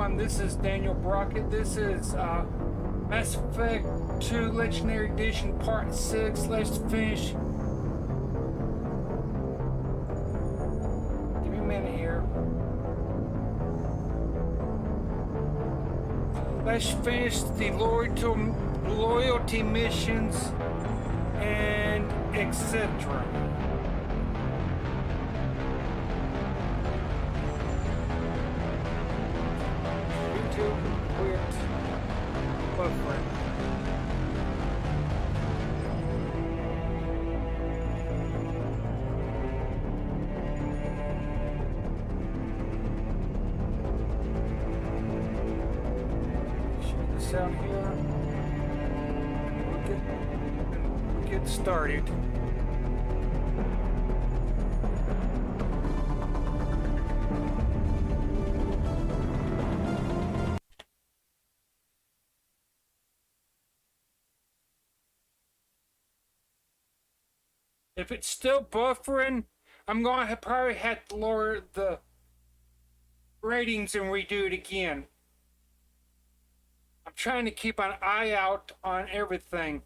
everyone. This is Daniel Brockett. This is Mass Effect 2 Legendary Edition Part 6. Let's finish. Give me a minute here. Let's finish the loyalty missions and etc. Quit buffering. Share this out here. We'll get started. If it's still buffering, I'm going to probably have to lower the ratings and redo it again. I'm trying to keep an eye out on everything.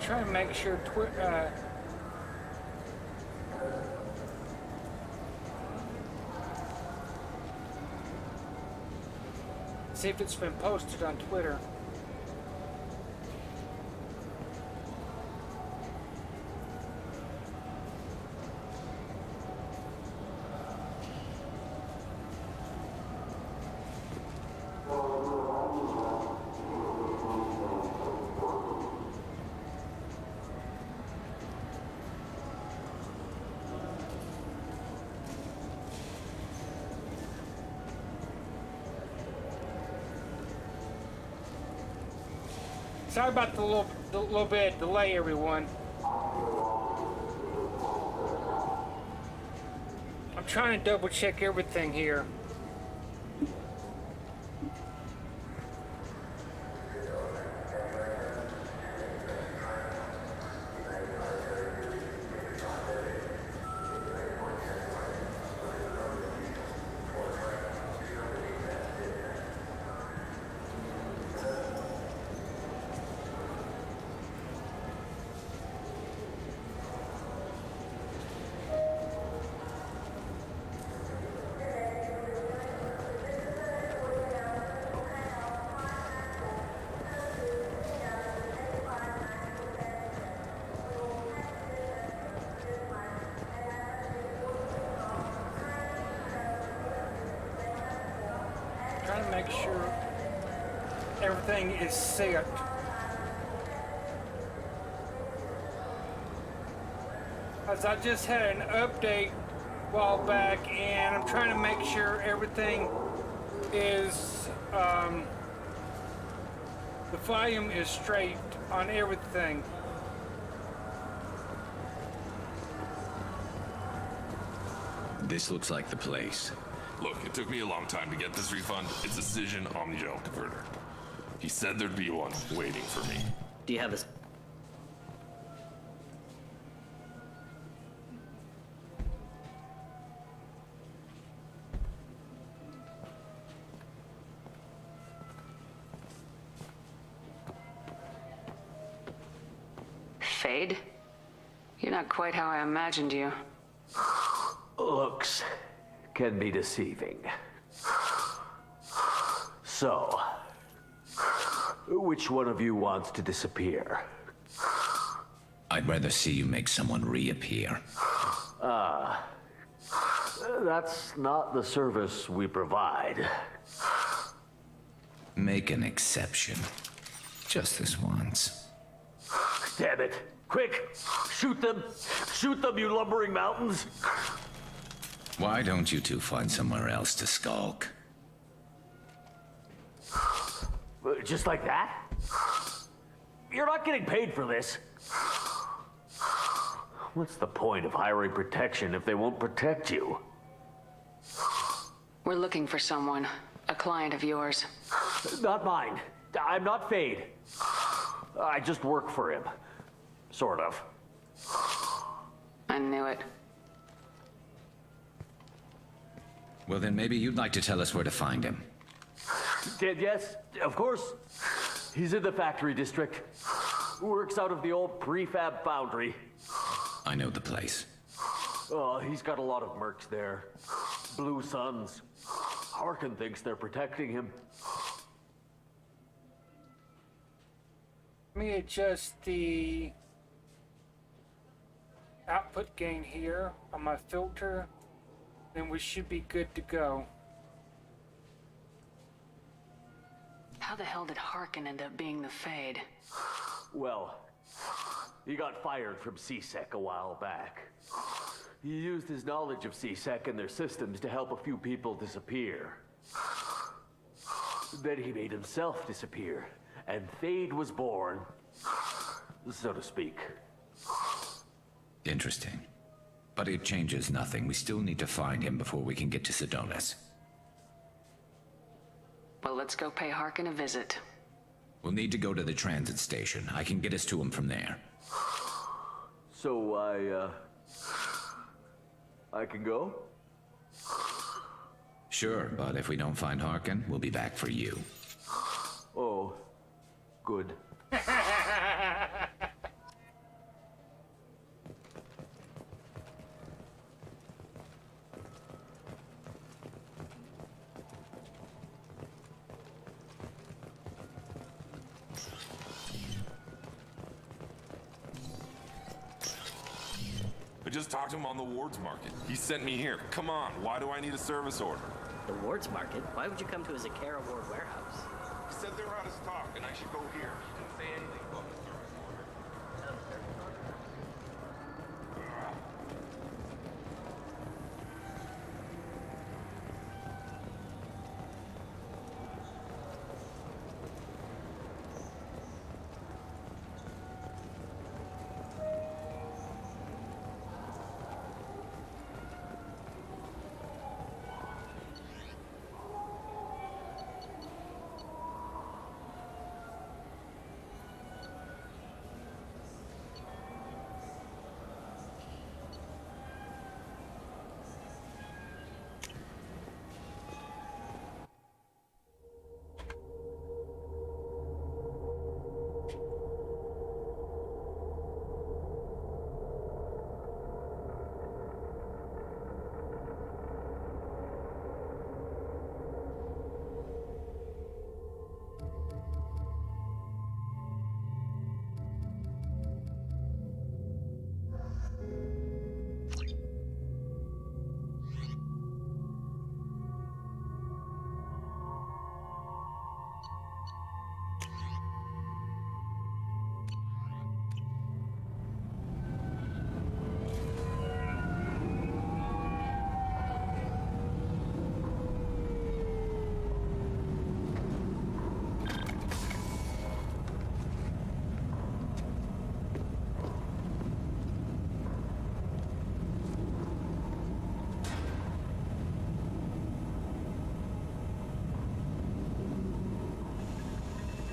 Trying to make sure see if it's been posted on Twitter. Sorry about the little bit of delay, everyone. I'm trying to double check everything here. Trying to make sure everything is set. As I just had an update a while back, and I'm trying to make sure everything is the volume is straight on everything. This looks like the place. Look, it took me a long time to get this refund. It's a Cision Omnigel converter. He said there'd be one waiting for me. Do you have a... Fade? You're not quite how I imagined you. Looks can be deceiving. So, which one of you wants to disappear? I'd rather see you make someone reappear. That's not the service we provide. Make an exception. Just this once. Damn it. Quick! Shoot them! Shoot them, you lumbering mountains! Why don't you two find somewhere else to skulk? Just like that? You're not getting paid for this. What's the point of hiring protection if they won't protect you? We're looking for someone. A client of yours. Not mine. I'm not Fade. I just work for him. Sort of. I knew it. Well, then maybe you'd like to tell us where to find him. Yes, of course. He's in the factory district. Works out of the old prefab foundry. I know the place. Oh, he's got a lot of mercs there. Blue Suns. Harkin thinks they're protecting him. Let me adjust the output gain here on my filter, then we should be good to go. How the hell did Harkin end up being the Fade? Well, he got fired from CSEC a while back. He used his knowledge of CSEC and their systems to help a few people disappear. Then he made himself disappear, and Fade was born, so to speak. Interesting. But it changes nothing. We still need to find him before we can get to Sedonis. Well, let's go pay Harkin a visit. We'll need to go to the transit station. I can get us to him from there. So I can go? Sure, but if we don't find Harkin, we'll be back for you. Oh, good. I just talked to him on the Wards Market. He sent me here. Come on, why do I need a service order? The Wards Market? Why would you come to a Zakara Ward warehouse? He said they were out of stock and I should go here. He didn't say anything about a service order.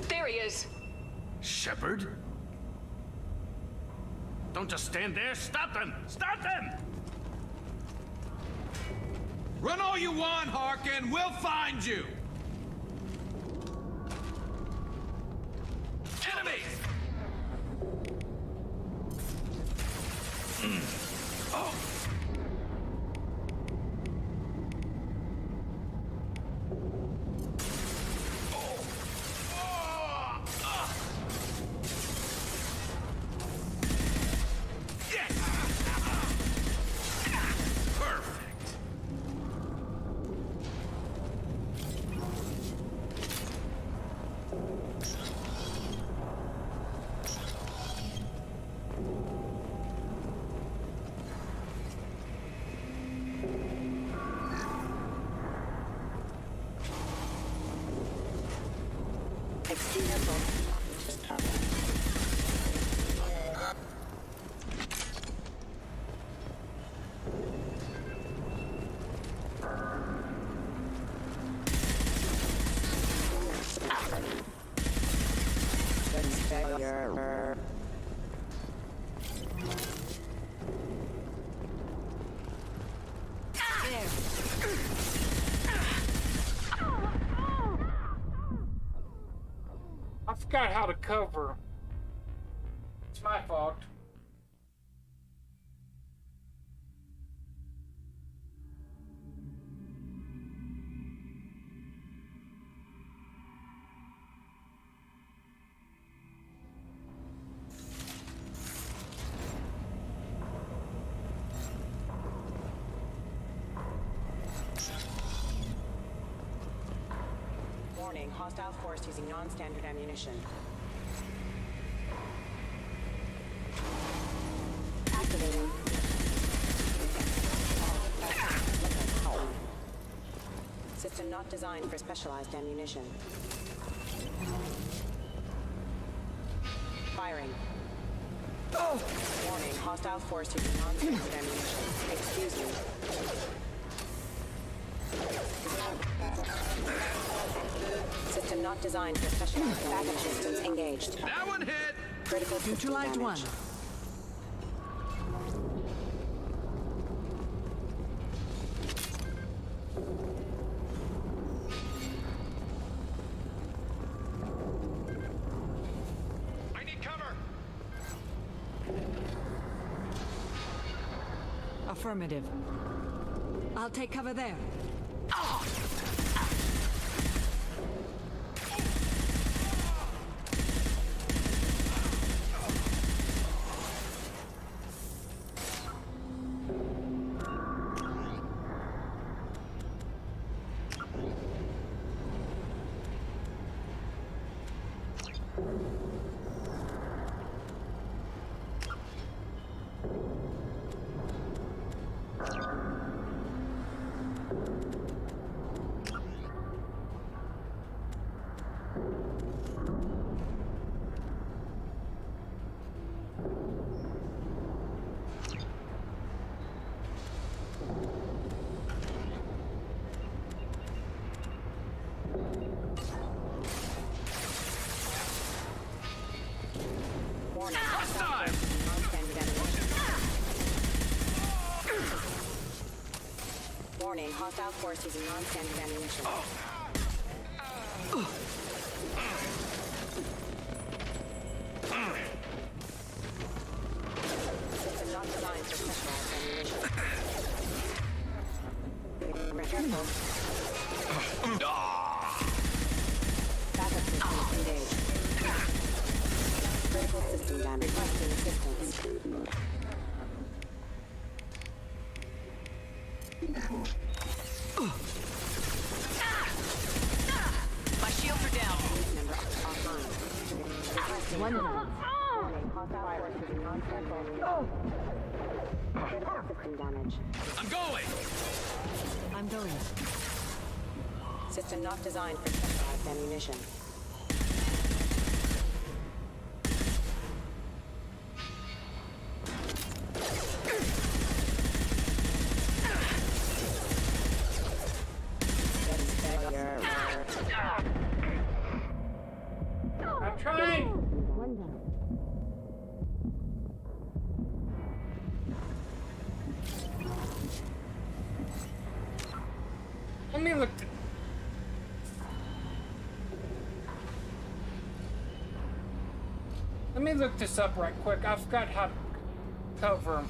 There he is! Shepard? Don't just stand there. Stop them! Stop them! Run all you want, Harkin. We'll find you. Enemy! Oh! I forgot how to cover. It's my fault. Warning, hostile force using non-standard ammunition. Activating. System not designed for specialized ammunition. Firing. Warning, hostile force using non-standard ammunition. Excuse me. System not designed for specialized backup systems engaged. That one hit! Critical system Neutralized one. damage. I need cover! Affirmative. I'll take cover there. Warning, hostile force using non-standard ammunition. Warning, hostile force using non-standard ammunition. System not designed for specialized ammunition. Careful. Backup systems engaged. Critical system damage. Requesting assistance. My shields are down. Member offline. Requesting One assistance. Warning, hostile force using non-standard critical system damage. I'm going! I'm going. System not designed for specialized ammunition. I'm trying. Let me look. Let me look this up right quick. I forgot how to cover.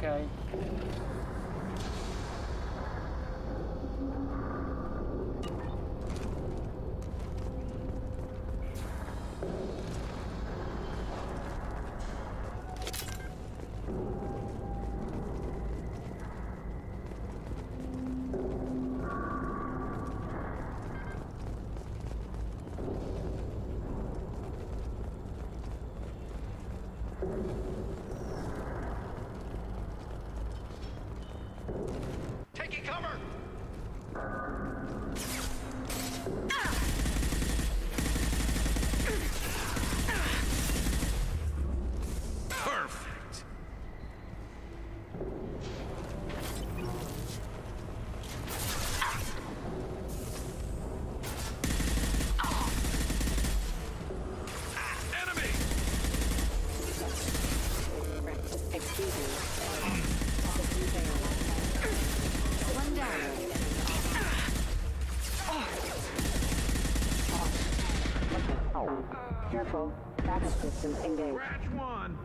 Okay. Taking cover! Perfect. Enemy! Excuse me. One down. Careful. Backup systems engaged. Scratch one!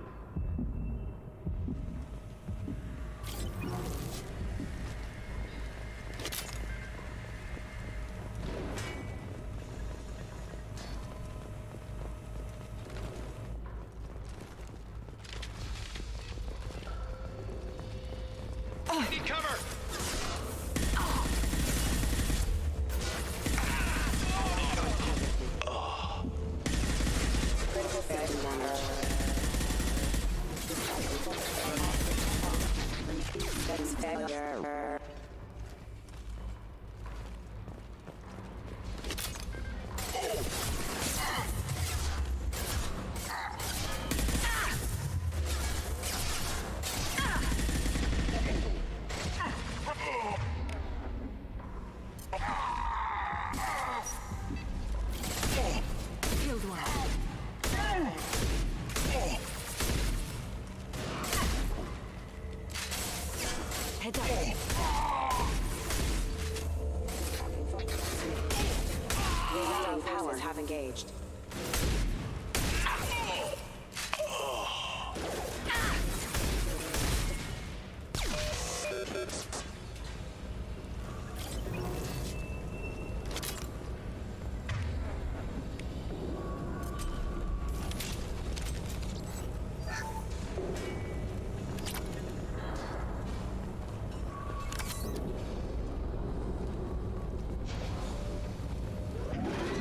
Need cover! Critical system damage. Systems failure. Killed one. Head up. Rerouting forces have engaged.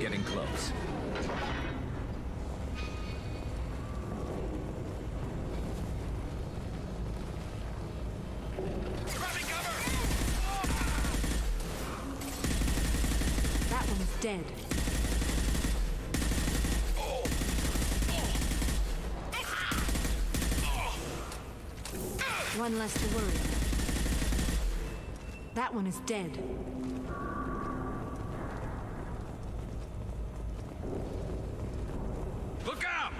Getting close. Grabbing cover! That one's dead. One less to worry. That one is dead. Look out!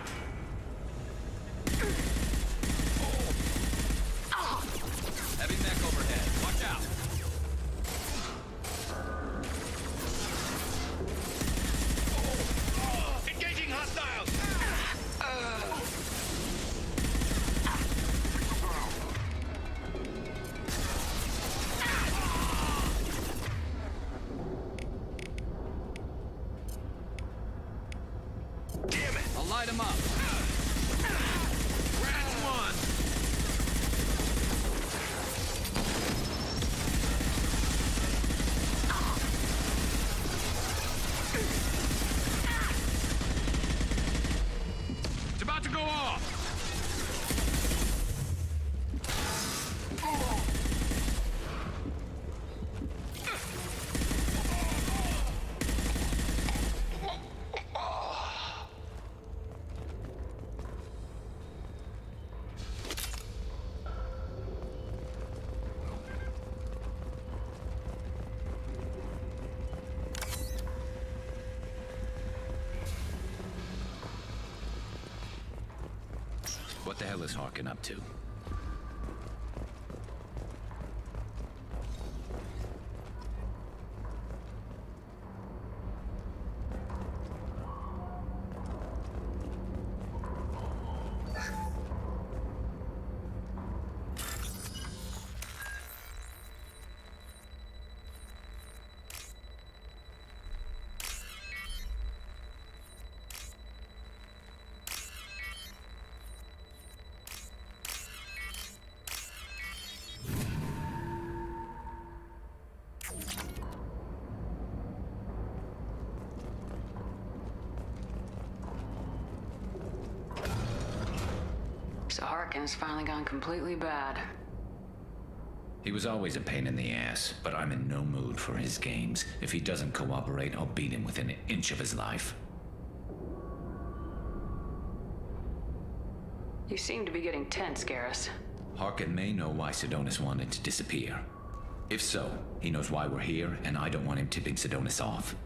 Heavy mech overhead. Watch out. Engaging hostiles! Damn it! I'll light him up. Scratch one! It's about to go off! What the hell is Hawken up to? Harkin's finally gone completely bad. He was always a pain in the ass, but I'm in no mood for his games. If he doesn't cooperate, I'll beat him within an inch of his life. You seem to be getting tense, Garrus. Harkin may know why Sidonis wanted to disappear. If so, he knows why we're here, and I don't want him tipping Sidonis off.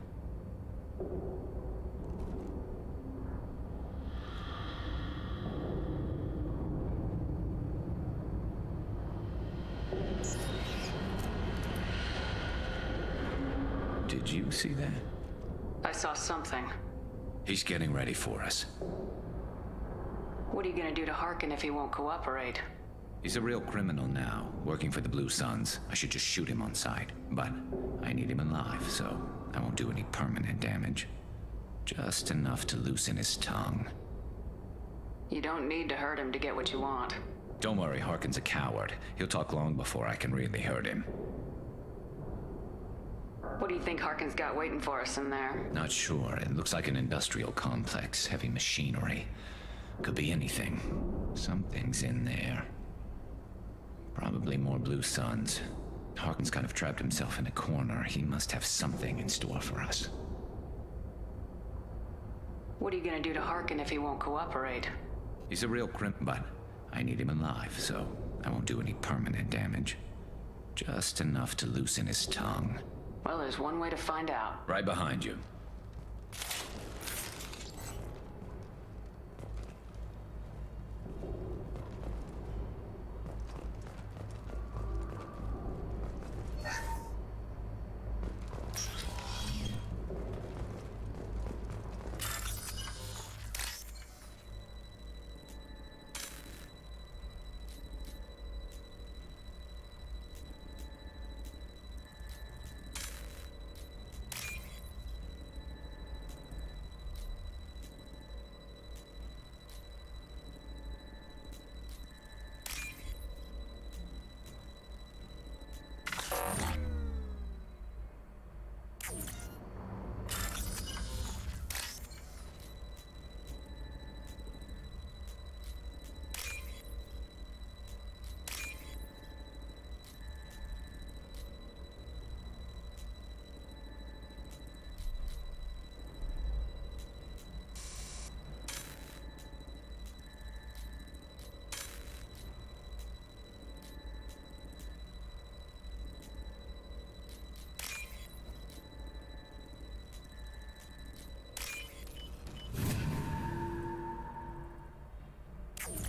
Did you see that? I saw something. He's getting ready for us. What are you gonna do to Harkin if he won't cooperate? He's a real criminal now, working for the Blue Suns. I should just shoot him on sight, but I need him alive, so I won't do any permanent damage. Just enough to loosen his tongue. You don't need to hurt him to get what you want. Don't worry, Harkin's a coward. He'll talk long before I can really hurt him. What do you think Harkin's got waiting for us in there? Not sure. It looks like an industrial complex, heavy machinery. Could be anything. Something's in there. Probably more Blue Suns. Harkin's kind of trapped himself in a corner. He must have something in store for us. What are you gonna do to Harkin if he won't cooperate? He's a real but I need him alive, so I won't do any permanent damage. Just enough to loosen his tongue. Well, there's one way to find out. Right behind you.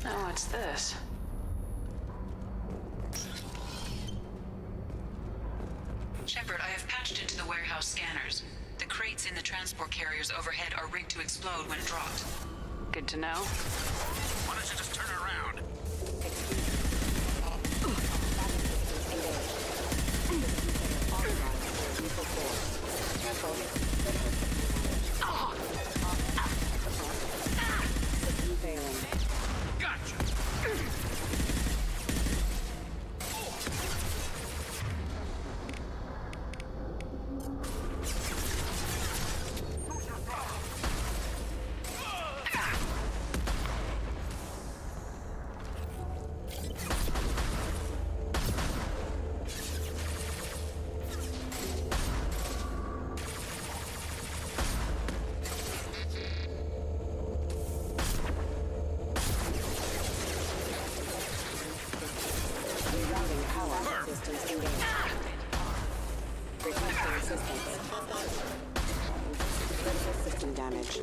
Oh, what's this? Shepard, I have patched into the warehouse scanners. The crates in the transport carriers overhead are rigged to explode when dropped. Good to know. Why don't you just turn around? Gotcha. System damage.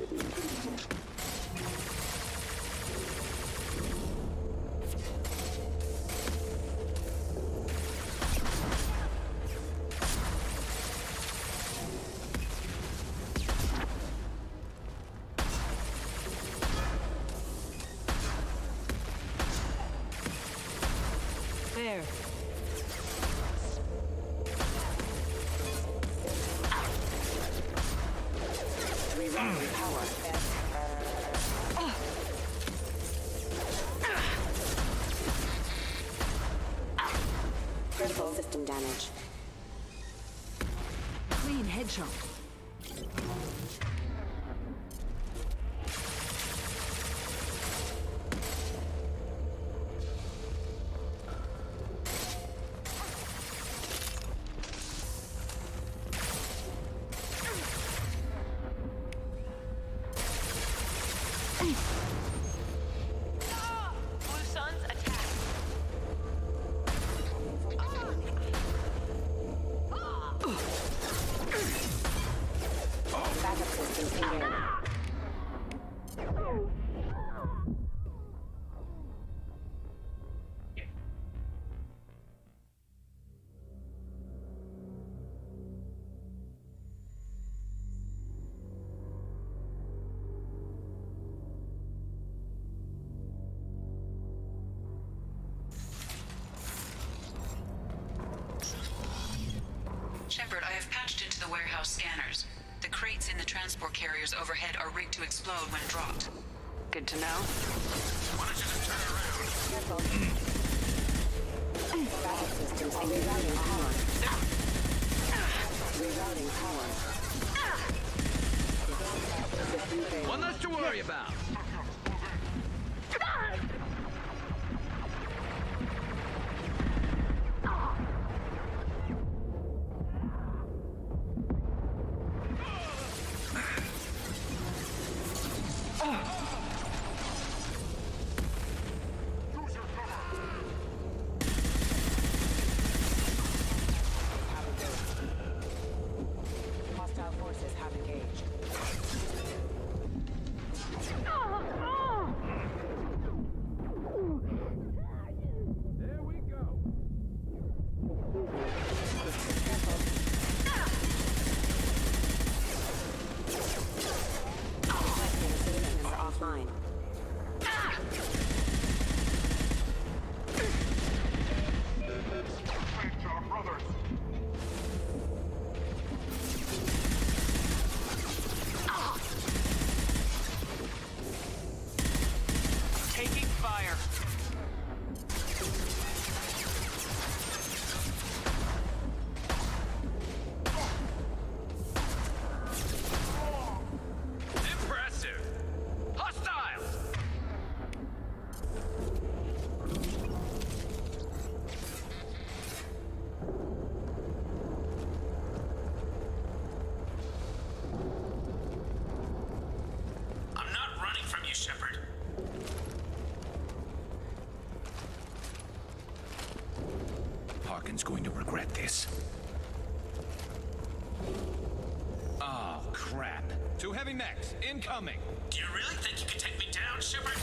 There. Rerouting power. Critical system damage. Clean headshot. the transport carriers overhead are rigged to explode when dropped. Good to know. Why don't you just turn around? Careful. Backup systems engaged. Rerouting power. One less to worry about. Hostile forces have engaged. There we go. Systems are offline. Taking fire. Impressive. Hostile. I'm not running from you, Shepard. Harkin's going to regret this. Oh, crap. Two heavy mechs, incoming. Do you really think you can take me down, Shepard?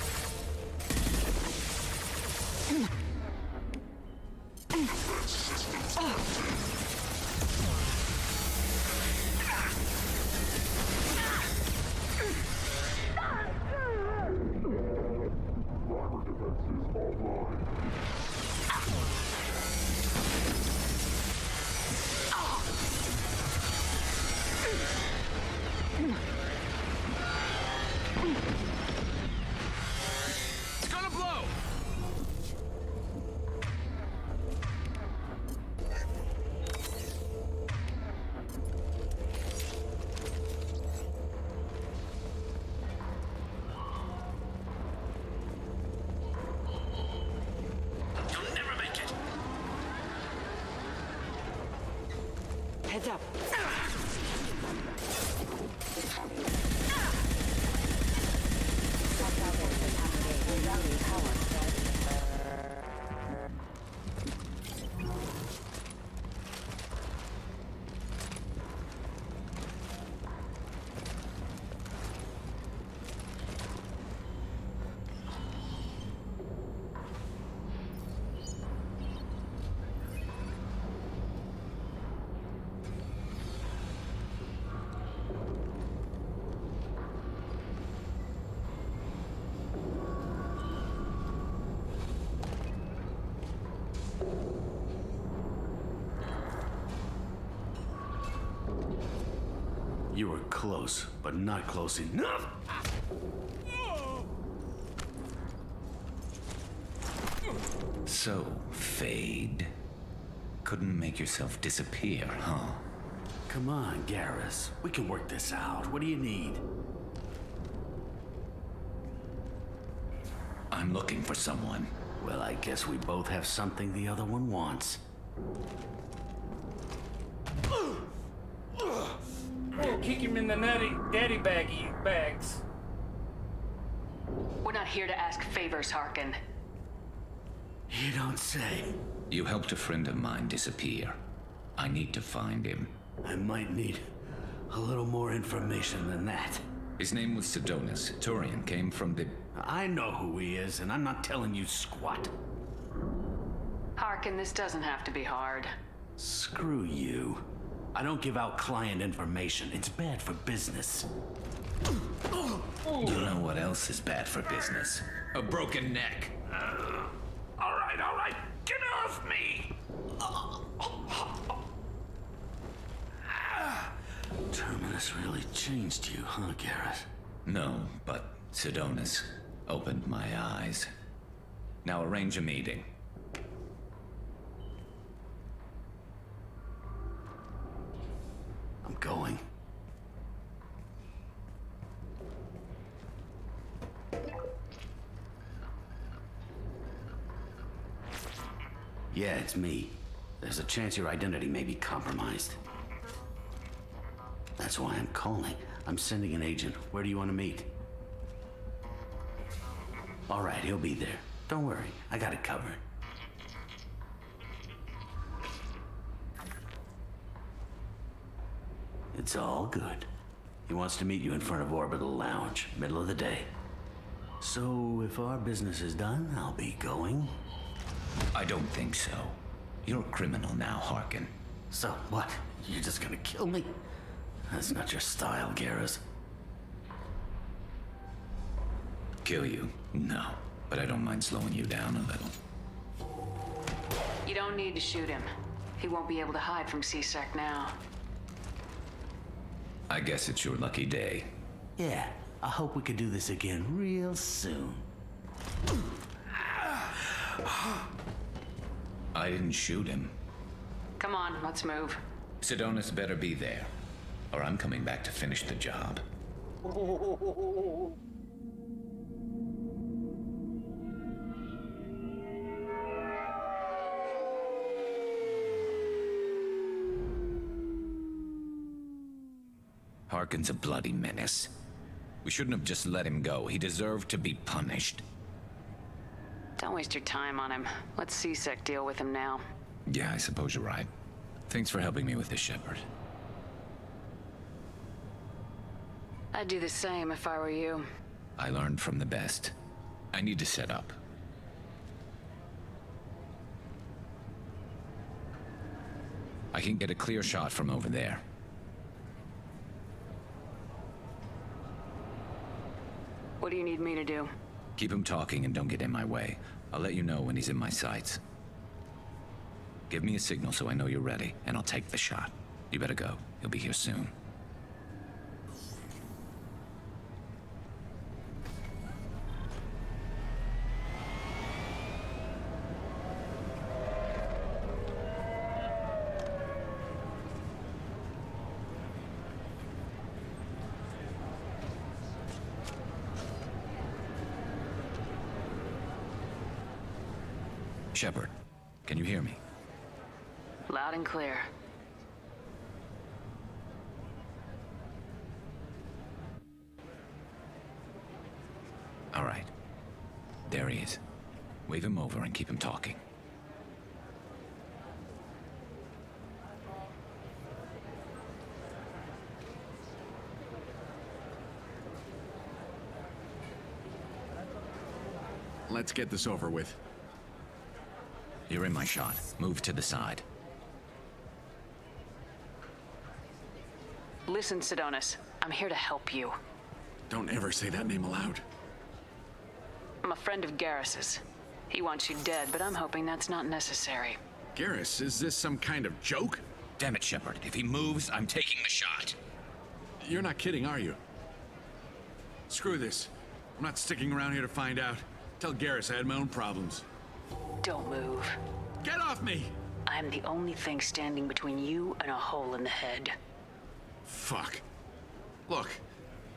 It's gonna blow! You'll never make it! Heads up. Hostile forces have engaged. Rerouting power. You were close, but not close enough. So, Fade. Couldn't make yourself disappear, huh? Come on, Garrus. We can work this out. What do you need? I'm looking for someone. Well, I guess we both have something the other one wants. We'll kick him in the daddy bags. We're not here to ask favors, Harkin. You don't say. You helped a friend of mine disappear. I need to find him. I might need a little more information than that. His name was Sidonis. Turian came from the... I know who he is, and I'm not telling you squat. Harkin, this doesn't have to be hard. Screw you. I don't give out client information. It's bad for business. You know what else is bad for business? A broken neck. All right. Get off me! Terminus really changed you, huh, Garrett? No, but Sidonis opened my eyes. Now arrange a meeting. I'm going. Yeah, it's me. There's a chance your identity may be compromised. That's why I'm calling. I'm sending an agent. Where do you want to meet? All right, he'll be there. Don't worry, I got it covered. It's all good. He wants to meet you in front of Orbital Lounge, middle of the day. So, if our business is done, I'll be going. I don't think so. You're a criminal now, Harkin. So, what? You're just gonna kill me? That's not your style, Garrus. Kill you? No. But I don't mind slowing you down a little. You don't need to shoot him. He won't be able to hide from C-Sec now. I guess it's your lucky day. Yeah, I hope we could do this again real soon. I didn't shoot him. Come on, let's move. Sidonis better be there, or I'm coming back to finish the job. Harkin's a bloody menace. We shouldn't have just let him go. He deserved to be punished. Don't waste your time on him. Let C-Sec deal with him now. Yeah, I suppose you're right. Thanks for helping me with this, Shepard. I'd do the same if I were you. I learned from the best. I need to set up. I can get a clear shot from over there. What do you need me to do? Keep him talking and don't get in my way. I'll let you know when he's in my sights. Give me a signal so I know you're ready, and I'll take the shot. You better go. He'll be here soon. Shepard, can you hear me? Loud and clear. All right. There he is. Wave him over and keep him talking. Let's get this over with. You're in my shot. Move to the side. Listen, Sidonis. I'm here to help you. Don't ever say that name aloud. I'm a friend of Garrus's. He wants you dead, but I'm hoping that's not necessary. Garrus, is this some kind of joke? Damn it, Shepard. If he moves, I'm taking the shot. You're not kidding, are you? Screw this. I'm not sticking around here to find out. Tell Garrus I had my own problems. Don't move. Get off me! I'm the only thing standing between you and a hole in the head. Fuck. Look,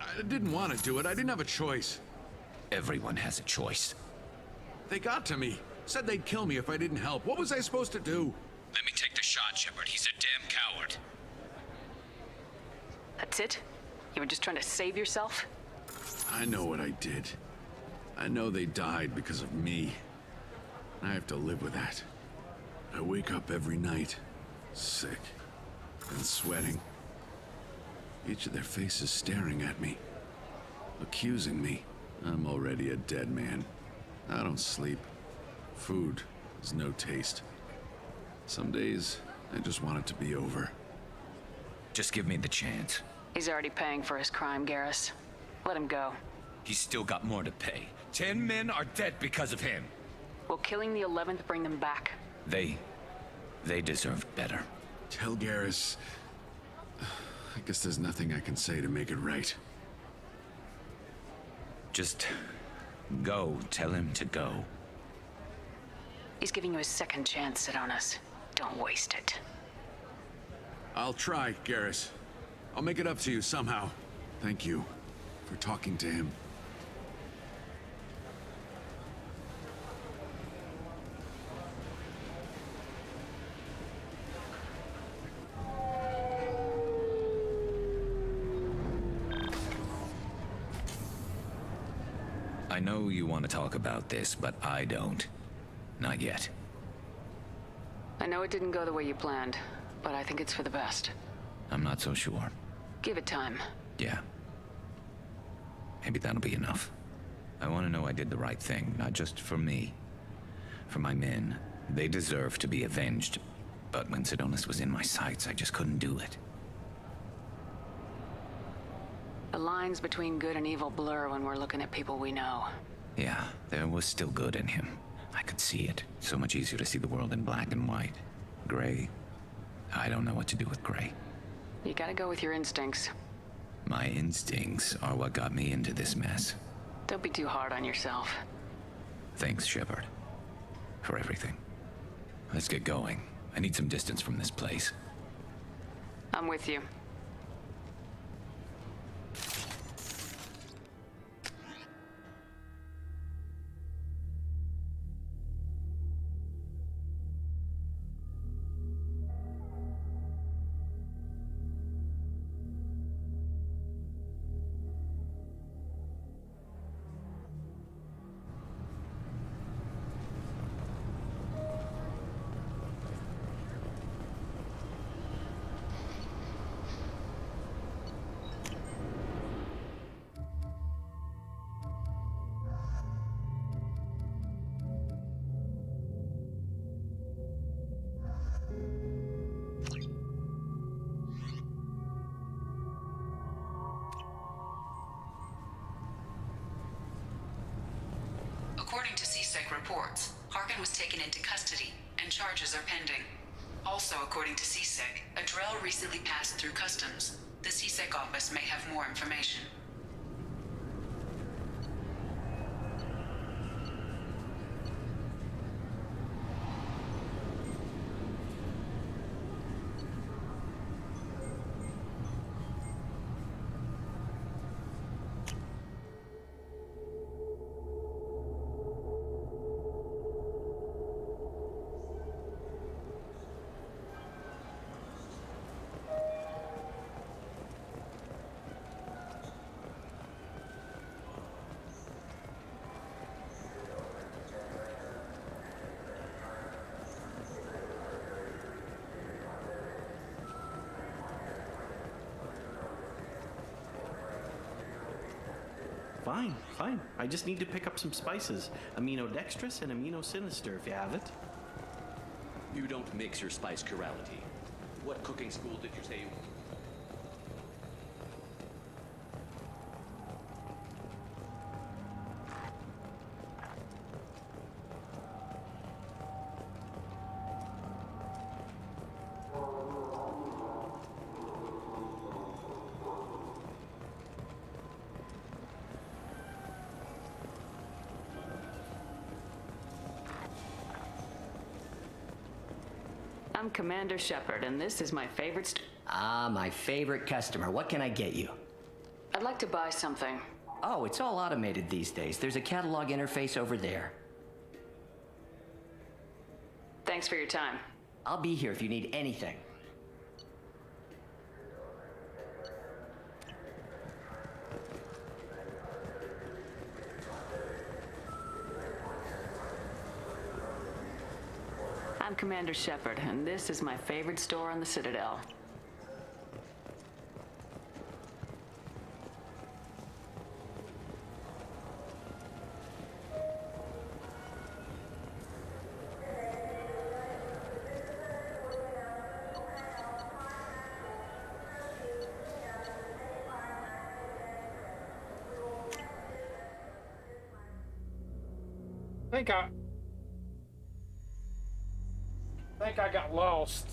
I didn't want to do it. I didn't have a choice. Everyone has a choice. They got to me. Said they'd kill me if I didn't help. What was I supposed to do? Let me take the shot, Shepard. He's a damn coward. That's it? You were just trying to save yourself? I know what I did. I know they died because of me. I have to live with that. I wake up every night, sick and sweating. Each of their faces staring at me, accusing me. I'm already a dead man. I don't sleep. Food has no taste. Some days, I just want it to be over. Just give me the chance. He's already paying for his crime, Garrus. Let him go. He's still got more to pay. 10 men are dead because of him. Will killing the 11th bring them back? They deserved better. Tell Garrus I guess there's nothing I can say to make it right. Just go. Tell him to go. He's giving you a second chance, Sedonis. Don't waste it. I'll try, Garrus. I'll make it up to you somehow. Thank you for talking to him. I know you want to talk about this, but I don't. Not yet. I know it didn't go the way you planned, but I think it's for the best. I'm not so sure. Give it time. Yeah. Maybe that'll be enough. I want to know I did the right thing, not just for me. For my men. They deserve to be avenged. But when Sedonis was in my sights, I just couldn't do it. The lines between good and evil blur when we're looking at people we know. Yeah, there was still good in him. I could see it. So much easier to see the world in black and white. Gray. I don't know what to do with gray. You gotta go with your instincts. My instincts are what got me into this mess. Don't be too hard on yourself. Thanks, Shepard. For everything. Let's get going. I need some distance from this place. I'm with you. According to CSEC reports, Harkin was taken into custody, and charges are pending. Also, according to CSEC, a Drell recently passed through customs. The CSEC office may have more information. Fine, fine. I just need to pick up some spices. Aminodextrous and aminosinister, if you have it. You don't mix your spice chirality. What cooking school did you say you... I'm Commander Shepard, and this is my favorite my favorite customer. What can I get you? I'd like to buy something. Oh, it's all automated these days. There's a catalog interface over there. Thanks for your time. I'll be here if you need anything. I'm Commander Shepard, and this is my favorite store on the Citadel. I think I got lost.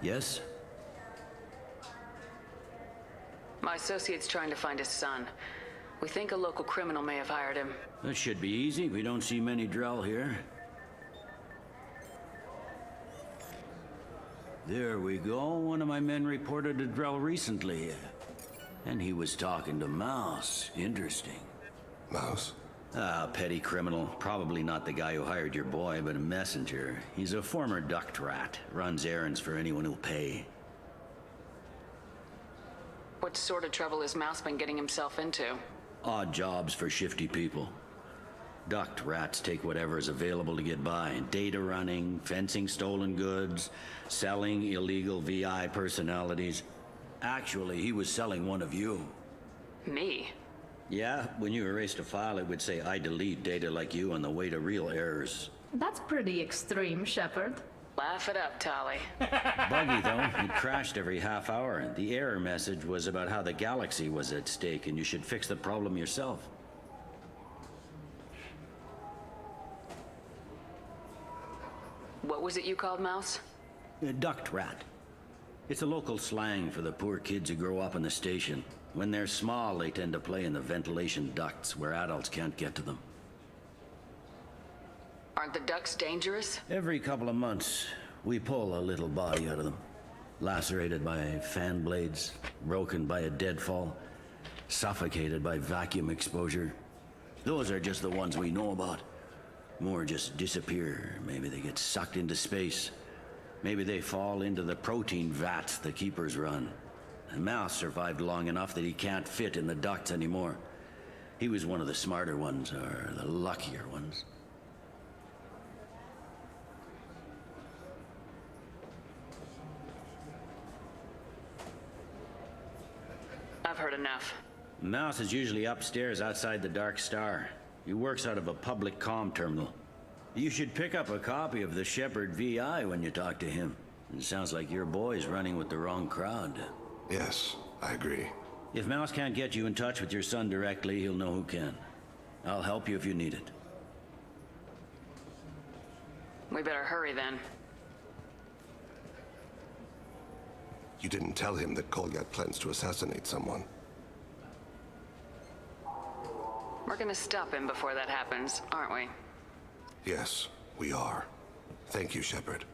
Yes? My associate's trying to find his son. We think a local criminal may have hired him. That should be easy. We don't see many Drell here. There we go. One of my men reported a Drell recently. And he was talking to Mouse. Interesting. Mouse? Ah, petty criminal. Probably not the guy who hired your boy, but a messenger. He's a former duct rat. Runs errands for anyone who'll pay. What sort of trouble has Mouse been getting himself into? Odd jobs for shifty people. Duct rats take whatever is available to get by. Data running, fencing stolen goods, selling illegal VI personalities. Actually, he was selling one of you. Me? Yeah, when you erased a file, it would say, I delete data like you on the way to real errors. That's pretty extreme, Shepard. Laugh it up, Tolly. Buggy, though. It crashed every half hour. The error message was about how the galaxy was at stake, and you should fix the problem yourself. What was it you called Mouse? A duct rat. It's a local slang for the poor kids who grow up in the station. When they're small, they tend to play in the ventilation ducts where adults can't get to them. Aren't the ducks dangerous? Every couple of months, we pull a little body out of them. Lacerated by fan blades, broken by a deadfall, suffocated by vacuum exposure. Those are just the ones we know about. More just disappear. Maybe they get sucked into space. Maybe they fall into the protein vats the keepers run. And Mouse survived long enough that he can't fit in the ducts anymore. He was one of the smarter ones, or the luckier ones. I've heard enough. Mouse is usually upstairs outside the Dark Star. He works out of a public comm terminal. You should pick up a copy of the Shepard VI when you talk to him. It sounds like your boy's running with the wrong crowd. Yes, I agree. If Mouse can't get you in touch with your son directly, he'll know who can. I'll help you if you need it. We better hurry then. You didn't tell him that Kolyat plans to assassinate someone. We're gonna stop him before that happens, aren't we? Yes, we are. Thank you, Shepard.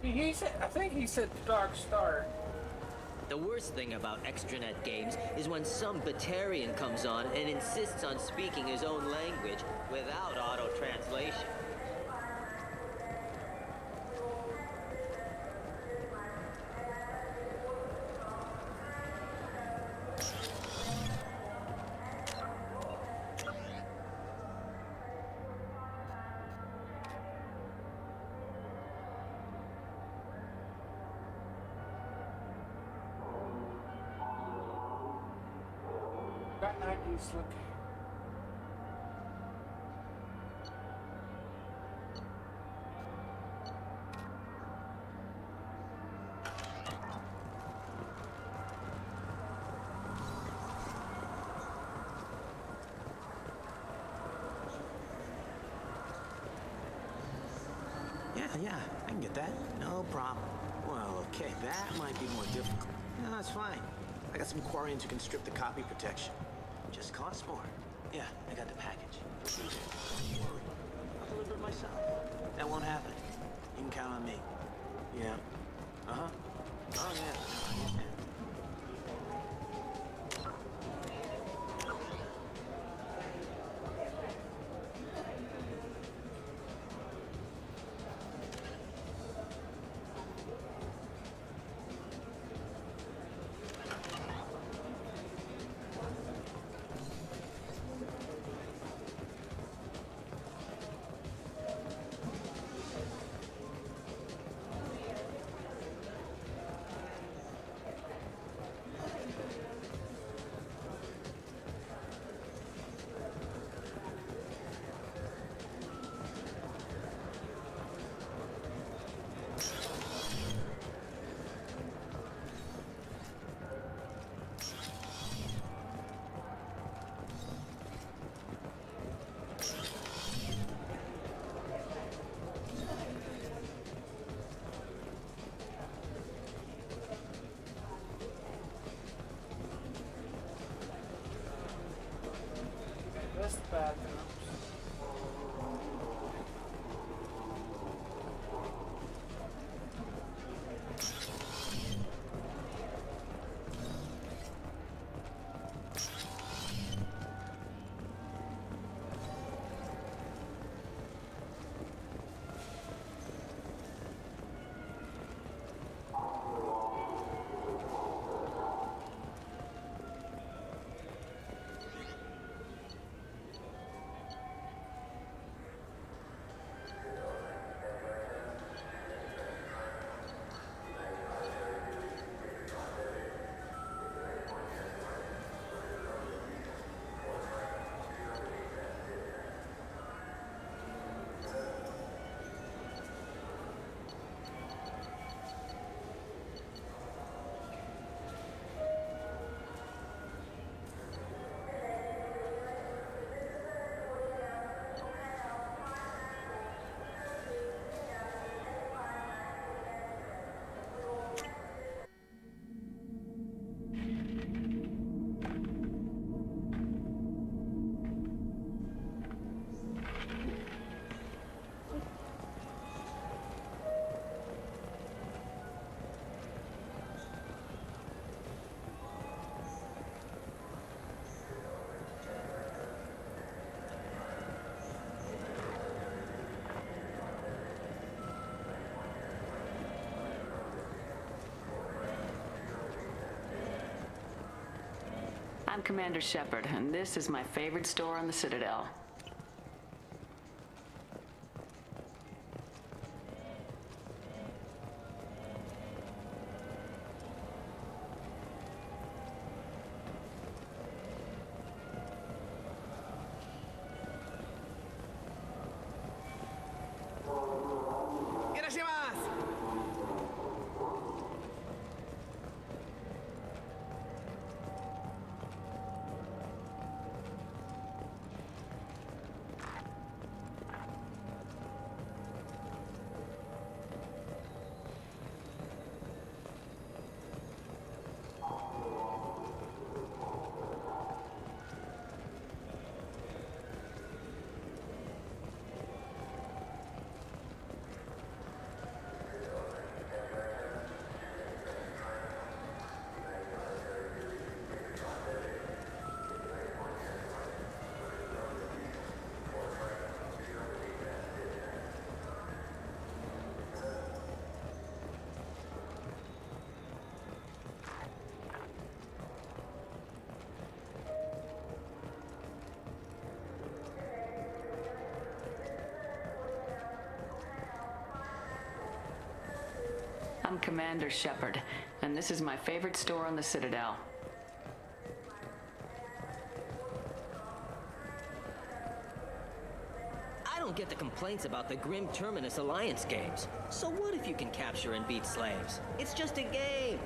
He said, I think he said Dark Star. The worst thing about extranet games is when some Batarian comes on and insists on speaking his own language without auto-translation. Got 90s look. Yeah, I can get that. No problem. Well, okay, that might be more difficult. No, that's fine. I got some Quarians who can strip the copy protection. Just costs more. Yeah, I got the package. Don't worry. I'll deliver it myself. That won't happen. You can count on me. Yeah. Uh-huh. Oh, yeah. I'm Commander Shepard, and this is my favorite store on the Citadel. I'm Commander Shepard, and this is my favorite store on the Citadel. I don't get the complaints about the Grim Terminus Alliance games. So what if you can capture and beat slaves? It's just a game.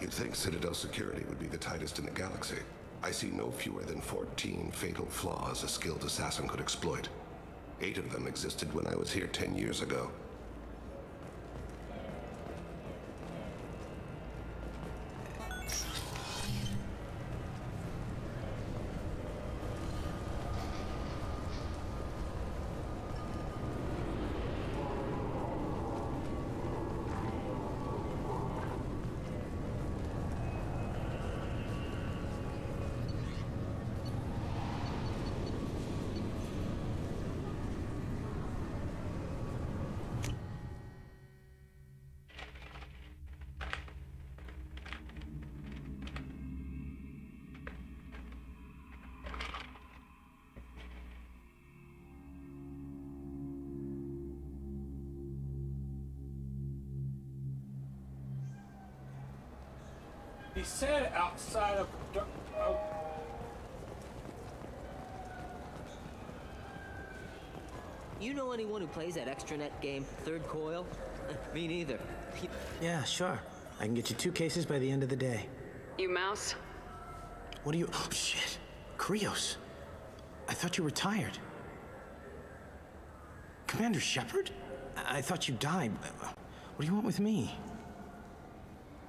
You'd think Citadel security would be the tightest in the galaxy. I see no fewer than 14 fatal flaws a skilled assassin could exploit. 8 of them existed when I was here 10 years ago. He said outside of... You know anyone who plays that extranet game, Third Coil? Me neither. Yeah, sure. I can get you 2 cases by the end of the day. You mouse? What do you... Oh, shit. Krios. I thought you were retired. Commander Shepard? I thought you died. What do you want with me?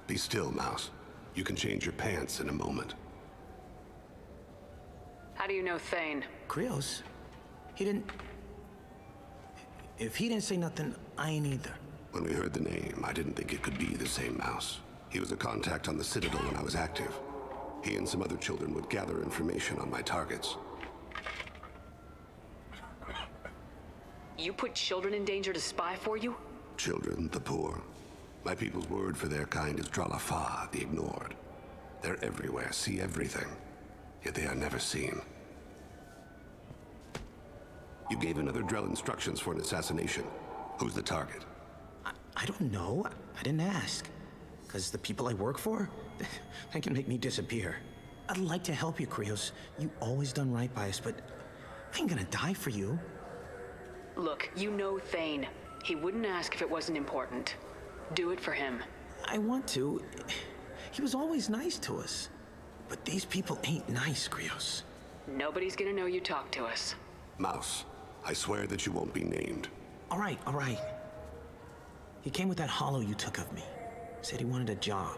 Be still, Mouse. You can change your pants in a moment. How do you know Thane? Krios? He didn't... If he didn't say nothing, I ain't either. When we heard the name, I didn't think it could be the same Mouse. He was a contact on the Citadel when I was active. He and some other children would gather information on my targets. You put children in danger to spy for you? Children, the poor. My people's word for their kind is Dralafa, the ignored. They're everywhere, see everything, yet they are never seen. You gave another Drell instructions for an assassination. Who's the target? I don't know. I didn't ask. Because the people I work for, they can make me disappear. I'd like to help you, Krios. You always done right by us, but I ain't gonna die for you. Look, you know Thane. He wouldn't ask if it wasn't important. Do it for him. I want to. He was always nice to us. But these people ain't nice, Krios. Nobody's gonna know you talked to us. Mouse, I swear that you won't be named. All right, all right. He came with that hollow you took of me. Said he wanted a job.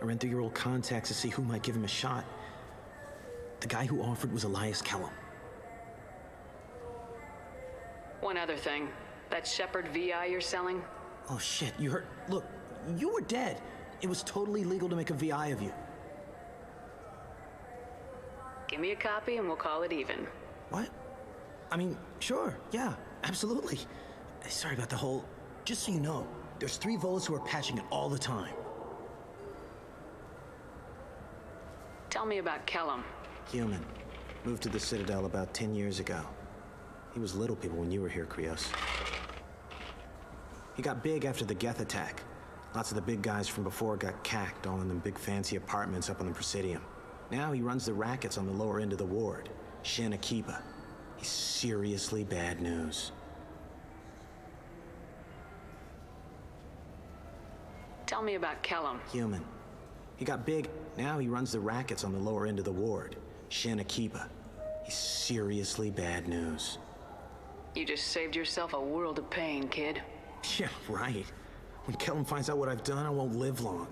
I ran through your old contacts to see who might give him a shot. The guy who offered was Elias Kellum. One other thing. That Shepherd VI you're selling? Oh shit, you heard? Look, you were dead. It was totally legal to make a VI of you. Give me a copy and we'll call it even. What? I mean, sure, yeah, absolutely. Sorry about the whole... Just so you know, there's 3 Volas who are patching it all the time. Tell me about Kellum. Human. Moved to the Citadel about 10 years ago. He was little people when you were here, Krios. He got big after the Geth attack. Lots of the big guys from before got cacked all in them big fancy apartments up on the Presidium. Now he runs the rackets on the lower end of the ward, Shin Akiba. He's seriously bad news. Tell me about Kellum. Human. He got big. Now he runs the rackets on the lower end of the ward, Shin Akiba. He's seriously bad news. You just saved yourself a world of pain, kid. Yeah, right. When Kellum finds out what I've done, I won't live long.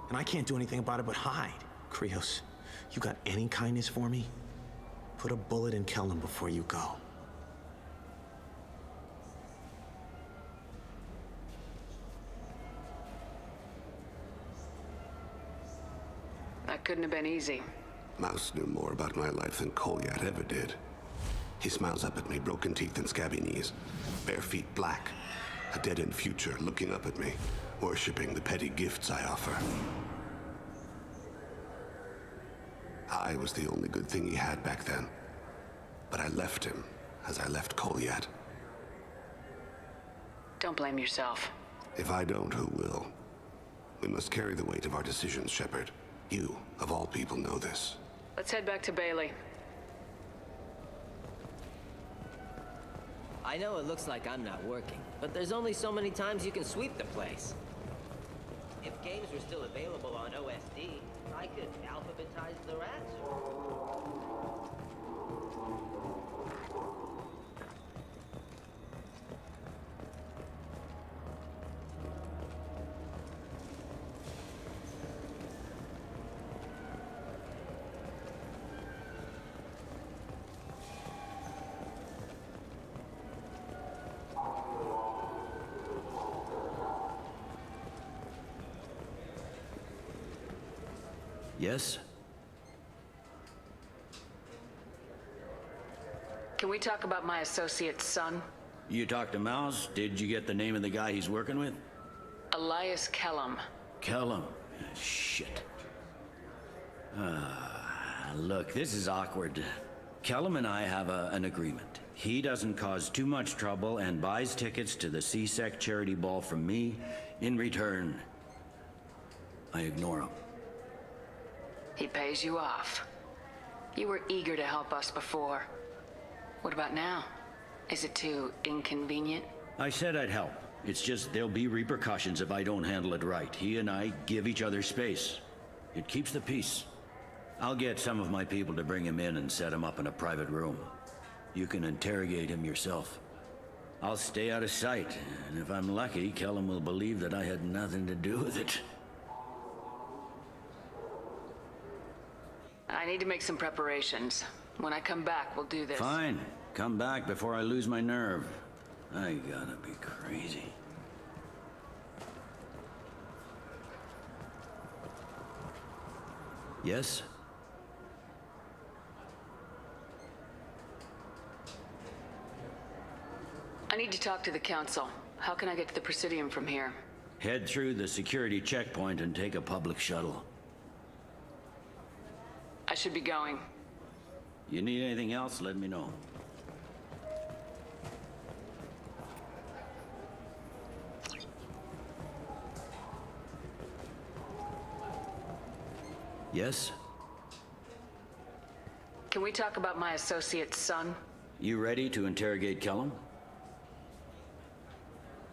And I can't do anything about it but hide. Krios, you got any kindness for me? Put a bullet in Kellum before you go. That couldn't have been easy. Mouse knew more about my life than Kolyat ever did. He smiles up at me, broken teeth and scabby knees, bare feet black, a dead-end future looking up at me, worshipping the petty gifts I offer. I was the only good thing he had back then, but I left him as I left Kolyat. Don't blame yourself. If I don't, who will? We must carry the weight of our decisions, Shepard. You, of all people, know this. Let's head back to Bailey. I know it looks like I'm not working, but there's only so many times you can sweep the place. If games were still available on OSD, I could alphabetize the rats. Yes? Can we talk about my associate's son? You talked to Mouse? Did you get the name of the guy he's working with? Elias Kellum. Kellum. Shit. Look, this is awkward. Kellum and I have an agreement. He doesn't cause too much trouble and buys tickets to the CSEC charity ball from me. In return, I ignore him. He pays you off. You were eager to help us before. What about now? Is it too inconvenient? I said I'd help. It's just there'll be repercussions if I don't handle it right. He and I give each other space. It keeps the peace. I'll get some of my people to bring him in and set him up in a private room. You can interrogate him yourself. I'll stay out of sight, and if I'm lucky, Kellum will believe that I had nothing to do with it. I need to make some preparations. When I come back, we'll do this. Fine. Come back before I lose my nerve. I gotta be crazy. Yes? I need to talk to the council. How can I get to the Presidium from here? Head through the security checkpoint and take a public shuttle. I should be going. You need anything else, let me know. Yes? Can we talk about my associate's son? You ready to interrogate Kellum?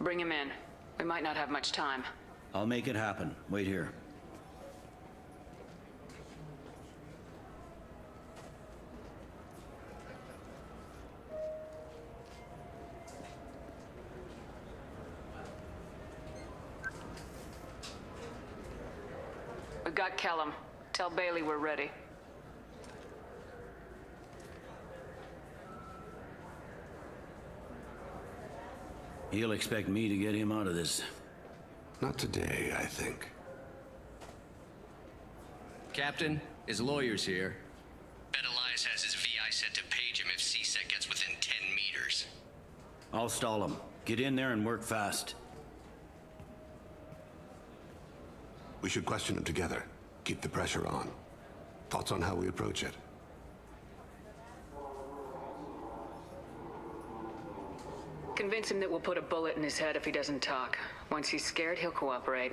Bring him in. We might not have much time. I'll make it happen. Wait here. We got Kellum. Tell Bailey we're ready. He'll expect me to get him out of this. Not today, I think. Captain, his lawyer's here. Bet Elias has his VI set to page him if CSEC gets within 10 meters. I'll stall him. Get in there and work fast. We should question him together. Keep the pressure on. Thoughts on how we approach it? Convince him that we'll put a bullet in his head if he doesn't talk. Once he's scared, he'll cooperate.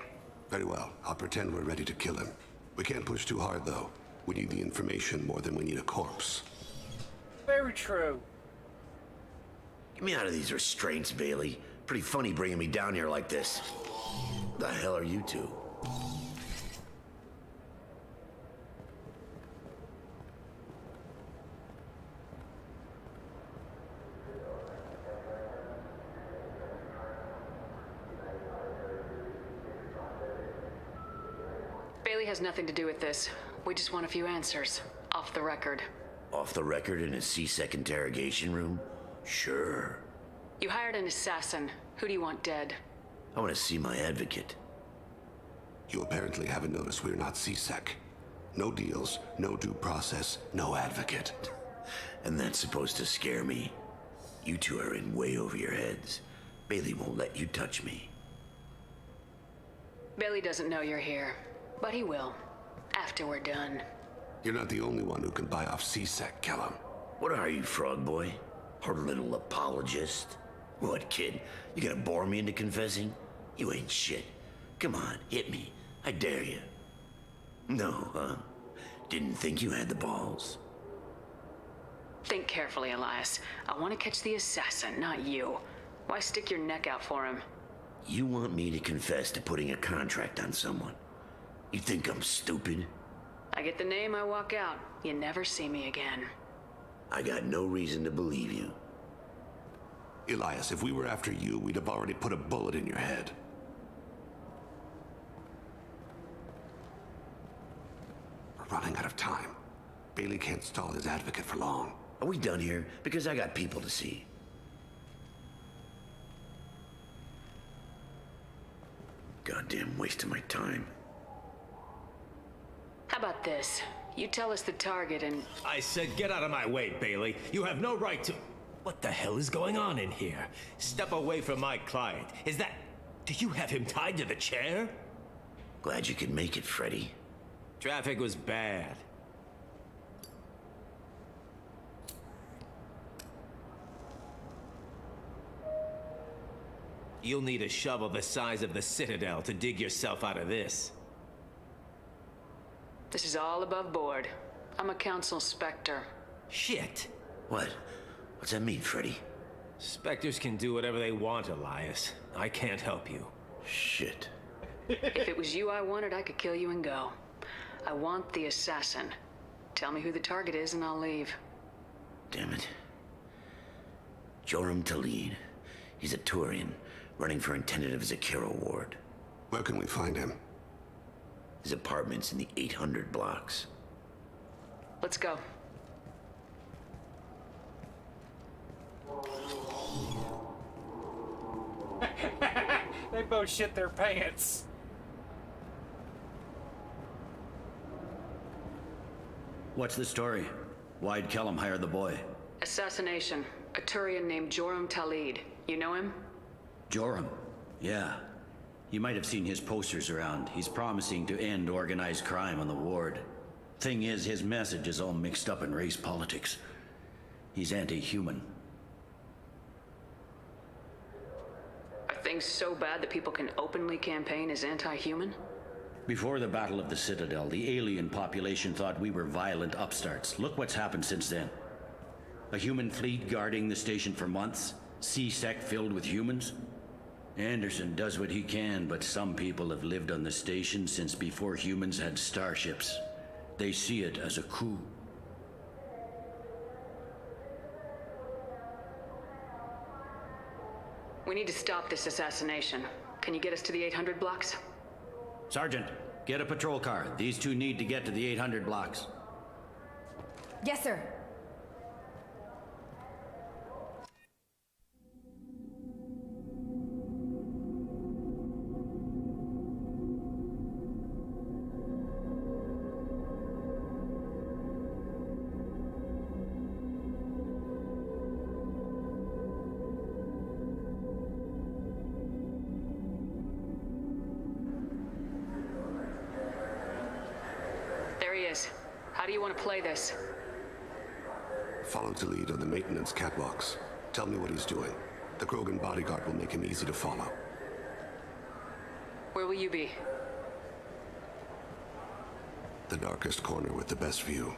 Very well. I'll pretend we're ready to kill him. We can't push too hard, though. We need the information more than we need a corpse. Very true. Get me out of these restraints, Bailey. Pretty funny bringing me down here like this. The hell are you two? Bailey has nothing to do with this. We just want a few answers. Off the record. Off the record in a C-Sec interrogation room? Sure. You hired an assassin. Who do you want dead? I want to see my advocate. You apparently haven't noticed we're not CSEC. No deals, no due process, no advocate. And that's supposed to scare me. You two are in way over your heads. Bailey won't let you touch me. Bailey doesn't know you're here, but he will. After we're done. You're not the only one who can buy off CSEC, Kellum. What are you, frog boy? Our little apologist? What, kid? You gonna bore me into confessing? You ain't shit. Come on, hit me. I dare you. No, huh? Didn't think you had the balls. Think carefully, Elias. I want to catch the assassin, not you. Why stick your neck out for him? You want me to confess to putting a contract on someone? You think I'm stupid? I get the name, I walk out. You never see me again. I got no reason to believe you. Elias, if we were after you, we'd have already put a bullet in your head. We're running out of time. Bailey can't stall his advocate for long. Are we done here? Because I got people to see. Goddamn waste of my time. How about this? You tell us the target and... I said get out of my way, Bailey. You have no right to... What the hell is going on in here? Step away from my client. Is that... Do you have him tied to the chair? Glad you could make it, Freddy. Traffic was bad. You'll need a shovel the size of the Citadel to dig yourself out of this. This is all above board. I'm a council specter. Shit. What? What's that mean, Freddy? Spectres can do whatever they want, Elias. I can't help you. Shit. If it was you I wanted, I could kill you and go. I want the assassin. Tell me who the target is and I'll leave. Damn it. Joram Talid. He's a Turian, running for intendant of Zakiro Ward. Where can we find him? His apartment's in the 800 blocks. Let's go. They both shit their pants. What's the story? Why'd Kellum hire the boy? Assassination. A Turian named Joram Talid. You know him? Joram? Yeah. You might have seen his posters around. He's promising to end organized crime on the ward. Thing is, his message is all mixed up in race politics. He's anti-human. Are things so bad that people can openly campaign as anti-human? Before the Battle of the Citadel, the alien population thought we were violent upstarts. Look what's happened since then. A human fleet guarding the station for months, C-Sec filled with humans. Anderson does what he can, but some people have lived on the station since before humans had starships. They see it as a coup. We need to stop this assassination. Can you get us to the 800 blocks? Sergeant, get a patrol car. These two need to get to the 800 blocks. Yes, sir. How do you want to play this? Follow to lead on the maintenance catwalks. Tell me what he's doing. The Krogan bodyguard will make him easy to follow. Where will you be? The darkest corner with the best view.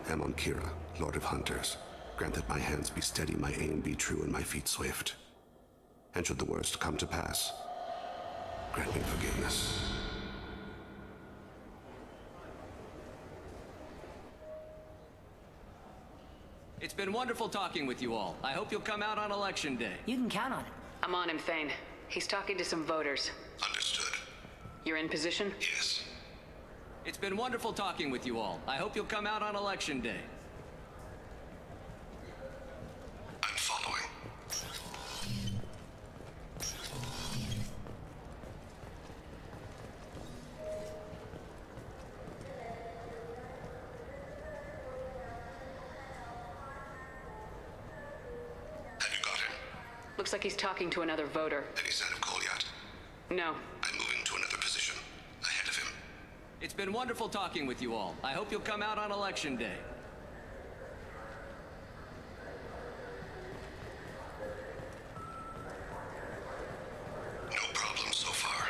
Amon Kira, Lord of Hunters. Grant that my hands be steady, my aim be true, and my feet swift. And should the worst come to pass, grant me forgiveness. It's been wonderful talking with you all. I hope you'll come out on election day. You can count on it. I'm on him, Thane. He's talking to some voters. Understood. You're in position? Yes. It's been wonderful talking with you all. I hope you'll come out on election day. I'm following. Looks like he's talking to another voter. Any sign of Cole yet? No. I'm moving to another position. Ahead of him. It's been wonderful talking with you all. I hope you'll come out on election day. No problem so far.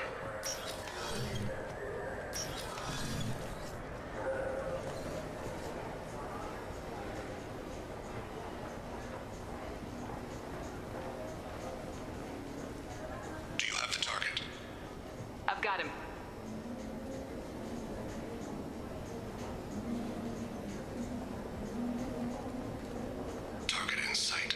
I've got him. Target in sight.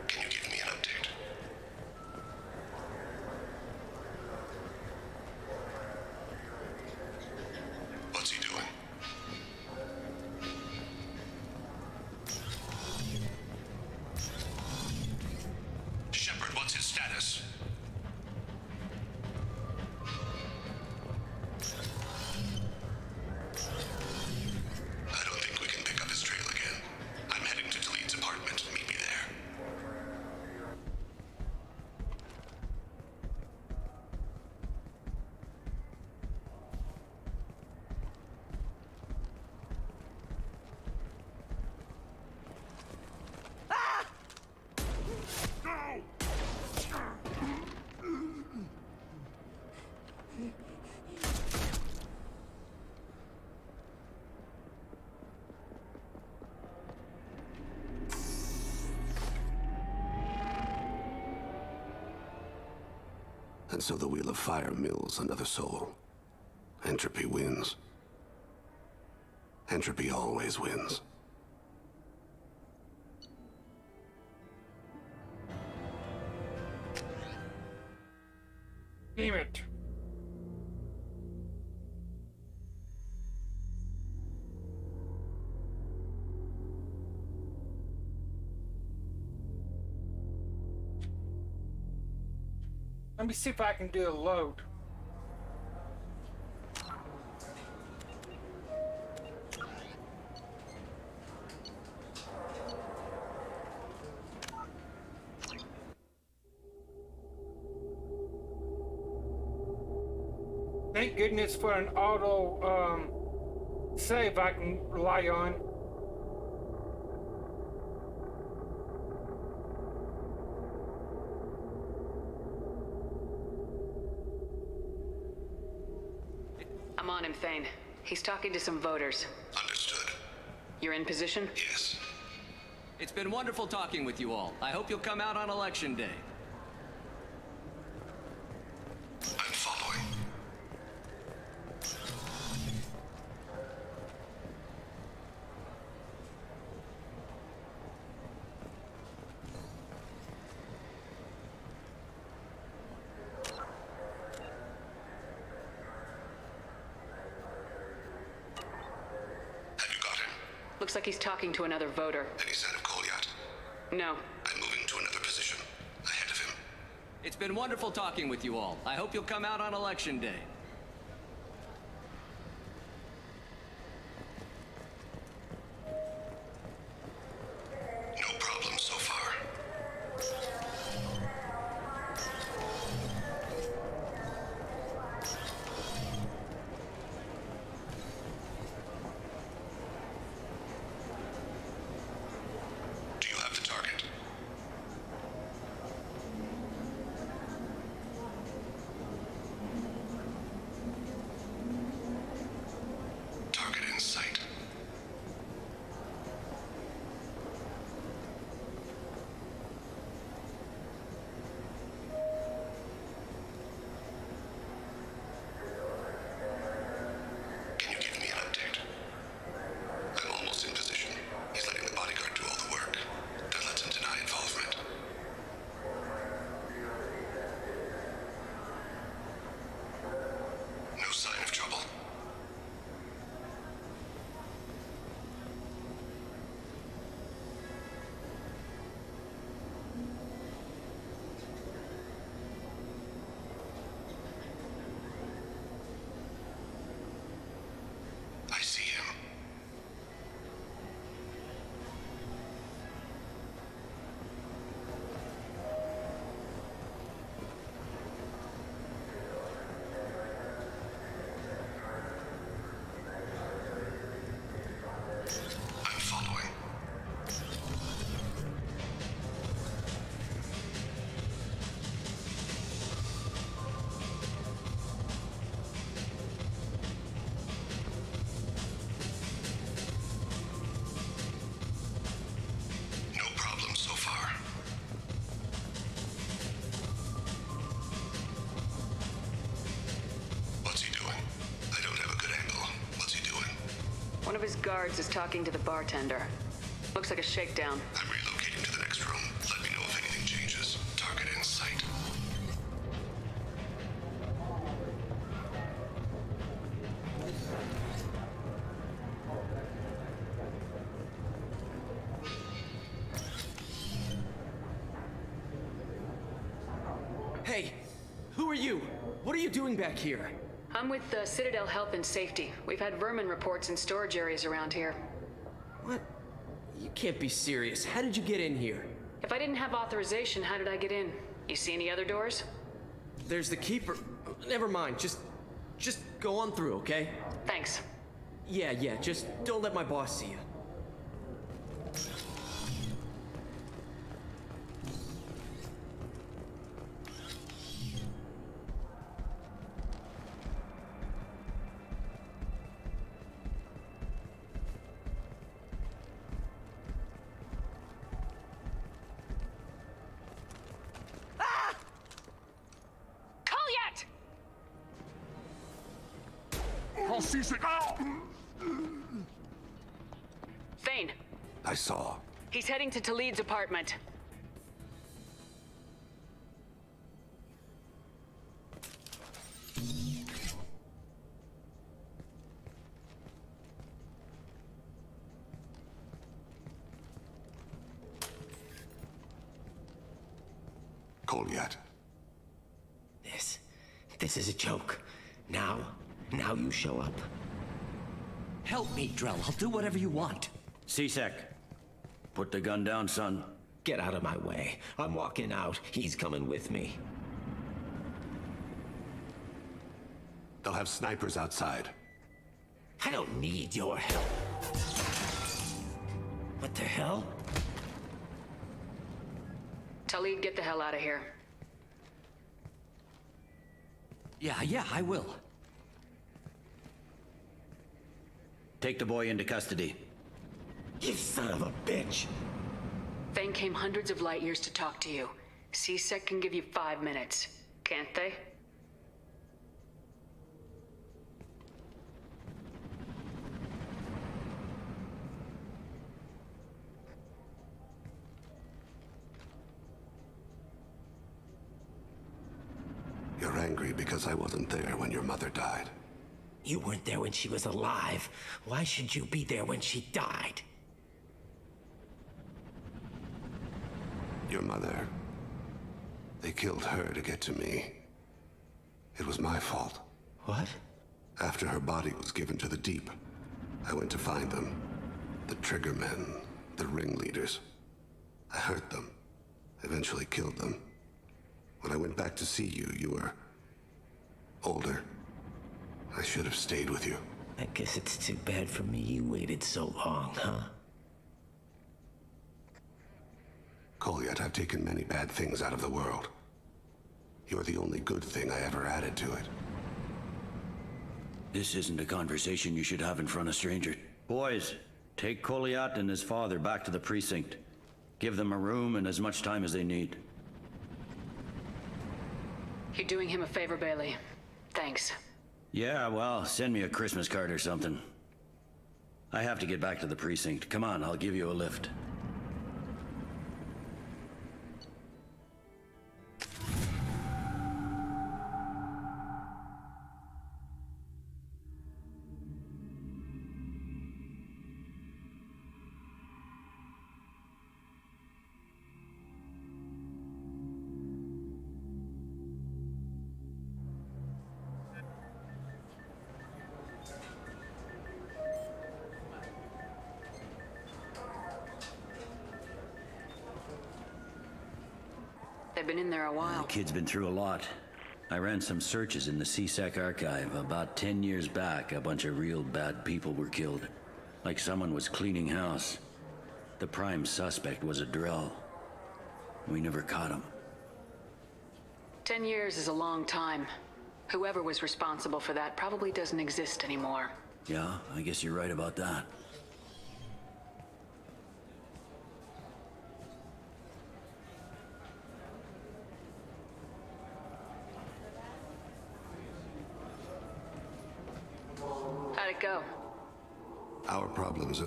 Can you give me an update? What's he doing? Shepard, what's his status? I don't think we can pick up his trail again. I'm heading to Delete's apartment. Meet me there. And so the Wheel of Fire mills another soul. Entropy wins. Entropy always wins. Damn it. Let me see if I can do a load. Thank goodness for an auto save I can rely on. I'm on him, Thane. He's talking to some voters. Understood. You're in position? Yes. It's been wonderful talking with you all. I hope you'll come out on Election Day. I'm following. Looks like he's talking to another voter. Any sign of Cole yet? No. I'm moving to another position. Ahead of him. It's been wonderful talking with you all. I hope you'll come out on Election Day. No problem so far. Do you have the target? Target in sight. Can you give me an update? I'm almost in position. He's letting the bodyguard do all the work. That lets him deny involvement. No sign of trouble. I see him. I'm following. No problem so far. What's he doing? I don't have a good angle. What's he doing? One of his guards is talking to the bartender. Looks like a shakedown. I'm relocating to the next room. Let me know if anything changes. Target in sight. Hey, who are you? What are you doing back here? I'm with Citadel Health and Safety. We've had vermin reports in storage areas around here. What? You can't be serious. How did you get in here? If I didn't have authorization, how did I get in? You see any other doors? There's the keeper. Never mind. Just go on through, okay? Thanks. Yeah, just don't let my boss see you. Call yet! I'll see Thane, I saw. he's heading to Talid's apartment. Cole yet? This is a joke. Now you show up. Help me, Drell. I'll do whatever you want. C-Sec, put the gun down, son. Get out of my way. I'm walking out. He's coming with me. They'll have snipers outside. I don't need your help. What the hell? Talib, get the hell out of here. Yeah, I will. Take the boy into custody. You son of a bitch! Thane came hundreds of light years to talk to you. C-Sec can give you 5 minutes, can't they? You're angry because I wasn't there when your mother died. You weren't there when she was alive. Why should you be there when she died? Your mother. They killed her to get to me. It was my fault. What? After her body was given to the deep, I went to find them. The triggermen, the ringleaders. I hurt them. Eventually killed them. When I went back to see you, you were older. I should have stayed with you. I guess it's too bad for me you waited so long, huh? Colliet, I've taken many bad things out of the world. You're the only good thing I ever added to it. This isn't a conversation you should have in front of strangers. Boys, take Colliat and his father back to the precinct. Give them a room and as much time as they need. You're doing him a favor, Bailey. Thanks. Yeah, well, send me a Christmas card or something. I have to get back to the precinct. Come on, I'll give you a lift. They've been in there a while. The kid's been through a lot. I ran some searches in the C-Sec archive. About 10 years back, a bunch of real bad people were killed. Like someone was cleaning house. The prime suspect was a Drell. We never caught him. 10 years is a long time. Whoever was responsible for that probably doesn't exist anymore. Yeah, I guess you're right about that. How'd it go? Our problems,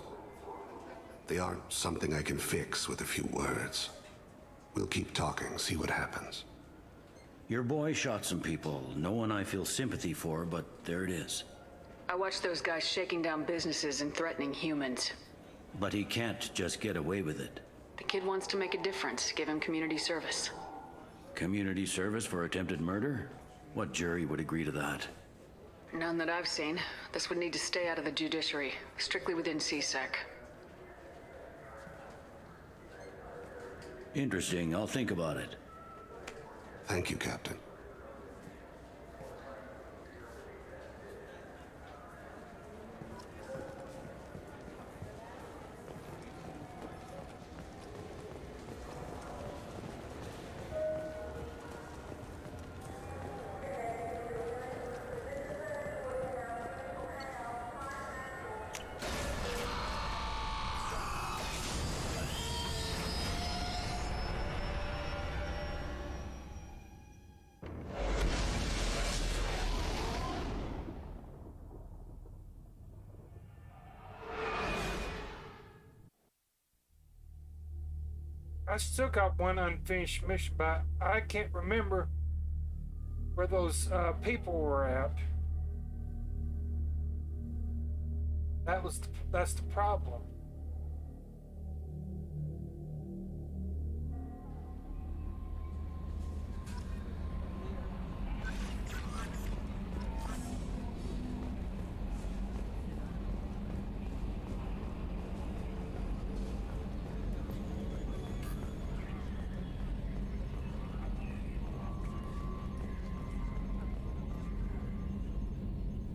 they aren't something I can fix with a few words. We'll keep talking, see what happens. Your boy shot some people. No one I feel sympathy for, but there it is. I watched those guys shaking down businesses and threatening humans. But he can't just get away with it. The kid wants to make a difference. Give him community service. Community service for attempted murder? What jury would agree to that? None that I've seen. This would need to stay out of the judiciary, strictly within C-Sec. Interesting. I'll think about it. Thank you, Captain. I still got one unfinished mission, but I can't remember where those people were at. That's the problem.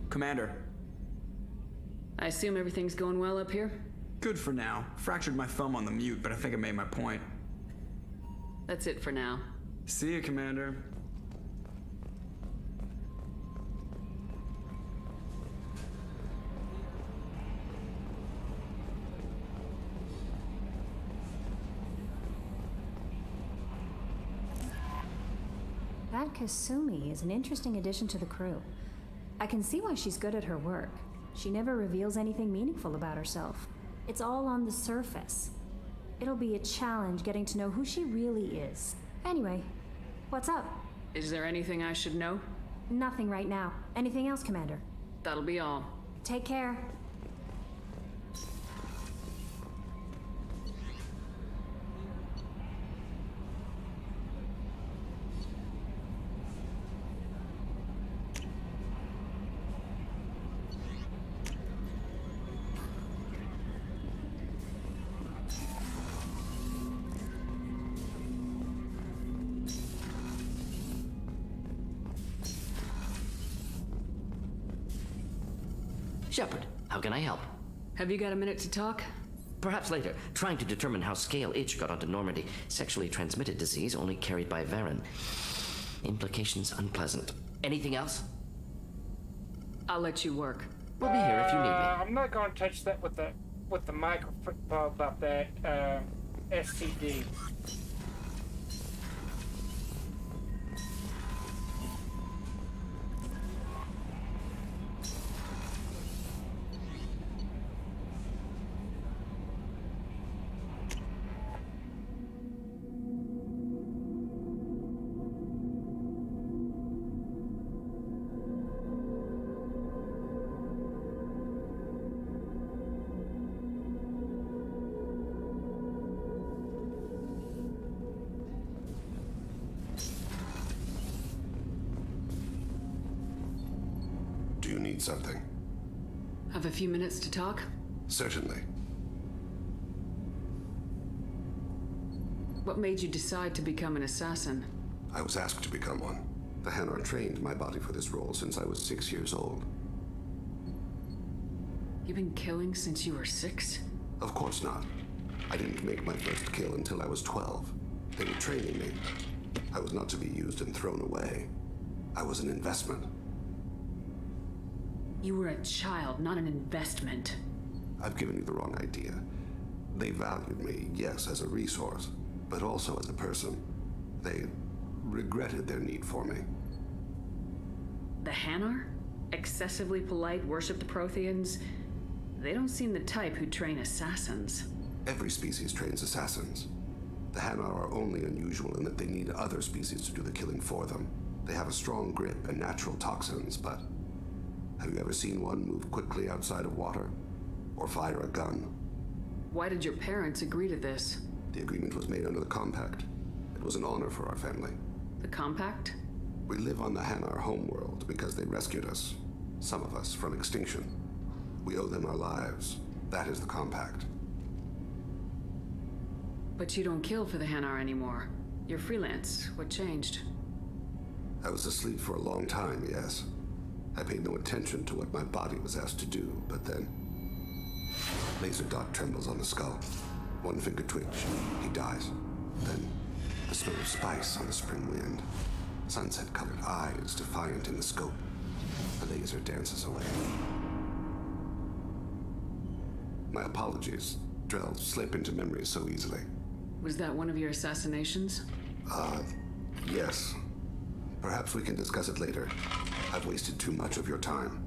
Commander. I assume everything's going well up here? Good for now. Fractured my thumb on the mute, but I think I made my point. That's it for now. See you, Commander. That Kasumi is an interesting addition to the crew. I can see why she's good at her work. She never reveals anything meaningful about herself. It's all on the surface. It'll be a challenge getting to know who she really is. Anyway, what's up? Is there anything I should know? Nothing right now. Anything else, Commander? That'll be all. Take care. Shepard, how can I help? Have you got a minute to talk? Perhaps later. Trying to determine how Scale Itch got onto Normandy. Sexually transmitted disease only carried by Varen. Implications unpleasant. Anything else? I'll let you work. We'll be here if you need me. I'm not going to touch that with the microphone about that STD. Do you need something? Have a few minutes to talk? Certainly. What made you decide to become an assassin? I was asked to become one. The Hanar trained my body for this role since I was 6 years old. You've been killing since you were 6? Of course not. I didn't make my first kill until I was 12. They were training me. I was not to be used and thrown away. I was an investment. You were a child, not an investment. I've given you the wrong idea. They valued me, yes, as a resource, but also as a person. They regretted their need for me. The Hanar? Excessively polite, worship the Protheans? They don't seem the type who train assassins. Every species trains assassins. The Hanar are only unusual in that they need other species to do the killing for them. They have a strong grip and natural toxins, but have you ever seen one move quickly outside of water? Or fire a gun? Why did your parents agree to this? The agreement was made under the Compact. It was an honor for our family. The Compact? We live on the Hanar homeworld because they rescued us. Some of us from extinction. We owe them our lives. That is the Compact. But you don't kill for the Hanar anymore. You're freelance. What changed? I was asleep for a long time, yes. I paid no attention to what my body was asked to do, but then... Laser dot trembles on the skull. One finger twitch. He dies. Then, the smell of spice on the spring wind. Sunset-colored eyes defiant in the scope. The laser dances away. My apologies. Drells slip into memory so easily. Was that one of your assassinations? Yes. Perhaps we can discuss it later. I've wasted too much of your time.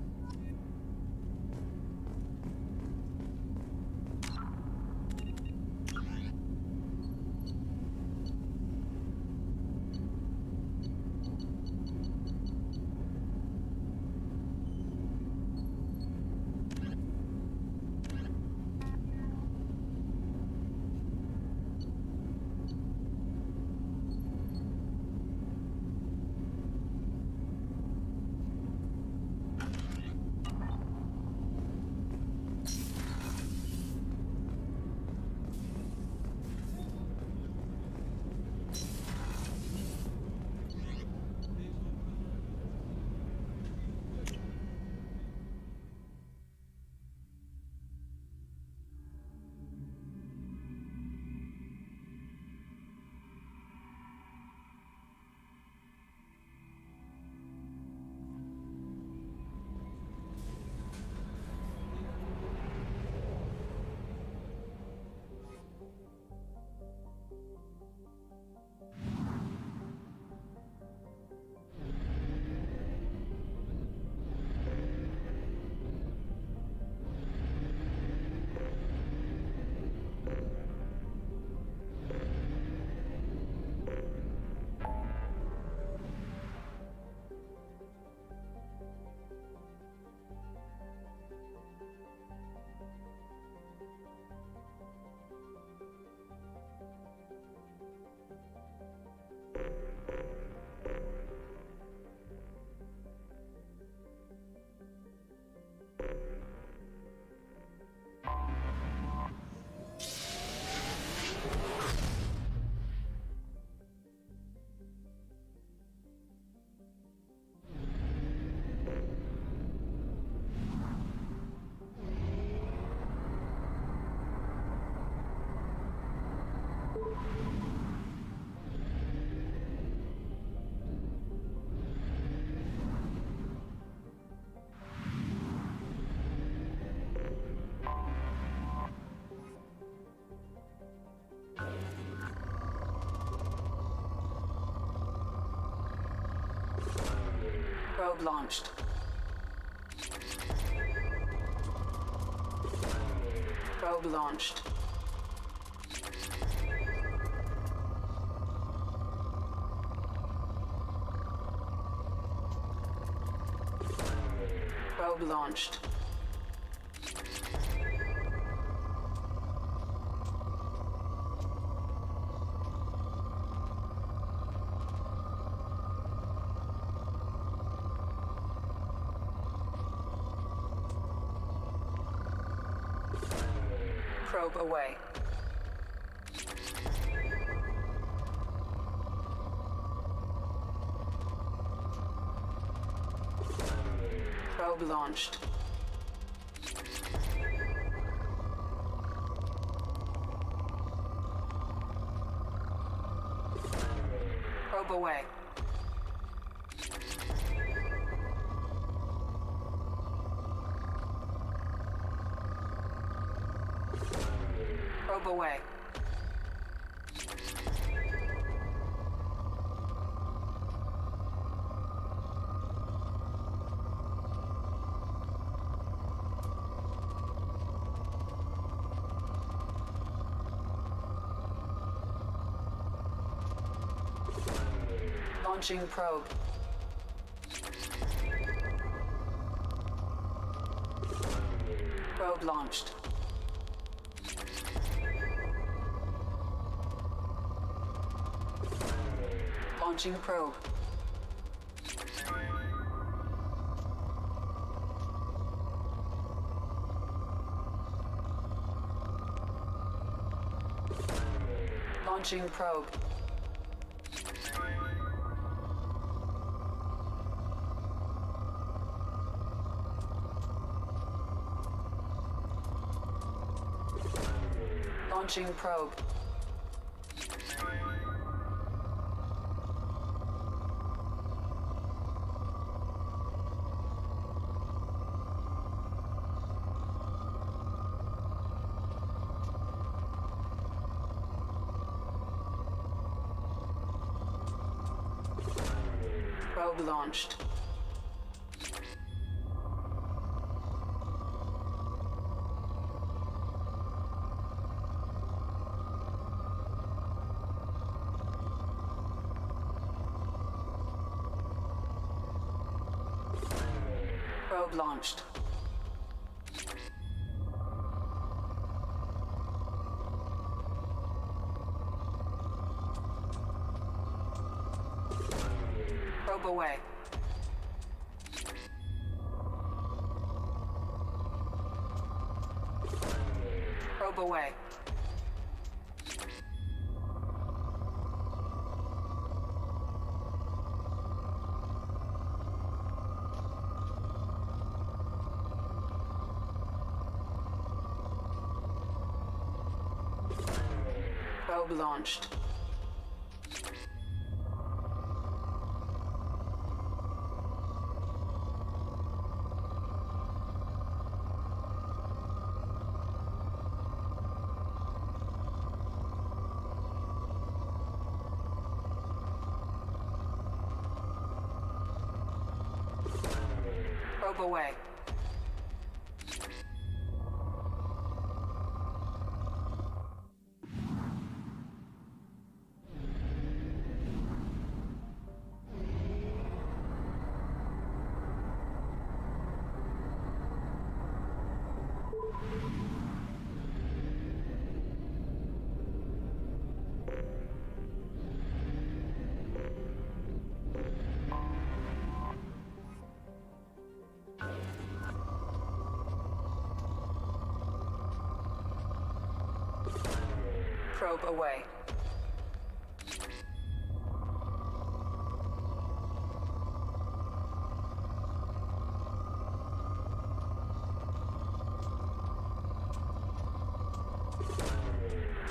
Probe launched. Probe launched. Probe launched. Probe away. Probe launched. Probe away. Probe away. Launching probe. Probe launched. Launching probe. Launching probe. Launching probe. Probe launched. Probe launched. Probe away. Probe away. Probe launched. Probe away. Probe away.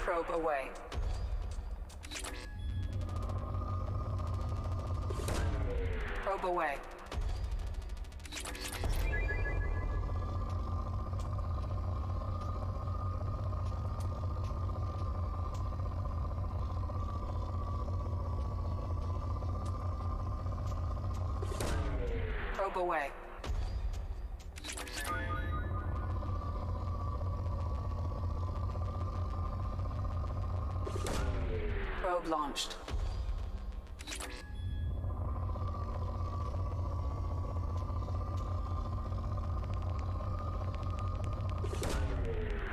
Probe away. Probe away. Probe away. Probe launched.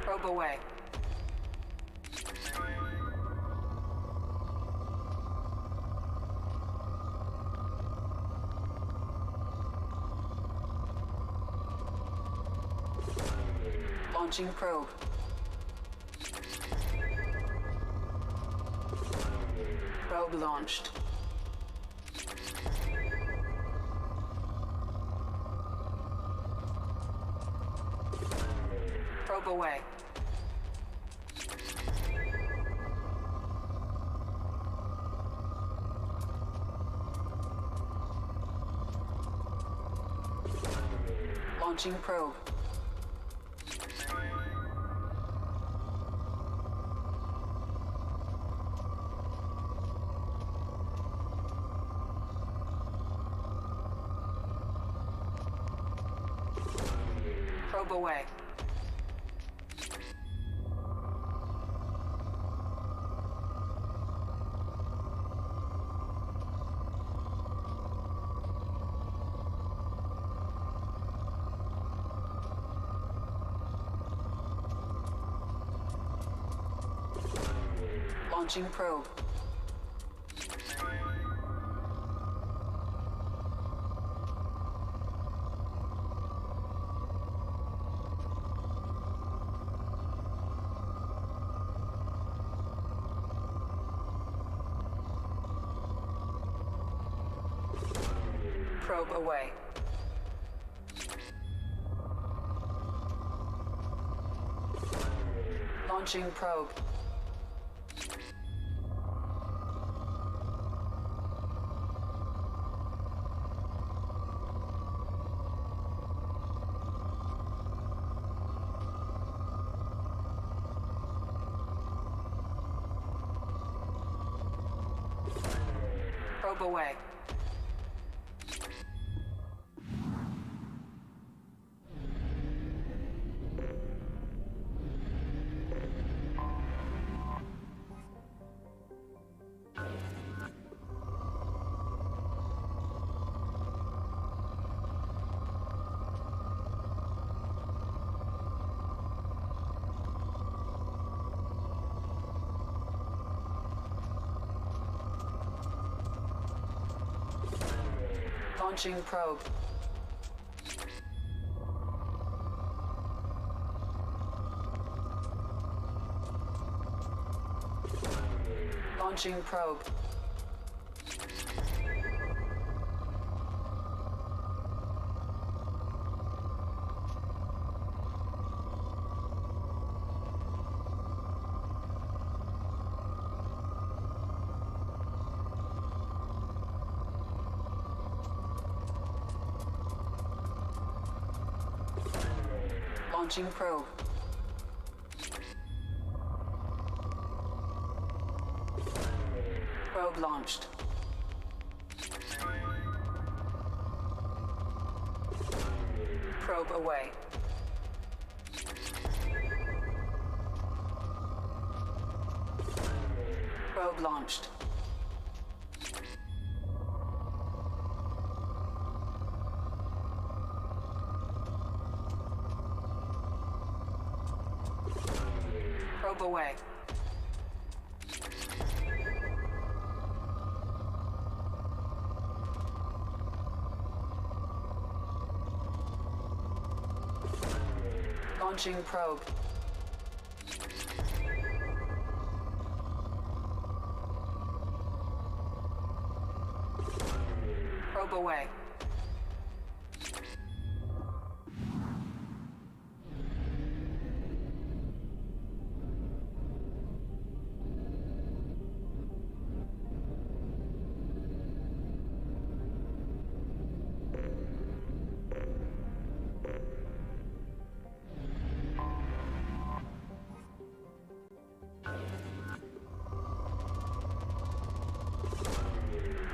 Probe away. Launching probe. Probe launched. Probe away. Launching probe. Probe away. Launching probe. Probe away. Launching probe. Probe away. Launching probe. Launching probe. Launching probe. Probe launched. Probe away. Probe launched. Probe away. Launching probe. Probe away.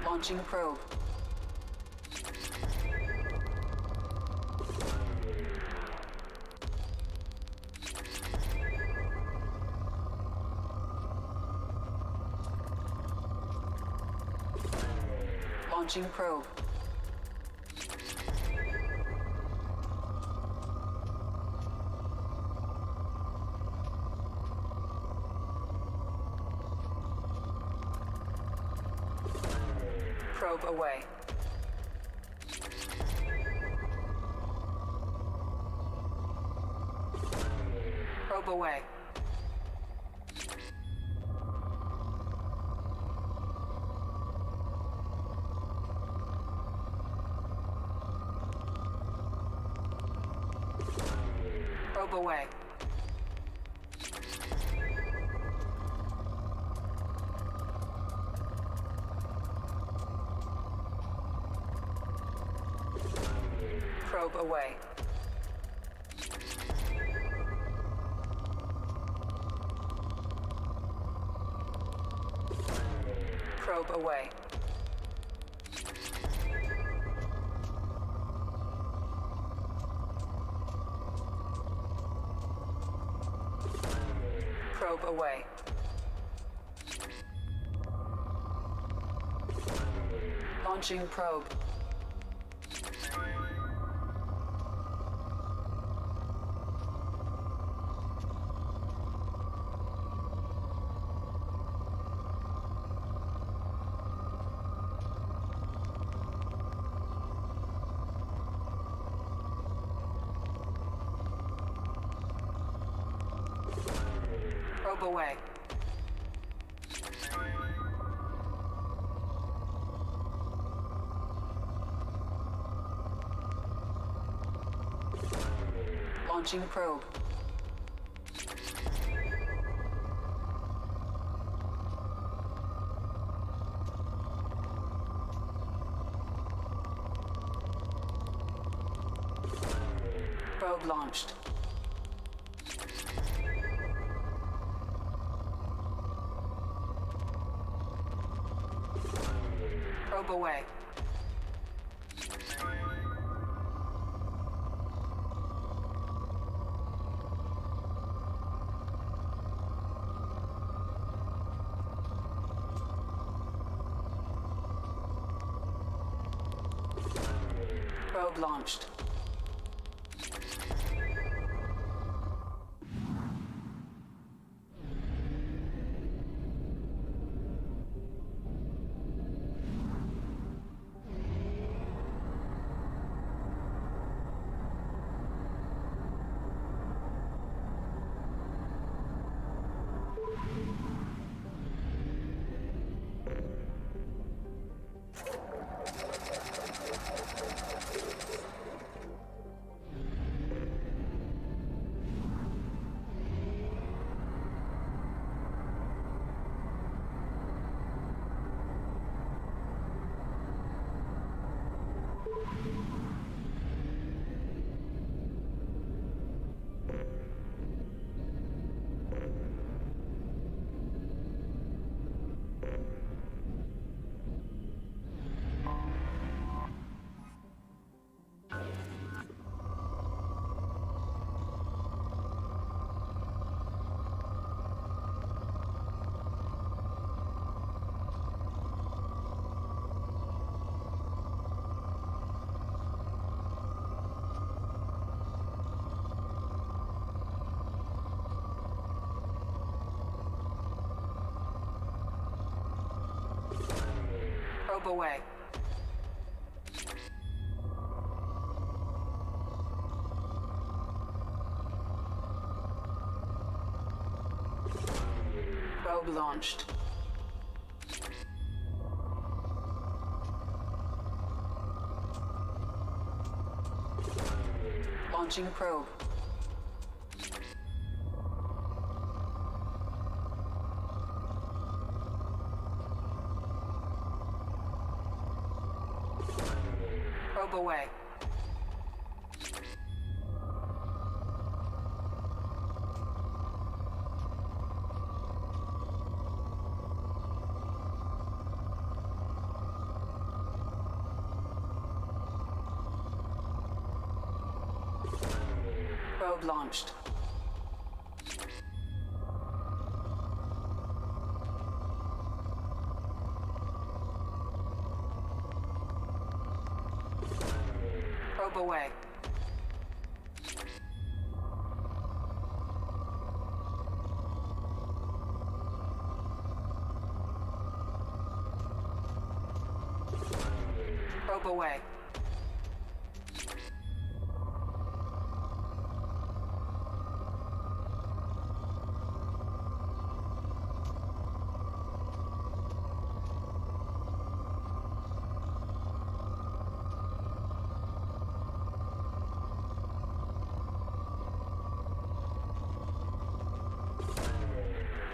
Launching probe. Launching probe. Probe away. Probe away. Probe away. Probe away. Probe away. Probe away. Launching probe. Probe away. Launching probe. Probe launched. Probe away. Probe launched. Probe away. Probe launched. Launching probe. Probe away. Probe launched. Probe away. Probe away.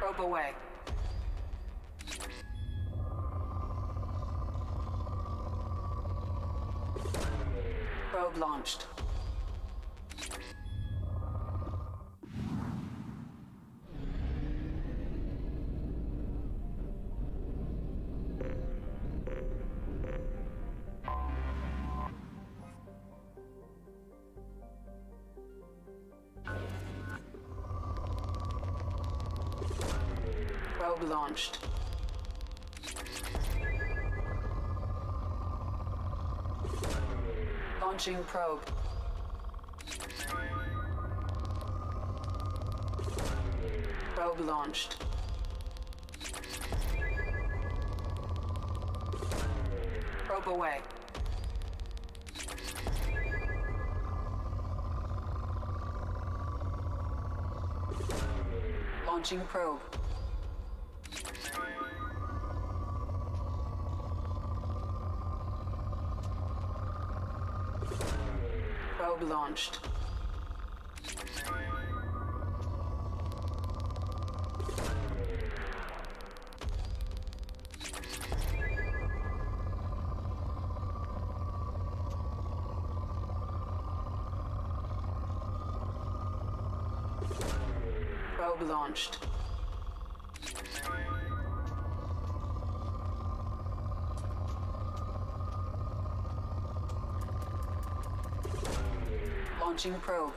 Probe away. Probe launched. Probe launched. Launching probe. Probe launched. Probe away. Launching probe. Probe launched. Probe launched. Launching probe.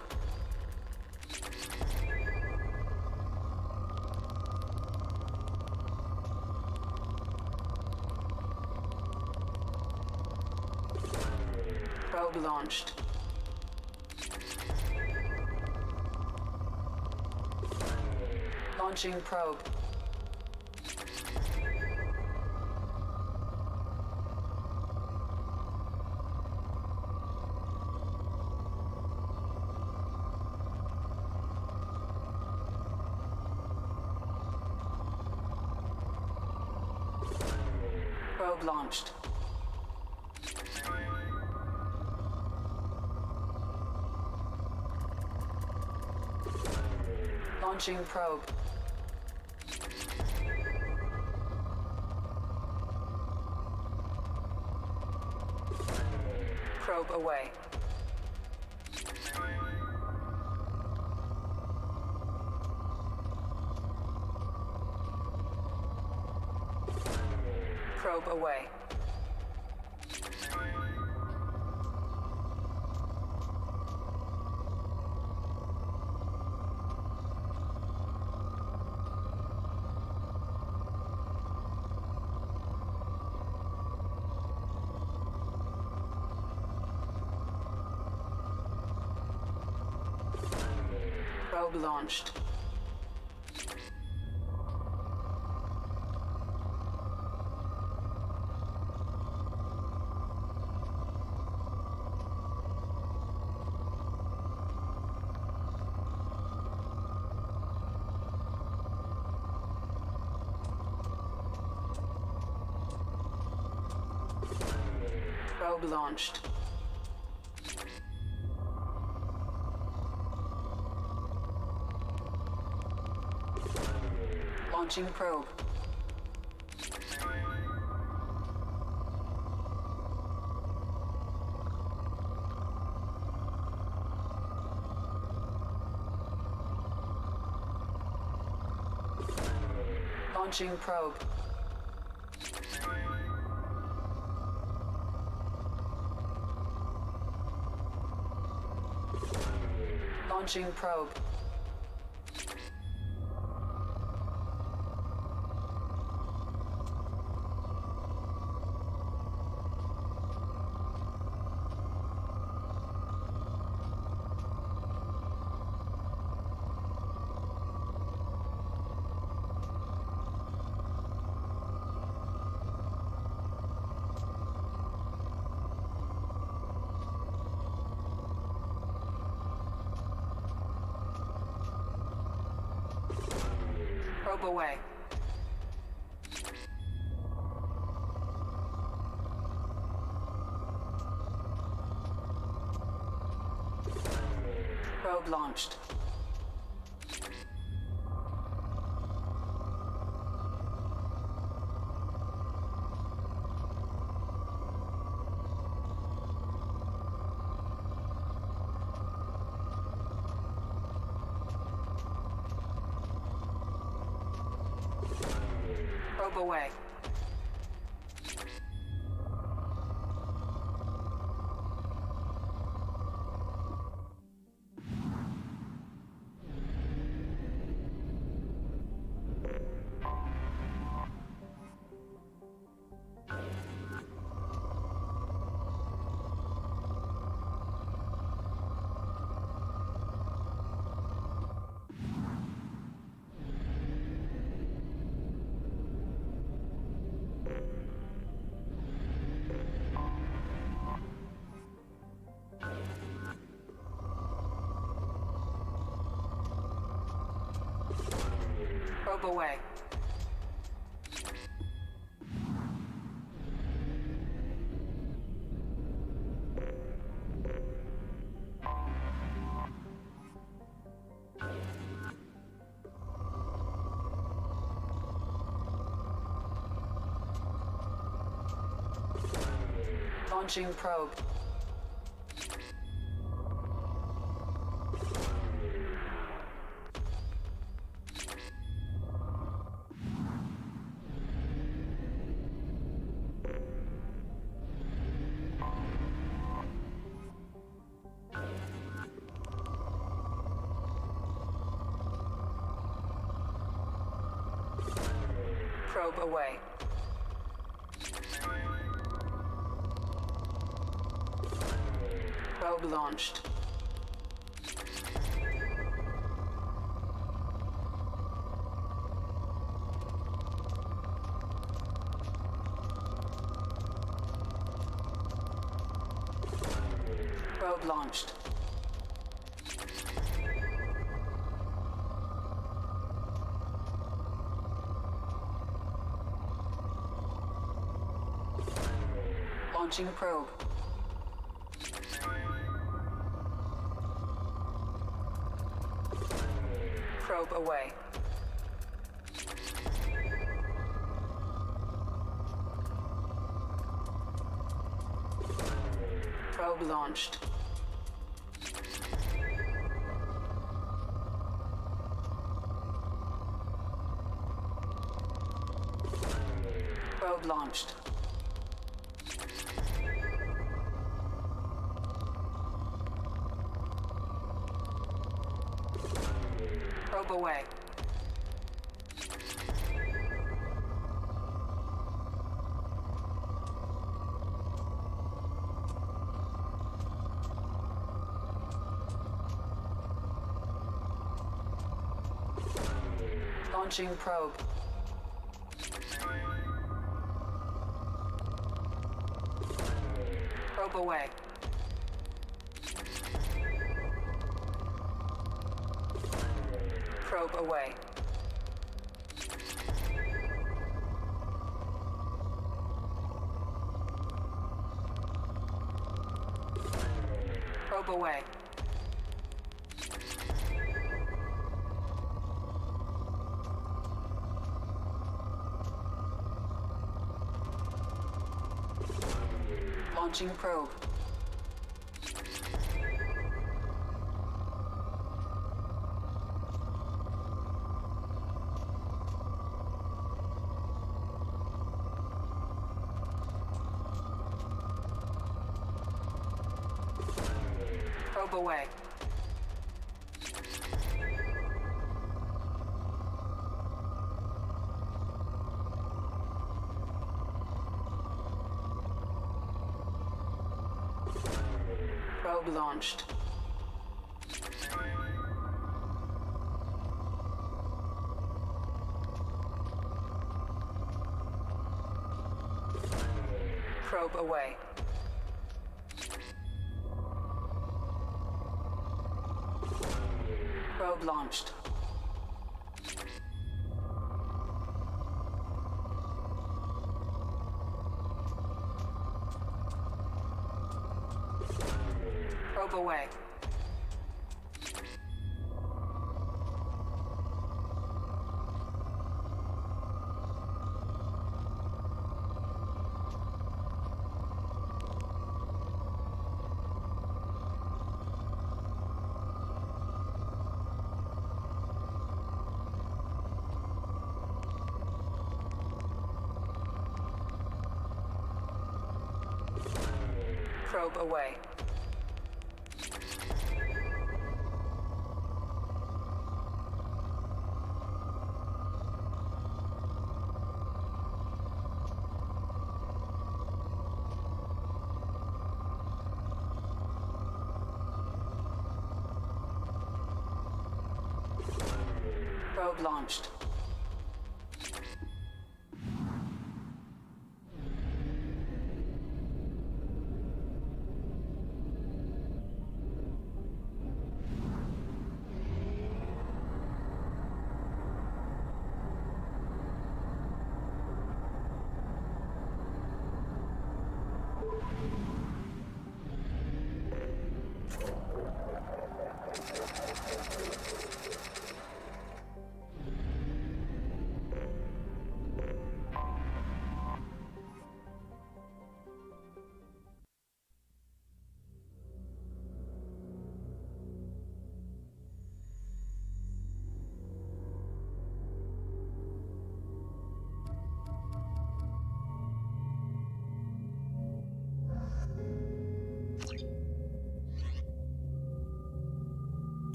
Probe launched. Launching probe. Probe launched. Launching probe. Probe away. Probe away. Probe launched. Probe launched. Launching probe. Launching probe. Launching probe. Probe away. Probe launched. Probe away. Probe away. Launching probe. Probe away. Probe launched. Probe launched. Launching probe. Probe away. Probe launched. Probe launched. Probe away. Launching probe. Probe away. Probe away. Probe away. Launching probe. Probe away. Probe launched. Probe away. Probe launched. Probe away. Probe away. Probe launched.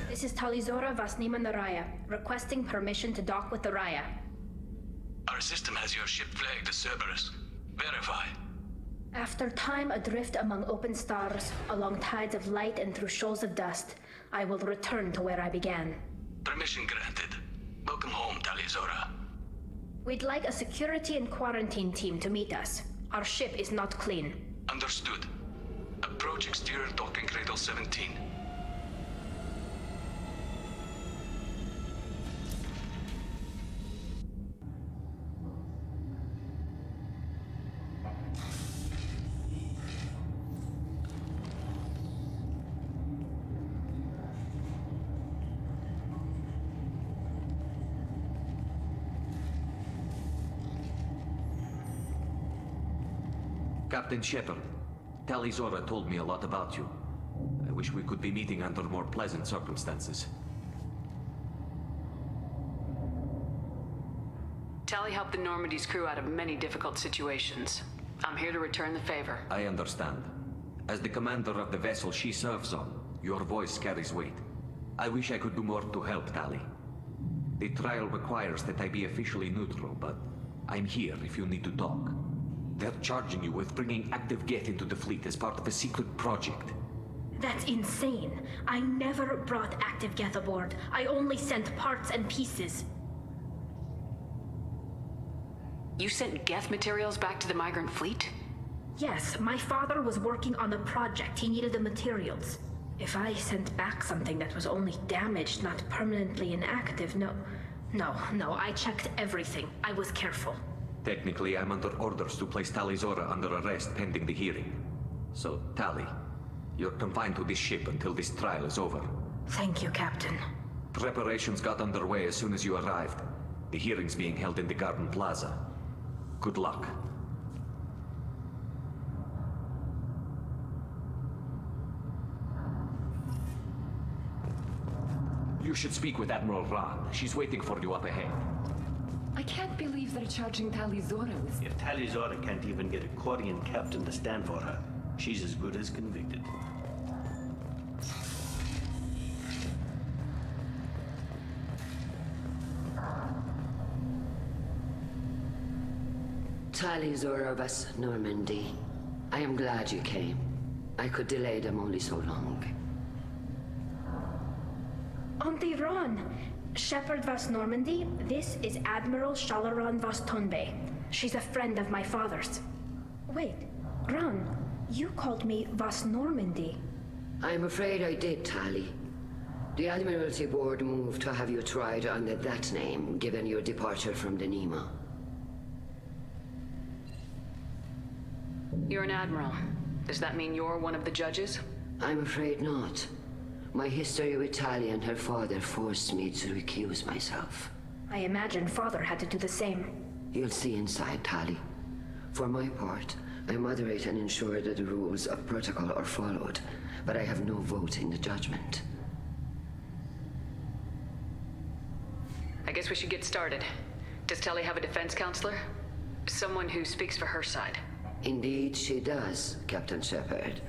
This is Talizora Vasnima Naraya, requesting permission to dock with the Raya. Our system has your ship flagged as Cerberus. Verify. After time adrift among open stars, along tides of light and through shoals of dust, I will return to where I began. Permission granted. Welcome home, Talizora. We'd like a security and quarantine team to meet us. Our ship is not clean. Understood. Approach exterior docking cradle 17. Captain Shepard, Talizora told me a lot about you. I wish we could be meeting under more pleasant circumstances. Tally helped the Normandy's crew out of many difficult situations. I'm here to return the favor. I understand. As the commander of the vessel she serves on, your voice carries weight. I wish I could do more to help, Tally. The trial requires that I be officially neutral, but I'm here if you need to talk. They're charging you with bringing active Geth into the fleet as part of a secret project. That's insane. I never brought active Geth aboard. I only sent parts and pieces. You sent Geth materials back to the migrant fleet? Yes, my father was working on a project. He needed the materials. If I sent back something that was only damaged, not permanently inactive, no, I checked everything. I was careful. Technically, I'm under orders to place Talizora under arrest pending the hearing. So, Tally, you're confined to this ship until this trial is over. Thank you, Captain. Preparations got underway as soon as you arrived. The hearing's being held in the Garden Plaza. Good luck. You should speak with Admiral Ran. She's waiting for you up ahead. I can't believe they're charging Talizora with... If Talizora can't even get a Quarian captain to stand for her, she's as good as convicted. Talizora vas Normandy. I am glad you came. I could delay them only so long. Auntie Ron! Shepard Vas Normandy, this is Admiral Shalaran Vas Tonbe. She's a friend of my father's. Wait, Ron, you called me Vas Normandy. I'm afraid I did, Tali. The Admiralty Board moved to have you tried under that name, given your departure from the Nima. You're an admiral. Does that mean you're one of the judges? I'm afraid not. My history with Tali and her father forced me to recuse myself. I imagine father had to do the same. You'll see inside, Tali. For my part, I moderate and ensure that the rules of protocol are followed, but I have no vote in the judgment. I guess we should get started. Does Tali have a defense counselor? Someone who speaks for her side? Indeed, she does, Captain Shepard.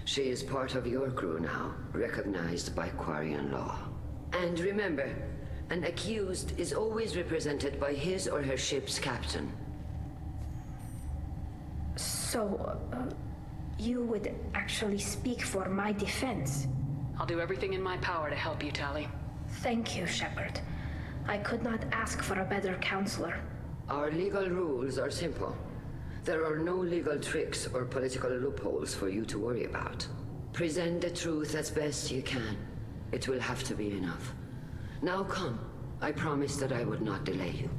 She is part of your crew now, recognized by Quarian law. And remember, an accused is always represented by his or her ship's captain. So, you would actually speak for my defense? I'll do everything in my power to help you, Tali. Thank you, Shepard. I could not ask for a better counselor. Our legal rules are simple. There are no legal tricks or political loopholes for you to worry about. Present the truth as best you can. It will have to be enough. Now come. I promised that I would not delay you.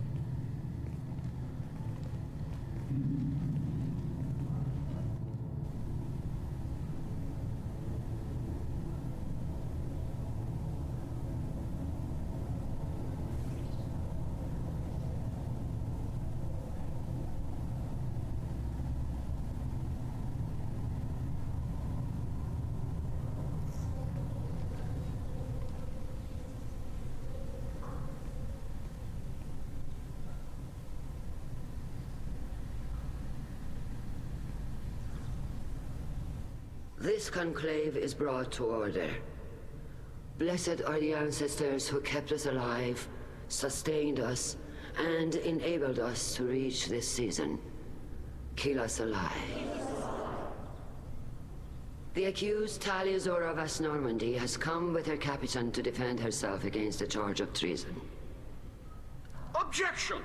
This conclave is brought to order. Blessed are the ancestors who kept us alive, sustained us, and enabled us to reach this season. Keep us alive. The accused Tali Zora Vas Normandy has come with her captain to defend herself against the charge of treason. Objection!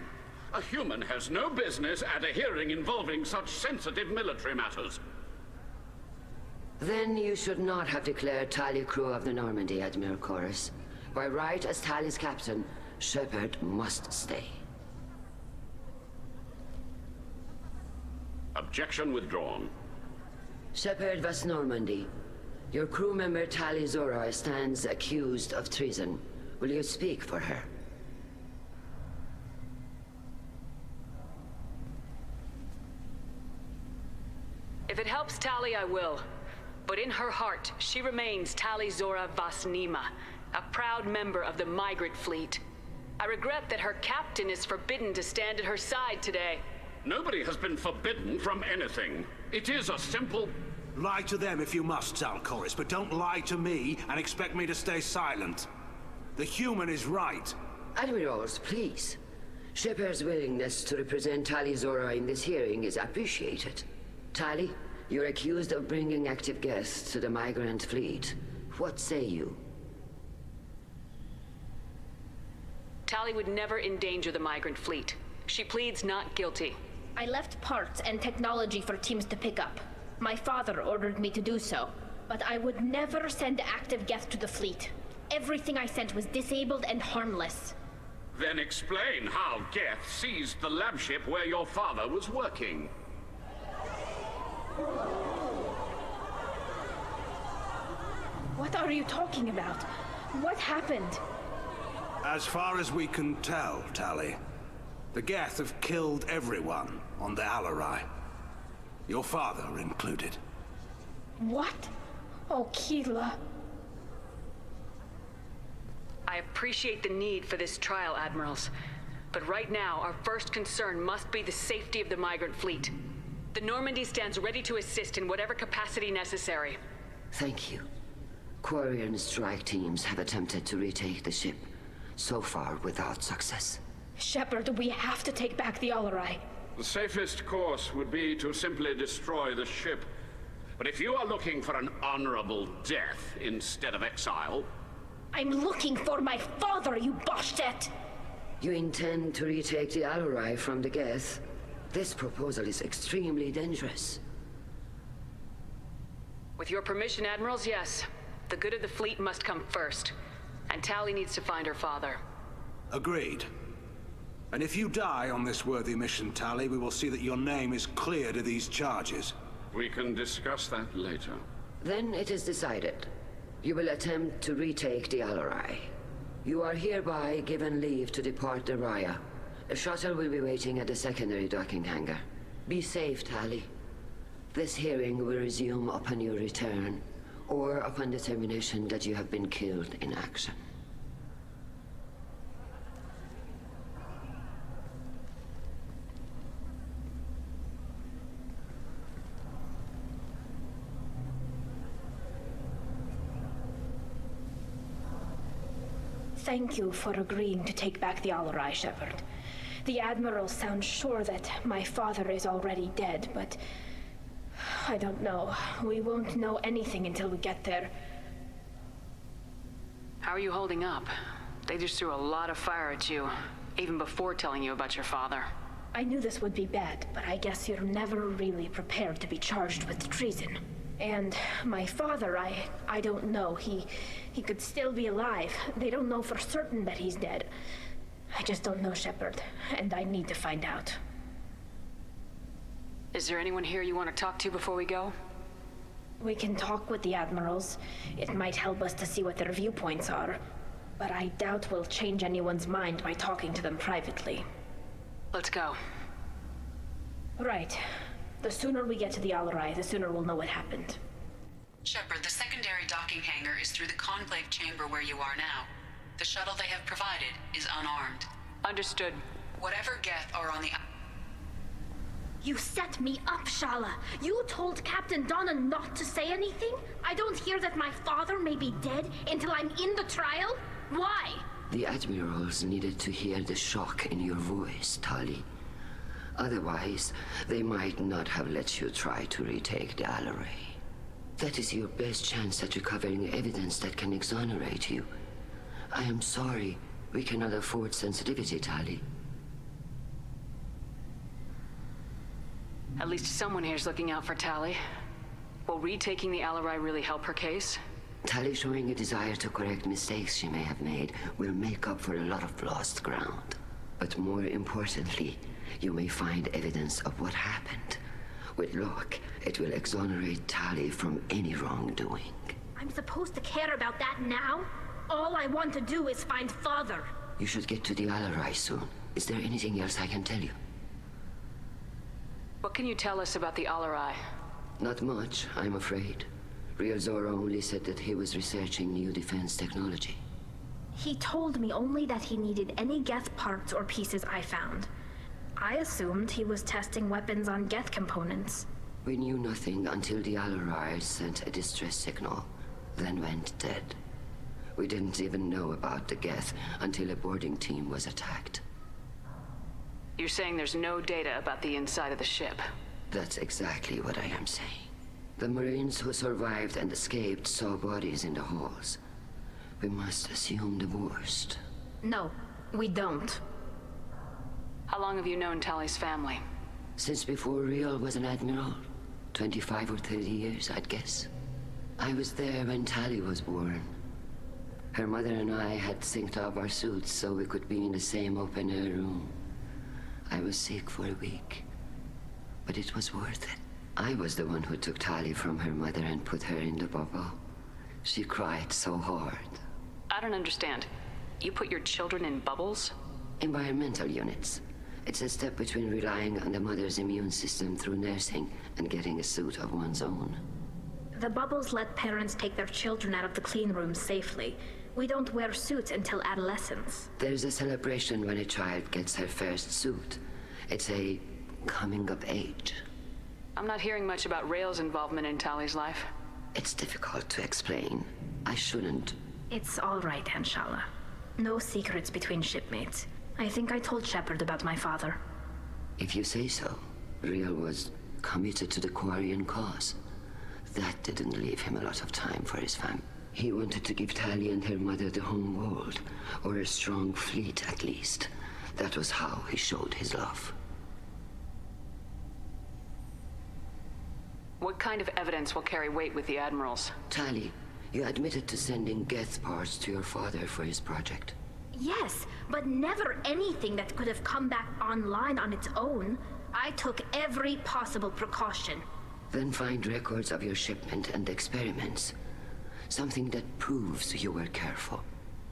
A human has no business at a hearing involving such sensitive military matters. Then you should not have declared Tali crew of the Normandy, Admiral Chorus. By right as Tali's captain, Shepard must stay. Objection withdrawn. Shepard Vas Normandy, your crew member Tali Zora stands accused of treason. Will you speak for her? If it helps Tali, I will. But in her heart, she remains Tali Zora Vas Nima, a proud member of the migrant fleet. I regret that her captain is forbidden to stand at her side today. Nobody has been forbidden from anything. It is a simple... Lie to them if you must, Zalcoris, but don't lie to me and expect me to stay silent. The human is right. Admirals, please. Shepard's willingness to represent Tali Zora in this hearing is appreciated. Tali, you're accused of bringing active guests to the migrant fleet. What say you? Tali would never endanger the migrant fleet. She pleads not guilty. I left parts and technology for teams to pick up. My father ordered me to do so, but I would never send active guests to the fleet. Everything I sent was disabled and harmless. Then explain how Geth seized the lab ship where your father was working. What are you talking about? What happened? As far as we can tell, Tali, the Geth have killed everyone on the Alarai. Your father included. What? Oh, Keela. I appreciate the need for this trial, Admirals. But right now, our first concern must be the safety of the migrant fleet. The Normandy stands ready to assist in whatever capacity necessary. Thank you. Quarian strike teams have attempted to retake the ship, so far without success. Shepard, we have to take back the Alarai. The safest course would be to simply destroy the ship. But if you are looking for an honorable death instead of exile... I'm looking for my father, you Boshtet! You intend to retake the Alarai from the Geth? This proposal is extremely dangerous. With your permission, Admirals, yes. The good of the fleet must come first. And Tali needs to find her father. Agreed. And if you die on this worthy mission, Tali, we will see that your name is cleared of these charges. We can discuss that later. Then it is decided. You will attempt to retake the Alarai. You are hereby given leave to depart the Raya. A shuttle will be waiting at the secondary docking hangar. Be safe, Tali. This hearing will resume upon your return, or upon determination that you have been killed in action. Thank you for agreeing to take back the Alarai, Shepard. The Admiral sounds sure that my father is already dead, but I don't know. We won't know anything until we get there. How are you holding up? They just threw a lot of fire at you, even before telling you about your father. I knew this would be bad, but I guess you're never really prepared to be charged with treason. And my father, I don't know. He could still be alive. They don't know for certain that he's dead. I just don't know, Shepard, and I need to find out. Is there anyone here you want to talk to before we go? We can talk with the Admirals. It might help us to see what their viewpoints are. But I doubt we'll change anyone's mind by talking to them privately. Let's go. Right. The sooner we get to the Alarai, the sooner we'll know what happened. Shepard, the secondary docking hangar is through the conclave chamber where you are now. The shuttle they have provided is unarmed. Understood. Whatever Geth are on the... You set me up, Shala. You told Captain Donna not to say anything? I don't hear that my father may be dead until I'm in the trial? Why? The Admirals needed to hear the shock in your voice, Tali. Otherwise, they might not have let you try to retake the Alarai. That is your best chance at recovering evidence that can exonerate you. I am sorry. We cannot afford sensitivity, Tali. At least someone here's looking out for Tali. Will retaking the Alarai really help her case? Tali showing a desire to correct mistakes she may have made will make up for a lot of lost ground. But more importantly, you may find evidence of what happened. With luck, it will exonerate Tali from any wrongdoing. I'm supposed to care about that now? All I want to do is find Father. You should get to the Alarai soon. Is there anything else I can tell you? What can you tell us about the Alarai? Not much, I'm afraid. Real Zora only said that he was researching new defense technology. He told me only that he needed any Geth parts or pieces I found. I assumed he was testing weapons on Geth components. We knew nothing until the Alarai sent a distress signal, then went dead. We didn't even know about the Geth until a boarding team was attacked. You're saying there's no data about the inside of the ship? That's exactly what I am saying. The Marines who survived and escaped saw bodies in the halls. We must assume the worst. No, we don't. How long have you known Tali's family? Since before Real was an admiral. 25 or 30 years, I'd guess. I was there when Tali was born. Her mother and I had synced up our suits so we could be in the same open-air room. I was sick for a week, but it was worth it. I was the one who took Tali from her mother and put her in the bubble. She cried so hard. I don't understand. You put your children in bubbles? Environmental units. It's a step between relying on the mother's immune system through nursing and getting a suit of one's own. The bubbles let parents take their children out of the clean rooms safely. We don't wear suits until adolescence. There's a celebration when a child gets her first suit. It's a coming of age. I'm not hearing much about Rail's involvement in Tali's life. It's difficult to explain. I shouldn't. It's all right, Anshala. No secrets between shipmates. I think I told Shepard about my father. If you say so. Real was committed to the Quarian cause. That didn't leave him a lot of time for his family. He wanted to give Tali and her mother the home world, or a strong fleet at least. That was how he showed his love. What kind of evidence will carry weight with the admirals? Tali, You admitted to sending Geth parts to your father for his project. Yes, but never anything that could have come back online on its own. I took every possible precaution. Then find records of your shipment and experiments. Something that proves you were careful.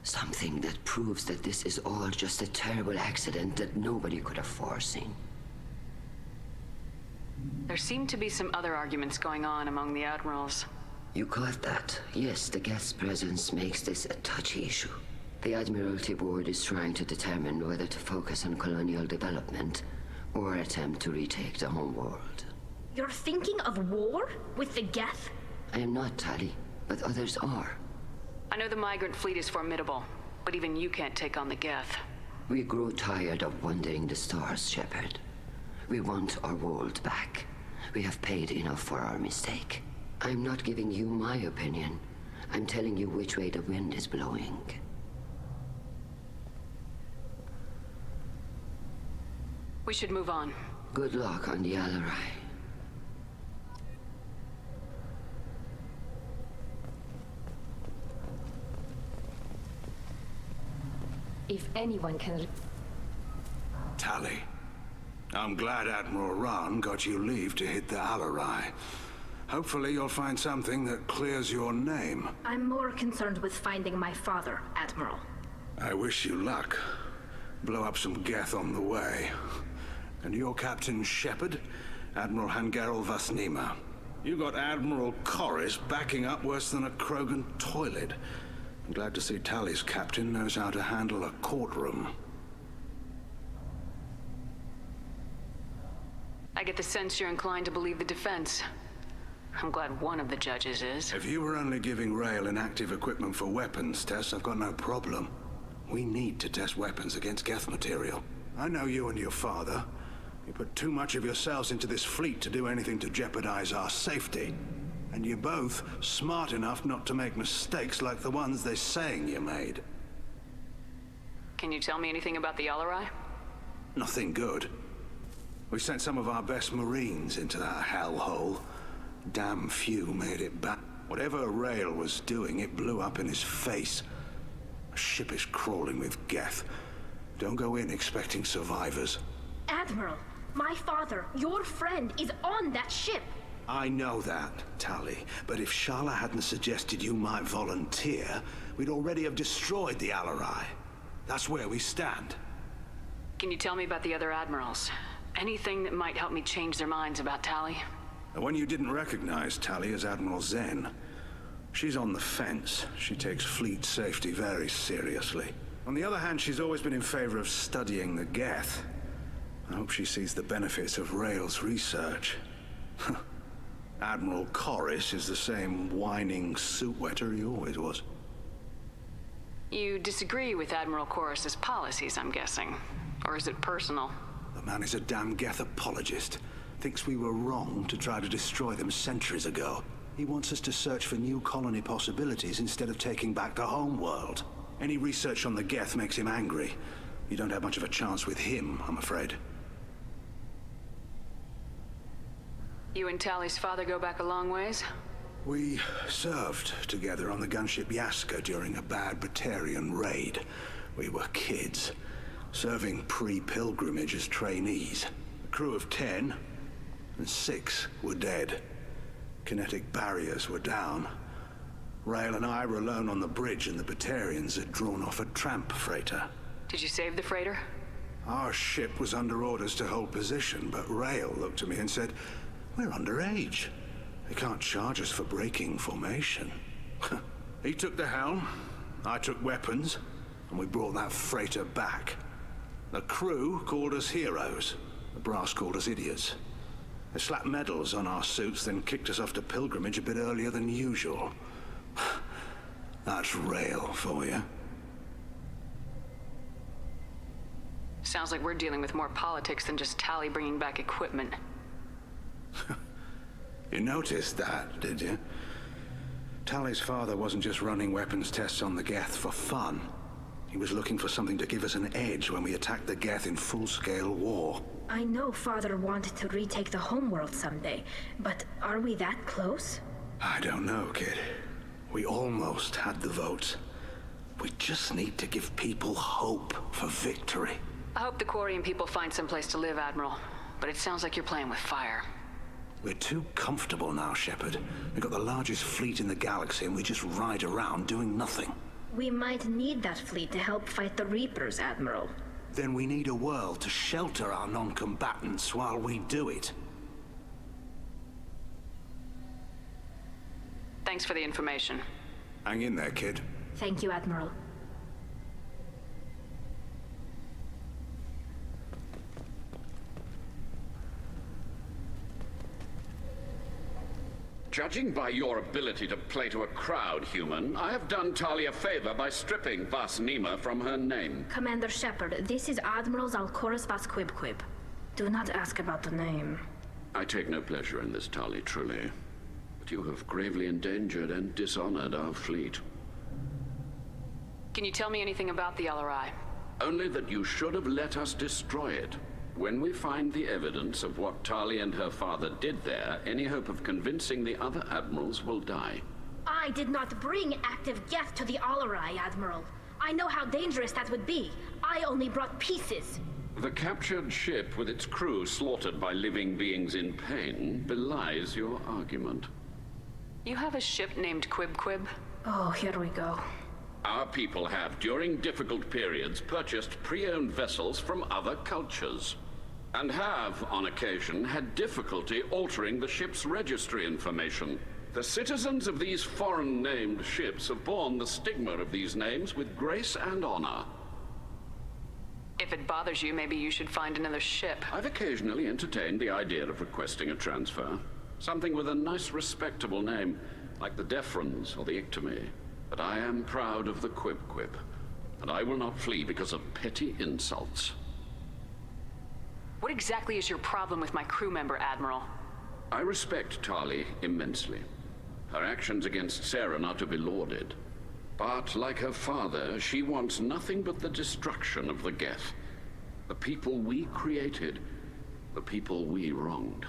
Something that proves that this is all just a terrible accident that nobody could have foreseen. There seem to be some other arguments going on among the admirals. You caught that? Yes, the Geth's presence makes this a touchy issue. The Admiralty Board is trying to determine whether to focus on colonial development or attempt to retake the homeworld. You're thinking of war? With the Geth? I am not, Tali, but others are. I know the migrant fleet is formidable, but even you can't take on the Geth. We grow tired of wandering the stars, Shepard. We want our world back. We have paid enough for our mistake. I'm not giving you my opinion. I'm telling you which way the wind is blowing. We should move on. Good luck on the Alarai. If anyone can... Tali, I'm glad Admiral Rahn got you leave to hit the Alarai. Hopefully you'll find something that clears your name. I'm more concerned with finding my father, Admiral. I wish you luck. Blow up some Geth on the way. And your Captain Shepard, Admiral Hangarel Vasnima. You got Admiral Corris backing up worse than a Krogan toilet. I'm glad to see Tali's captain knows how to handle a courtroom. I get the sense you're inclined to believe the defense. I'm glad one of the judges is. If you were only giving Rail inactive equipment for weapons tests, I've got no problem. We need to test weapons against Geth material. I know you and your father. You put too much of yourselves into this fleet to do anything to jeopardize our safety. And you're both smart enough not to make mistakes like the ones they're saying you made. Can you tell me anything about the Alarai? Nothing good. We sent some of our best Marines into that hellhole. Damn few made it back. Whatever Rail was doing, it blew up in his face. A ship is crawling with Geth. Don't go in expecting survivors. Admiral, my father, your friend, is on that ship. I know that, Tali, but if Shala hadn't suggested you might volunteer, we'd already have destroyed the Alarai. That's where we stand. Can you tell me about the other admirals? Anything that might help me change their minds about Tali? The one you didn't recognize, Tali, is Admiral Zen. She's on the fence. She takes fleet safety very seriously. On the other hand, she's always been in favor of studying the Geth. I hope she sees the benefits of Rail's research. Admiral Corris is the same whining suit-wetter he always was. You disagree with Admiral Corris's policies, I'm guessing. Or is it personal? The man is a damn Geth apologist. Thinks we were wrong to try to destroy them centuries ago. He wants us to search for new colony possibilities instead of taking back the homeworld. Any research on the Geth makes him angry. You don't have much of a chance with him, I'm afraid. You and Tali's father go back a long ways? We served together on the gunship Yaska during a bad Batarian raid. We were kids, serving pre-pilgrimage as trainees. A crew of 10, and 6 were dead. Kinetic barriers were down. Rail and I were alone on the bridge, and the Batarians had drawn off a tramp freighter. Did you save the freighter? Our ship was under orders to hold position, but Rail looked at me and said, "We're underage. They can't charge us for breaking formation." He took the helm, I took weapons, and we brought that freighter back. The crew called us heroes. The brass called us idiots. They slapped medals on our suits, then kicked us off to pilgrimage a bit earlier than usual. That's Rail for you. Sounds like we're dealing with more politics than just Tali bringing back equipment. You noticed that, did you? Tali's father wasn't just running weapons tests on the Geth for fun. He was looking for something to give us an edge when we attacked the Geth in full-scale war. I know Father wanted to retake the homeworld someday, but are we that close? I don't know, kid. We almost had the vote. We just need to give people hope for victory. I hope the Quarian people find some place to live, Admiral. But it sounds like you're playing with fire. We're too comfortable now, Shepard. We've got the largest fleet in the galaxy and we just ride around doing nothing. We might need that fleet to help fight the Reapers, Admiral. Then we need a world to shelter our non-combatants while we do it. Thanks for the information. Hang in there, kid. Thank you, Admiral. Judging by your ability to play to a crowd, human, I have done Tali a favor by stripping Vasnima from her name. Commander Shepard, this is Admiral Zalkorus Vasquibquib. Do not ask about the name. I take no pleasure in this, Tali, truly. But you have gravely endangered and dishonored our fleet. Can you tell me anything about the LRI? Only that you should have let us destroy it. When we find the evidence of what Tali and her father did there, any hope of convincing the other admirals will die. I did not bring active Geth to the Alarai, Admiral. I know how dangerous that would be. I only brought pieces. The captured ship with its crew slaughtered by living beings in pain belies your argument. You have a ship named Quib? Oh, here we go. Our people have, during difficult periods, purchased pre-owned vessels from other cultures. And have, on occasion, had difficulty altering the ship's registry information. The citizens of these foreign-named ships have borne the stigma of these names with grace and honor. If it bothers you, maybe you should find another ship. I've occasionally entertained the idea of requesting a transfer. Something with a nice, respectable name, like the Defrons or the Ictomy. But I am proud of the Quib, and I will not flee because of petty insults. What exactly is your problem with my crew member, Admiral? I respect Tali immensely. Her actions against Saren are to be lauded. But, like her father, she wants nothing but the destruction of the Geth. The people we created, the people we wronged.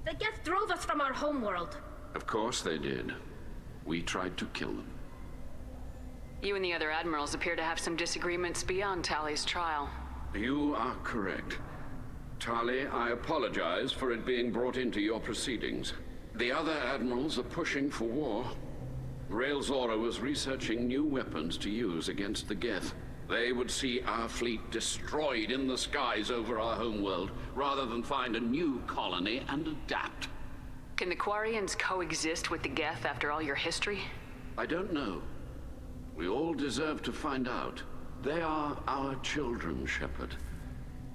The Geth drove us from our homeworld. Of course they did. We tried to kill them. You and the other admirals appear to have some disagreements beyond Tali's trial. You are correct. Tali, I apologize for it being brought into your proceedings. The other admirals are pushing for war. Rael Zora was researching new weapons to use against the Geth. They would see our fleet destroyed in the skies over our homeworld, rather than find a new colony and adapt. Can the Quarians coexist with the Geth after all your history? I don't know. We all deserve to find out. They are our children, Shepard.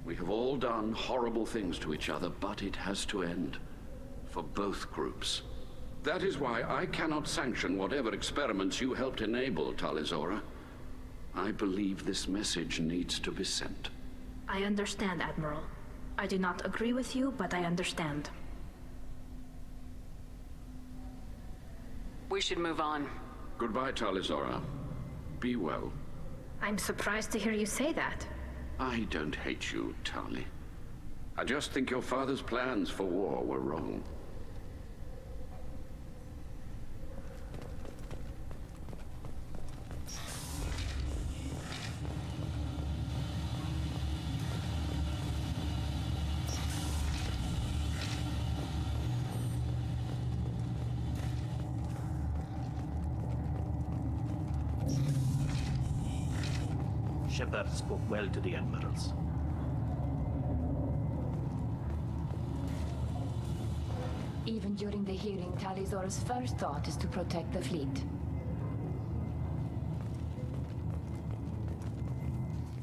We have all done horrible things to each other, but it has to end. For both groups. That is why I cannot sanction whatever experiments you helped enable, Tali Zora. I believe this message needs to be sent. I understand, Admiral. I do not agree with you, but I understand. We should move on. Goodbye, Tali Zora. Be well. I'm surprised to hear you say that. I don't hate you, Tali. I just think your father's plans for war were wrong. Shepard spoke well to the admirals. Even during the hearing, Tali Zora's first thought is to protect the fleet.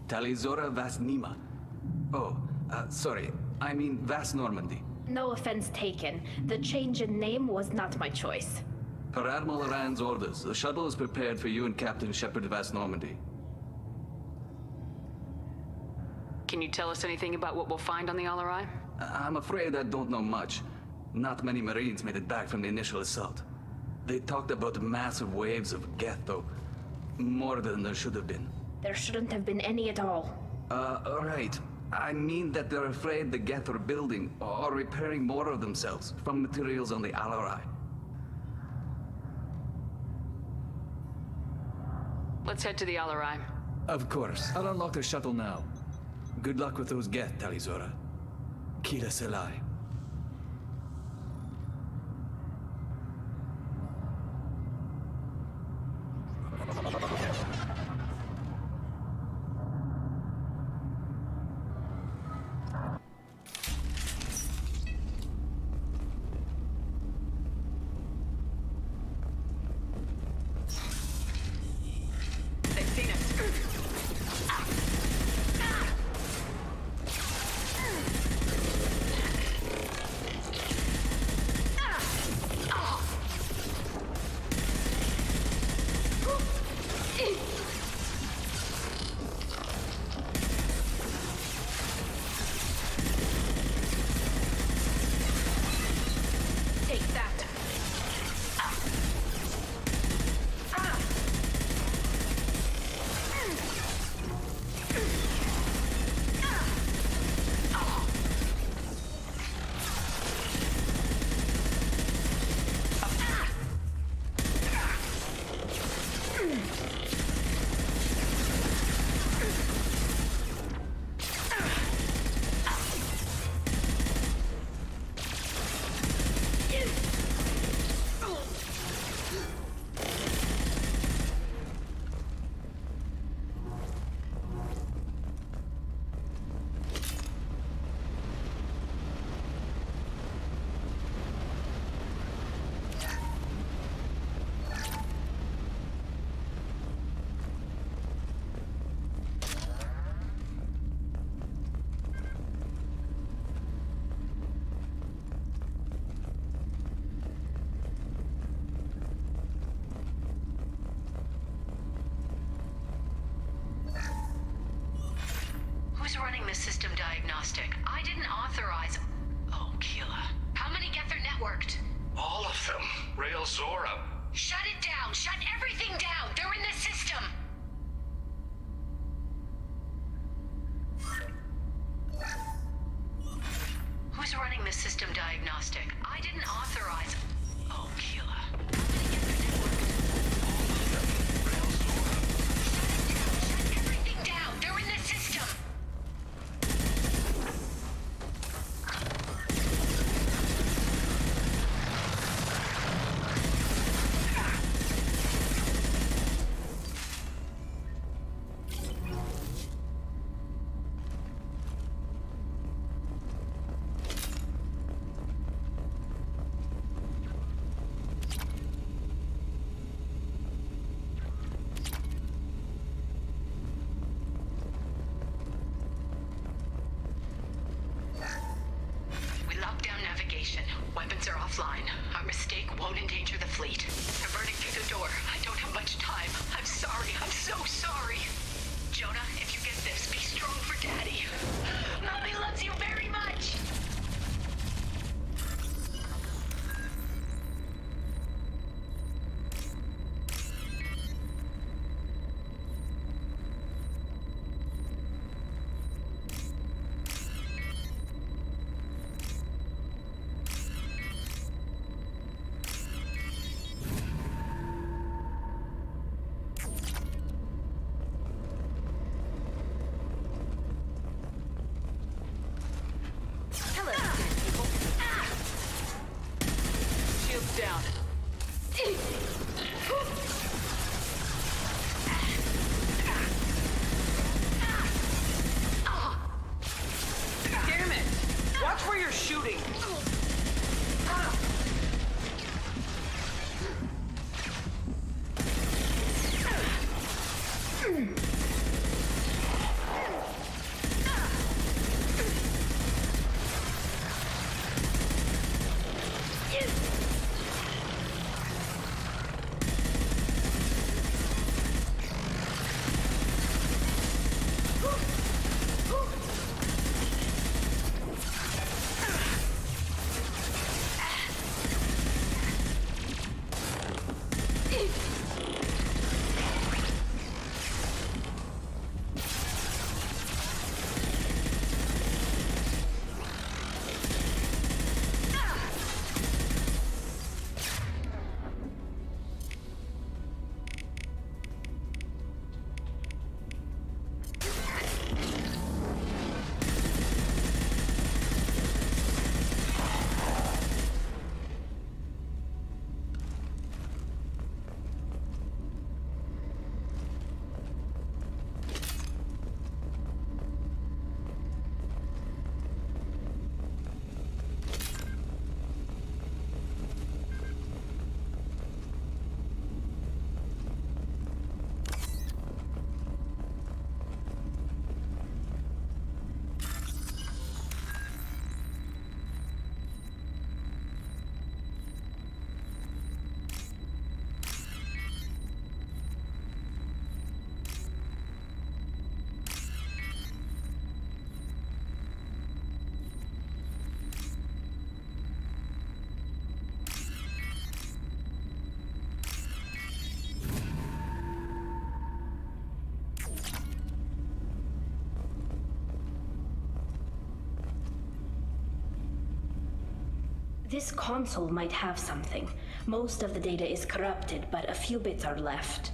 Tali Zora Vasnima. Oh, sorry. I mean Vas Normandy. No offense taken. The change in name was not my choice. Per Admiral Rand's orders, the shuttle is prepared for you and Captain Shepard Vas Normandy. Can you tell us anything about what we'll find on the LRI? I'm afraid I don't know much. Not many Marines made it back from the initial assault. They talked about massive waves of Geth, though. More than there should have been. There shouldn't have been any at all. Right. I mean that they're afraid the Geth are building or repairing more of themselves from materials on the LRI. Let's head to the Alarai. Of course. I'll unlock the shuttle now. Good luck with those Geth, Talizora. Kila Selai. They've seen us. Take that. Who's running the system diagnostic? I didn't authorize... Oh, Keela. How many Geth are networked? All of them. Rail Zora. Shut it down! Shut everything down! They're in the system! Who's running the system diagnostic? I didn't authorize... Oh, Keela. Shut everything down! They're in the system! We locked down navigation. Weapons are offline. Our mistake won't endanger the fleet. I'm burning through the door. I don't have much time. I'm sorry. I'm so sorry. Jonah, if you get this, be strong for Daddy. Mommy loves you very much. Shields down. Damn it! Watch where you're shooting! This console might have something. Most of the data is corrupted, but a few bits are left.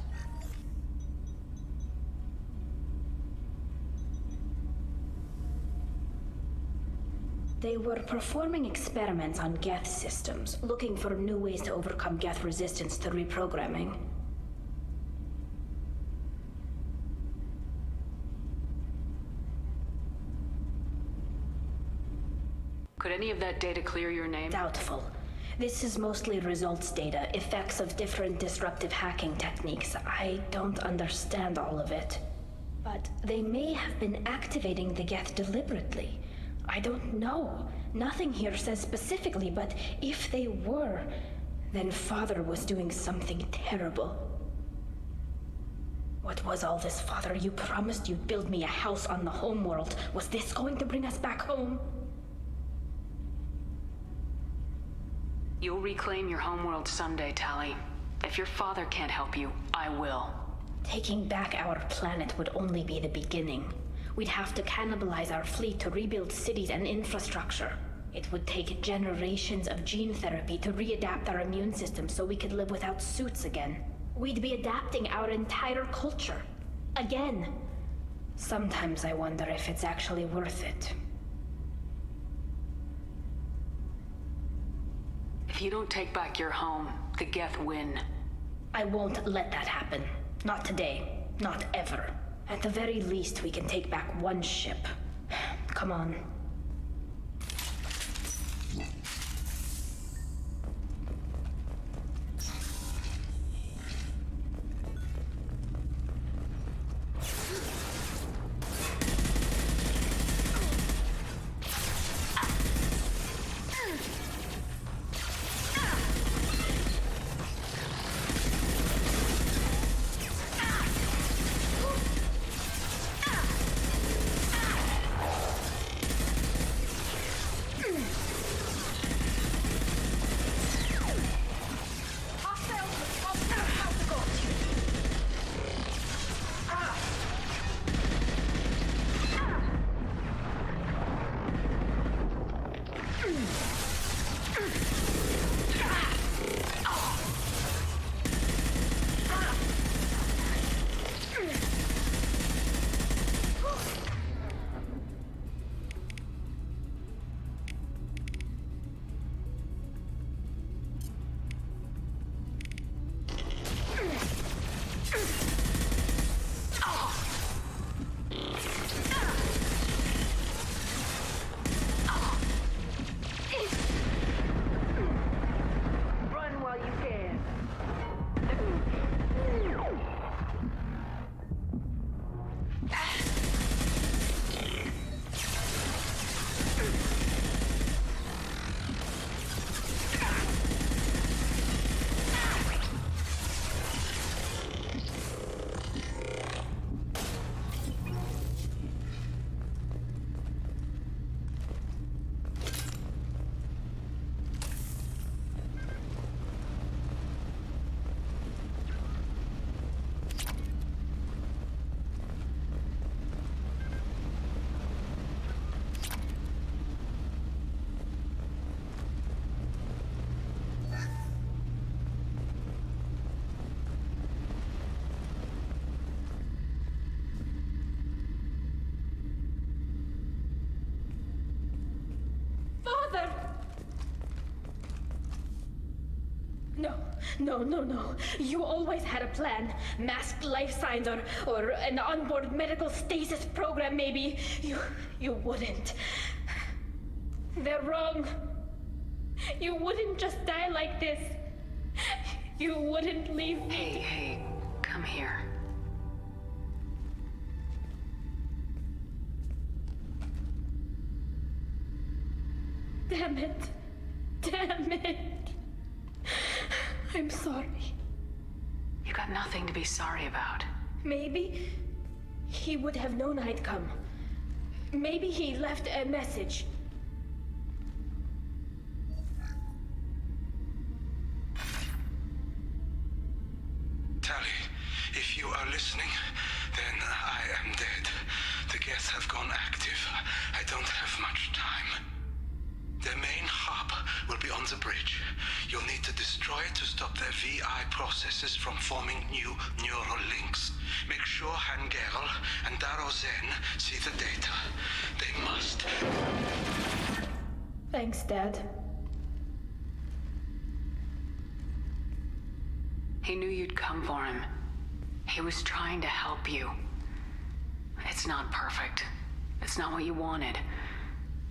They were performing experiments on Geth systems, looking for new ways to overcome Geth resistance to reprogramming. Could any of that data clear your name? Doubtful. This is mostly results data, effects of different disruptive hacking techniques. I don't understand all of it. But they may have been activating the Geth deliberately. I don't know. Nothing here says specifically, but if they were, then Father was doing something terrible. What was all this, Father? You promised you'd build me a house on the homeworld. Was this going to bring us back home? You'll reclaim your homeworld someday, Tali. If your father can't help you, I will. Taking back our planet would only be the beginning. We'd have to cannibalize our fleet to rebuild cities and infrastructure. It would take generations of gene therapy to readapt our immune system so we could live without suits again. We'd be adapting our entire culture. Again. Sometimes I wonder if it's actually worth it. If you don't take back your home, the Geth win. I won't let that happen. Not today. Not ever. At the very least, we can take back one ship. Come on. No. You always had a plan. Masked life signs or an onboard medical stasis program, maybe. You wouldn't. They're wrong. You wouldn't just die like this. You wouldn't leave me. Hey, come here. Damn it. I'm sorry. You got nothing to be sorry about. Maybe he would have known I'd come. Maybe he left a message. Tali, if you are listening, then I am dead. The Geth have gone active. I don't have much time. Their main hub will be on the bridge. You'll need to destroy it to stop their VI processes from forming new neural links. Make sure Hangerl and Daro Zen see the data. They must. Thanks, Dad. He knew you'd come for him. He was trying to help you. It's not perfect. It's not what you wanted.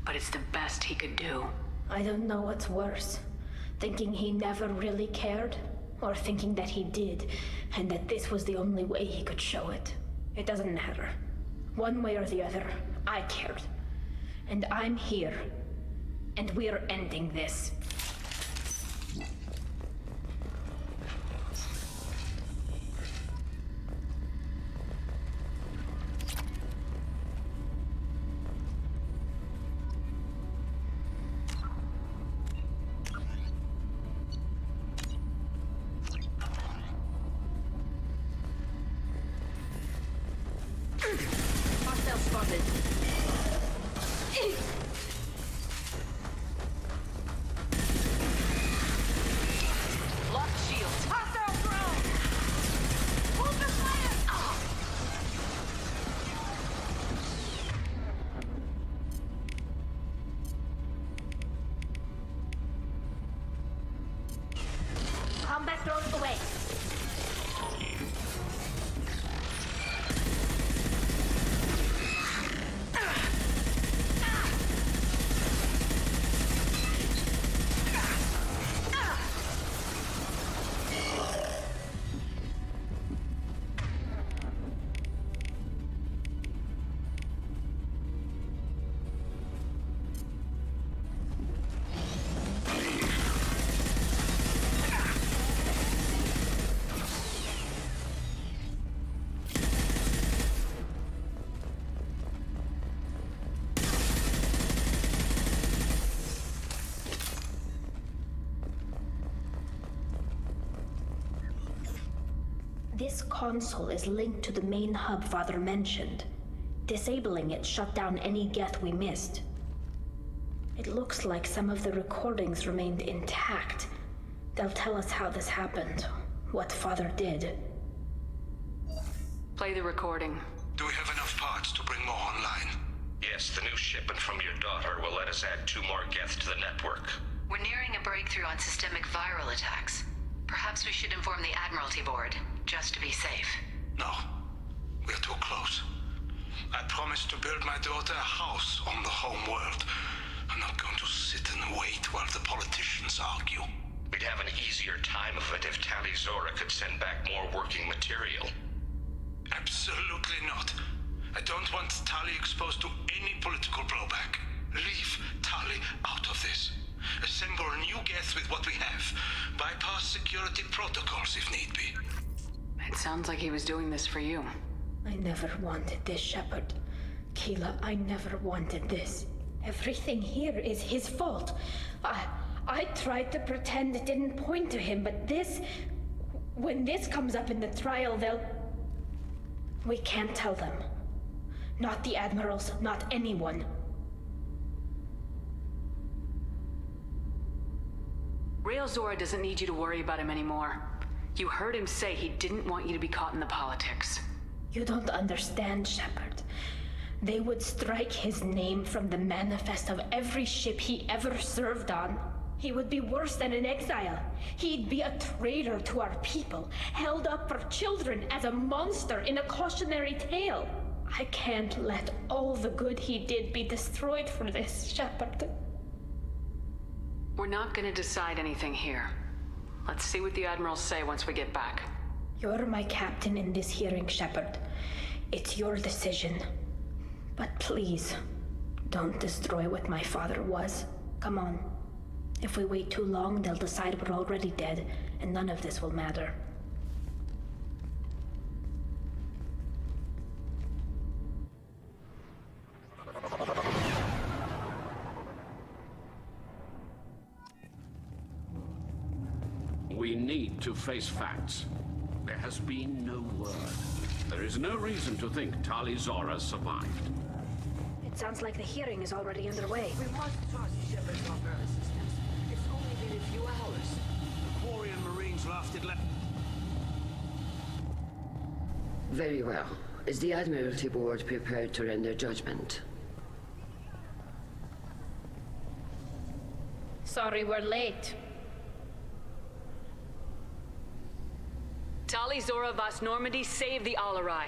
But it's the best he could do. I don't know what's worse. Thinking he never really cared, or thinking that he did, and that this was the only way he could show it. It doesn't matter. One way or the other, I cared. And I'm here. And we're ending this. Hostile spotted. Lock shields. Hostile drone! Hold the fire! Combat drones away. This console is linked to the main hub Father mentioned. Disabling it shut down any geth we missed. It looks like some of the recordings remained intact. They'll tell us how this happened, what Father did. Play the recording. Do we have enough parts to bring more online? Yes, the new shipment from your daughter will let us add 2 more geth to the network. We're nearing a breakthrough on systemic viral attacks. Perhaps we should inform the Admiralty Board, just to be safe. No. We're too close. I promised to build my daughter a house on the home world. I'm not going to sit and wait while the politicians argue. We'd have an easier time of it if Tali Zora could send back more working material. Absolutely not. I don't want Tali exposed to any political blowback. Leave Tali out of this. Assemble new geth with what we have. Bypass security protocols if need be. It sounds like he was doing this for you. I never wanted this, Shepard. Keela, I never wanted this. Everything here is his fault. I tried to pretend it didn't point to him, but this... When this comes up in the trial, they'll... We can't tell them. Not the admirals, not anyone. Rael Zora doesn't need you to worry about him anymore. You heard him say he didn't want you to be caught in the politics. You don't understand, Shepard. They would strike his name from the manifest of every ship he ever served on. He would be worse than an exile. He'd be a traitor to our people, held up for children as a monster in a cautionary tale. I can't let all the good he did be destroyed for this, Shepard. We're not gonna decide anything here. Let's see what the admirals say once we get back. You're my captain in this hearing, Shepard. It's your decision. But please, don't destroy what my father was. Come on. If we wait too long, they'll decide we're already dead, and none of this will matter. We need to face facts. There has been no word. There is no reason to think Tali Zora survived. It sounds like the hearing is already underway. We must trust Shepard. Shepard to offer assistance. It's only been a few hours. The Quarian Marines lasted less. Very well. Is the Admiralty Board prepared to render judgment? Sorry we're late. Tali Zora Vas Normandy saved the Alarai.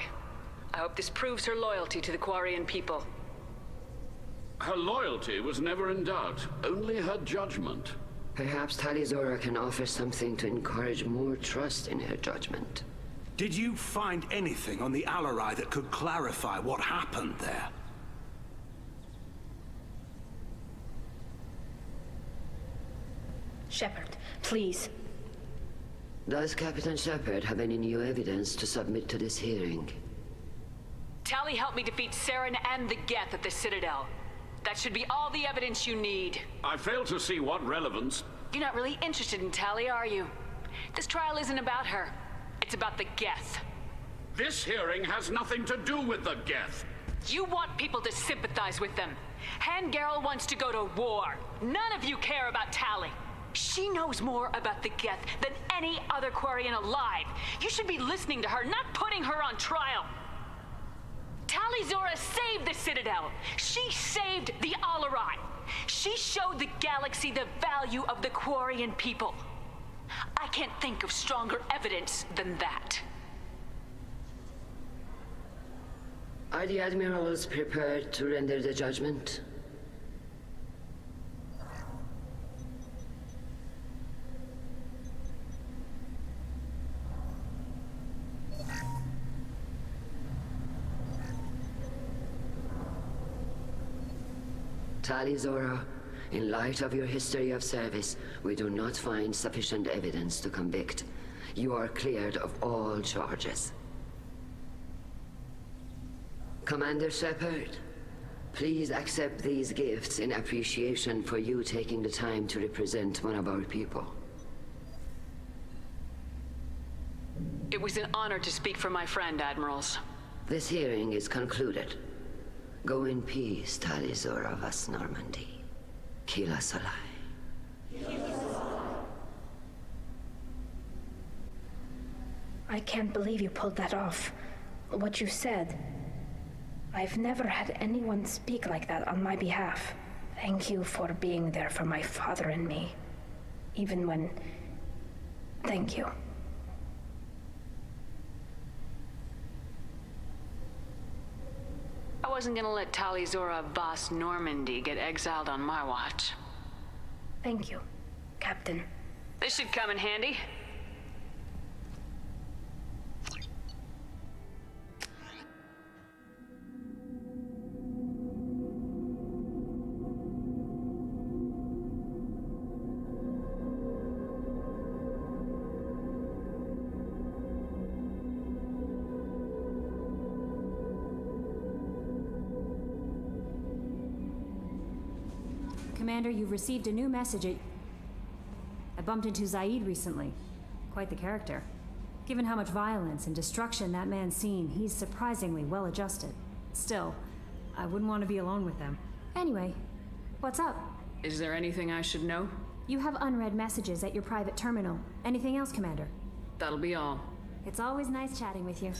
I hope this proves her loyalty to the Quarian people. Her loyalty was never in doubt, only her judgment. Perhaps Tali Zora can offer something to encourage more trust in her judgment. Did you find anything on the Alarai that could clarify what happened there? Shepard, please. Does Captain Shepard have any new evidence to submit to this hearing? Tali helped me defeat Saren and the Geth at the Citadel. That should be all the evidence you need. I fail to see what relevance. You're not really interested in Tali, are you? This trial isn't about her. It's about the Geth. This hearing has nothing to do with the Geth. You want people to sympathize with them. Han Garel wants to go to war. None of you care about Tali. She knows more about the Geth than any other Quarian alive. You should be listening to her, not putting her on trial. Tali Zora saved the Citadel. She saved the Alarai. She showed the galaxy the value of the Quarian people. I can't think of stronger evidence than that. Are the admirals prepared to render the judgment? Tali Zora, in light of your history of service, we do not find sufficient evidence to convict. You are cleared of all charges. Commander Shepard, please accept these gifts in appreciation for you taking the time to represent one of our people. It was an honor to speak for my friend, Admirals. This hearing is concluded. Go in peace, Tali Zora Vas Normandy. Kila Salai. I can't believe you pulled that off. What you said. I've never had anyone speak like that on my behalf. Thank you for being there for my father and me. Even when... Thank you. I wasn't gonna let Tali Zora Vas Normandy get exiled on my watch. Thank you, Captain. This should come in handy. Commander, you've received a new message. I bumped into Zaid recently. Quite the character. Given how much violence and destruction that man's seen, he's surprisingly well adjusted. Still, I wouldn't want to be alone with them. Anyway, what's up? Is there anything I should know? You have unread messages at your private terminal. Anything else, Commander? That'll be all. It's always nice chatting with you.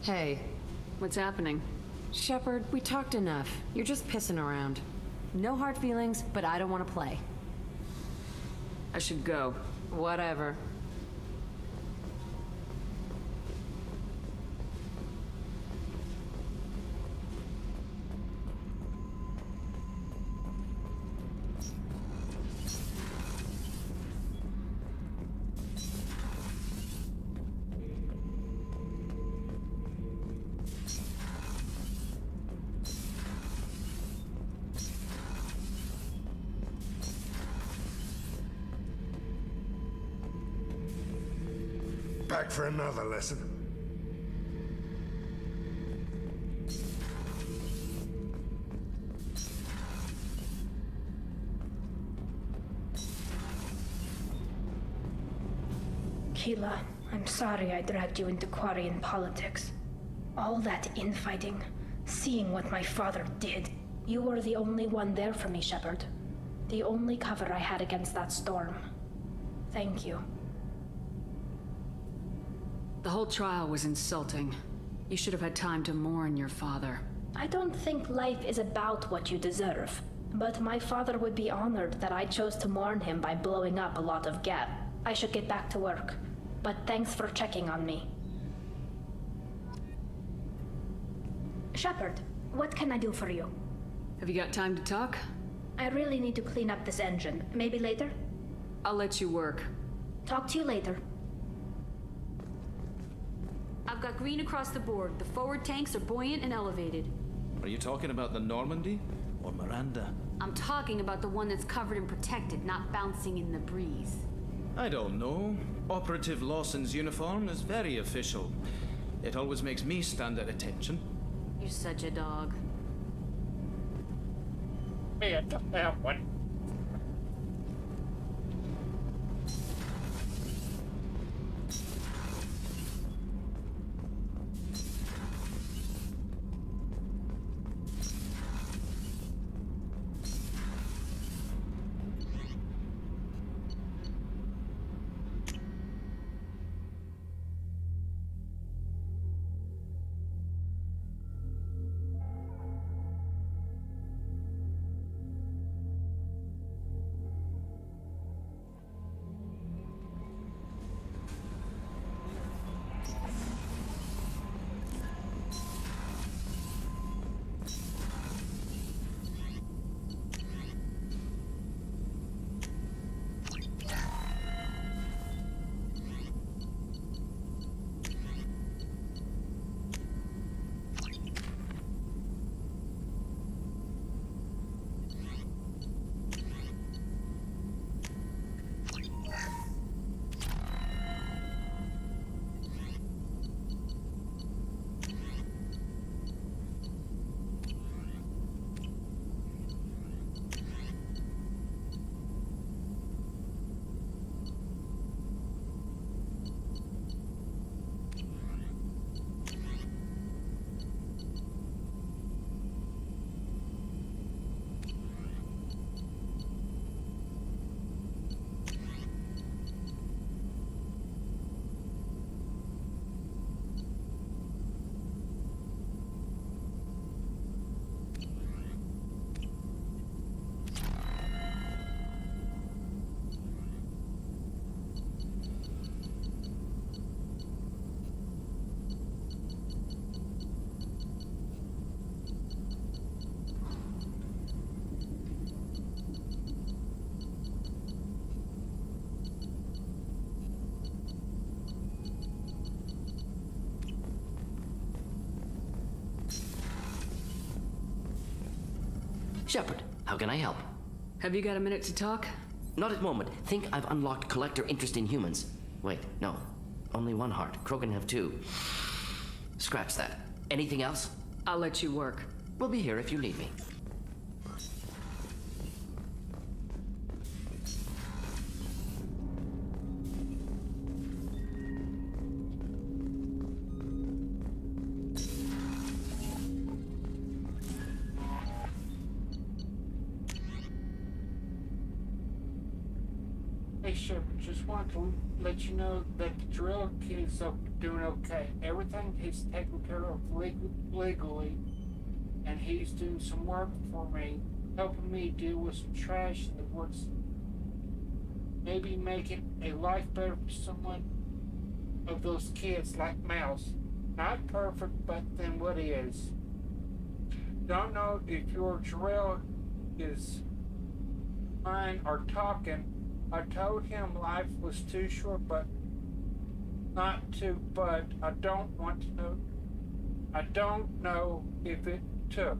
Hey. What's happening? Shepard, we talked enough. You're just pissing around. No hard feelings, but I don't want to play. I should go. Whatever. back for another lesson. Keela, I'm sorry I dragged you into Quarian politics. All that infighting, seeing what my father did. You were the only one there for me, Shepard. The only cover I had against that storm. Thank you. The whole trial was insulting. You should have had time to mourn your father. I don't think life is about what you deserve, but my father would be honored that I chose to mourn him by blowing up a lot of gas. I should get back to work, but thanks for checking on me. Shepard, what can I do for you? Have you got time to talk? I really need to clean up this engine. Maybe later? I'll let you work. Talk to you later. I've got green across the board. The forward tanks are buoyant and elevated. Are you talking about the Normandy or Miranda? I'm talking about the one that's covered and protected, not bouncing in the breeze. I don't know. Operative Lawson's uniform is very official. It always makes me stand at attention. You're such a dog. Me, I took that one. Shepard, how can I help? Have you got a minute to talk? Not at the moment. Think I've unlocked collector interest in humans. Wait, no. Only one heart. Krogan have two. Scratch that. Anything else? I'll let you work. We'll be here if you need me. Hey, Shepard, just want to let you know that the drill kid's up doing okay. Everything he's taken care of legally, and he's doing some work for me, helping me deal with some trash in the woods. Maybe making a life better for someone of those kids like Mouse. Not perfect, but then what is? Don't know if your drill is mine or talking. I told him life was too short, but not to, but I don't want to know. I don't know if it took.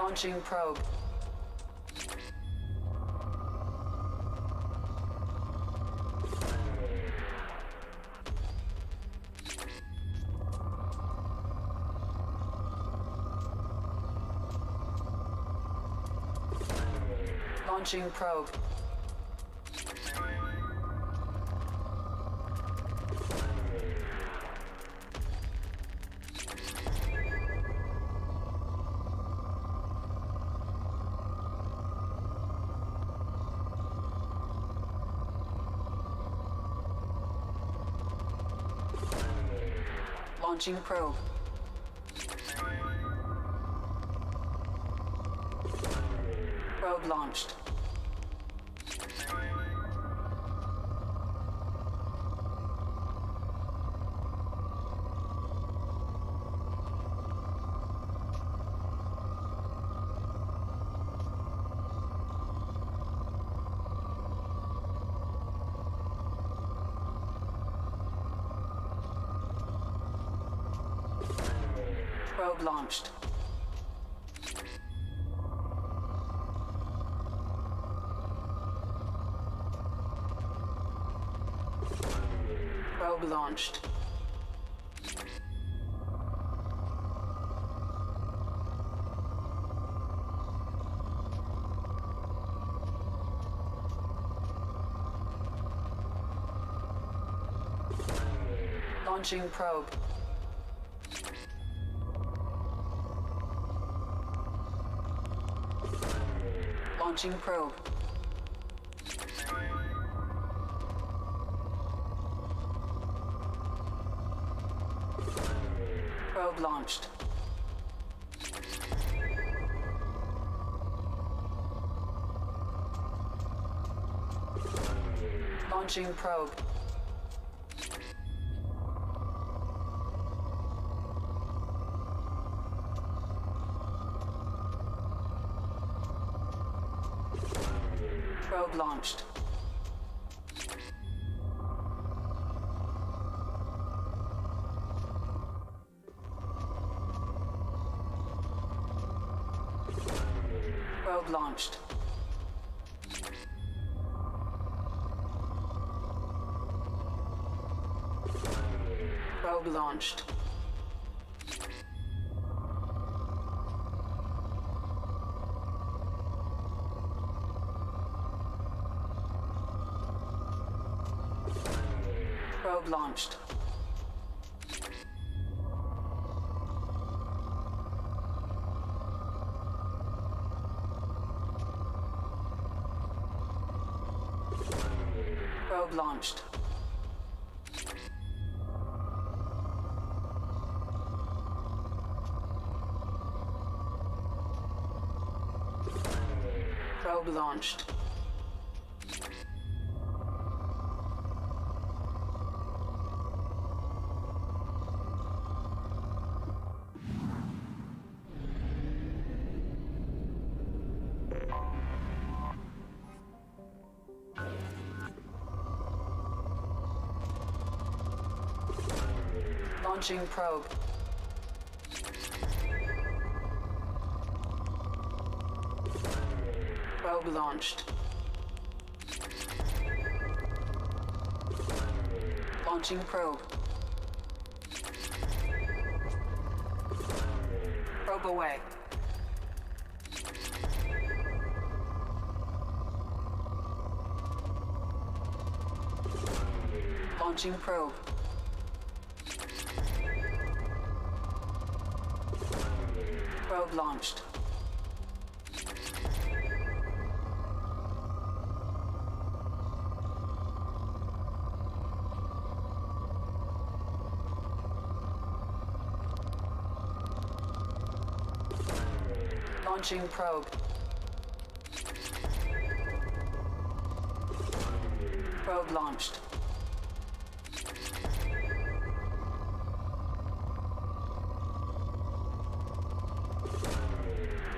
Launching probe. Launching probe. Launching probe. Probe launched. Probe launched. Probe launched. Launching probe. Launching probe. Probe launched. Launching probe. Probe launched. Probe launched. Probe launched. Probe launched. Probe launched. Probe launched. Launching probe. Probe launched. Launching probe. Probe away. Launching probe. Probe launched. Launching probe. Probe launched.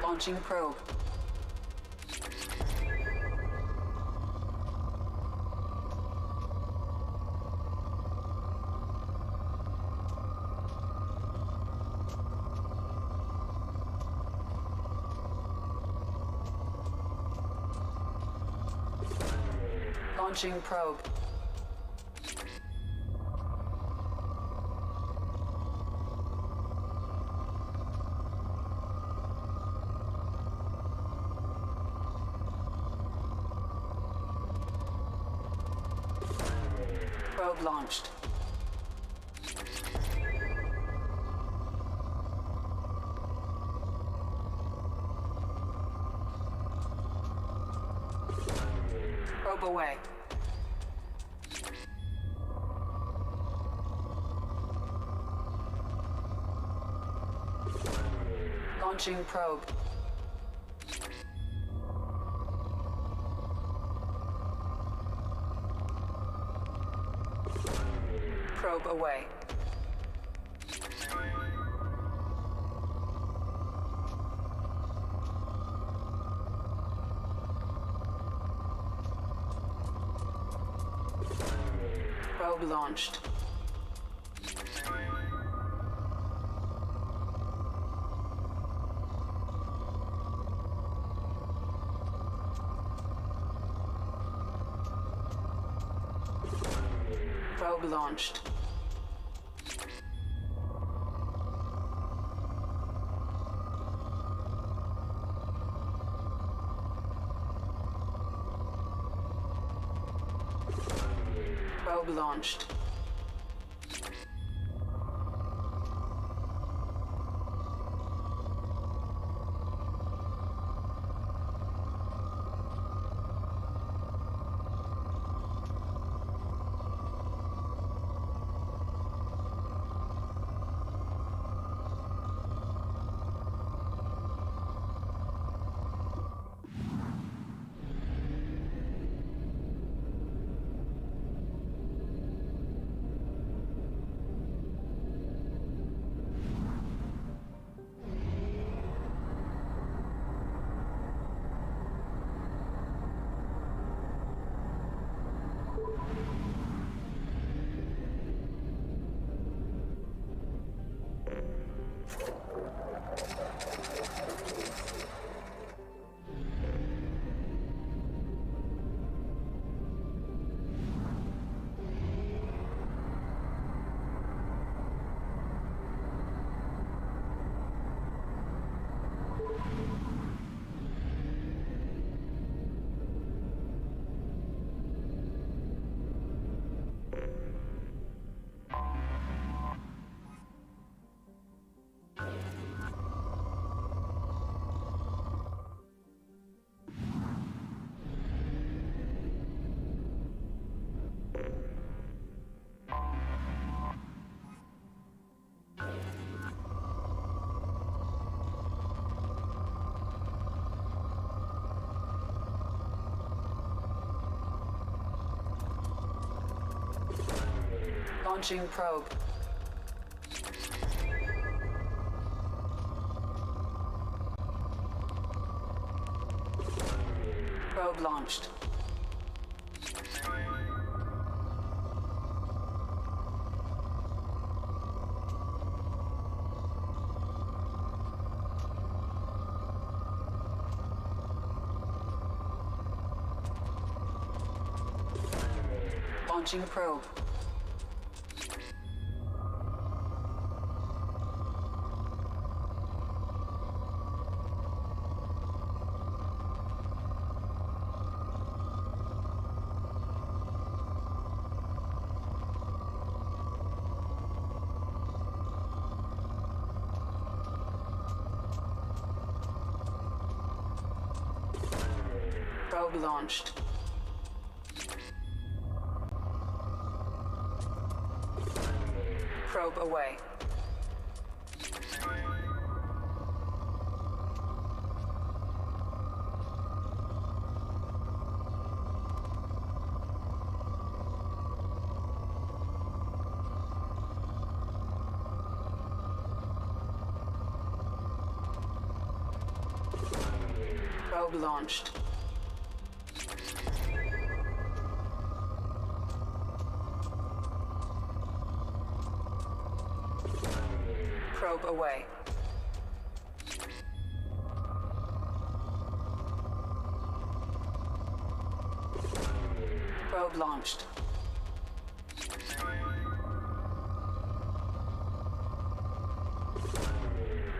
Launching probe. Launching probe. Probe launched. Probe away. Launching probe. Probe away. Probe launched. Probe launched. Probe launched. Launching probe. Probe launched. Launching probe. Probe launched. Probe away. Probe launched. Probe away. Probe launched.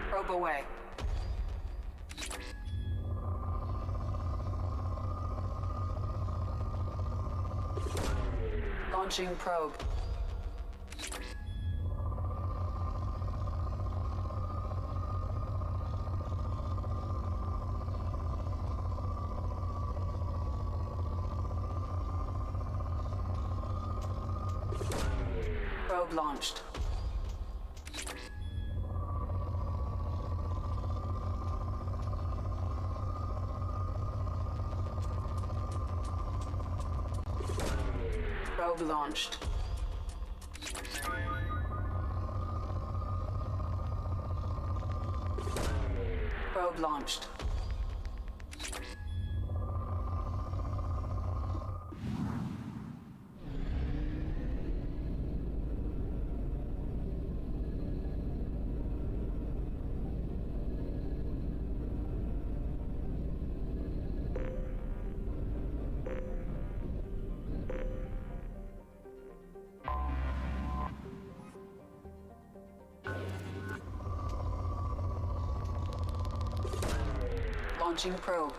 Probe away. Launching probe. Probe launched. Probe launched. Probe launched. Launching probe.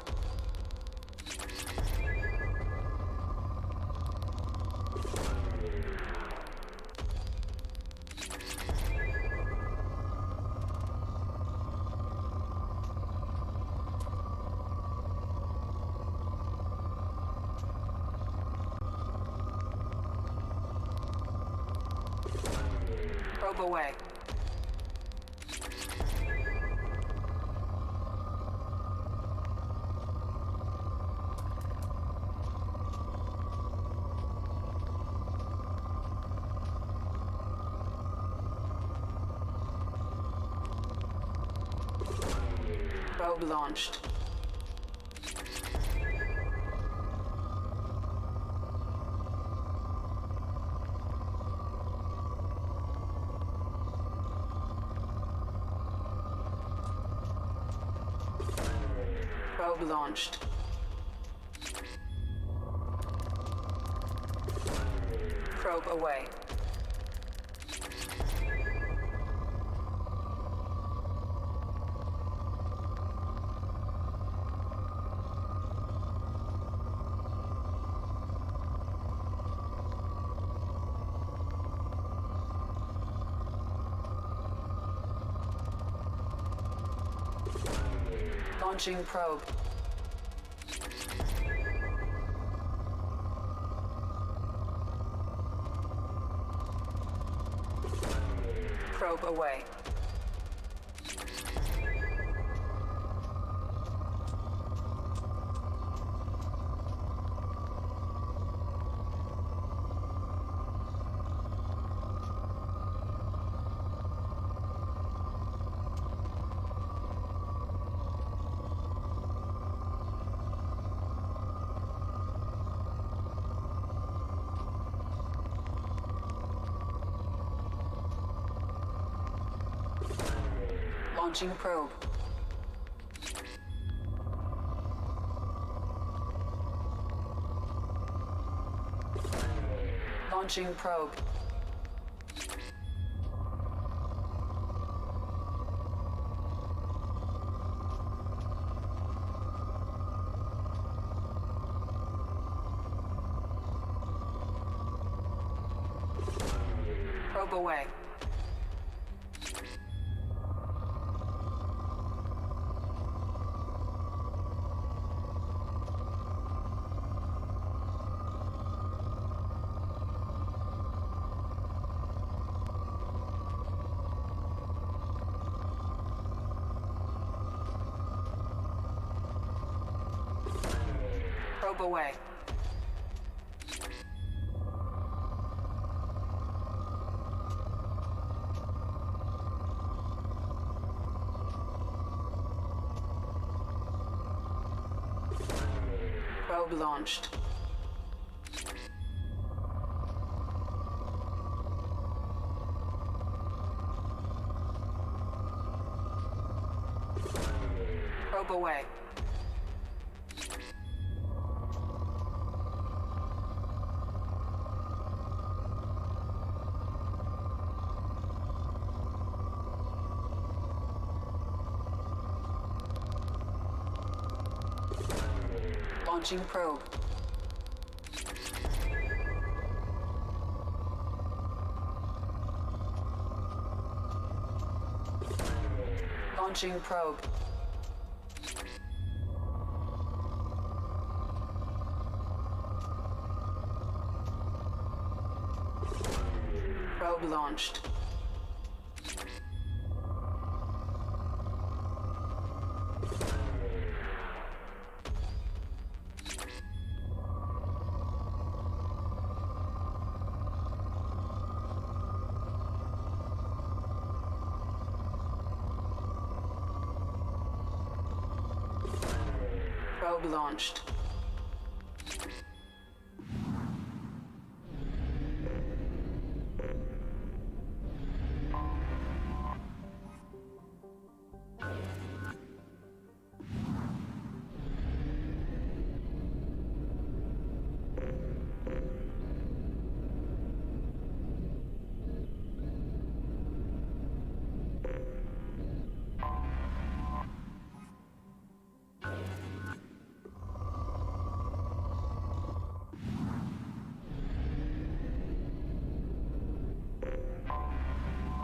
Probe away. Probe launched. Probe launched. Probe away. Launching probe. Probe away. Launching probe. Launching probe. Probe away. Probe away. Probe launched. Probe away. Launching probe. Launching probe. Probe launched. Probe launched.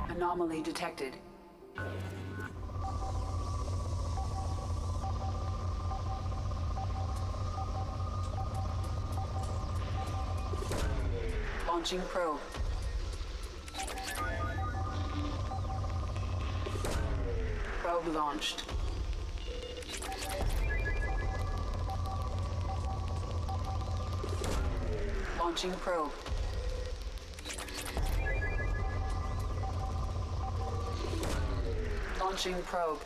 Anomaly detected. Launching probe. Probe launched. Launching probe. Launching probe.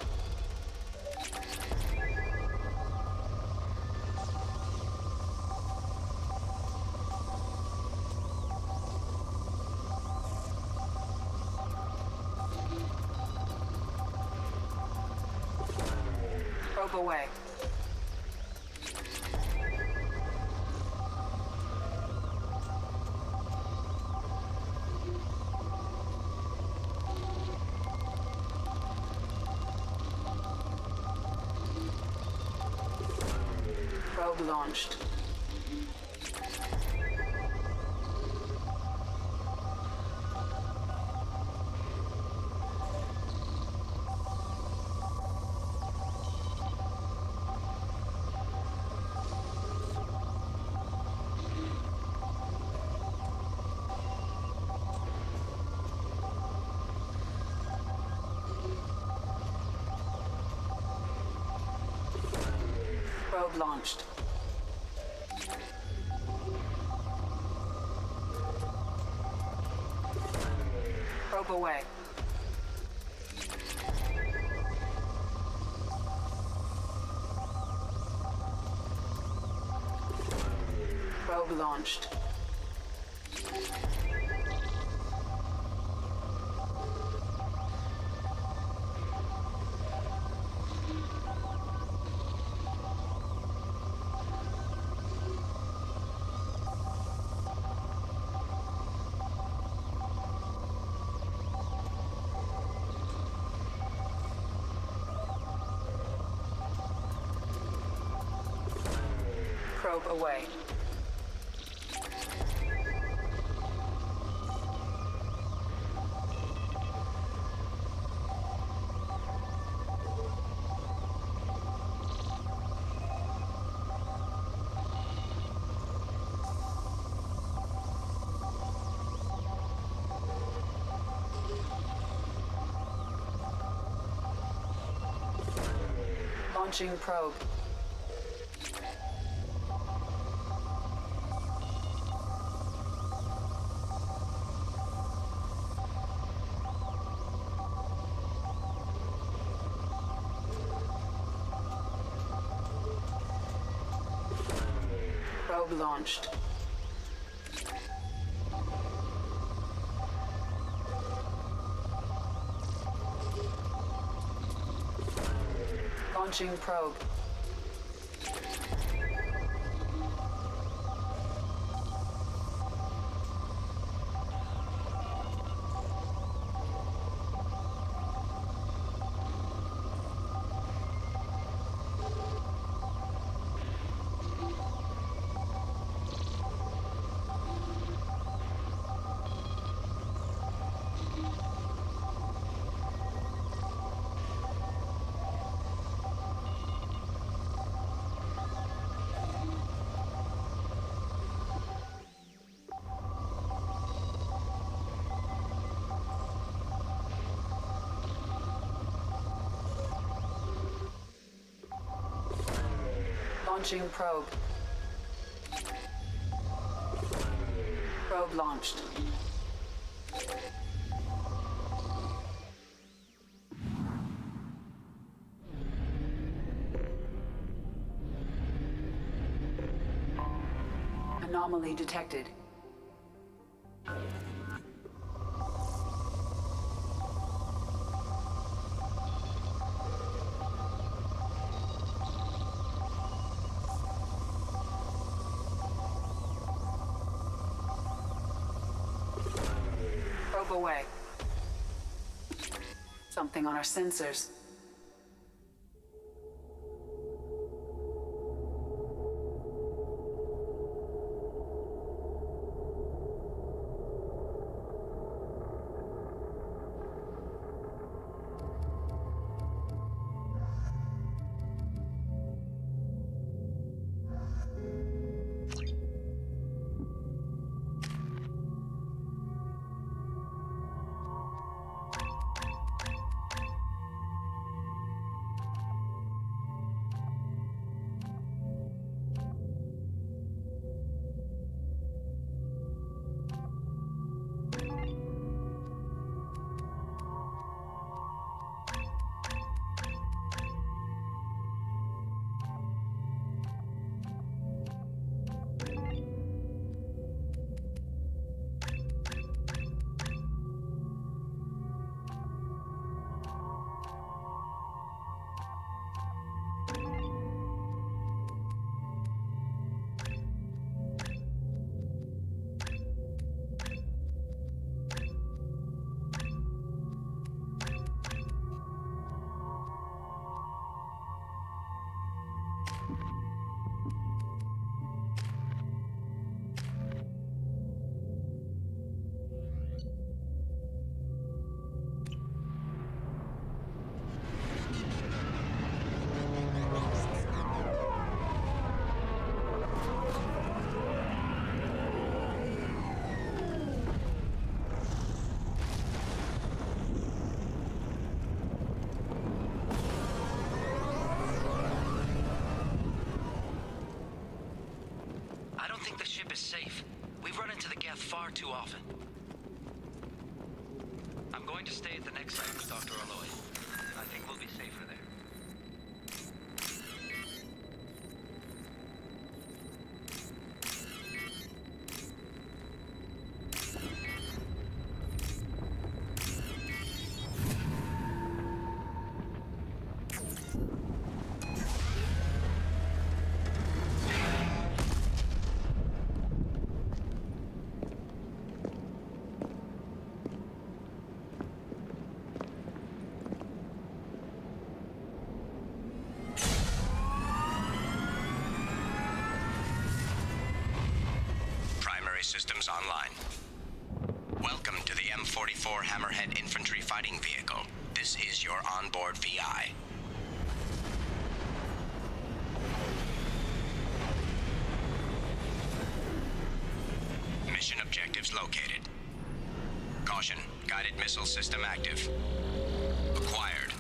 Probe away. Probe launched. Probe launched. Probe away. Probe launched. Probe away. Launching probe. Probe launched. Launching probe. Launching probe. Probe launched. Anomaly detected. Probe away. Something on our sensors. I don't think the ship is safe. We've run into the Geth far too often. I'm going to stay at the next site with Dr. Aloy. I think we'll be safer there. Systems online. Welcome to the M44 Hammerhead Infantry Fighting Vehicle. This is your onboard VI. Mission objectives located. Caution, guided missile system active. Acquired.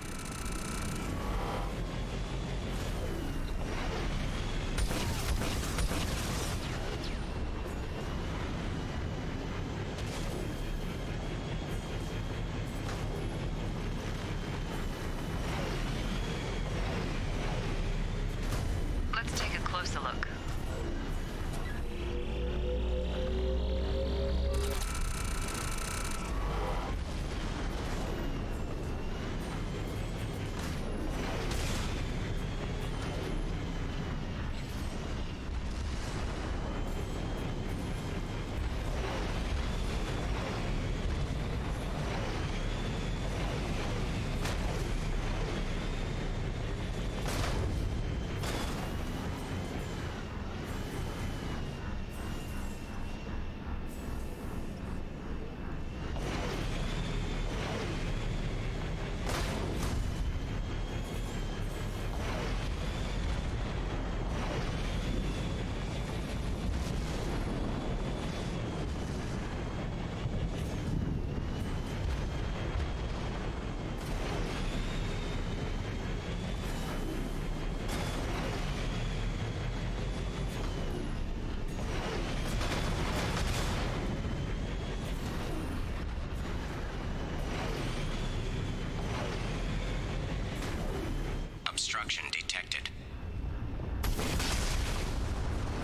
obstruction detected.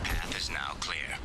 Path is now clear.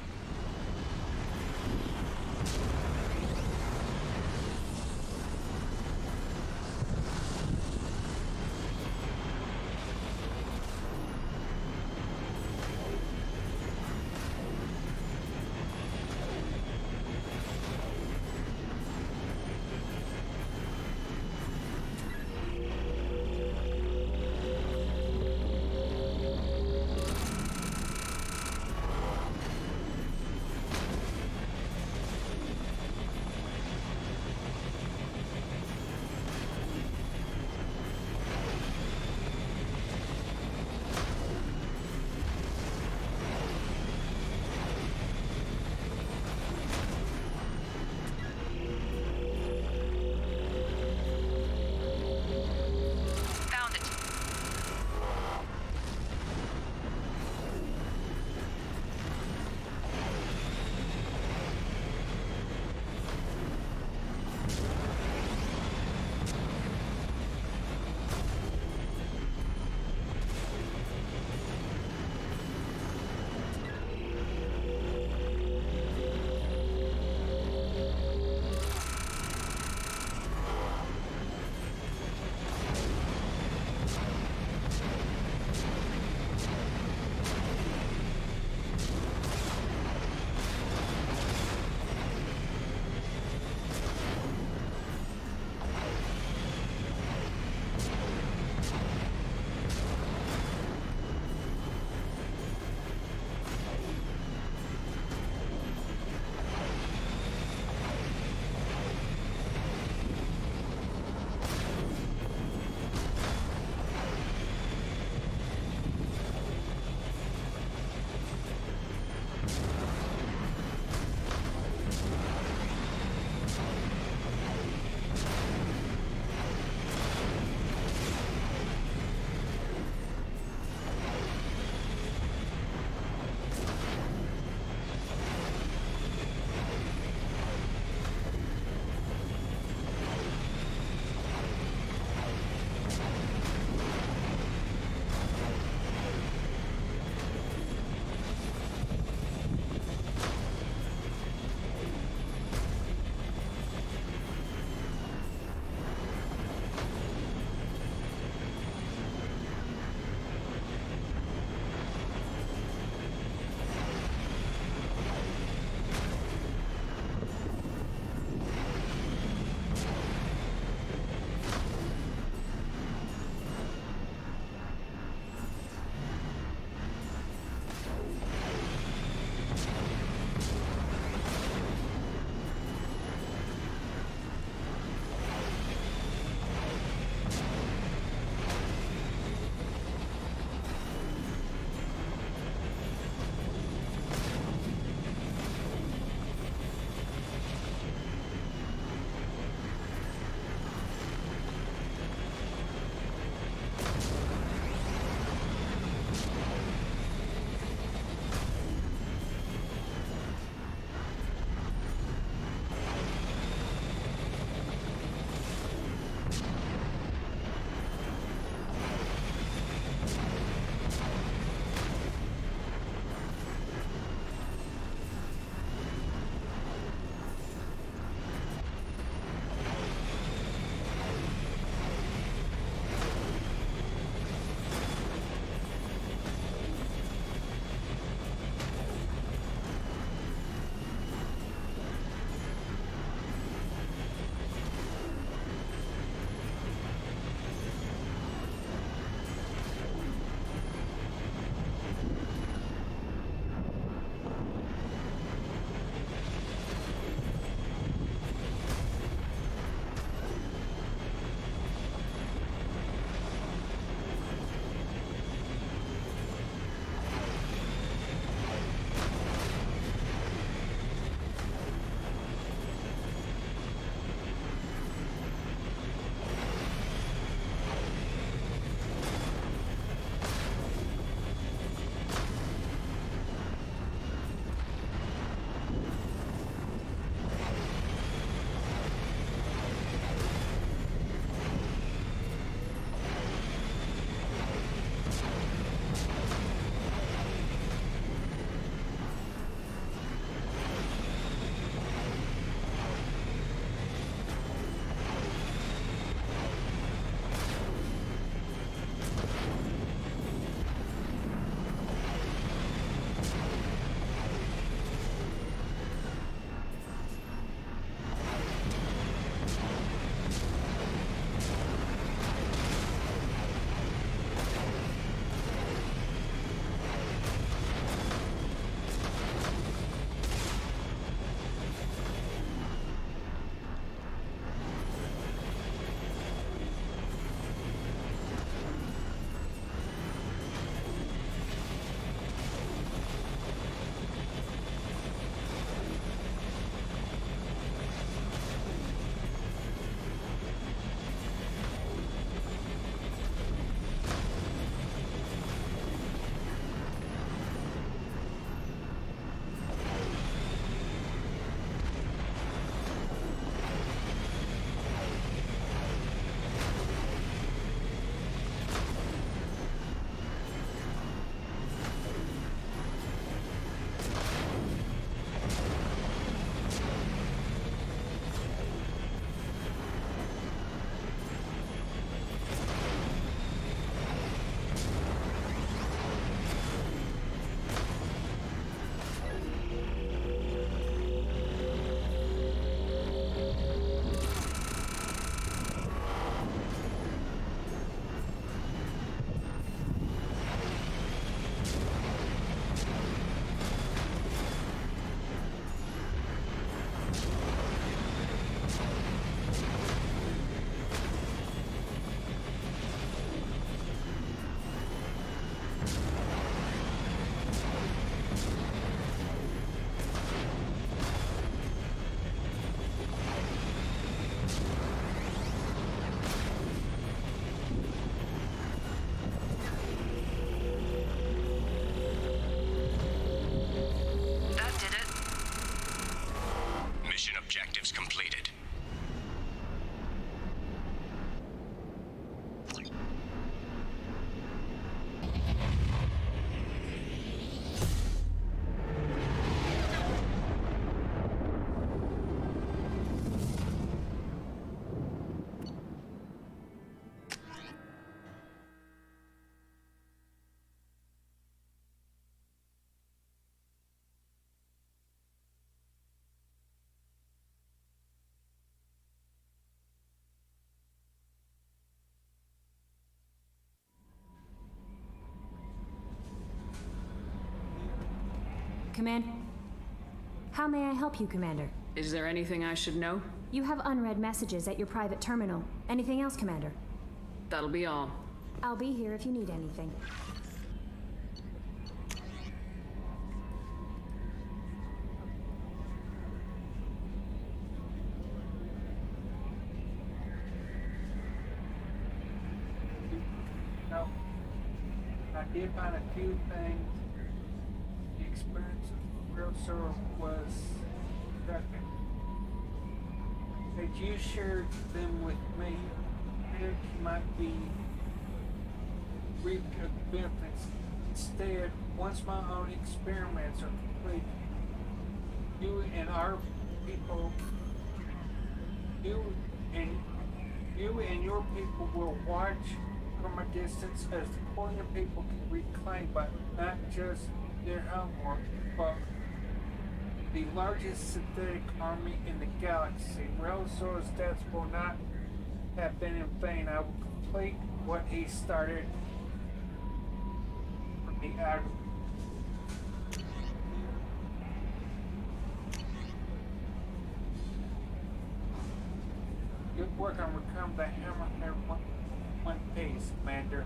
How may I help you, Commander? Is there anything I should know? You have unread messages at your private terminal. Anything else, Commander? That'll be all. I'll be here if you need anything. No. I did find a few things. The experience of real sorrow was shocking. Had you shared them with me, you might be reaping the benefits. Instead, once my own experiments are complete, you and our people, you and your people will watch from a distance as the Corny people can reclaim, but not just their homeworld, but the largest synthetic army in the galaxy. Relzo's death will not have been in vain. I will complete what he started from the outer. Good work on recovering the hammerhead one piece, Commander.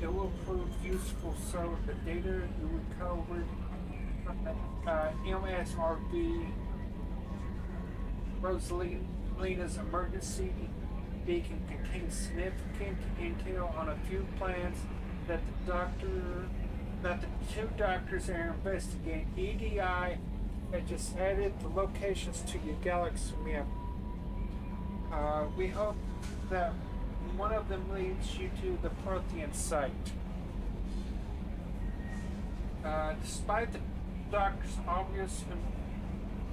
It will prove useful so the data you recovered from the MSRV Rosalina's emergency beacon contains significant intel on a few plans that the two doctors are investigating. EDI had just added the locations to your galaxy map. We hope that one of them leads you to the Prothean site. Despite the doctor's obvious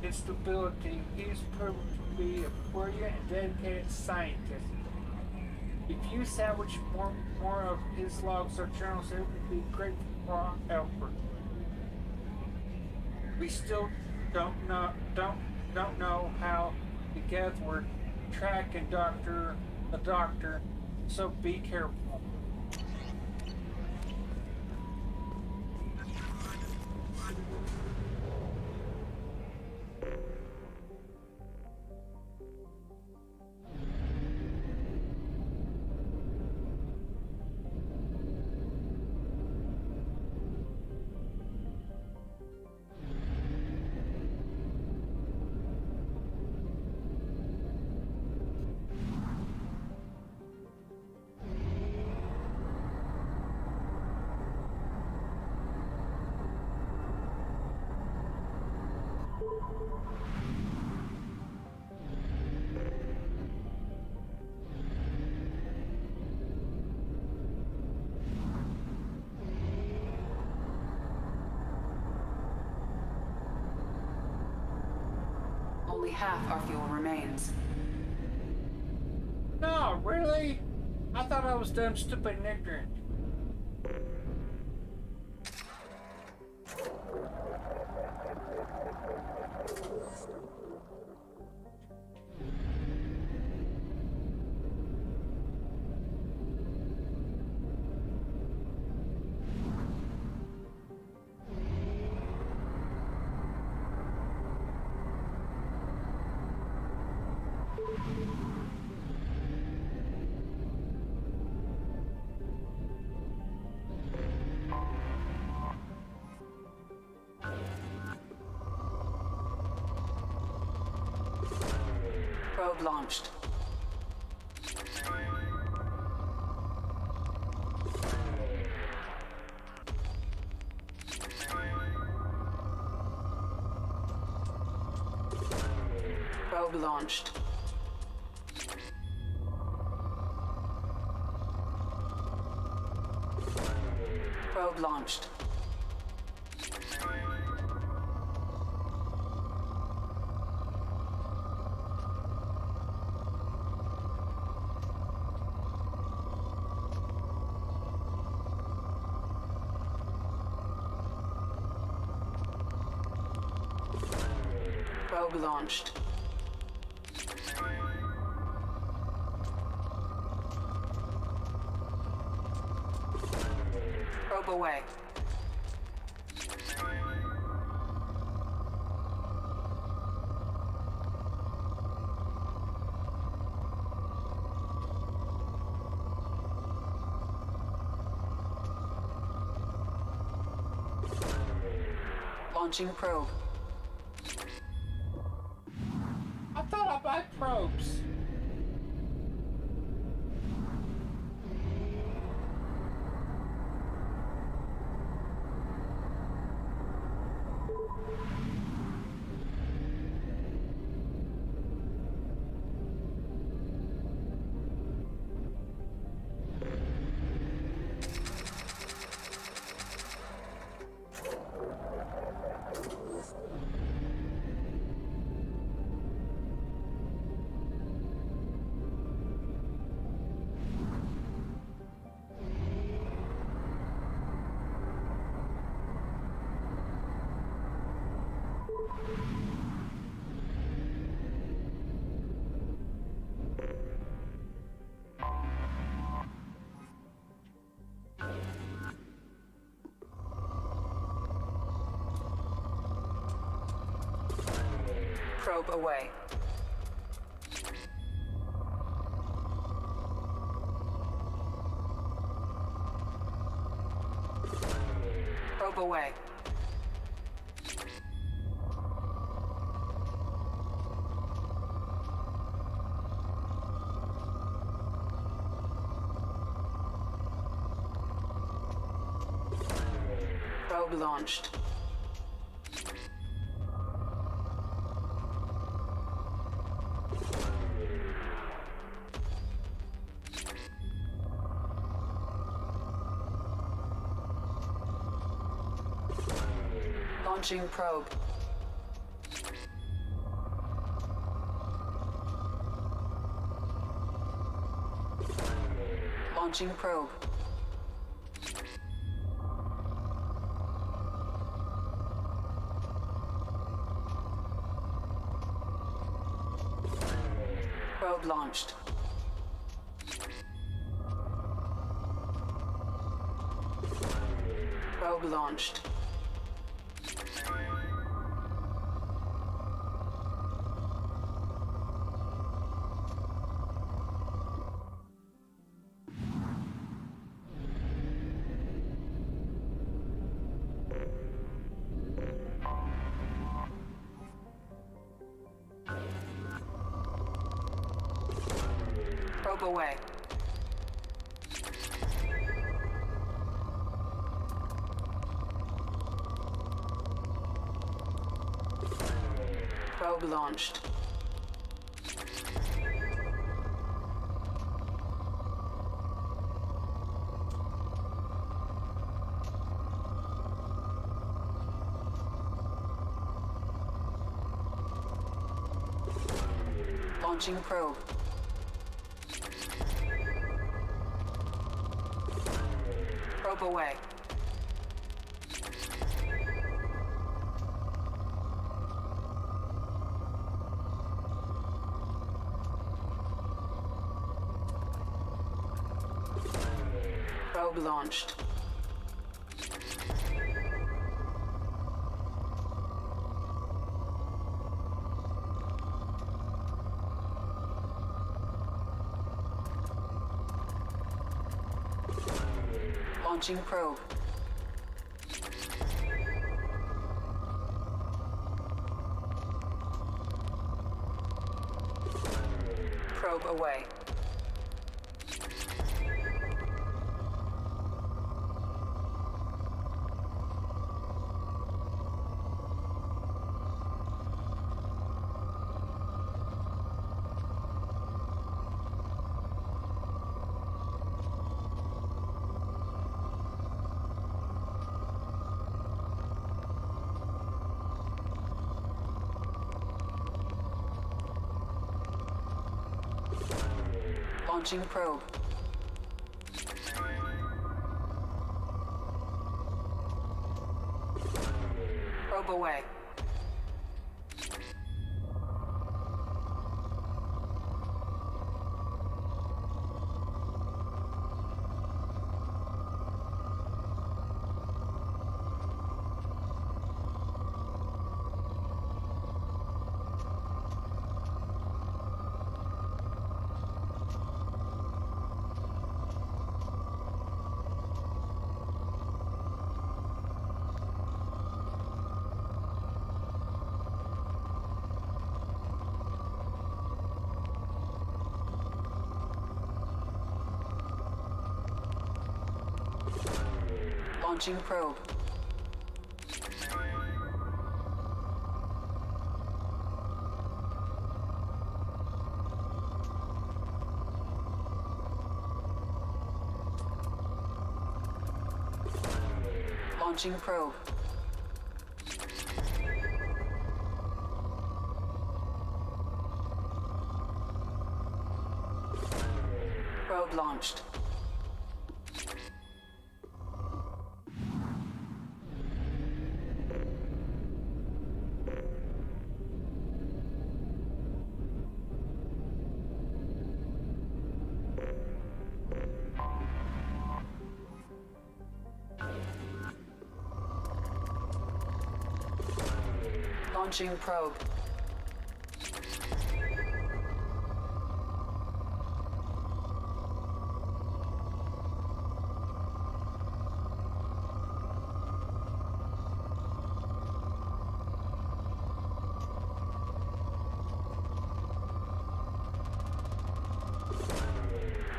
instability, he's proven to be a brilliant and dedicated scientist. If you salvage more of his logs or journals, it would be great for our effort. We still don't know how to get word tracking the doctor, so be careful. Only half our fuel remains. No, really? I thought I was dumb, stupid, and ignorant. Probe launched. Probe launched. Probe launched. Probe launched. Probe away. Launching probe. I thought I buy probes. Probe away. Probe away. Probe launched. Launching probe. Launching probe. Probe launched. Probe launched. Probe away. Probe launched. Launching probe. Probe away. Probe launched. Launching probe. Probe away. Launching probe. Probe away. Launching probe. Launching probe. Probe launched. Launching probe.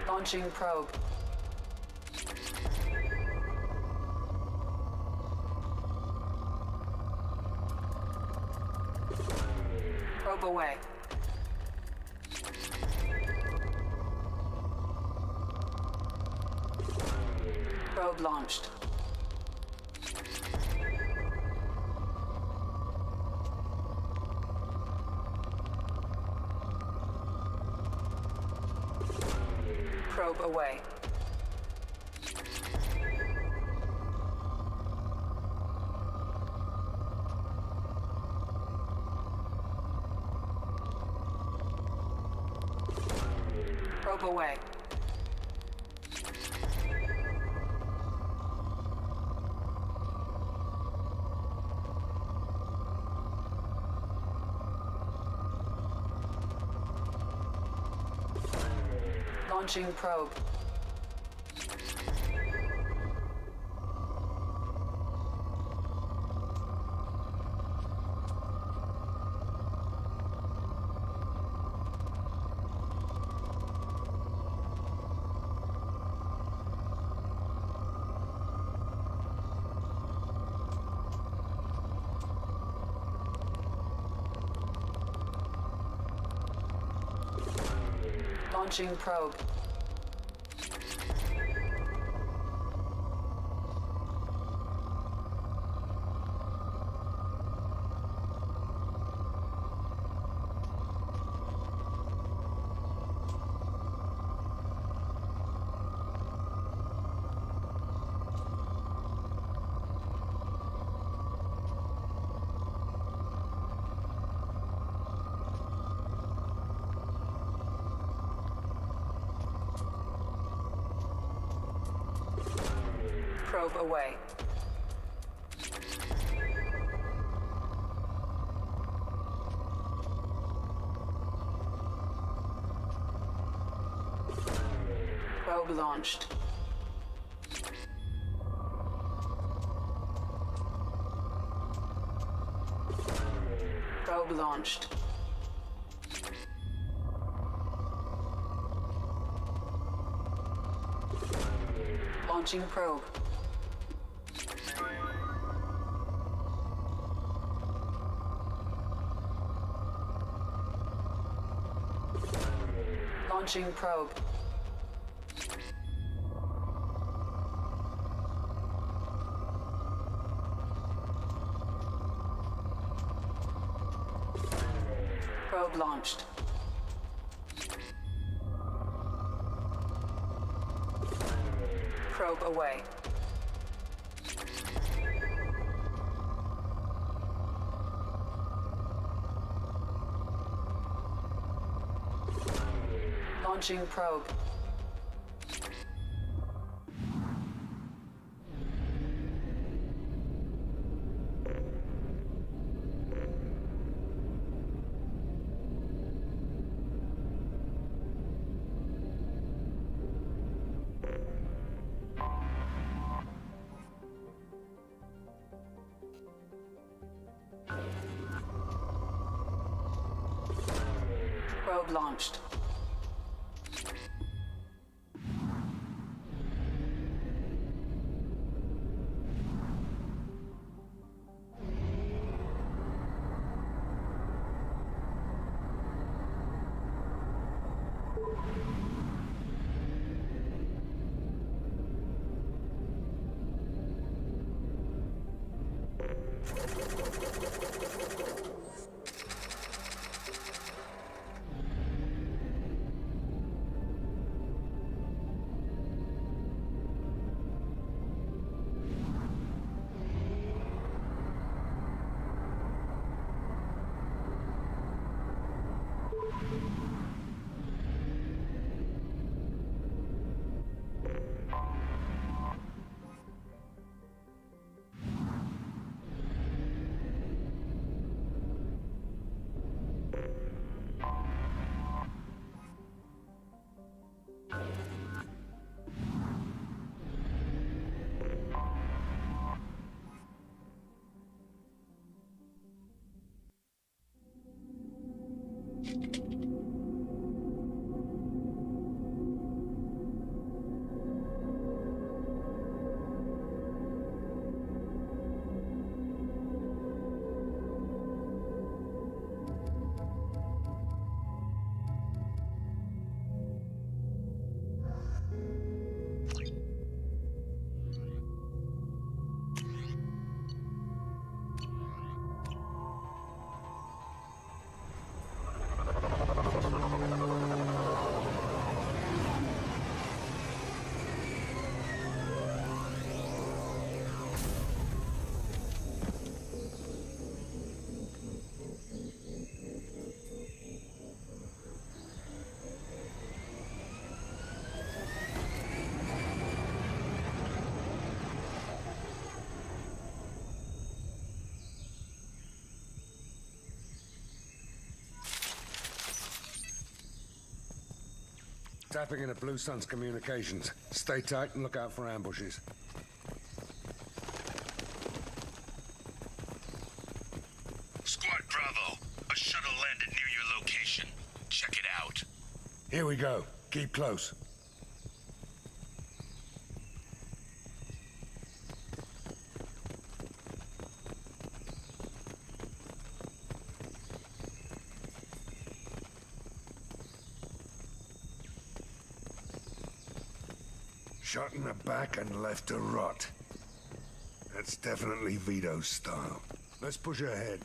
Launching probe. Probe away. Probe launched. Probe away. Probe away. Launching probe. Launching probe. Probe away. Probe launched. Probe launched. Launching probe. Launching probe. Probe launched. Probe away. Launching probe. Probe launched. Tapping into Blue Sun's communications. Stay tight and look out for ambushes. Squad Bravo, a shuttle landed near your location. Check it out. Here we go. Keep close. Shot in the back and left to rot. That's definitely Vito's style. Let's push ahead.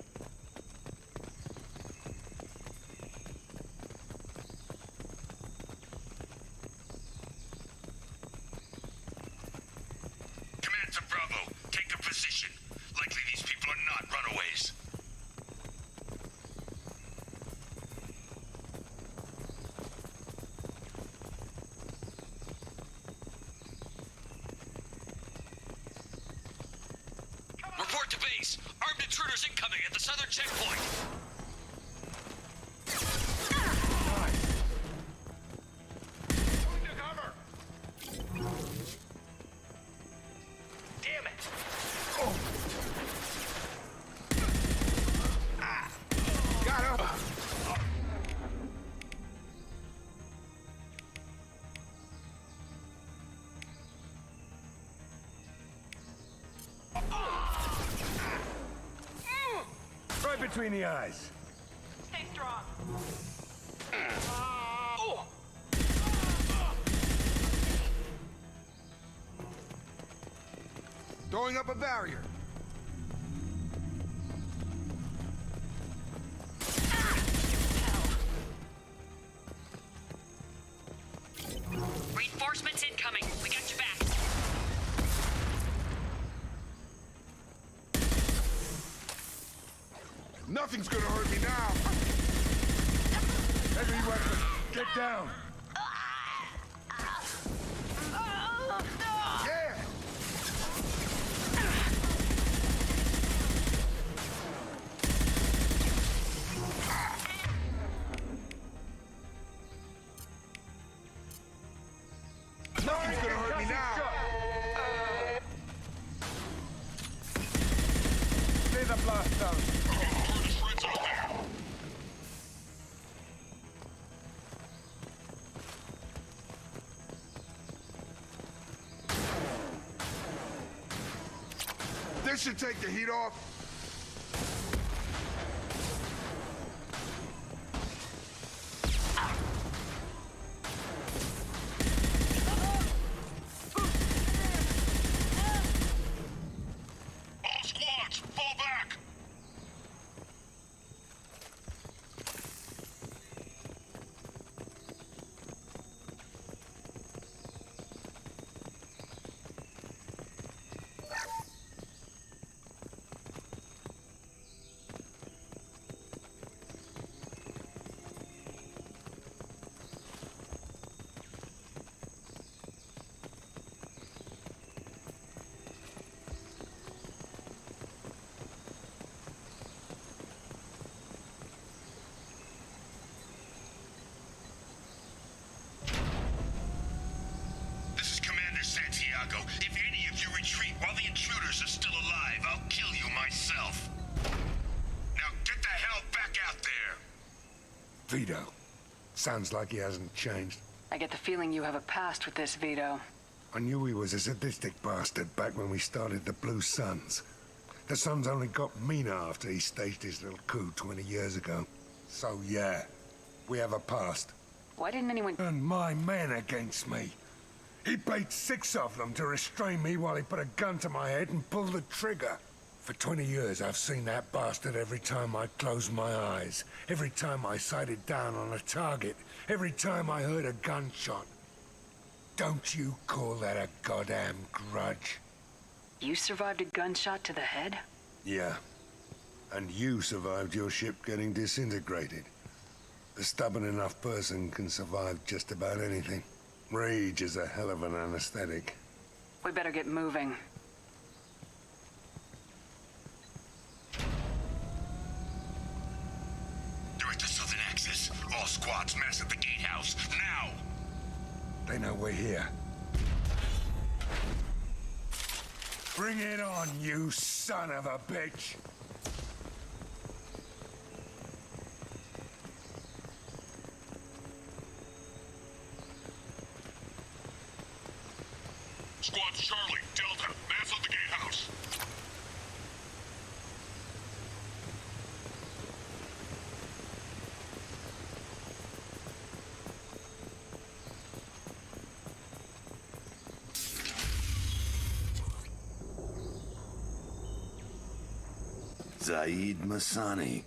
Command to Bravo, take a position. Likely these people are not runaways. Report to base. Armed intruders incoming at the southern checkpoint. Going to cover. Damn it. Got him! Right between the eyes. Stay strong. Throwing up a barrier. Reinforcements incoming. We got your back. Nothing's gonna hurt me now. Heavy weapon. Get down. Yeah. Nothing's gonna hurt me now. Stay the blast down. This should take the heat off. All squads, fall back. This is Commander Santiago. If any of you retreat while the intruders are still alive, I'll kill you myself. Now get the hell back out there! Vito. Sounds like he hasn't changed. I get the feeling you have a past with this, Vito. I knew he was a sadistic bastard back when we started the Blue Suns. The Suns only got meaner after he staged his little coup 20 years ago. So yeah, we have a past. Why didn't anyone... Turned my men against me. He paid 6 of them to restrain me while he put a gun to my head and pulled the trigger. For 20 years, I've seen that bastard every time I closed my eyes. Every time I sighted down on a target. Every time I heard a gunshot. Don't you call that a goddamn grudge? You survived a gunshot to the head? Yeah. And you survived your ship getting disintegrated. A stubborn enough person can survive just about anything. Rage is a hell of an anesthetic. We better get moving. They're at the southern axis. All squads mass at the gatehouse, now! They know we're here. Bring it on, you son of a bitch! Squad Charlie, Delta, mass on the gatehouse. Zaid Masani,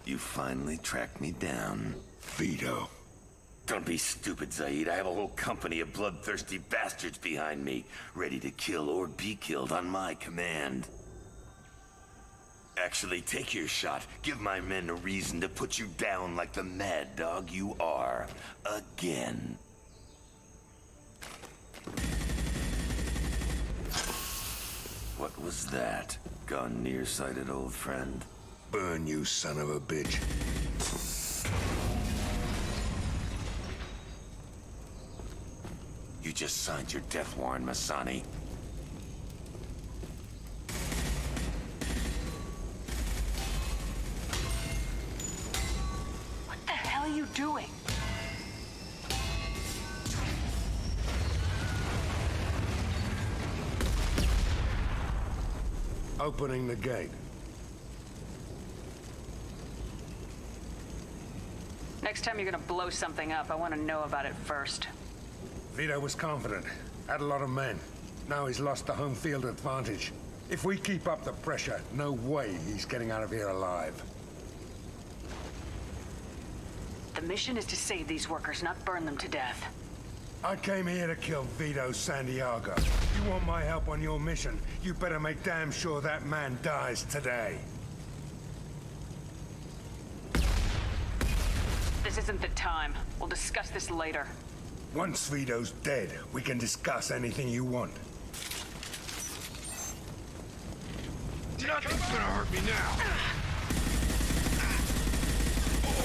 you finally tracked me down. Vito. Don't be stupid, Zaid. I have a whole company of bloodthirsty bastards behind me, ready to kill or be killed on my command. Actually, take your shot. Give my men a reason to put you down like the mad dog you are. Again. What was that? Gone nearsighted, old friend? Burn, you son of a bitch. You just signed your death warrant, Masani. What the hell are you doing? Opening the gate. Next time you're gonna blow something up, I want to know about it first. Vito was confident, had a lot of men. Now he's lost the home field advantage. If we keep up the pressure, no way he's getting out of here alive. The mission is to save these workers, not burn them to death. I came here to kill Vito Santiago. You want my help on your mission, you better make damn sure that man dies today. This isn't the time. We'll discuss this later. Once Vito's dead, we can discuss anything you want. Nothing's gonna hurt me now.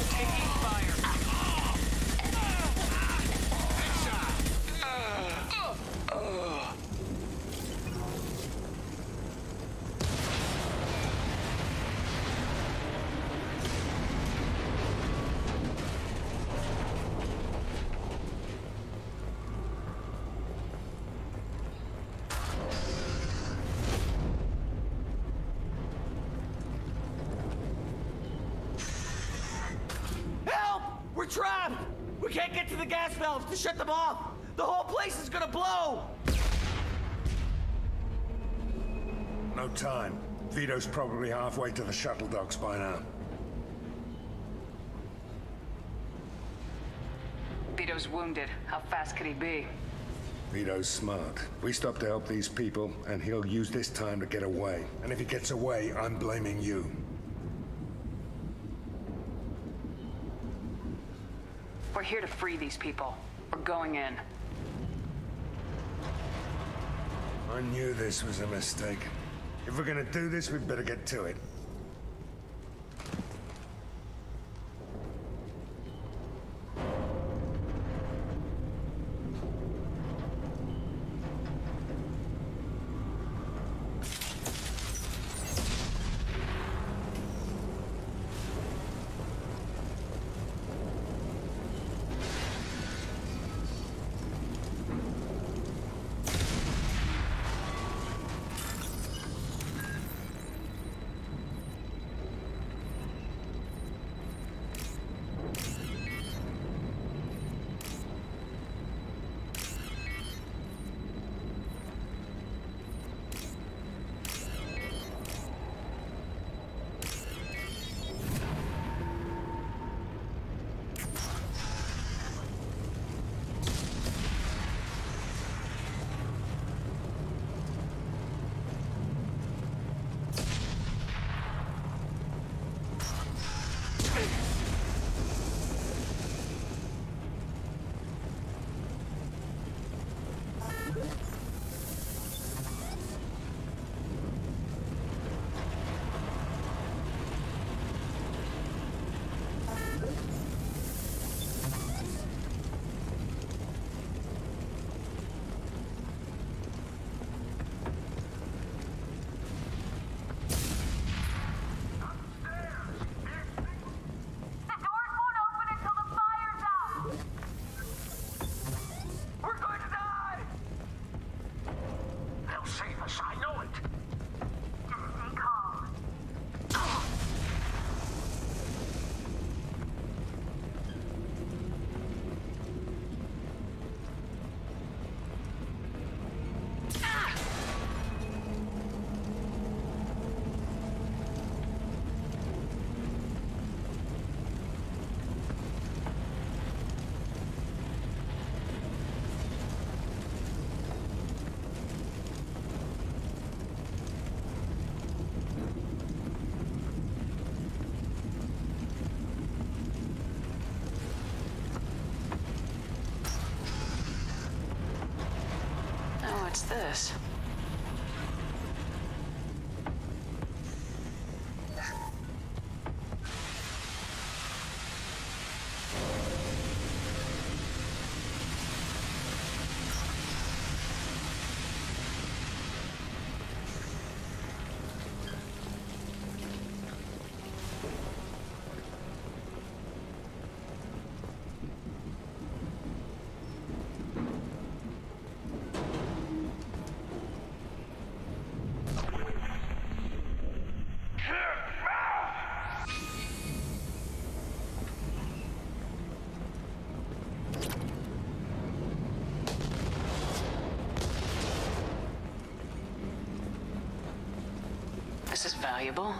Taking fire. We're trapped! We can't get to the gas valves to shut them off! The whole place is gonna blow! No time. Vito's probably halfway to the shuttle docks by now. Vito's wounded. How fast could he be? Vito's smart. We stop to help these people, and he'll use this time to get away. And if he gets away, I'm blaming you. We're here to free these people. We're going in. I knew this was a mistake. If we're gonna do this, we'd better get to it. this. This is valuable.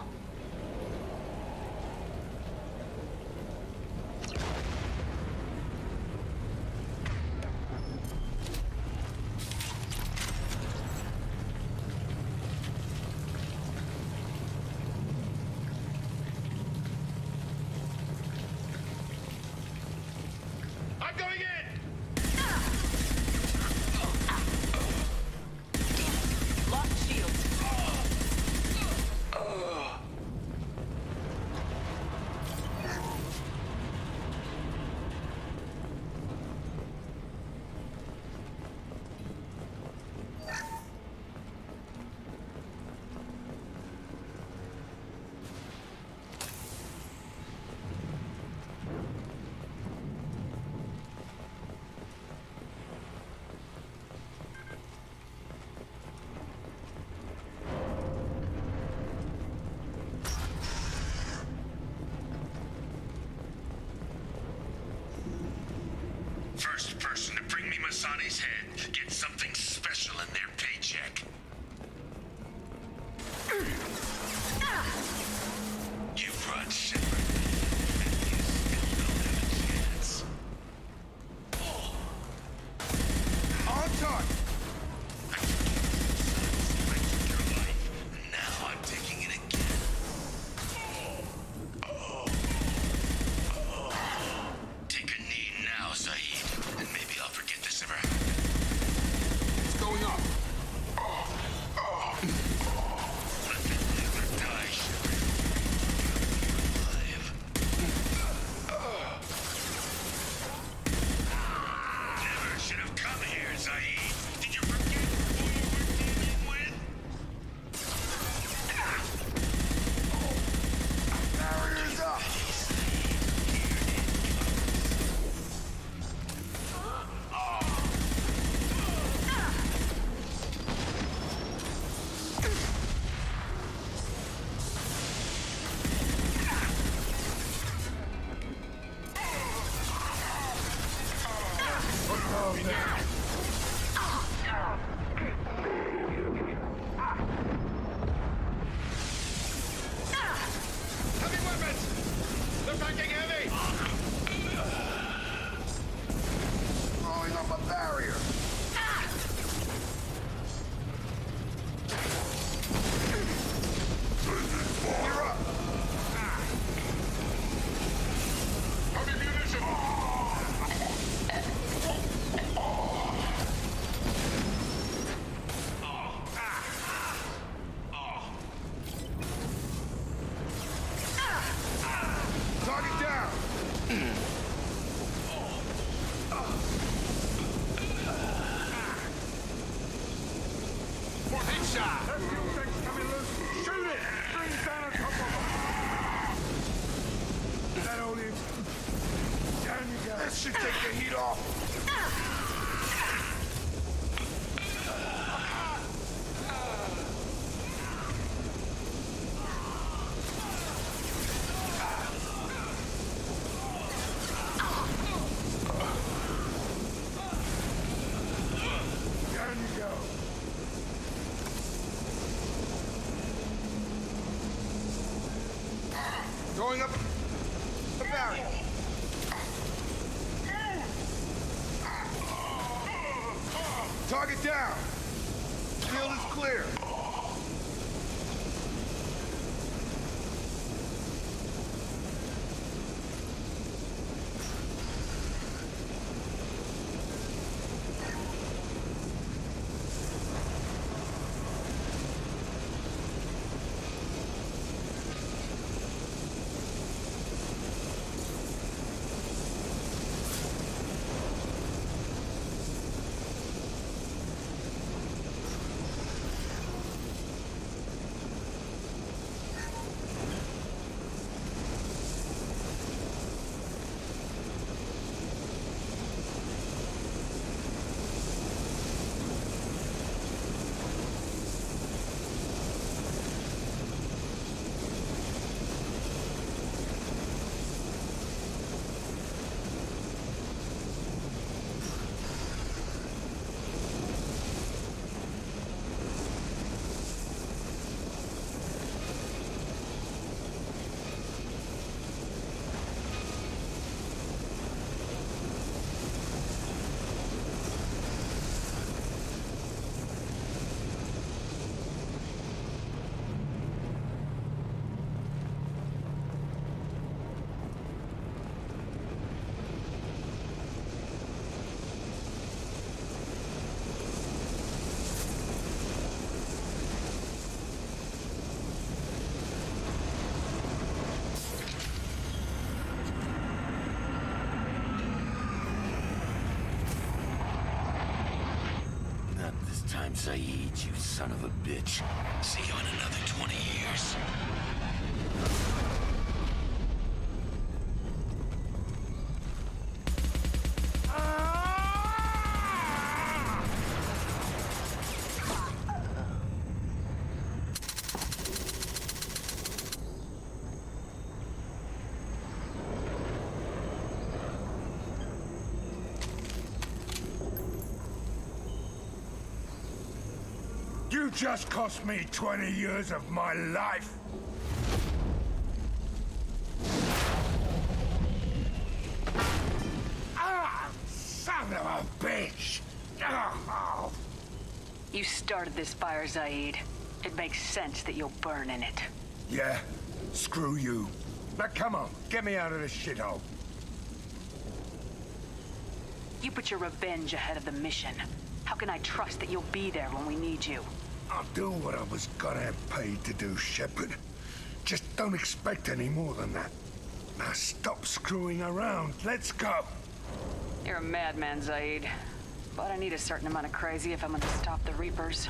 I'm going in! Lock shields. First person to bring me Masani's head gets something special in their paycheck. You brought Shepard, and you still don't have a chance. On target! I took your life. Now I'm taking it again. Take a knee now, Zaid, and maybe I'll forget this ever happened. What's going on? Let them live or die, Shepard. You're alive. Never should have come here, Zaid. Did you forget who you were dealing with? Barriers up! Heavy weapons! They're packing heavy! Throwing up a barrier! You're up! Heavy munition! Target down! More headshot! That fuel tank's coming loose! Shoot it! Bring it down on top of him! That only... Down you go! That should take the heat off! Down you go! Going up the barrier. Target down. Field is clear. time, Zaid, you son of a bitch. See you in another 20 years. You just cost me 20 years of my life. Ah, son of a bitch! Oh. You started this fire, Zaid. It makes sense that you'll burn in it. Yeah? Screw you. Now come on, get me out of this shithole. You put your revenge ahead of the mission. How can I trust that you'll be there when we need you? I'll do what I was gonna have paid to do, Shepard. Just don't expect any more than that. Now stop screwing around. Let's go. You're a madman, Zaid. But I need a certain amount of crazy if I'm gonna stop the Reapers.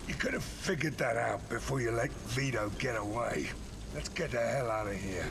You could have figured that out before you let Vito get away. Let's get the hell out of here.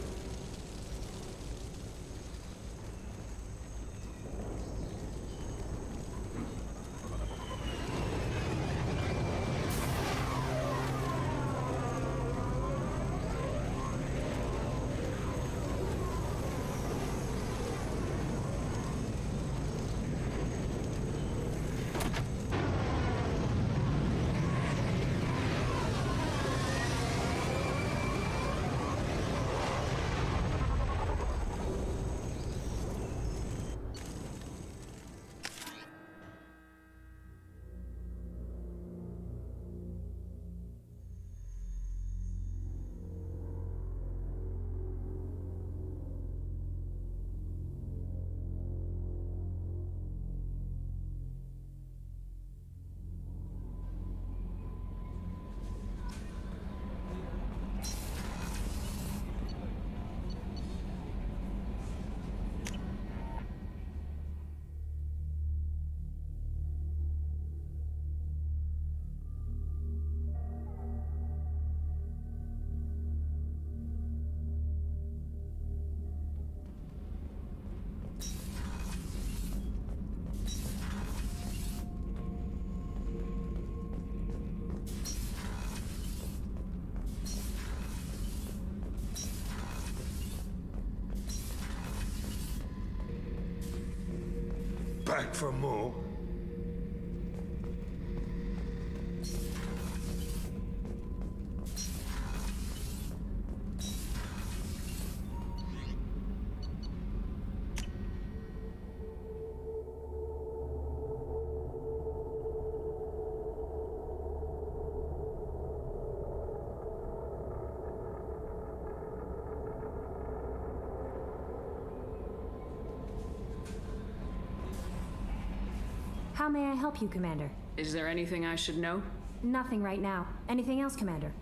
Back for more? How may I help you, Commander? Is there anything I should know? Nothing right now. Anything else, Commander?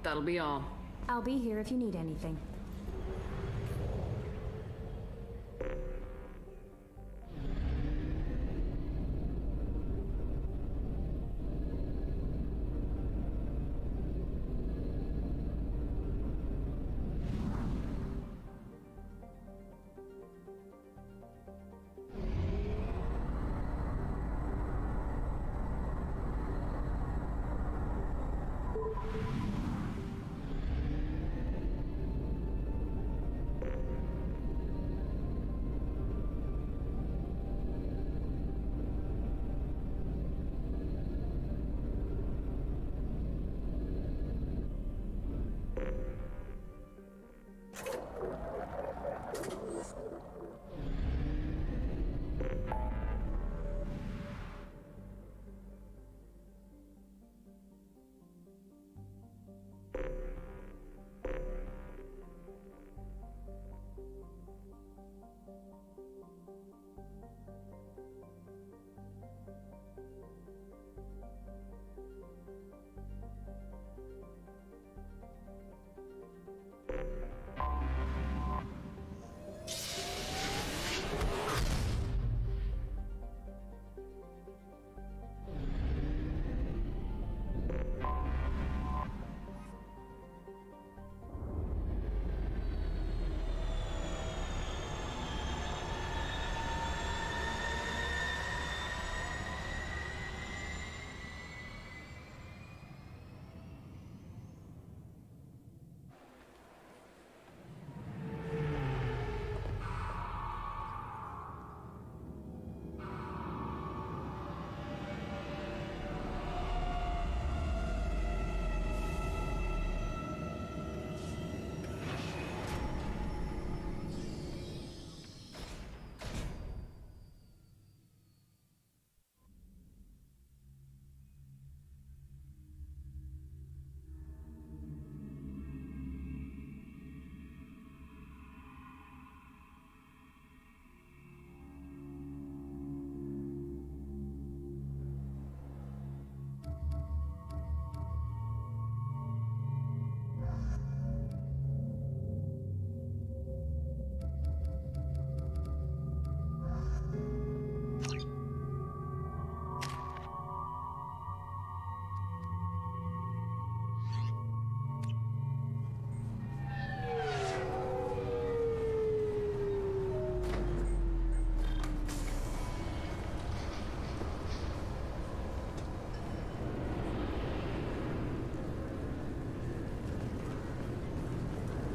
That'll be all. I'll be here if you need anything.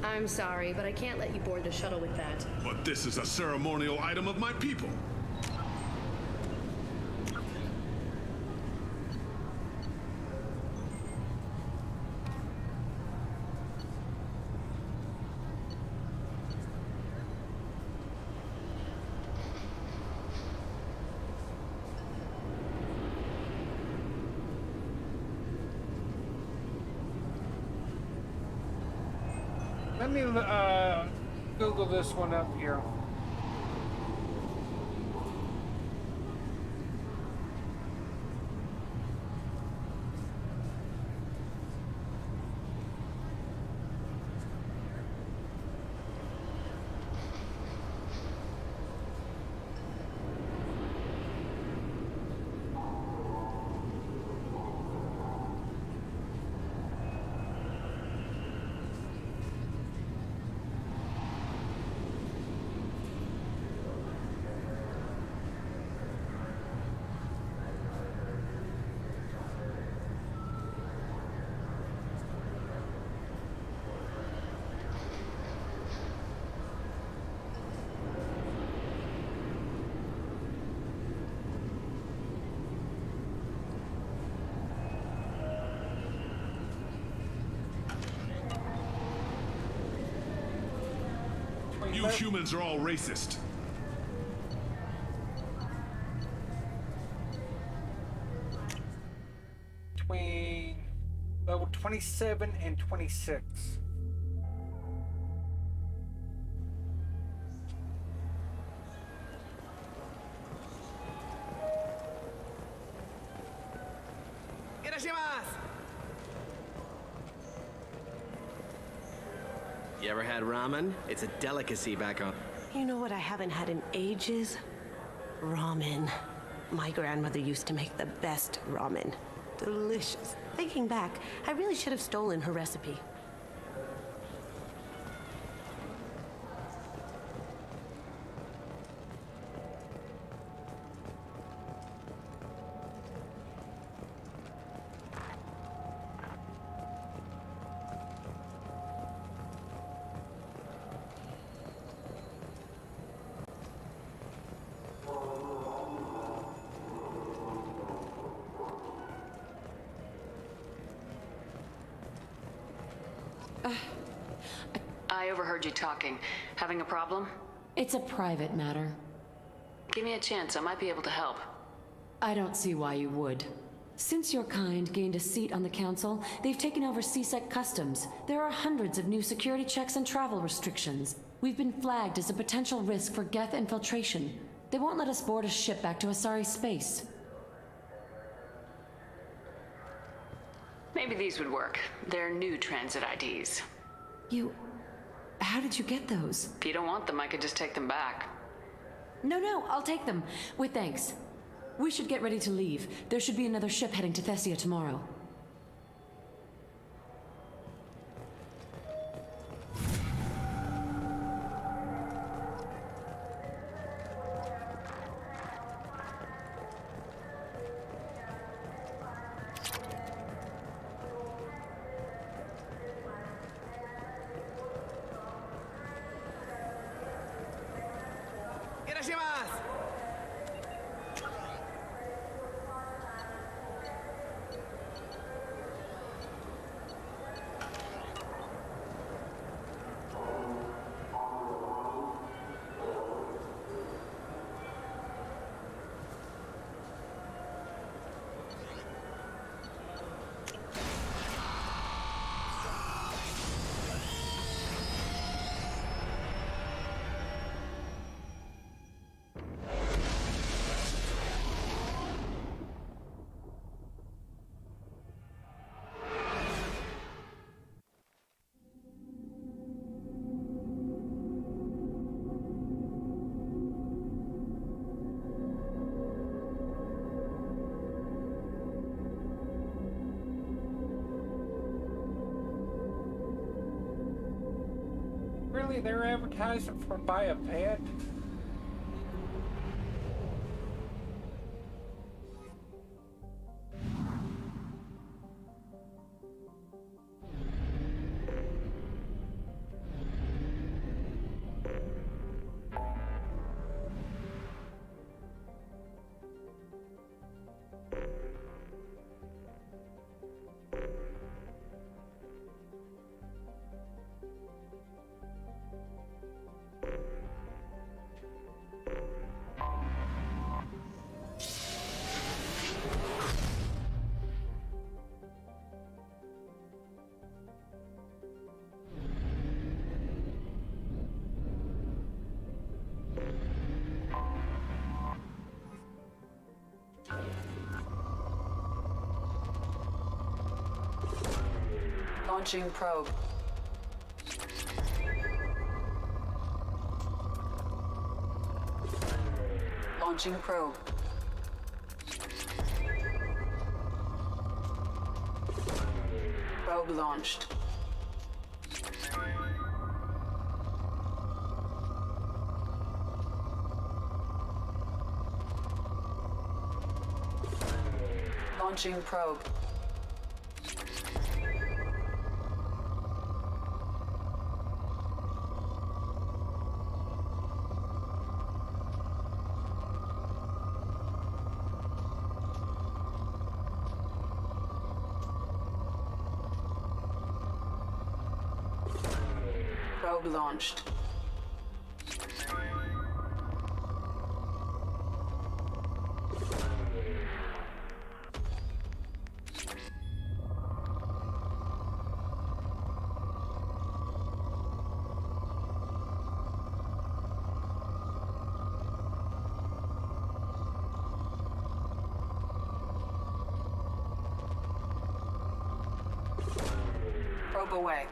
I'm sorry, but I can't let you board the shuttle with that. But this is a ceremonial item of my people. Let me Google this one up here. You humans are all racist. Between level 27 and 26. You ever had ramen? It's a delicacy back home. You know what I haven't had in ages? Ramen. My grandmother used to make the best ramen. Delicious. Thinking back, I really should have stolen her recipe. I overheard you talking. Having a problem? It's a private matter. Give me a chance. I might be able to help. I don't see why you would. Since your kind gained a seat on the council, they've taken over CSEC customs. There are hundreds of new security checks and travel restrictions. We've been flagged as a potential risk for Geth infiltration. They won't let us board a ship back to Asari space. Maybe these would work. They're new transit IDs. How did you get those? If you don't want them, I could just take them back. No, I'll take them. With thanks. We should get ready to leave. There should be another ship heading to Thessia tomorrow. Really, they're advertising for buy a pet? Launching probe. Launching probe. Probe launched. Launching probe. Probe launched. Probe away.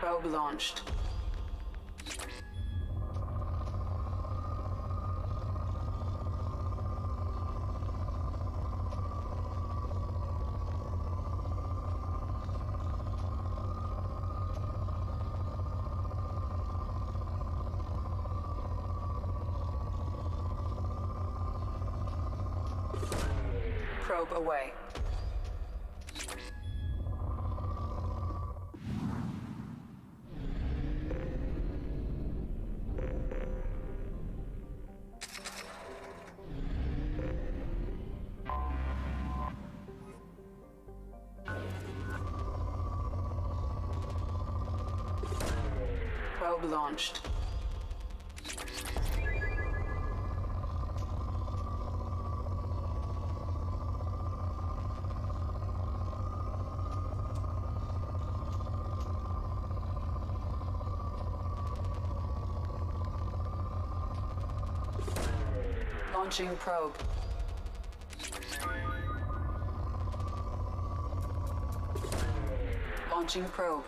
Probe launched. Probe away. Probe launched. Launching probe. Launching probe.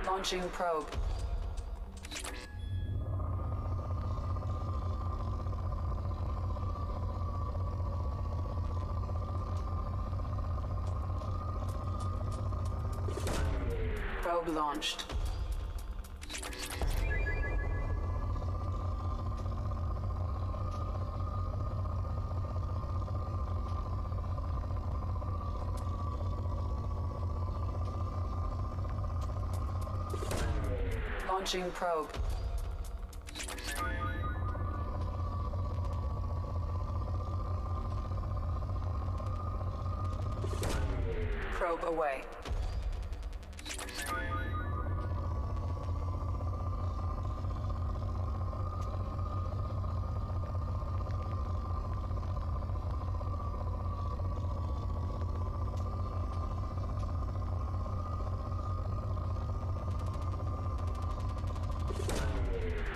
Launching probe. Probe launched. Launching probe. Probe away.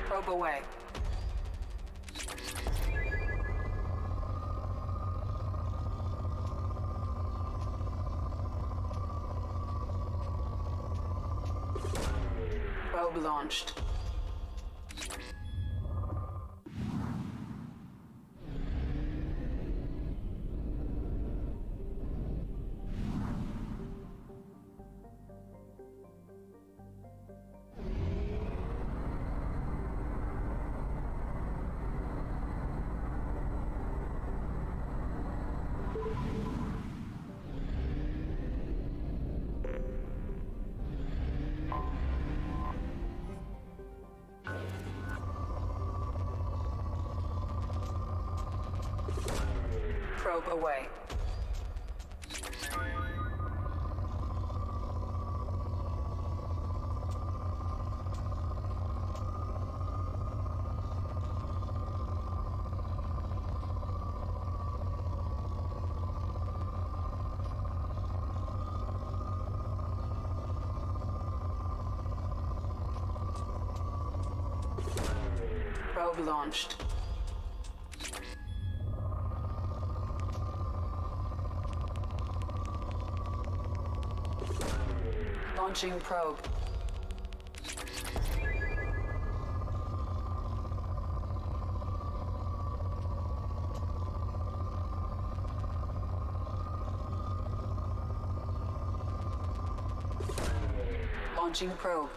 Probe away. Probe launched. Probe away. Probe launched. Launching probe. Launching probe.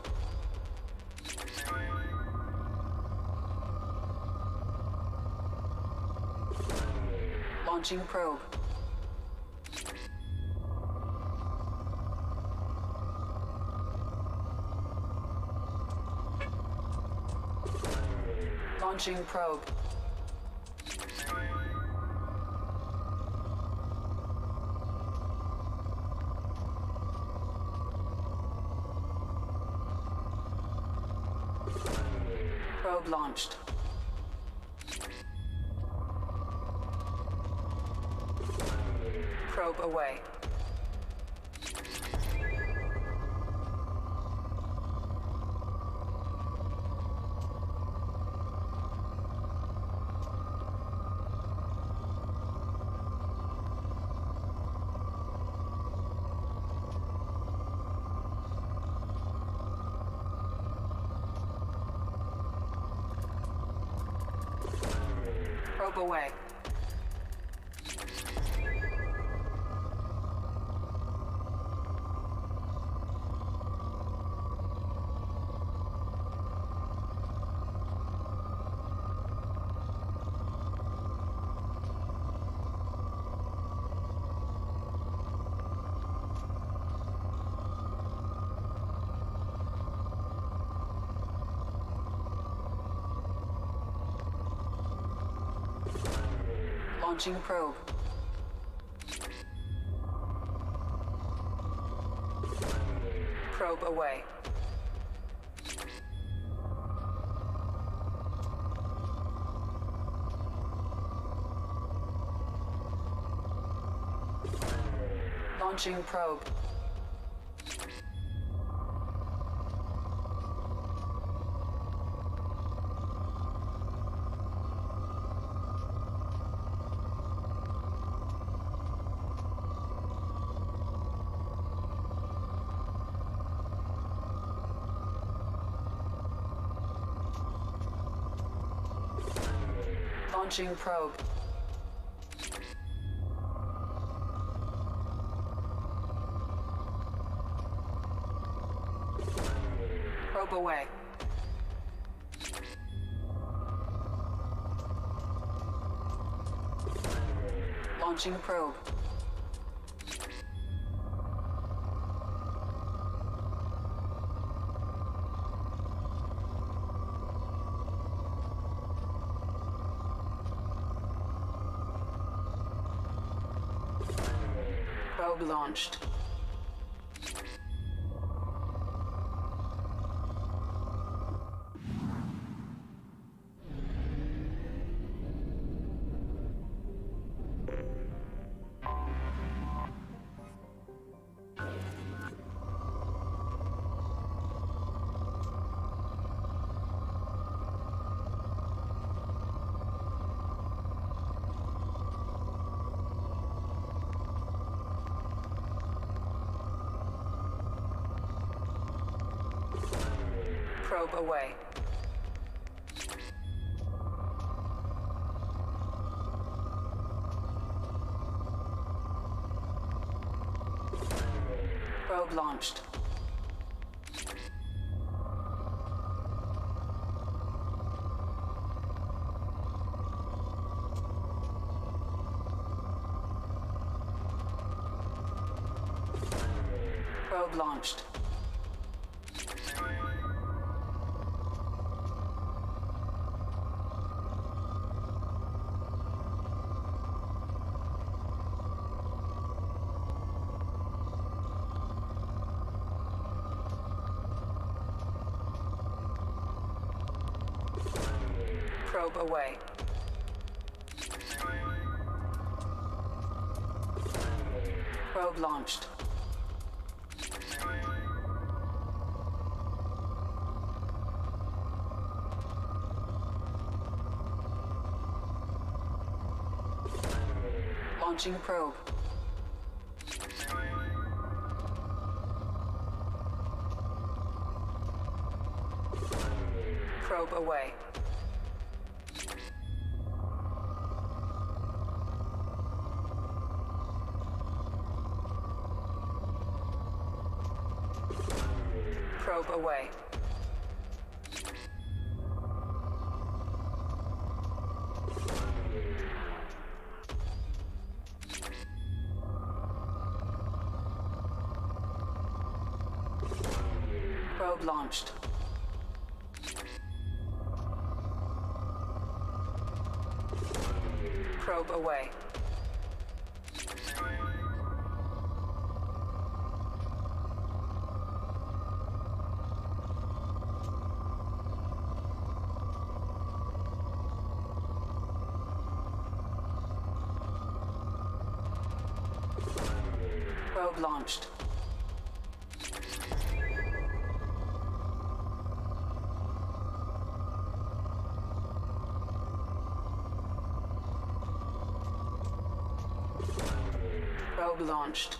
Launching probe. Launching probe. Probe launched. Probe away. Probe away. Launching probe. Probe away. Launching probe. Launching probe. Probe away. Launching probe. Probe launched. Probe away. Probe launched. Probe launched. Probe away. Probe launched. Launching probe. Probe away. Probe away. Probe launched. Probe away. Probe launched. Probe launched.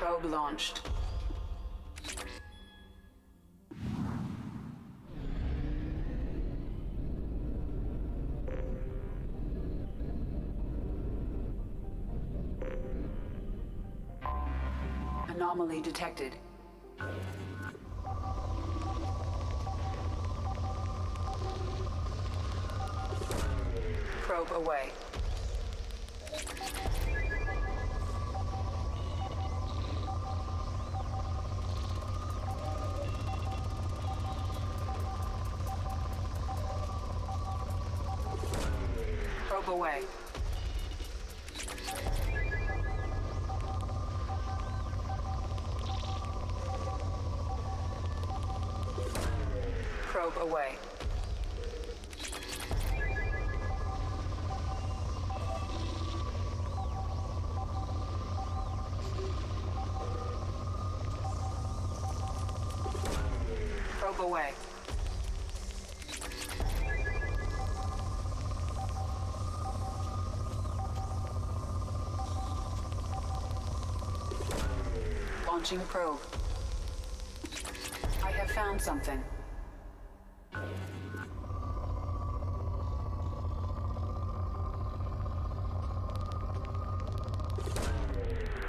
Probe launched. Anomaly detected. Probe away. Probe away. Probe away. Probe away. Launching probe. I have found something.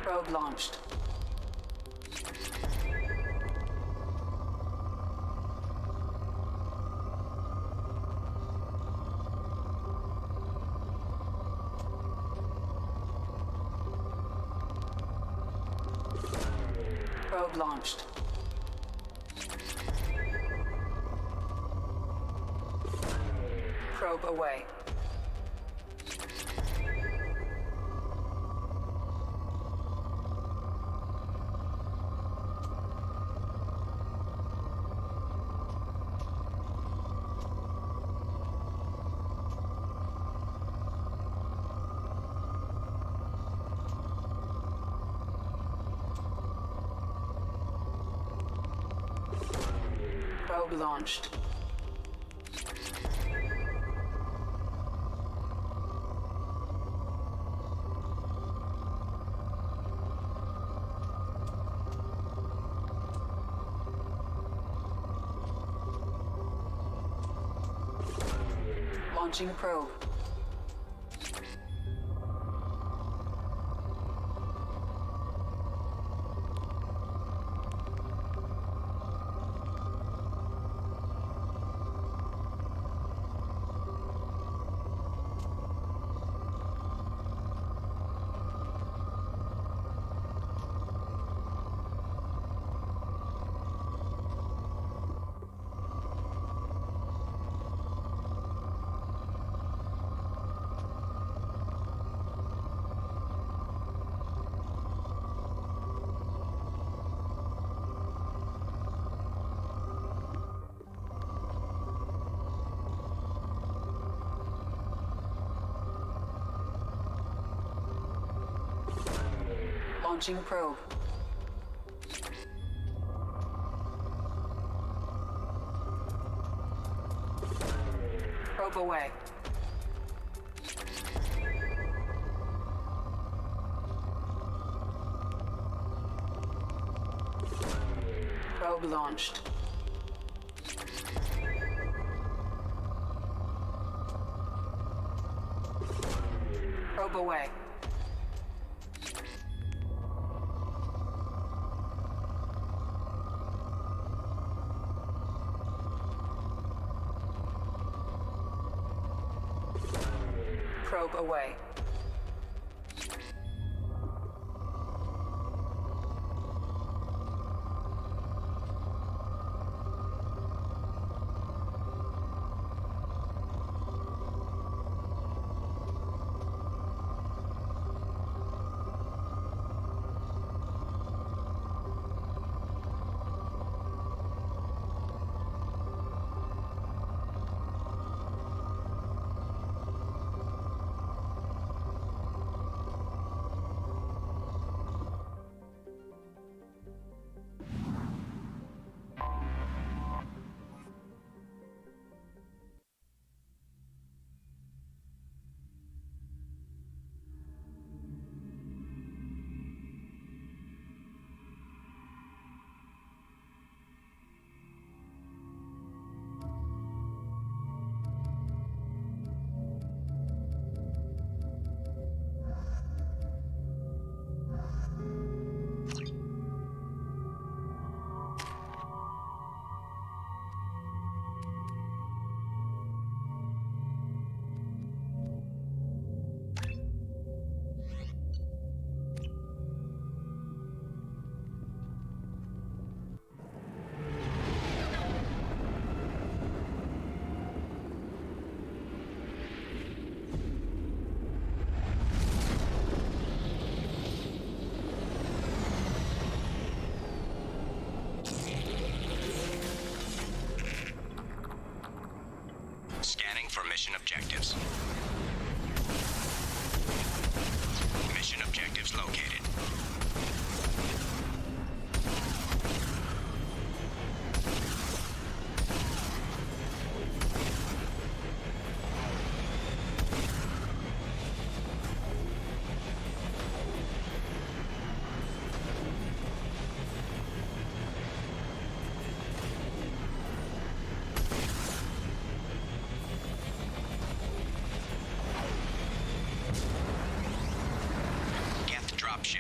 Probe launched. Probe launched. Probe away. Probe launched. Launching probe. Launching probe. Probe away. Probe launched. Probe away. Probe away. Scanning for mission objectives. Mission objectives located. Dropship.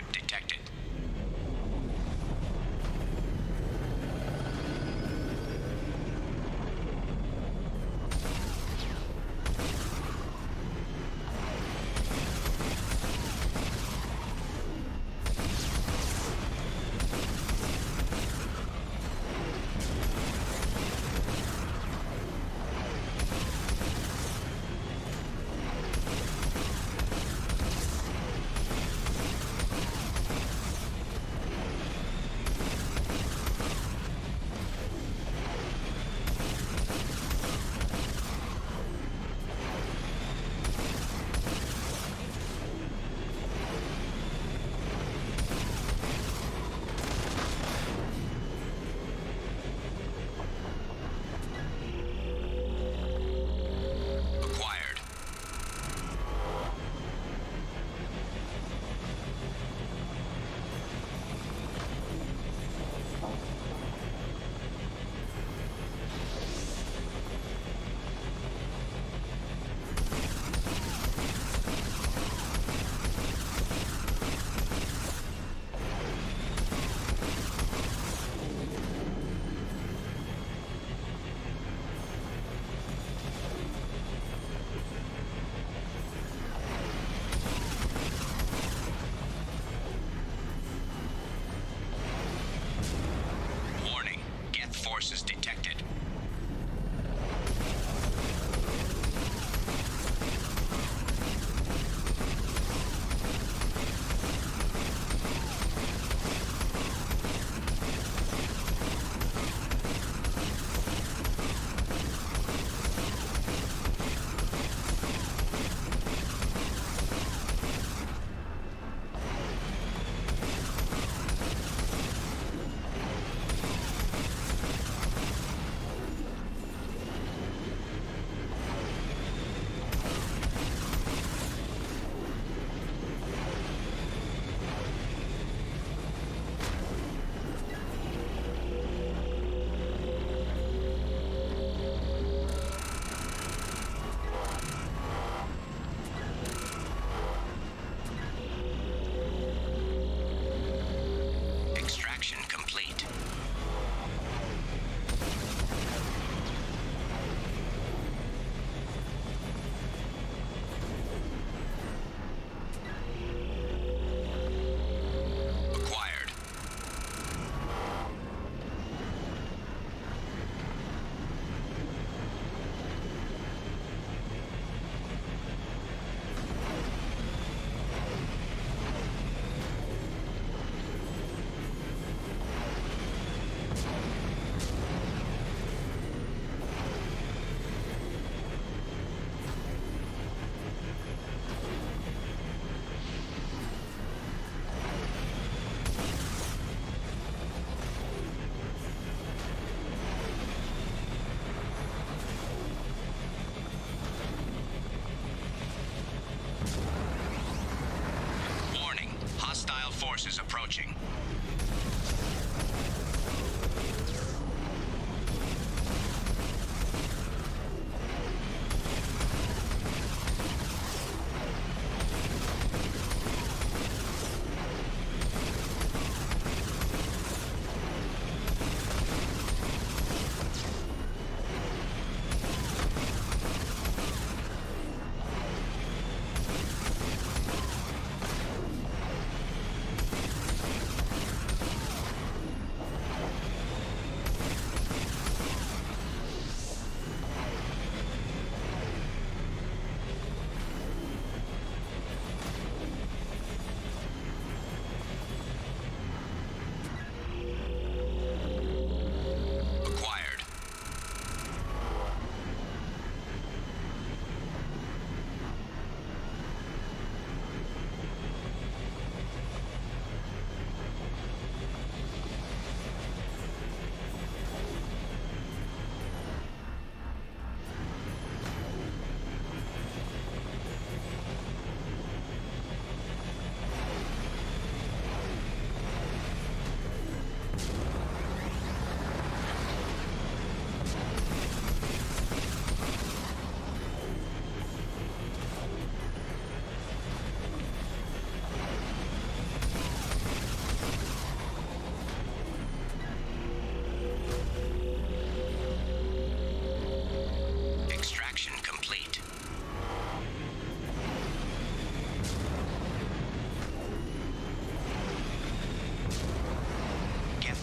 forces approaching.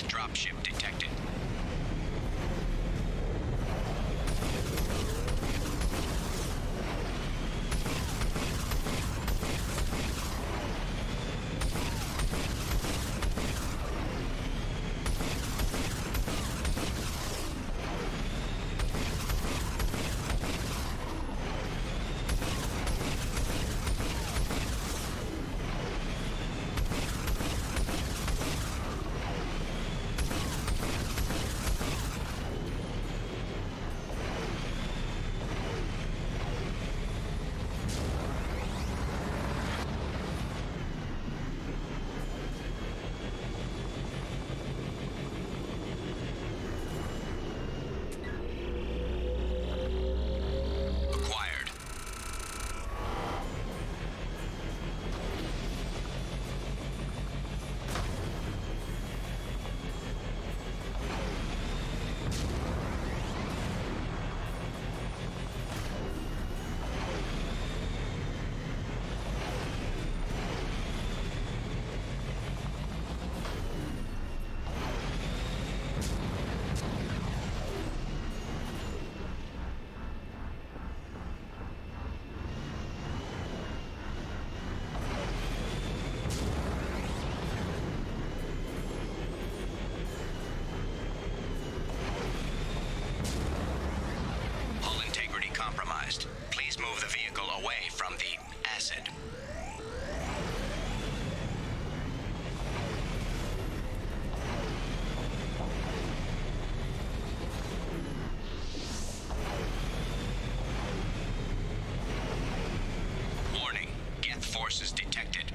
Dropship detected. Compromised. Please move the vehicle away from the acid. Warning, Geth forces detected.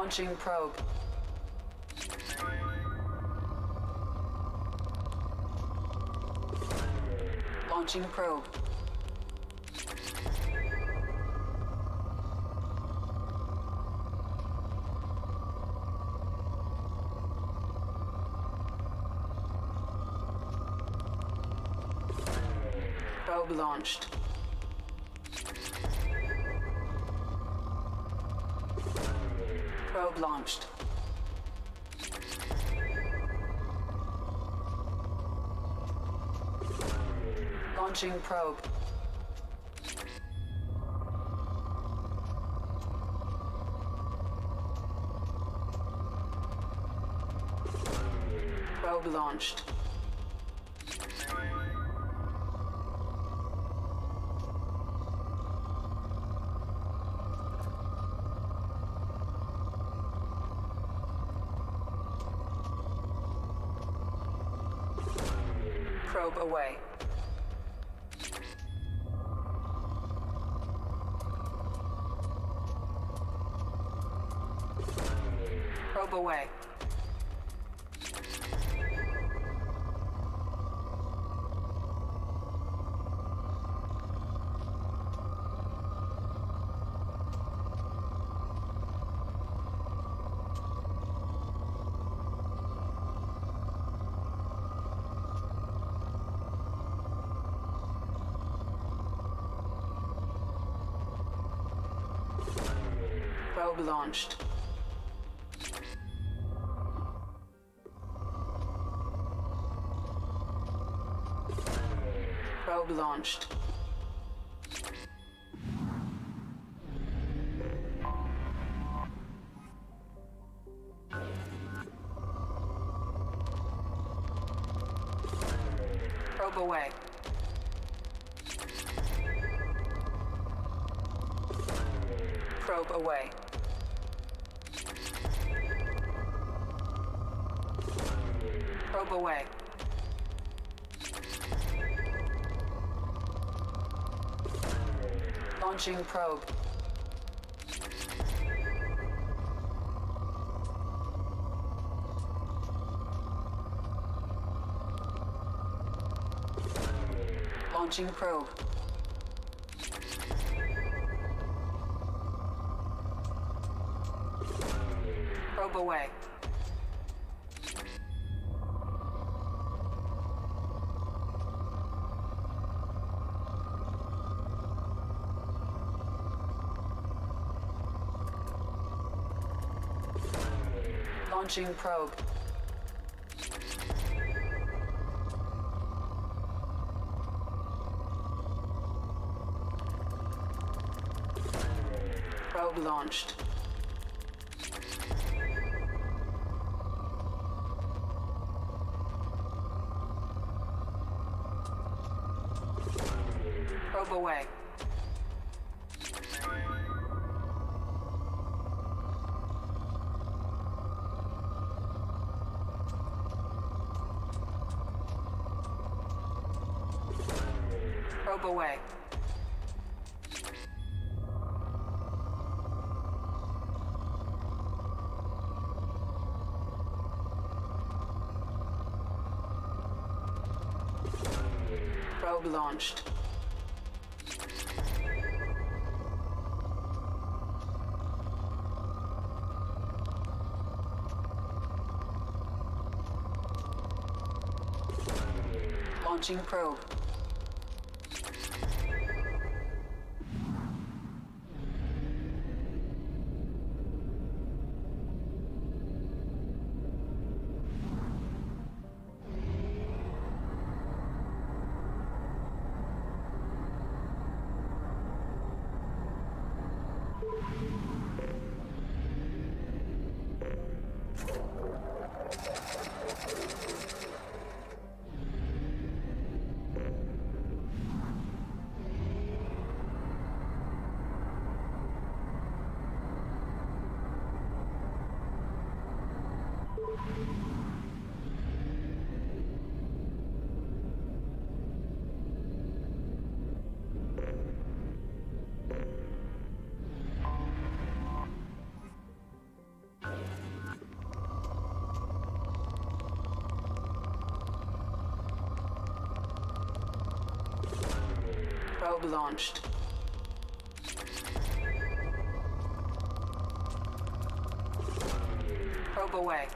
Launching probe. Launching probe. Probe launched. Probe launched. Launching probe. Probe launched. Probe away. Probe away. Probe launched. Probe launched. Probe away. Probe away. Probe away. Launching probe. Launching probe. Probe away. Launching probe. Probe launched. Probe away. Probe away. Probe launched. Launching probe. Probe launched. Probe away.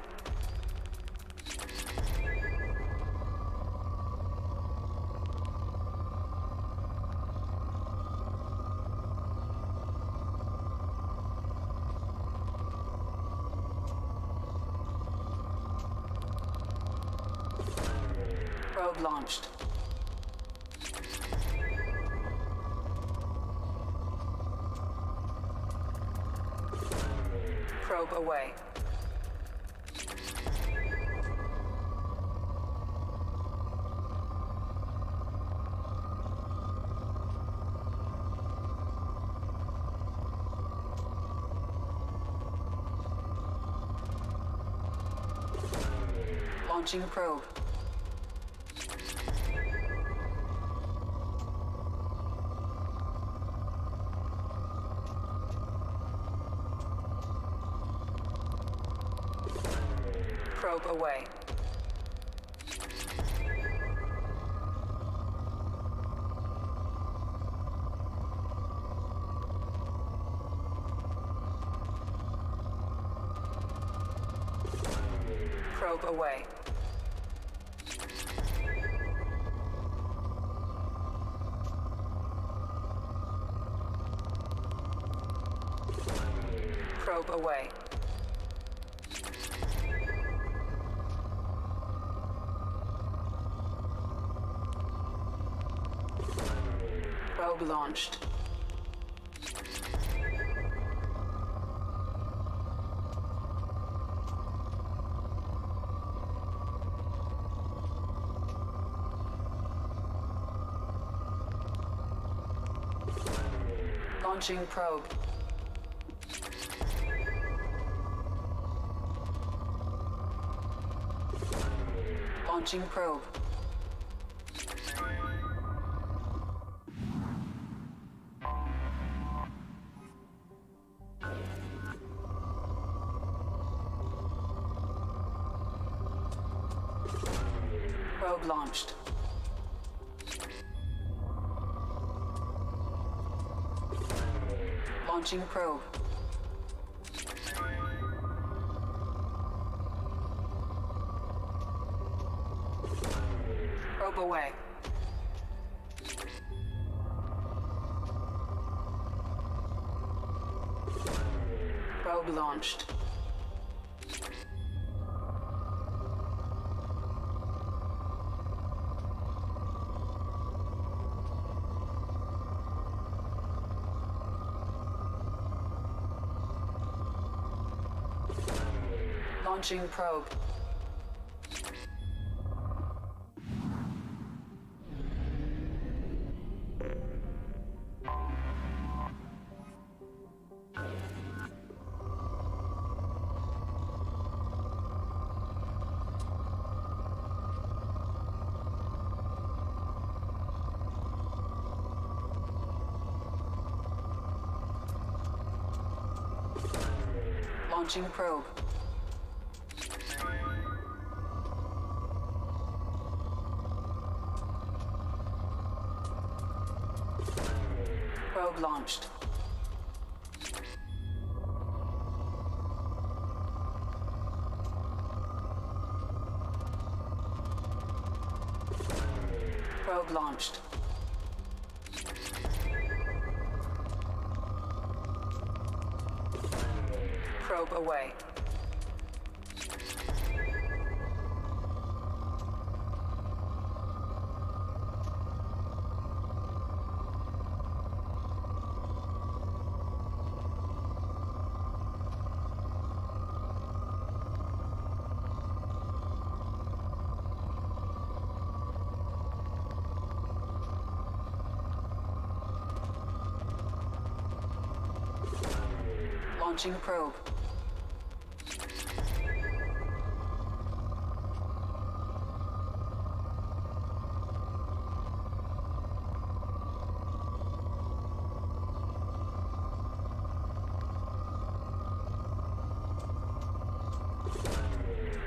Probe launched. Probe away. Launching probe. Probe away. Probe away. Probe away. Probe launched. Launching probe. Launching probe. Probe launched. Launching probe. Probe away. Probe launched. Launching probe. Launching probe. Probe launched. Probe launched. Probe away. Launching probe.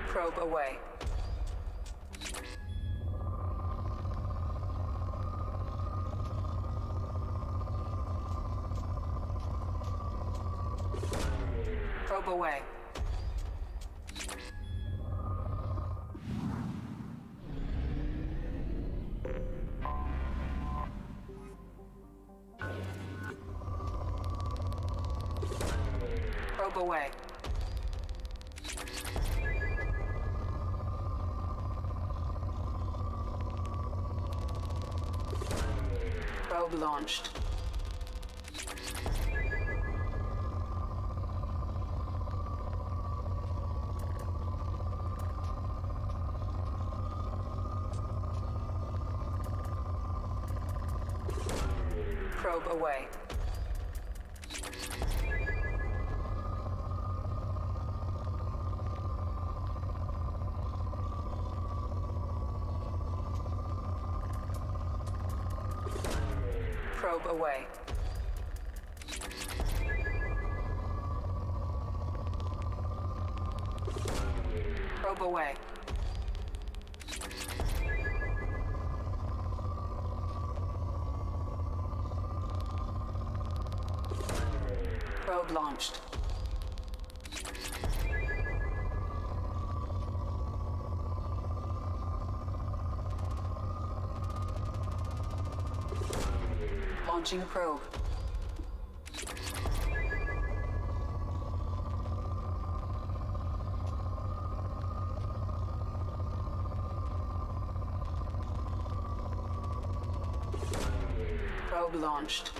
Probe away. Probe away. Probe away. Probe launched. Probe away. Probe away. Probe away. Probe launched. Launching probe. Probe launched.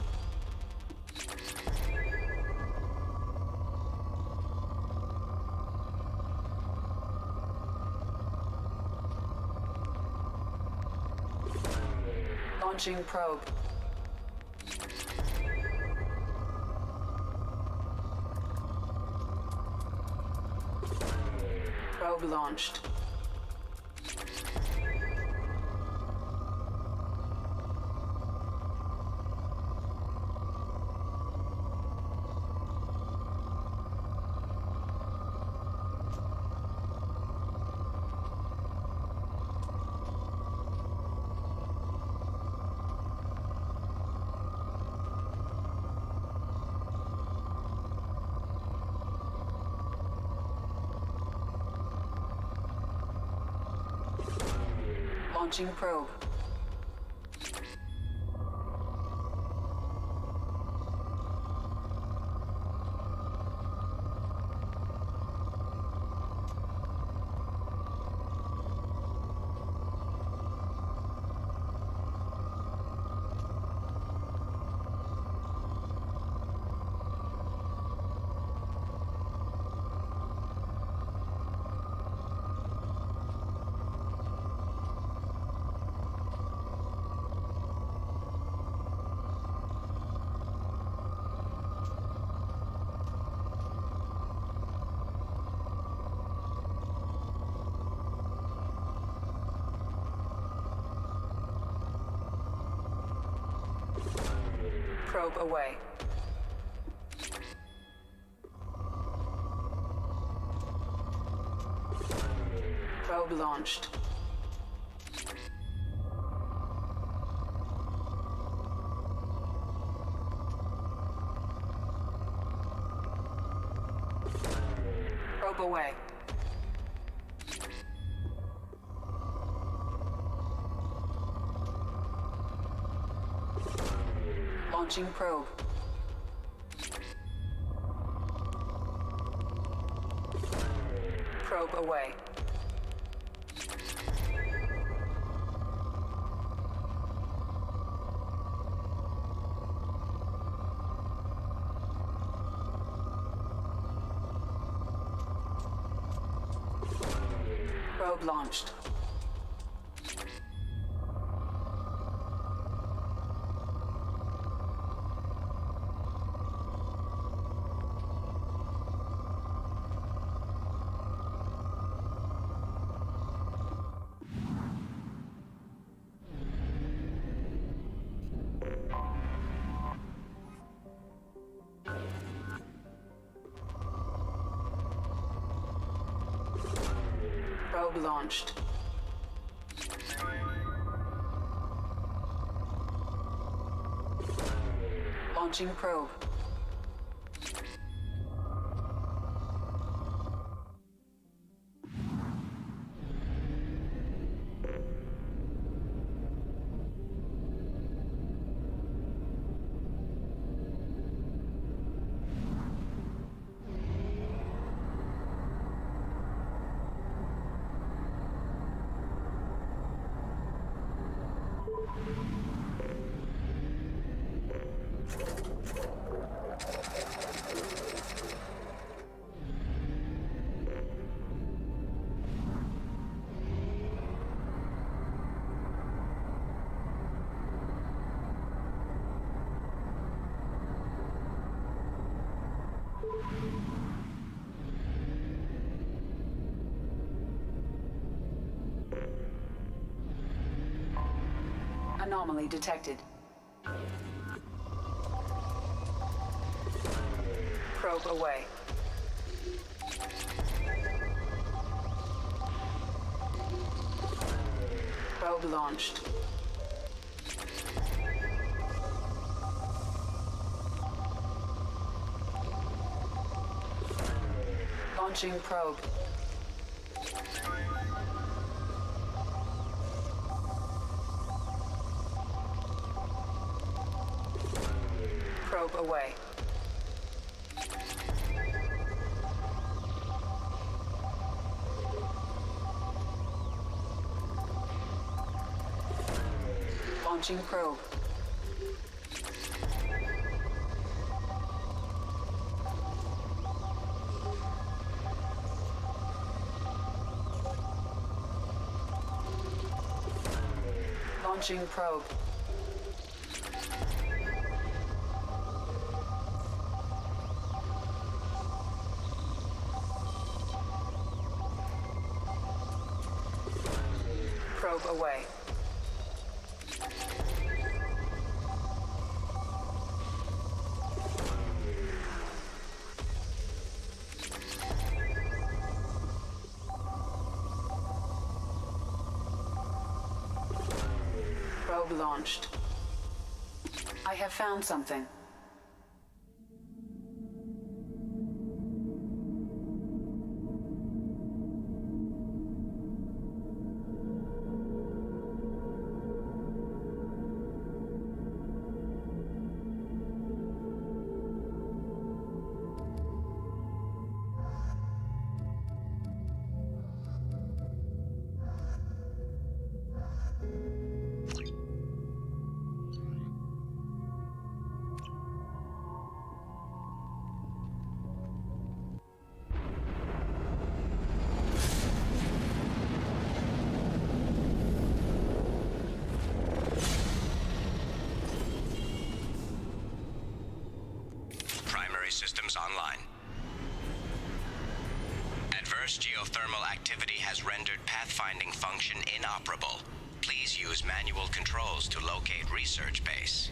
Launching probe. Probe launched. Launching probe. Probe away. Probe launched. Probe away. Launching probe. Probe away. Probe launched. Probe launched. Launching probe. Anomaly detected. Probe away. Probe launched. Launching probe. Probe away. Launching probe. Launching probe. Probe away. Probe launched. I have found something. Systems online. Adverse geothermal activity has rendered pathfinding function inoperable. Please use manual controls to locate research base.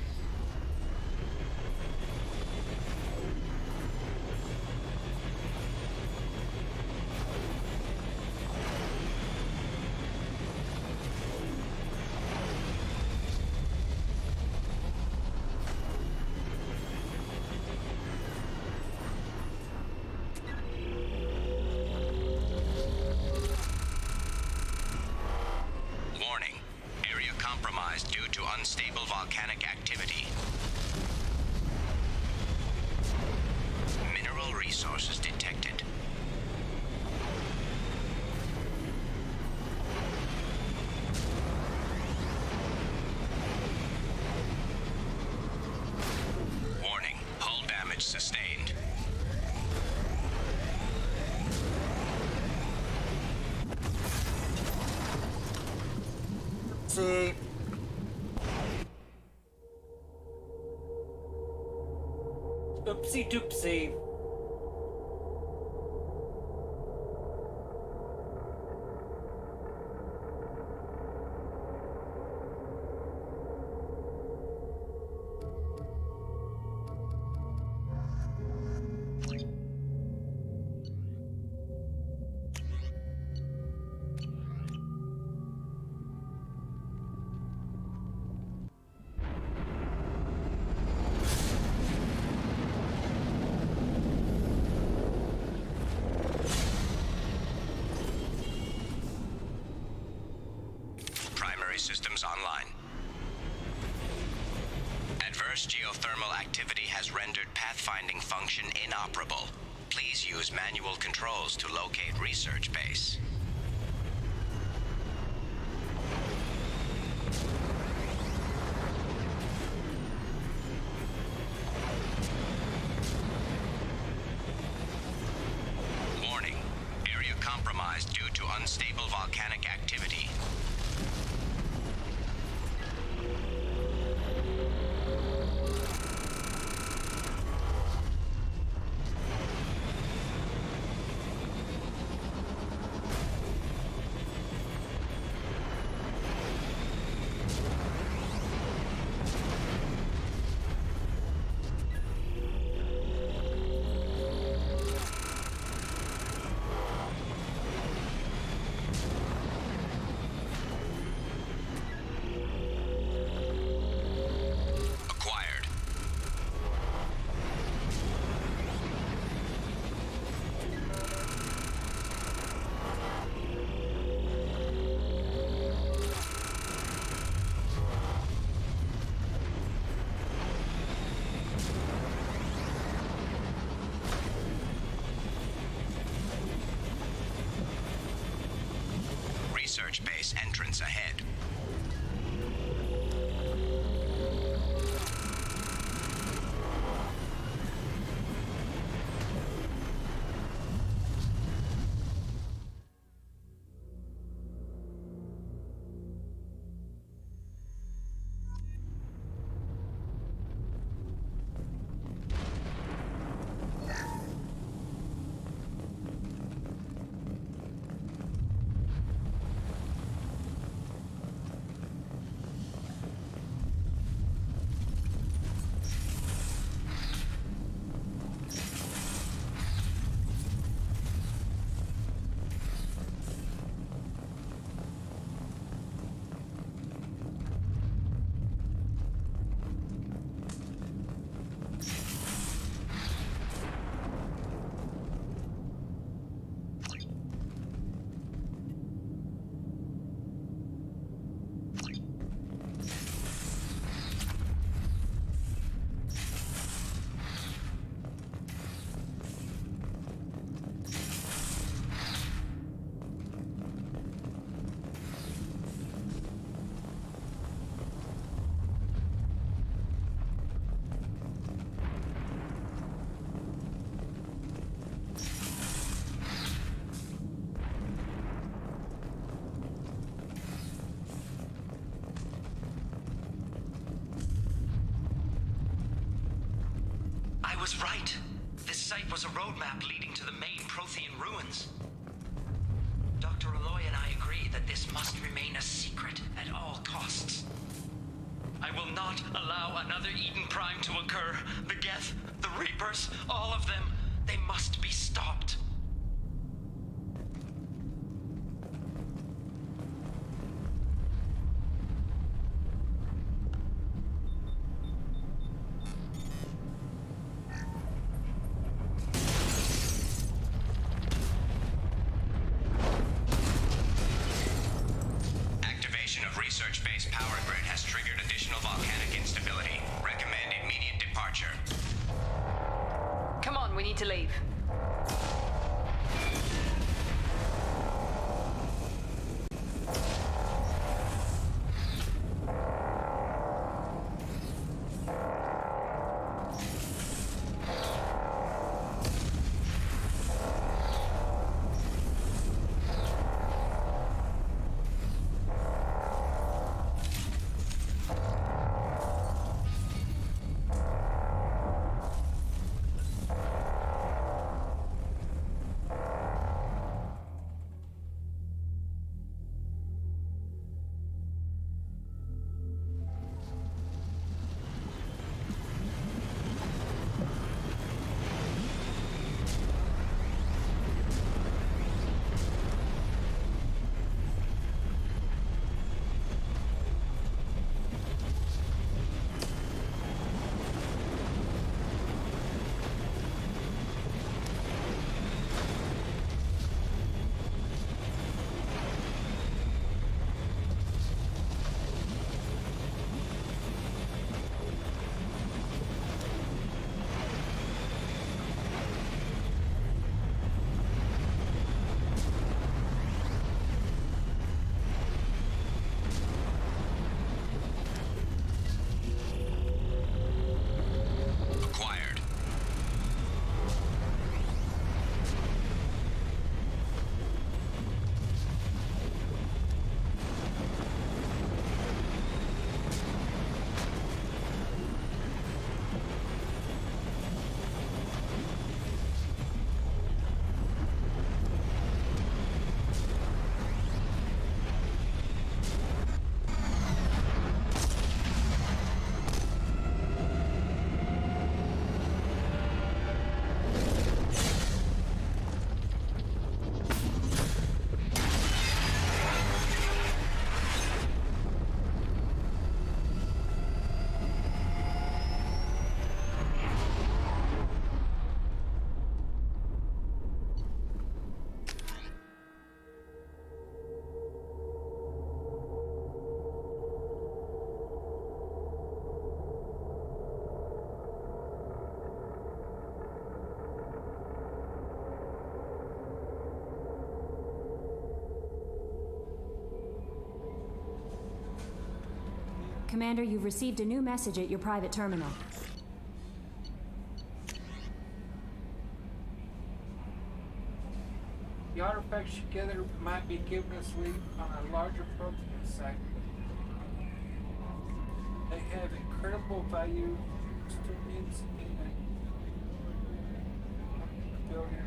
Due to unstable volcanic activity. Mineral resources detected. Warning, hull damage sustained. See. Oopsie doopsie. Systems online. Adverse geothermal activity has rendered pathfinding function inoperable. Please use manual controls to locate research base. Warning, area compromised due to unstable volcanic activity. research base entrance ahead. I was right. This site was a roadmap leading to the main Prothean ruins. Dr. Aloy and I agree that this must remain a secret at all costs. I will not allow another Eden Prime to occur. The Geth, the Reapers, all of them, they must be stopped. Research base power grid has triggered additional volcanic instability. Recommend immediate departure. Come on, we need to leave. Commander, you've received a new message at your private terminal. The artifacts together might be giving us lead on a larger protein site. They have incredible value students in the building.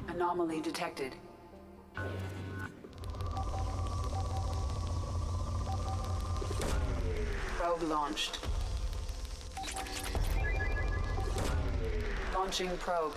Anomaly detected. Probe launched. Launching probe.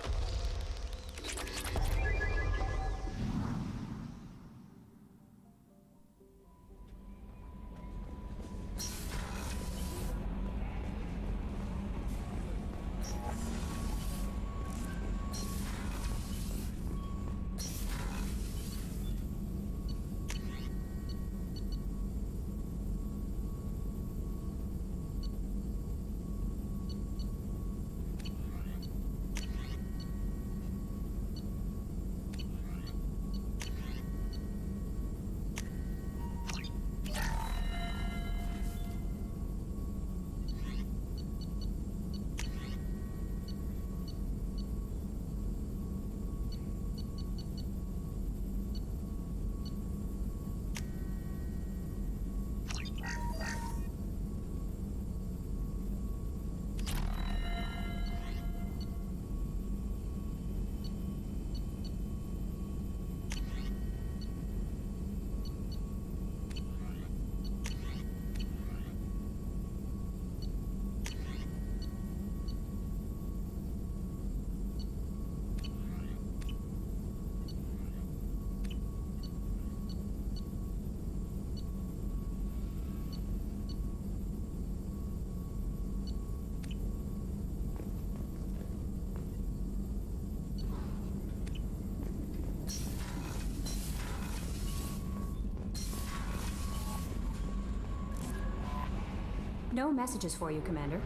No messages for you, Commander.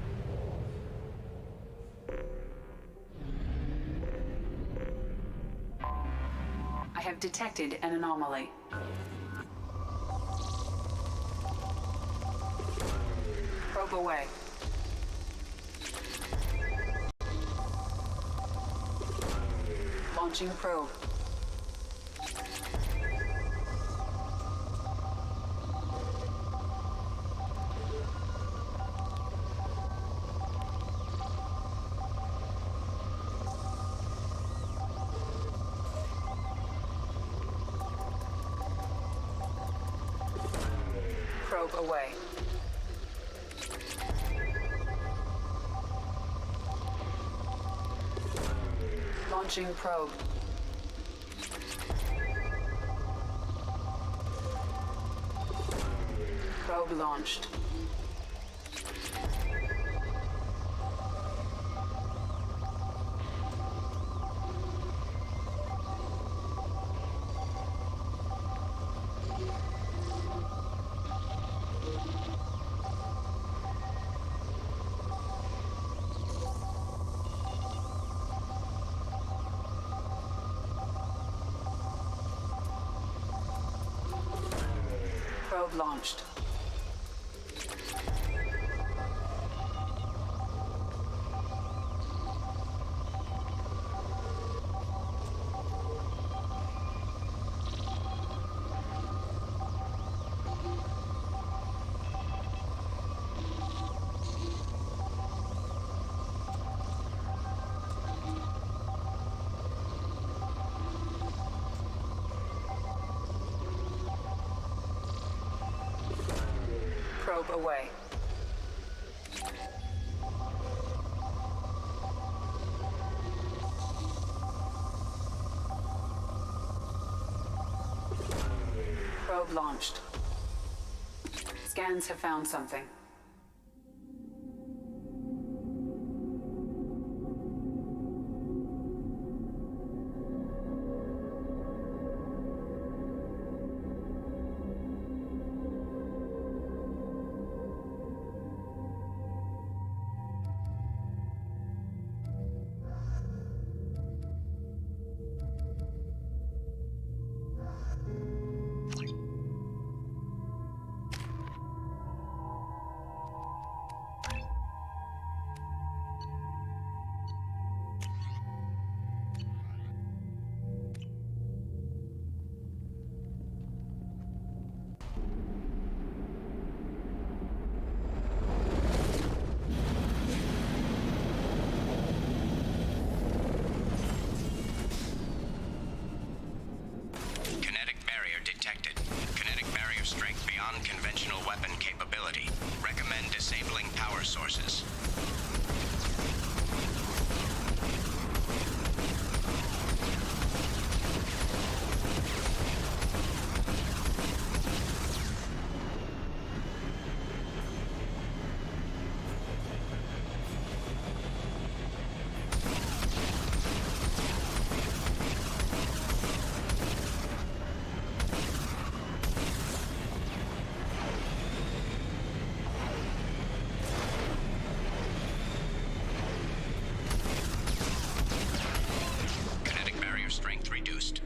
I have detected an anomaly. Probe away. Launching probe. Probe away. Launching probe. Probe launched. Probe launched. Probe away. Probe launched. Scans have found something. Conventional weapon capability. Recommend disabling power sources. Strength reduced.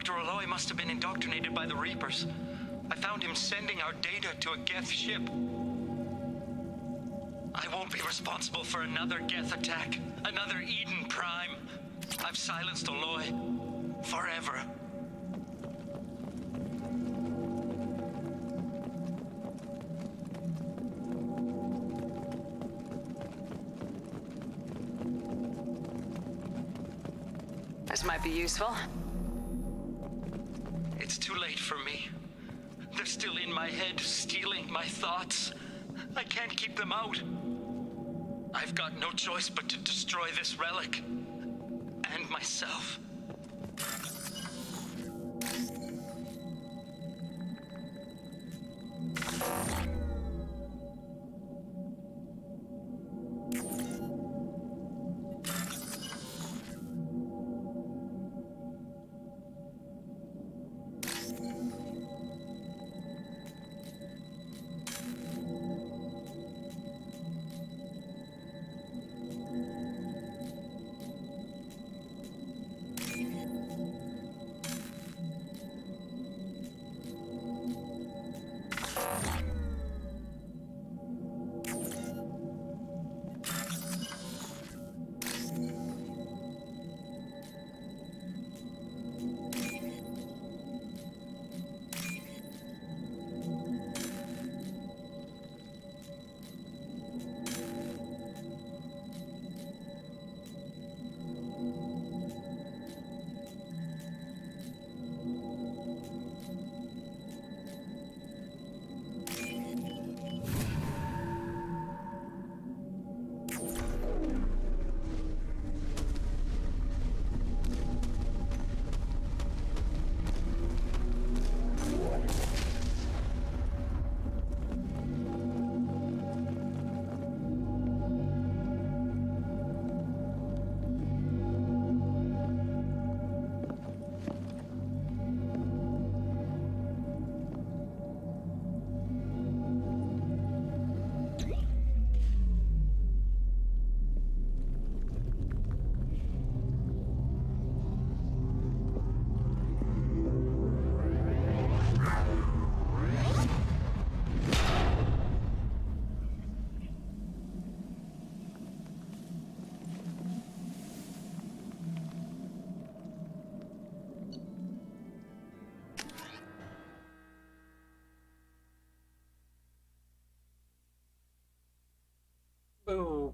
Dr. Aloy must have been indoctrinated by the Reapers. I found him sending our data to a Geth ship. I won't be responsible for another Geth attack, another Eden Prime. I've silenced Aloy. Forever. This might be useful. It's too late for me. They're still in my head, stealing my thoughts. I can't keep them out. I've got no choice but to destroy this relic. And myself.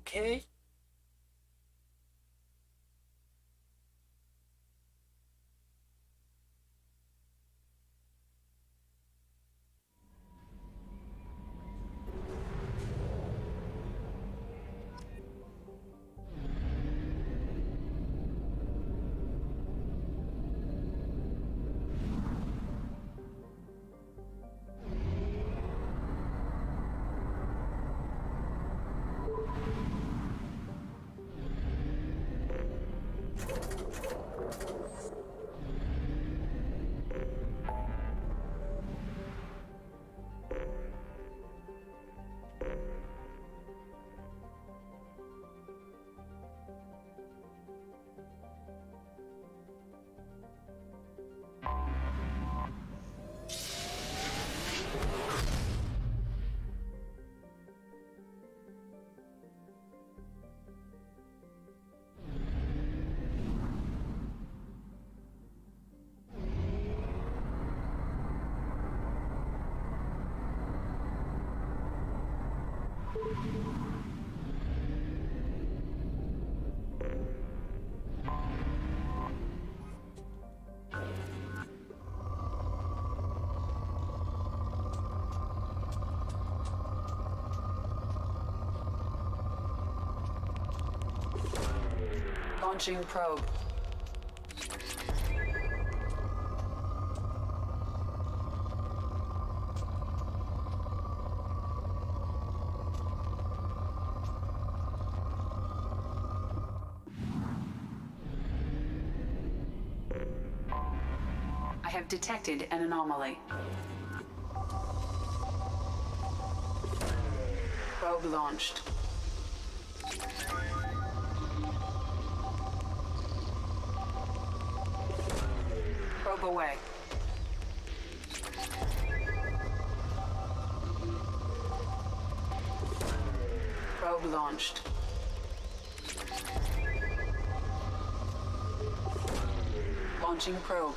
Okay. Launching probe. I have detected an anomaly. Probe launched. Probe away. Probe launched. Launching probe.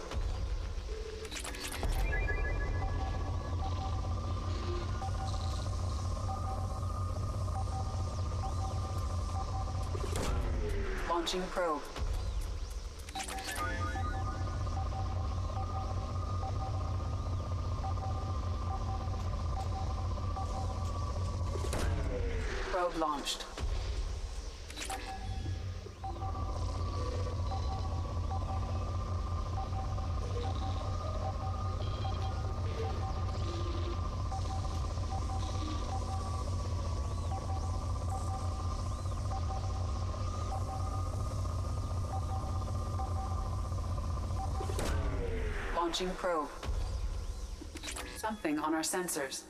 Launching probe. Probe launched. Launching probe. Something on our sensors.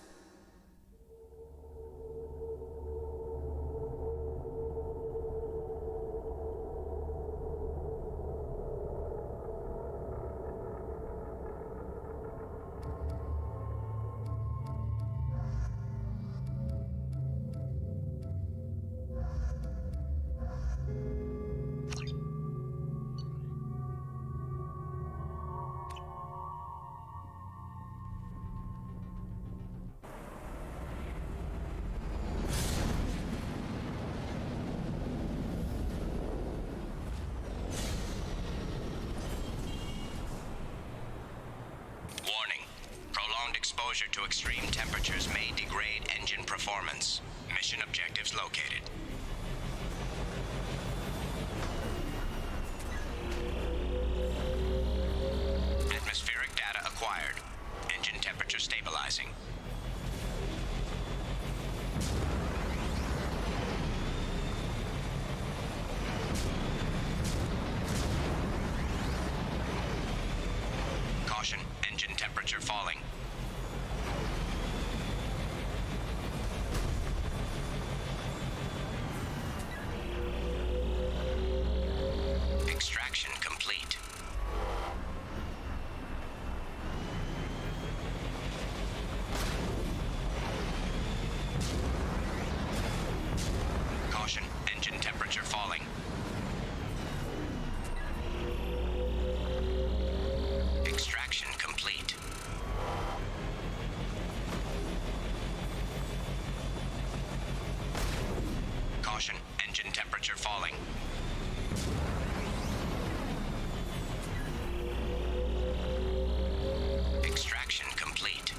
Exposure to extreme temperatures may degrade engine performance. Mission objectives located. Atmospheric data acquired. Engine temperature stabilizing. Caution, engine temperature falling. Extraction complete. Caution, engine temperature falling. Extraction complete. Caution, engine temperature falling. Extraction complete.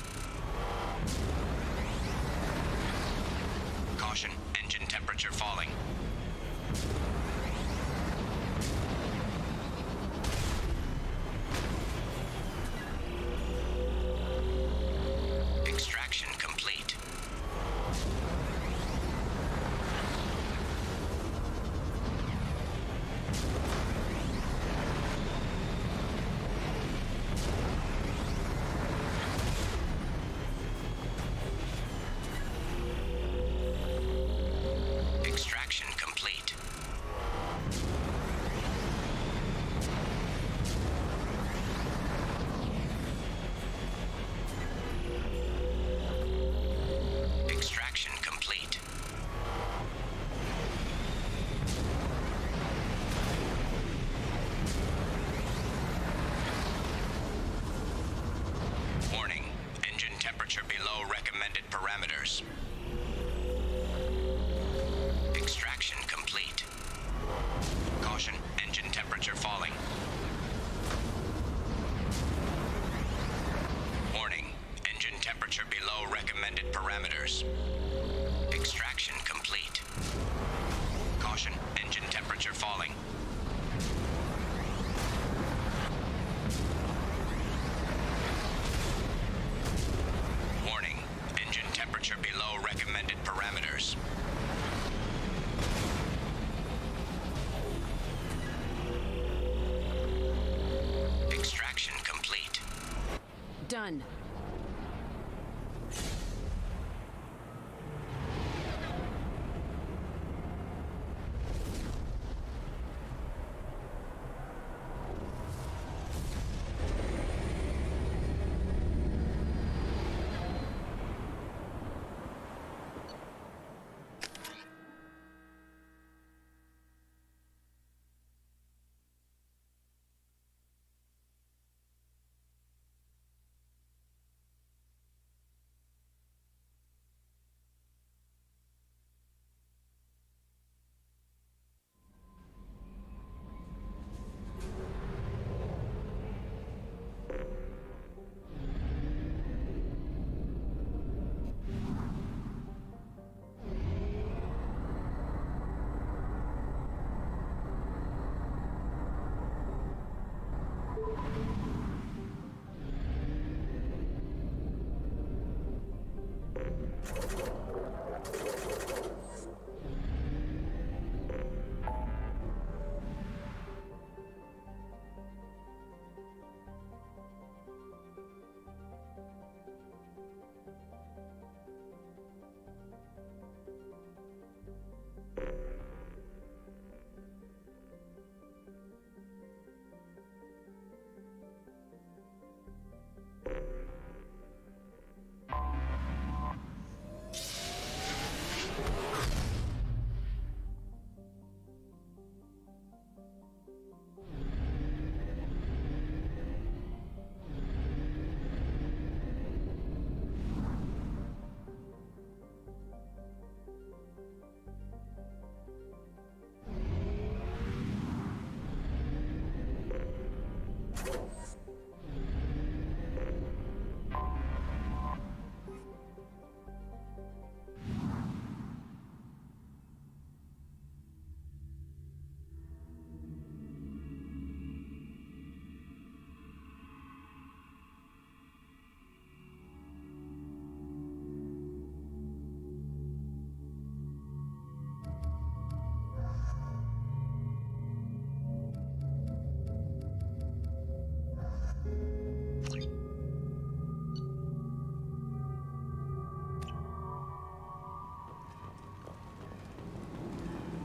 Caution, engine temperature falling. Extraction complete. Extraction complete. Extraction complete. Warning, engine temperature below recommended parameters. Extraction complete. Caution, engine temperature falling. Warning, engine temperature below recommended parameters. Extraction complete. Caution, engine temperature falling. Warning, engine temperature below recommended parameters. Extraction complete. Done.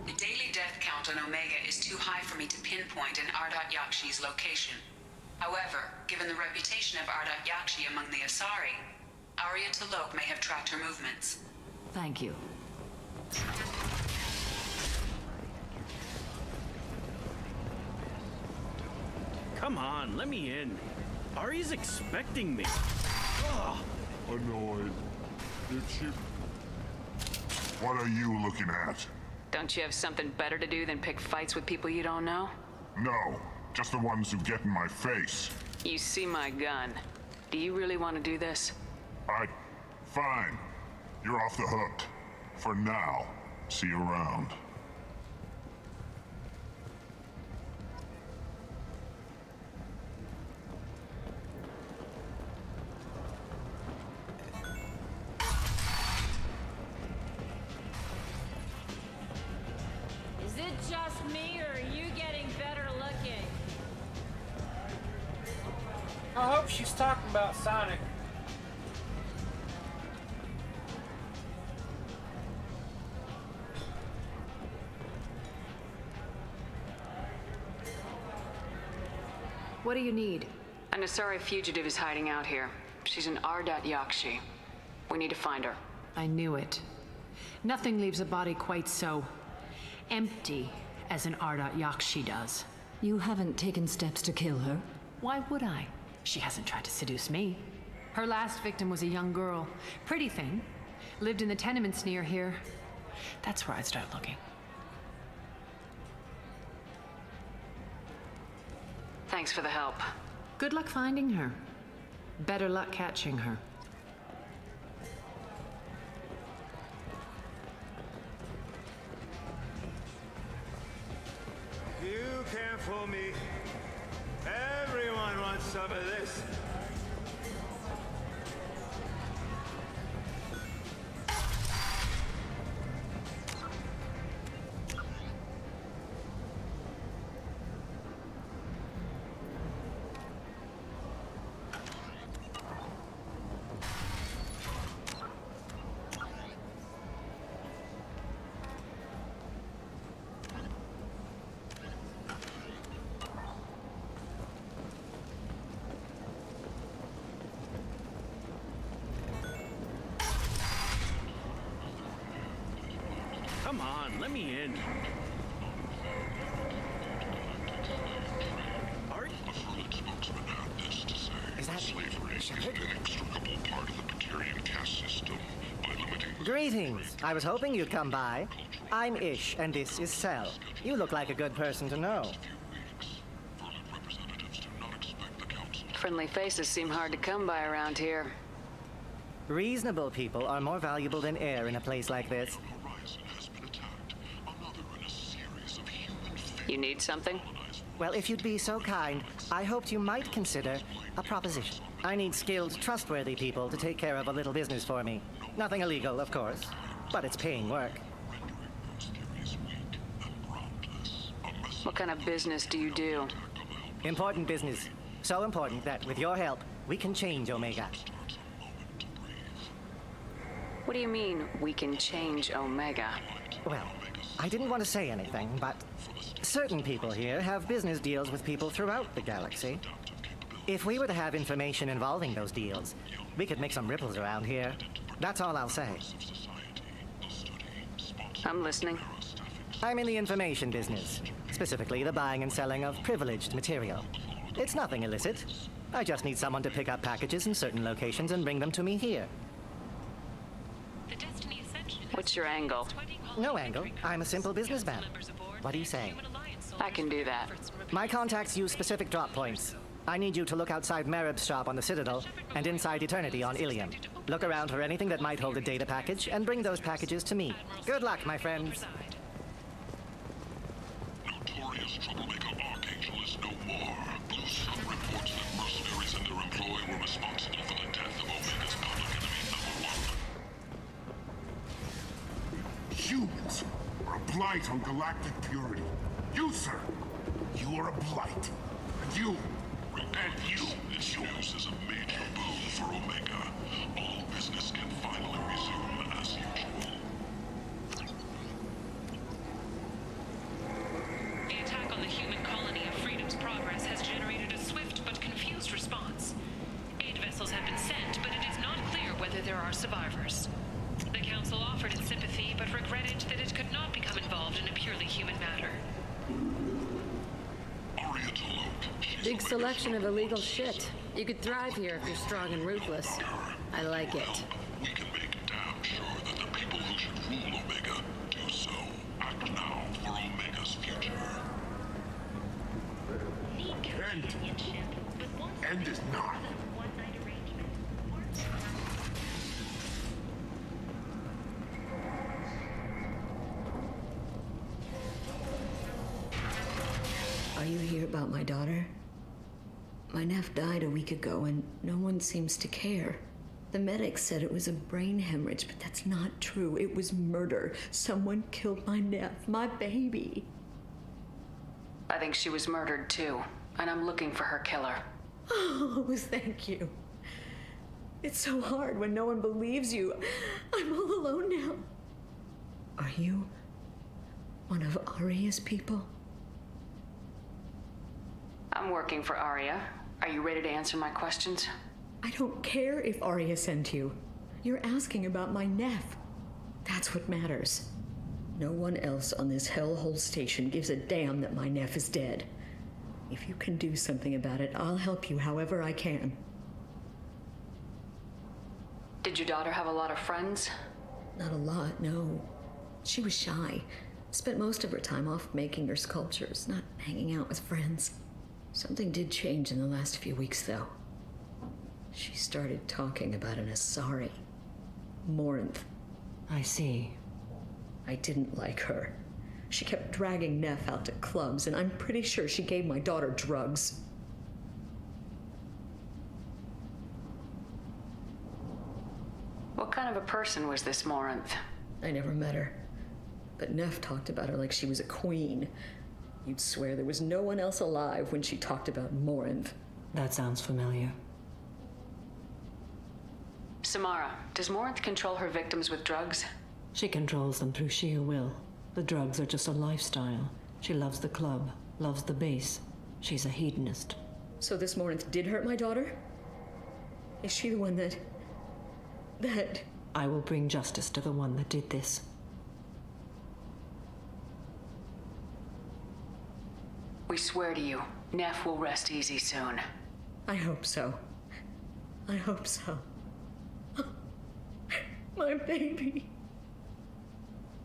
The daily death count on Omega is too high for me to pinpoint an Ardat Yakshi's location. However, given the reputation of Ardat Yakshi among the Asari, Arya T'Loak may have tracked her movements. Thank you. Come on, let me in. Ari's expecting me. Ugh. Annoyed. Did she... What are you looking at? Don't you have something better to do than pick fights with people you don't know? No, just the ones who get in my face. You see my gun. Do you really want to do this? Fine. You're off the hook. For now. See you around. Is it just me, or are you getting better looking? I hope she's talking about Sonic. What do you need? An Asari fugitive is hiding out here. She's an Ardat Yakshi. We need to find her. I knew it. Nothing leaves a body quite so empty as an Ardat Yakshi does. You haven't taken steps to kill her? Why would I? She hasn't tried to seduce me. Her last victim was a young girl. Pretty thing. Lived in the tenements near here. That's where I'd start looking. Thanks for the help. Good luck finding her. Better luck catching her. You can't fool me. Everyone wants some of this. Come on, let me in. Is that slavery is an inextricable part of the Praetorian caste system by limiting... Greetings. I was hoping you'd come by. I'm Ish, and this is Sel. You look like a good person to know. Friendly faces seem hard to come by around here. Reasonable people are more valuable than air in a place like this. You need something? Well, if you'd be so kind, I hoped you might consider a proposition. I need skilled, trustworthy people to take care of a little business for me. Nothing illegal, of course, but it's paying work. What kind of business do you do? Important business. So important that, with your help, we can change Omega. What do you mean, we can change Omega? Well, I didn't want to say anything, but certain people here have business deals with people throughout the galaxy. If we were to have information involving those deals, we could make some ripples around here. That's all I'll say. I'm listening. I'm in the information business, specifically the buying and selling of privileged material. It's nothing illicit. I just need someone to pick up packages in certain locations and bring them to me here. What's your angle? No angle. I'm a simple businessman. What do you say? I can do that. My contacts use specific drop points. I need you to look outside Merib's shop on the Citadel and inside Eternity on Ilium. Look around for anything that might hold a data package and bring those packages to me. Good luck, my friends. Notorious troublemaker Archangel is no more. Blue Sun reports that mercenaries and their employ were responsible for the death of Omega's public enemy #1. Humans are a blight on galactic purity. You, sir, you are a blight. And you, This news is a major boon for Omega. All business can finally resume as usual. The attack on the human colony of Freedom's Progress has generated a swift but confused response. Aid vessels have been sent, but it is not clear whether there are survivors. The Council offered its sympathy, but regretted that it could not become involved in a purely human matter. Big selection of illegal shit. You could thrive here if you're strong and ruthless. I like it. We can make damn sure that the people who should rule Omega do so. Act now for Omega's future. End is not. Are you here about my daughter? My nephew died a week ago and no one seems to care. The medics said it was a brain hemorrhage, but that's not true. It was murder. Someone killed my nephew, my baby. I think she was murdered too, and I'm looking for her killer. Oh, thank you. It's so hard when no one believes you. I'm all alone now. Are you one of Aria's people? I'm working for Aria. Are you ready to answer my questions? I don't care if Aria sent you. You're asking about my nephew. That's what matters. No one else on this hellhole station gives a damn that my nephew is dead. If you can do something about it, I'll help you however I can. Did your daughter have a lot of friends? Not a lot, no. She was shy. Spent most of her time off making her sculptures, not hanging out with friends. Something did change in the last few weeks, though. She started talking about an Asari. Morinth. I see. I didn't like her. She kept dragging Neff out to clubs, and I'm pretty sure she gave my daughter drugs. What kind of a person was this Morinth? I never met her. But Neff talked about her like she was a queen. You'd swear there was no one else alive when she talked about Morinth. That sounds familiar. Samara, does Morinth control her victims with drugs? She controls them through sheer will. The drugs are just a lifestyle. She loves the club, loves the base. She's a hedonist. So this Morinth did hurt my daughter? Is she the one that... I will bring justice to the one that did this. We swear to you, Neff will rest easy soon. I hope so. I hope so. My baby.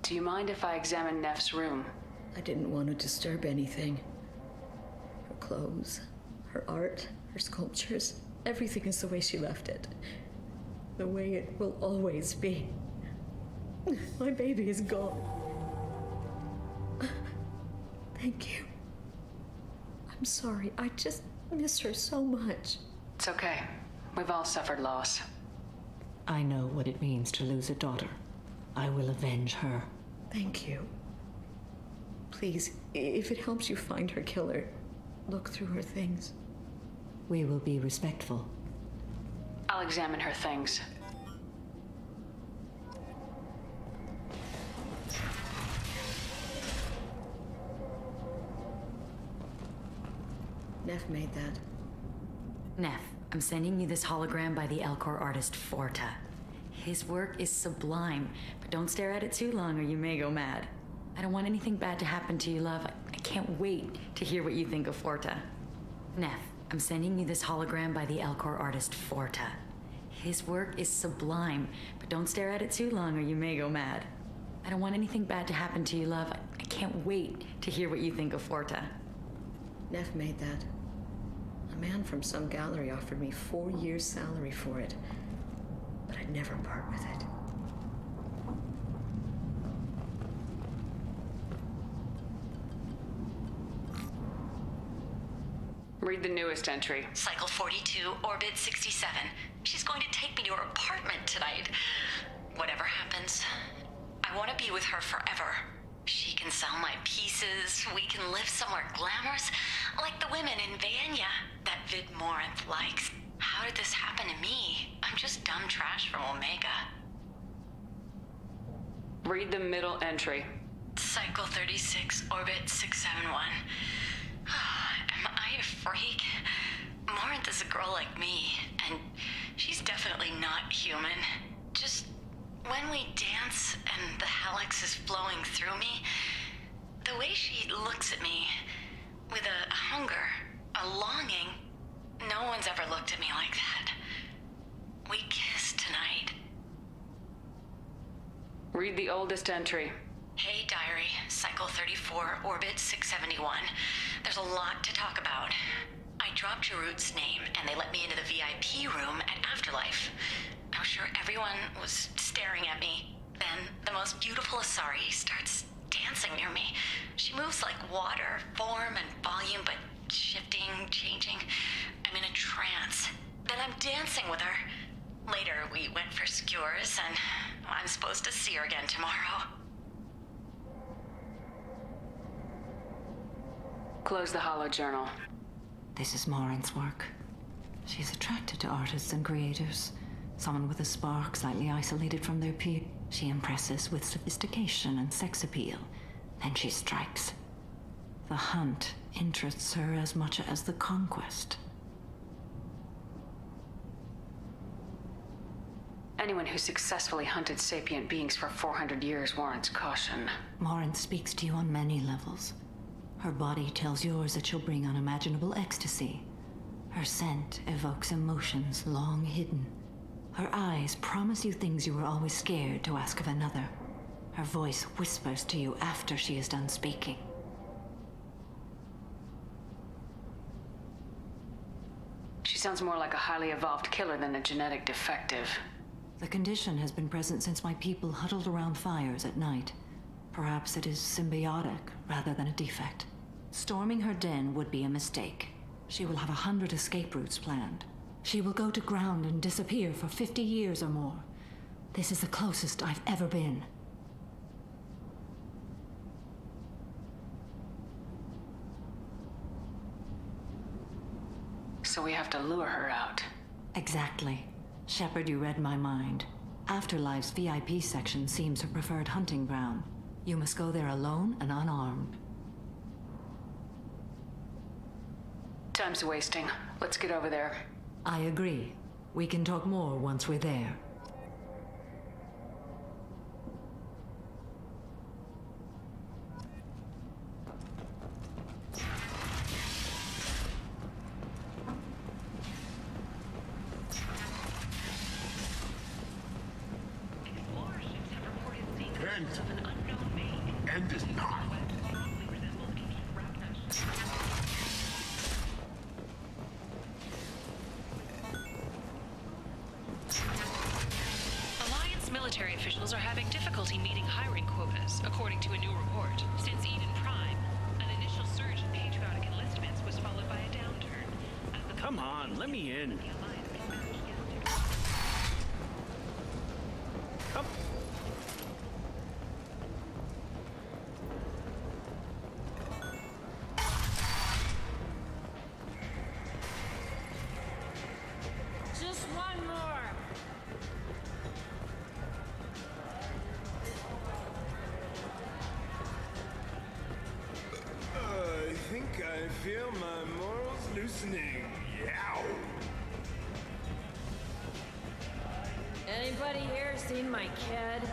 Do you mind if I examine Neff's room? I didn't want to disturb anything. Her clothes, her art, her sculptures, everything is the way she left it. The way it will always be. My baby is gone. Thank you. I'm sorry, I just miss her so much. It's okay. We've all suffered loss. I know what it means to lose a daughter. I will avenge her. Thank you. Please, if it helps you find her killer, look through her things. We will be respectful. I'll examine her things. Neff made that. Neff, I'm sending you this hologram by the Elcor artist Forta. His work is sublime, but don't stare at it too long or you may go mad. I don't want anything bad to happen to you, love. I can't wait to hear what you think of Forta. Neff, I'm sending you this hologram by the Elcor artist Forta. His work is sublime, but don't stare at it too long or you may go mad. I don't want anything bad to happen to you, love. I can't wait to hear what you think of Forta. Neff made that. A man from some gallery offered me 4 years' salary for it, but I'd never part with it. Read the newest entry. Cycle 42, Orbit 67. She's going to take me to her apartment tonight. Whatever happens, I want to be with her forever. She can sell my pieces. We can live somewhere glamorous, like the women in Vanya that Vid Morinth likes. How did this happen to me? I'm just dumb trash from Omega. Read the middle entry. Cycle 36, Orbit 671. Am I a freak? Morinth is a girl like me, and she's definitely not human. Just when we dance and the helix is flowing through me, the way she looks at me with a hunger, a longing, no one's ever looked at me like that. We kiss tonight. Read the oldest entry. Hey, diary, Cycle 34, Orbit 671. There's a lot to talk about. I dropped Jarut's name, and they let me into the VIP room at Afterlife. I was sure everyone was staring at me. Then the most beautiful Asari starts dancing near me. She moves like water, form and volume, but shifting, changing. I'm in a trance. Then I'm dancing with her. Later, we went for skewers, and I'm supposed to see her again tomorrow. Close the holo journal. This is Morinth's work. She's attracted to artists and creators. Someone with a spark, slightly isolated from their peer. She impresses with sophistication and sex appeal. Then she strikes. The hunt interests her as much as the conquest. Anyone who successfully hunted sapient beings for 400 years warrants caution. Morinth speaks to you on many levels. Her body tells yours that she'll bring unimaginable ecstasy. Her scent evokes emotions long hidden. Her eyes promise you things you were always scared to ask of another. Her voice whispers to you after she is done speaking. She sounds more like a highly evolved killer than a genetic defective. The condition has been present since my people huddled around fires at night. Perhaps it is symbiotic rather than a defect. Storming her den would be a mistake. She will have 100 escape routes planned. She will go to ground and disappear for 50 years or more. This is the closest I've ever been. So we have to lure her out. Exactly. Shepard, you read my mind. Afterlife's VIP section seems her preferred hunting ground. You must go there alone and unarmed. Time's wasting. Let's get over there. I agree. We can talk more once we're there. End is not. Alliance military officials are having difficulty meeting hiring quotas, according to a new report. Since Eden Prime, an initial surge in patriotic enlistments was followed by a downturn. Come on, let me in. Come. Just one more. I think I feel my morals loosening. Yow! Anybody here seen my kid?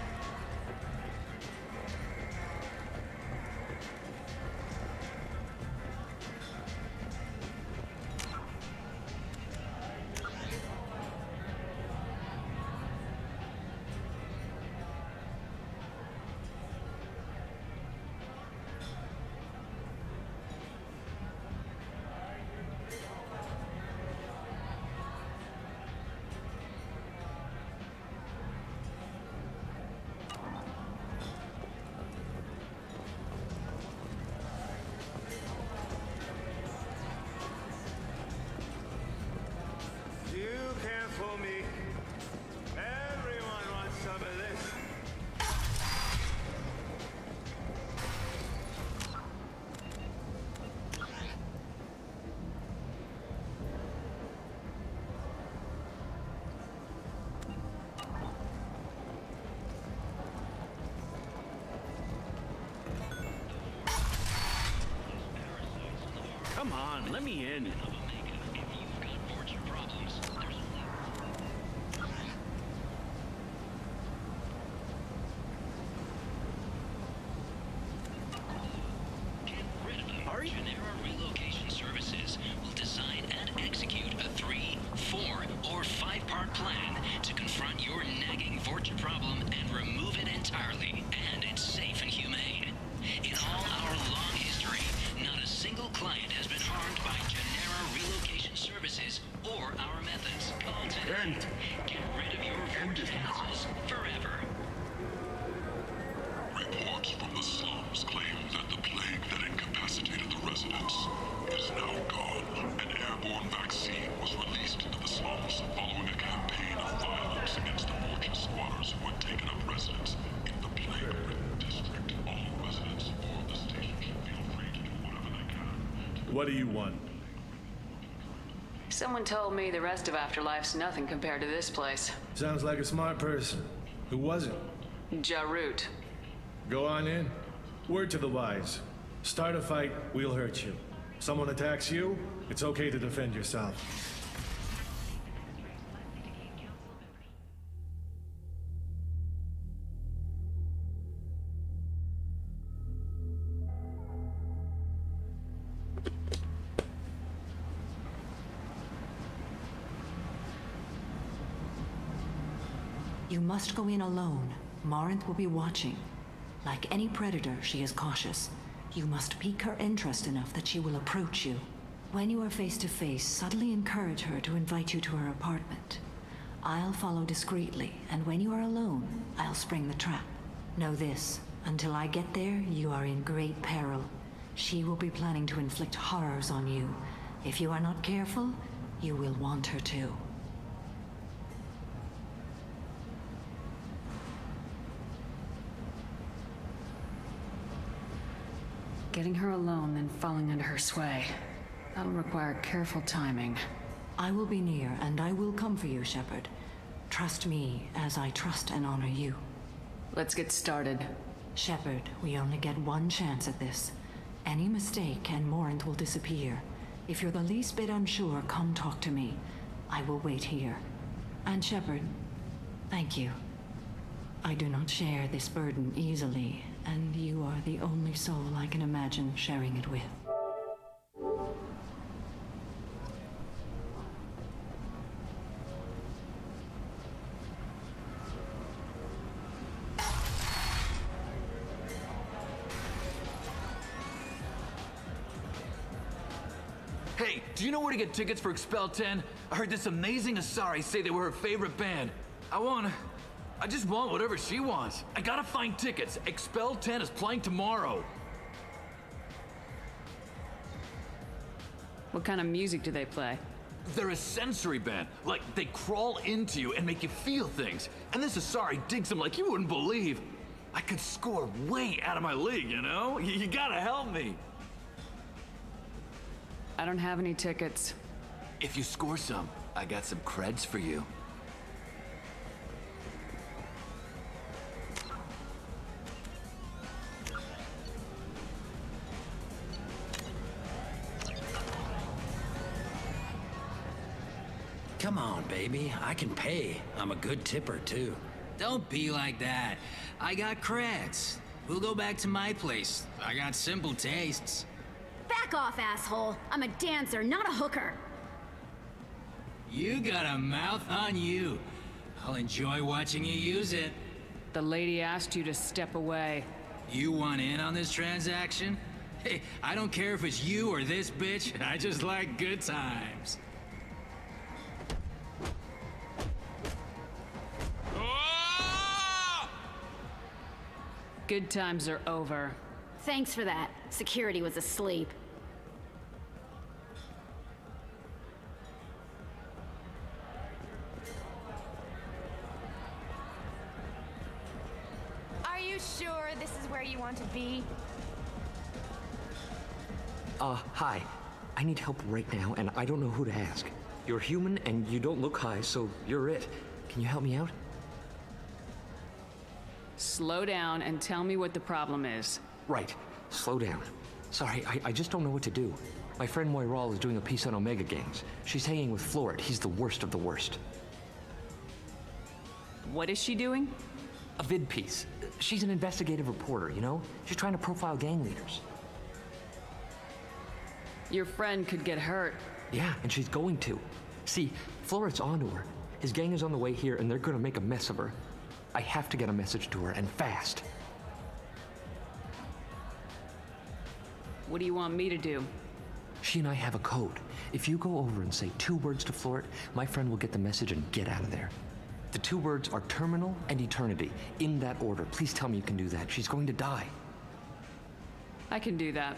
You can't fool me. Everyone wants some of this. Come on, let me in. Genera Relocation Services will design and execute a 3, 4, or 5-part plan to confront your nagging Vorcha problem and remove it entirely. And it's safe and humane. In all our long history, not a single client has been harmed by Genera Relocation Services or our methods. Call today. Get rid of your Vorcha hassles forever. Reports from the slums claim that the plague that incapacitated the residents is now gone. An airborne vaccine was released into the slums following a campaign of violence against the Vorcha squatters who had taken up residence in the plague-ridden district. All residents of the station should feel free to do whatever they can. What do you want? Someone told me the rest of Afterlife's nothing compared to this place. Sounds like a smart person. Who was it? Jarut. Go on in. Word to the wise. Start a fight, we'll hurt you. Someone attacks you, it's okay to defend yourself. You must go in alone. Marinth will be watching. Like any predator, she is cautious. You must pique her interest enough that she will approach you. When you are face to face, subtly encourage her to invite you to her apartment. I'll follow discreetly, and when you are alone, I'll spring the trap. Know this, until I get there, you are in great peril. She will be planning to inflict horrors on you. If you are not careful, you will want her to. Getting her alone, then falling under her sway. That'll require careful timing. I will be near, and I will come for you, Shepard. Trust me, as I trust and honor you. Let's get started. Shepard, we only get one chance at this. Any mistake and Morinth will disappear. If you're the least bit unsure, come talk to me. I will wait here. And Shepard, thank you. I do not share this burden easily, and you are the only soul I can imagine sharing it with. Hey, do you know where to get tickets for Expel 10? I heard this amazing Asari say they were her favorite band. I just want whatever she wants. I gotta find tickets. Expel 10 is playing tomorrow. What kind of music do they play? They're a sensory band. Like, they crawl into you and make you feel things. And this Asari digs them like you wouldn't believe. I could score way out of my league, you know? You gotta help me. I don't have any tickets. If you score some, I got some creds for you. Come on, baby. I can pay. I'm a good tipper, too. Don't be like that. I got creds. We'll go back to my place. I got simple tastes. Back off, asshole. I'm a dancer, not a hooker. You got a mouth on you. I'll enjoy watching you use it. The lady asked you to step away. You want in on this transaction? Hey, I don't care if it's you or this bitch. I just like good times. Good times are over. Thanks for that. Security was asleep. Are you sure this is where you want to be? Hi. I need help right now, and I don't know who to ask. You're human, and you don't look high, so you're it. Can you help me out? Slow down and tell me what the problem is. Right. Slow down. Sorry, I just don't know what to do. My friend Moiral is doing a piece on Omega gangs. She's hanging with Florid. He's the worst of the worst. What is she doing? A vid piece. She's an investigative reporter, you know? She's trying to profile gang leaders. Your friend could get hurt. Yeah, and she's going to. See, Florid's onto her. His gang is on the way here, and they're gonna make a mess of her. I have to get a message to her, and fast. What do you want me to do? She and I have a code. If you go over and say 2 words to Florid, my friend will get the message and get out of there. The 2 words are terminal and eternity, in that order. Please tell me you can do that. She's going to die. I can do that.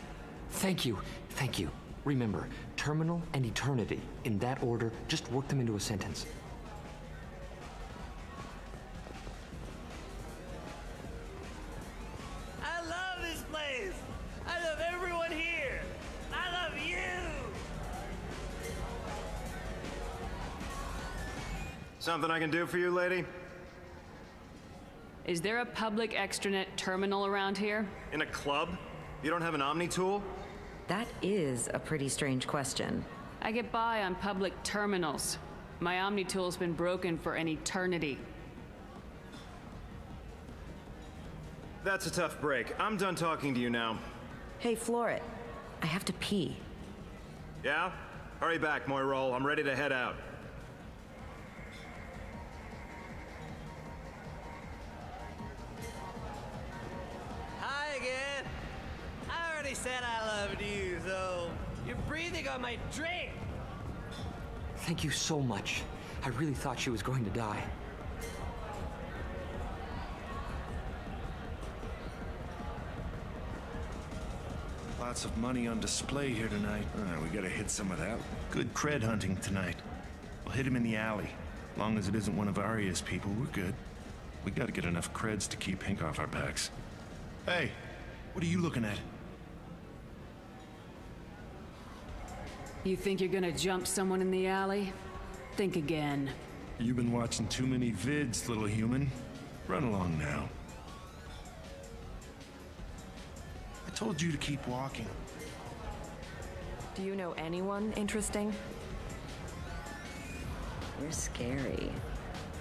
Thank you. Thank you. Remember, terminal and eternity, in that order. Just work them into a sentence. I love this place. I love everyone here. I love you. Something I can do for you, lady? Is there a public extranet terminal around here? In a club? You don't have an Omni tool? That is a pretty strange question. I get by on public terminals. My Omni tool's been broken for an eternity. That's a tough break. I'm done talking to you now. Hey, Florid. I have to pee. Yeah? Hurry back, Moiral. I'm ready to head out. Hi again. I already said I loved you, so you're breathing on my drink. Thank you so much. I really thought she was going to die. Lots of money on display here tonight. We gotta hit some of that. Good cred hunting tonight. We'll hit him in the alley. Long as it isn't one of Arya's people, we're good. We gotta get enough creds to keep Pink off our backs. Hey, what are you looking at? You think you're gonna jump someone in the alley? Think again. You've been watching too many vids, little human. Run along now. I told you to keep walking. Do you know anyone interesting? You're scary.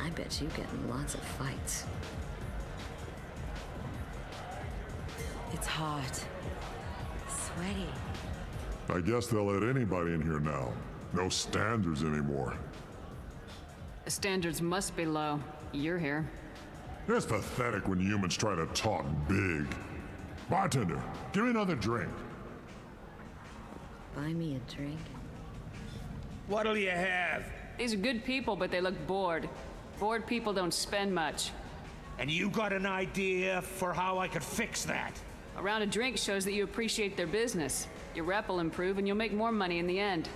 I bet you get in lots of fights. It's hot. Sweaty. I guess they'll let anybody in here now. No standards anymore. The standards must be low. You're here. It's pathetic when humans try to talk big. Bartender, give me another drink. Buy me a drink. What'll you have? These are good people, but they look bored. Bored people don't spend much. And you got an idea for how I could fix that? A round of drinks shows that you appreciate their business. Your rep will improve and you'll make more money in the end.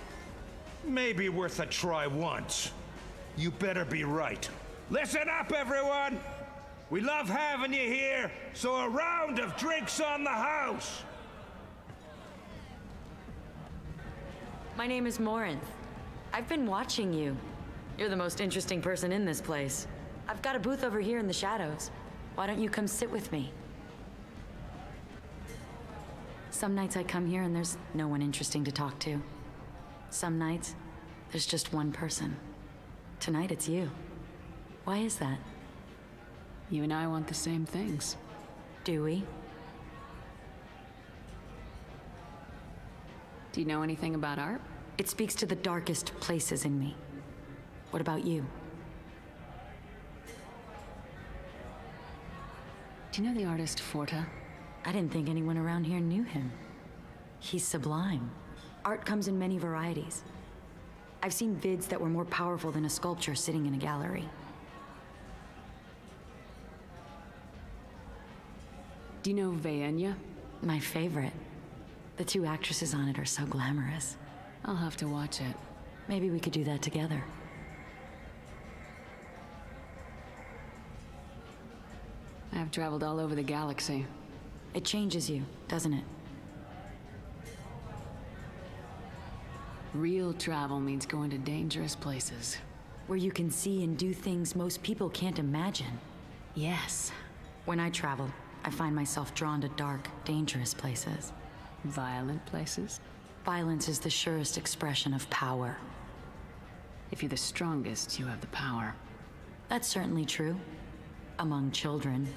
Maybe worth a try once. You better be right. Listen up, everyone! We love having you here, so a round of drinks on the house! My name is Morinth. I've been watching you. You're the most interesting person in this place. I've got a booth over here in the shadows. Why don't you come sit with me? Some nights I come here and there's no one interesting to talk to. Some nights, there's just one person. Tonight it's you. Why is that? You and I want the same things. Do we? Do you know anything about art? It speaks to the darkest places in me. What about you? Do you know the artist Forta? I didn't think anyone around here knew him. He's sublime. Art comes in many varieties. I've seen vids that were more powerful than a sculpture sitting in a gallery. Do you know Vaenya? My favorite. The two actresses on it are so glamorous. I'll have to watch it. Maybe we could do that together. I've traveled all over the galaxy. It changes you, doesn't it? Real travel means going to dangerous places. Where you can see and do things most people can't imagine. Yes. When I travel, I find myself drawn to dark, dangerous places. Violent places? Violence is the surest expression of power. If you're the strongest, you have the power. That's certainly true. Among children.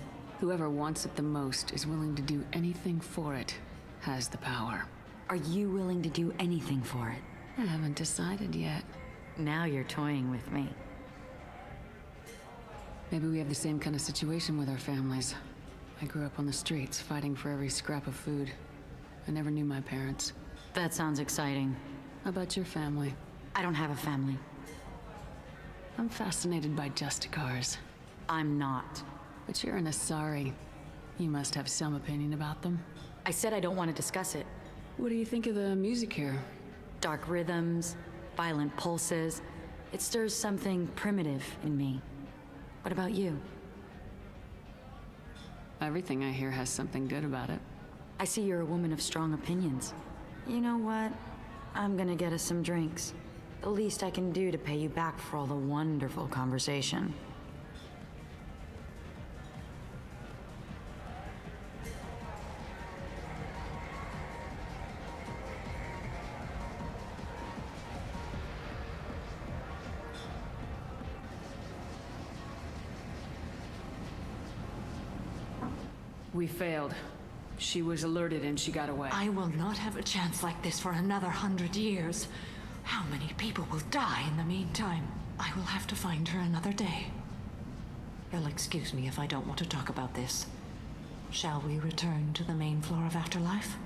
Whoever wants it the most is willing to do anything for it, has the power. Are you willing to do anything for it? I haven't decided yet. Now you're toying with me. Maybe we have the same kind of situation with our families. I grew up on the streets, fighting for every scrap of food. I never knew my parents. That sounds exciting. How about your family? I don't have a family. I'm fascinated by Justicars. I'm not. But you're an Asari. You must have some opinion about them. I said I don't want to discuss it. What do you think of the music here? Dark rhythms, violent pulses. It stirs something primitive in me. What about you? Everything I hear has something good about it. I see you're a woman of strong opinions. You know what? I'm gonna get us some drinks. The least I can do to pay you back for all the wonderful conversation. We failed. She was alerted and she got away. I will not have a chance like this for another 100 years. How many people will die in the meantime? I will have to find her another day. You'll excuse me if I don't want to talk about this. Shall we return to the main floor of Afterlife?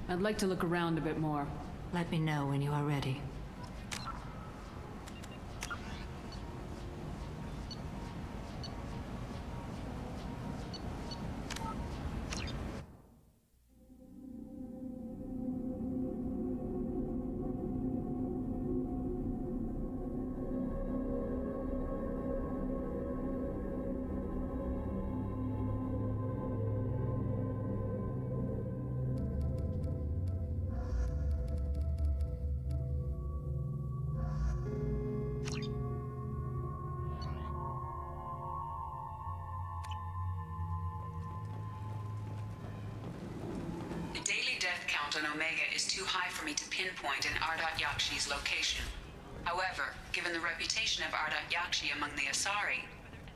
I'd like to look around a bit more. Let me know when you are ready. On Omega is too high for me to pinpoint an Ardat Yakshi's location. However, given the reputation of Ardat Yakshi among the Asari,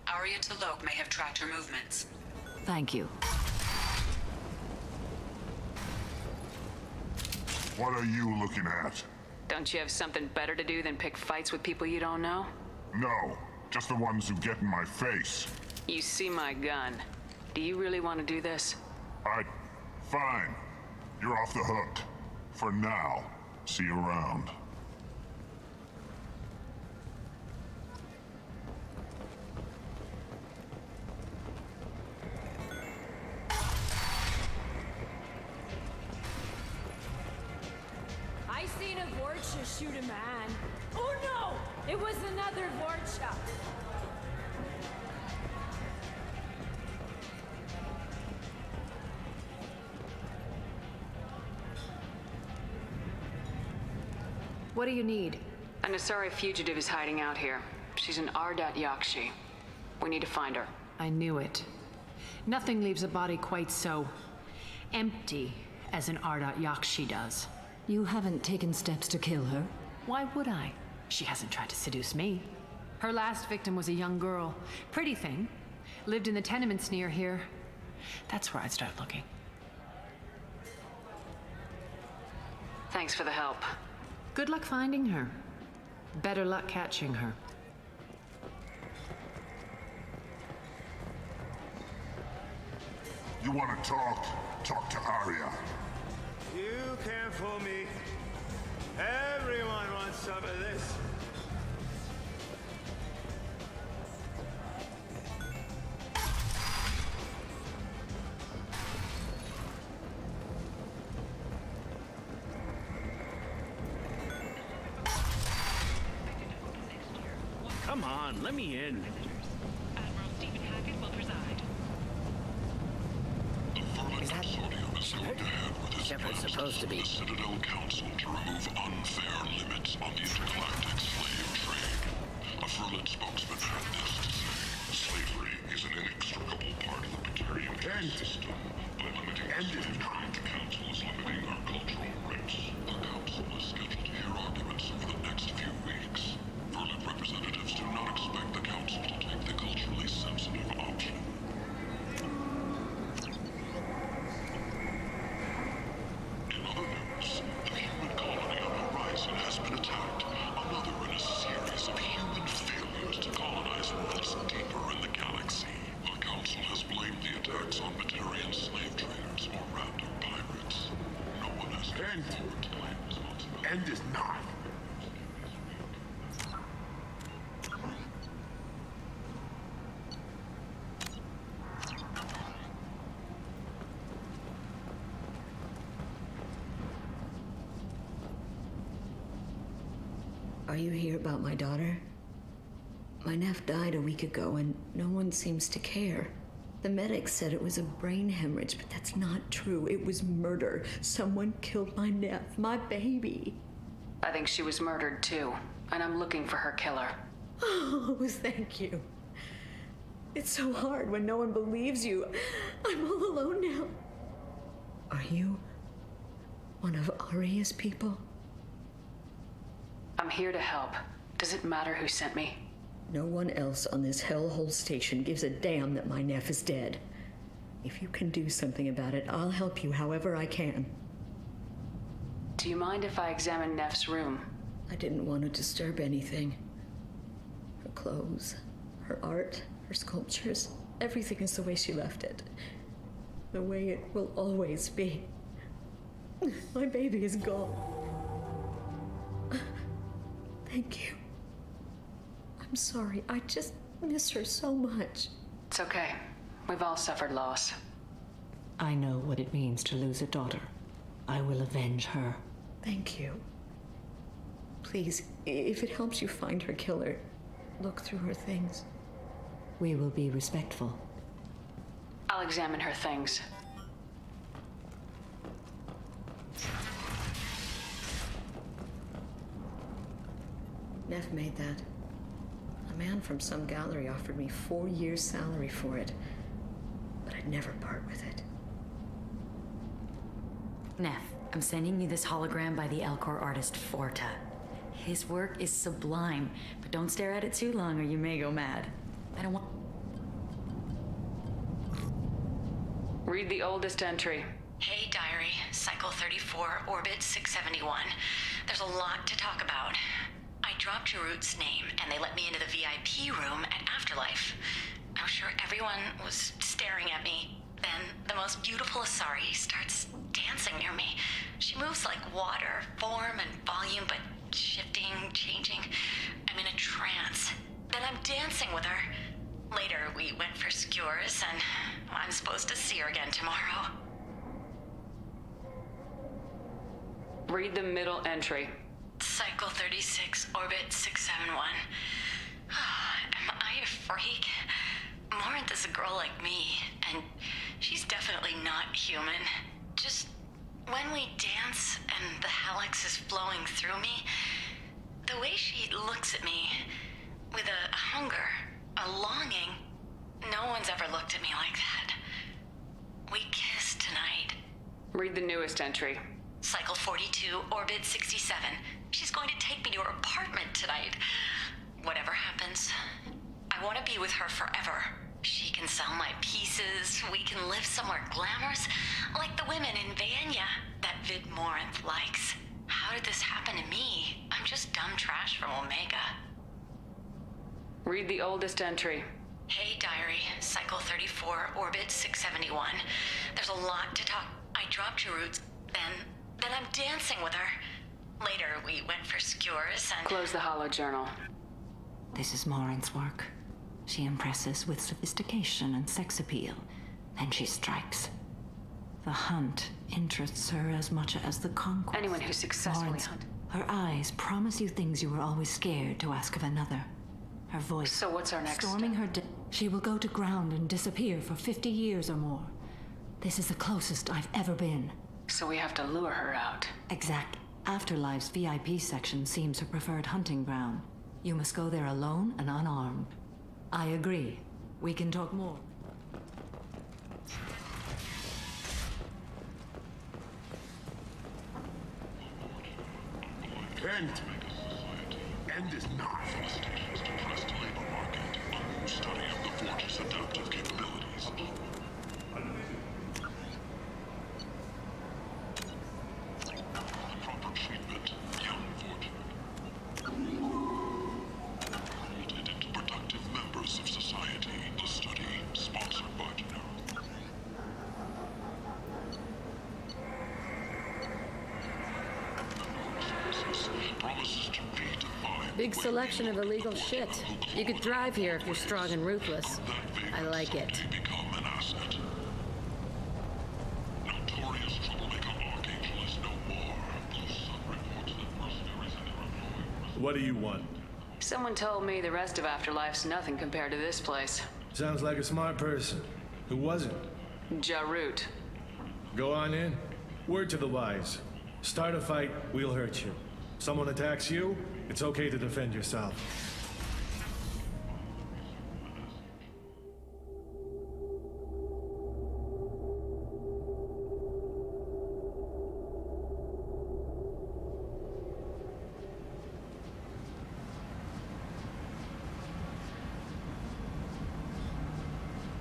Arya T'Loak may have tracked her movements. Thank you. What are you looking at? Don't you have something better to do than pick fights with people you don't know? No, just the ones who get in my face. You see my gun. Do you really want to do this? Fine. You're off the hook. For now. See you around. I seen a Vorcha shoot a man. Oh no! It was another Vorcha. What do you need? An Asari fugitive is hiding out here. She's an Ardat Yakshi. We need to find her. I knew it. Nothing leaves a body quite so empty as an Ardat Yakshi does. You haven't taken steps to kill her? Why would I? She hasn't tried to seduce me. Her last victim was a young girl. Pretty thing. Lived in the tenements near here. That's where I'd start looking. Thanks for the help. Good luck finding her. Better luck catching her. You want to talk? Talk to Arya. You can't fool me. Everyone wants some of this. Come on, let me in. Is that Shepard's supposed to be? The Citadel Council to remove unfair limits on the intergalactic slave trade. A Furlan spokesman had this to say. Slavery is an inextricable part of the Precarian caste system. By limiting slave trade, the Council is limiting our cultural rights. The Council is scheduled to hear arguments over the next few weeks. Furlan representatives do not expect the Council to take the culturally sensitive option. Has been attacked. Another in a series of human failures to colonize worlds deeper in the galaxy. The Council has blamed the attacks on Batarian slave traders or random pirates. No one has come forward to claim responsibility. End is not. Are you here about my daughter? My nephew died a week ago and no one seems to care. The medics said it was a brain hemorrhage, but that's not true. It was murder. Someone killed my nephew, my baby. I think she was murdered too, and I'm looking for her killer. Oh, thank you. It's so hard when no one believes you. I'm all alone now. Are you one of Arya's people? I'm here to help. Does it matter who sent me? No one else on this hellhole station gives a damn that my nephew is dead. If you can do something about it, I'll help you however I can. Do you mind if I examine Neff's room? I didn't want to disturb anything. Her clothes, her art, her sculptures, everything is the way she left it. The way it will always be. My baby is gone. Thank you. I'm sorry. I just miss her so much. It's okay. We've all suffered loss. I know what it means to lose a daughter. I will avenge her. Thank you. Please, if it helps you find her killer, look through her things. We will be respectful. I'll examine her things. Neff made that. A man from some gallery offered me 4 years' salary for it, but I'd never part with it. Neff, I'm sending you this hologram by the Elcor artist Forta. His work is sublime, but don't stare at it too long or you may go mad. I don't want... Read the oldest entry. Hey, Diary. Cycle 34, Orbit 671. There's a lot to talk about. I dropped Jarut's name, and they let me into the VIP room at Afterlife. I'm sure everyone was staring at me. Then the most beautiful Asari starts dancing near me. She moves like water, form and volume, but shifting, changing. I'm in a trance. Then I'm dancing with her. Later, we went for skewers, and I'm supposed to see her again tomorrow. Read the middle entry. Cycle Cycle 36, Orbit 671. Am I a freak? Morinth is a girl like me, and she's definitely not human. Just when we dance and the Hallex is flowing through me, the way she looks at me with a hunger, a longing, no one's ever looked at me like that. We kissed tonight. Read the newest entry. Cycle 42, Orbit 67. She's going to take me to her apartment tonight. Whatever happens, I want to be with her forever. She can sell my pieces. We can live somewhere glamorous, like the women in Vanya that Vid Morinth likes. How did this happen to me? I'm just dumb trash from Omega. Read the oldest entry. Hey, Diary. Cycle 34, Orbit 671. There's a lot to talk. I dropped Cheroots, then I'm dancing with her. Later, we went for skewers and... Close the hollow journal. This is Morinth's work. She impresses with sophistication and sex appeal. Then she strikes. The hunt interests her as much as the conquest. Anyone who successfully hunts. Her eyes promise you things you were always scared to ask of another. Her voice... So what's our next storming her... She will go to ground and disappear for 50 years or more. This is the closest I've ever been. So we have to lure her out. Exactly. Afterlife's VIP section seems her preferred hunting ground. You must go there alone and unarmed. I agree. We can talk more. End is not. Solicitations to press the labor market. A new study of the Forge's adaptive capabilities. The proper treatment, young Forge. Molded into productive members of society. The study, sponsored by Genero. Promises to redefine. Big selection of illegal shit. You could thrive here if you're strong and ruthless. I like it. Become an asset. Notorious troublemaker Archangel is no more. Some reports that mercenaries and their employers. What do you want? Someone told me the rest of Afterlife's nothing compared to this place. Sounds like a smart person. Who was it? Jarut. Go on in. Word to the wise. Start a fight, we'll hurt you. Someone attacks you, it's okay to defend yourself.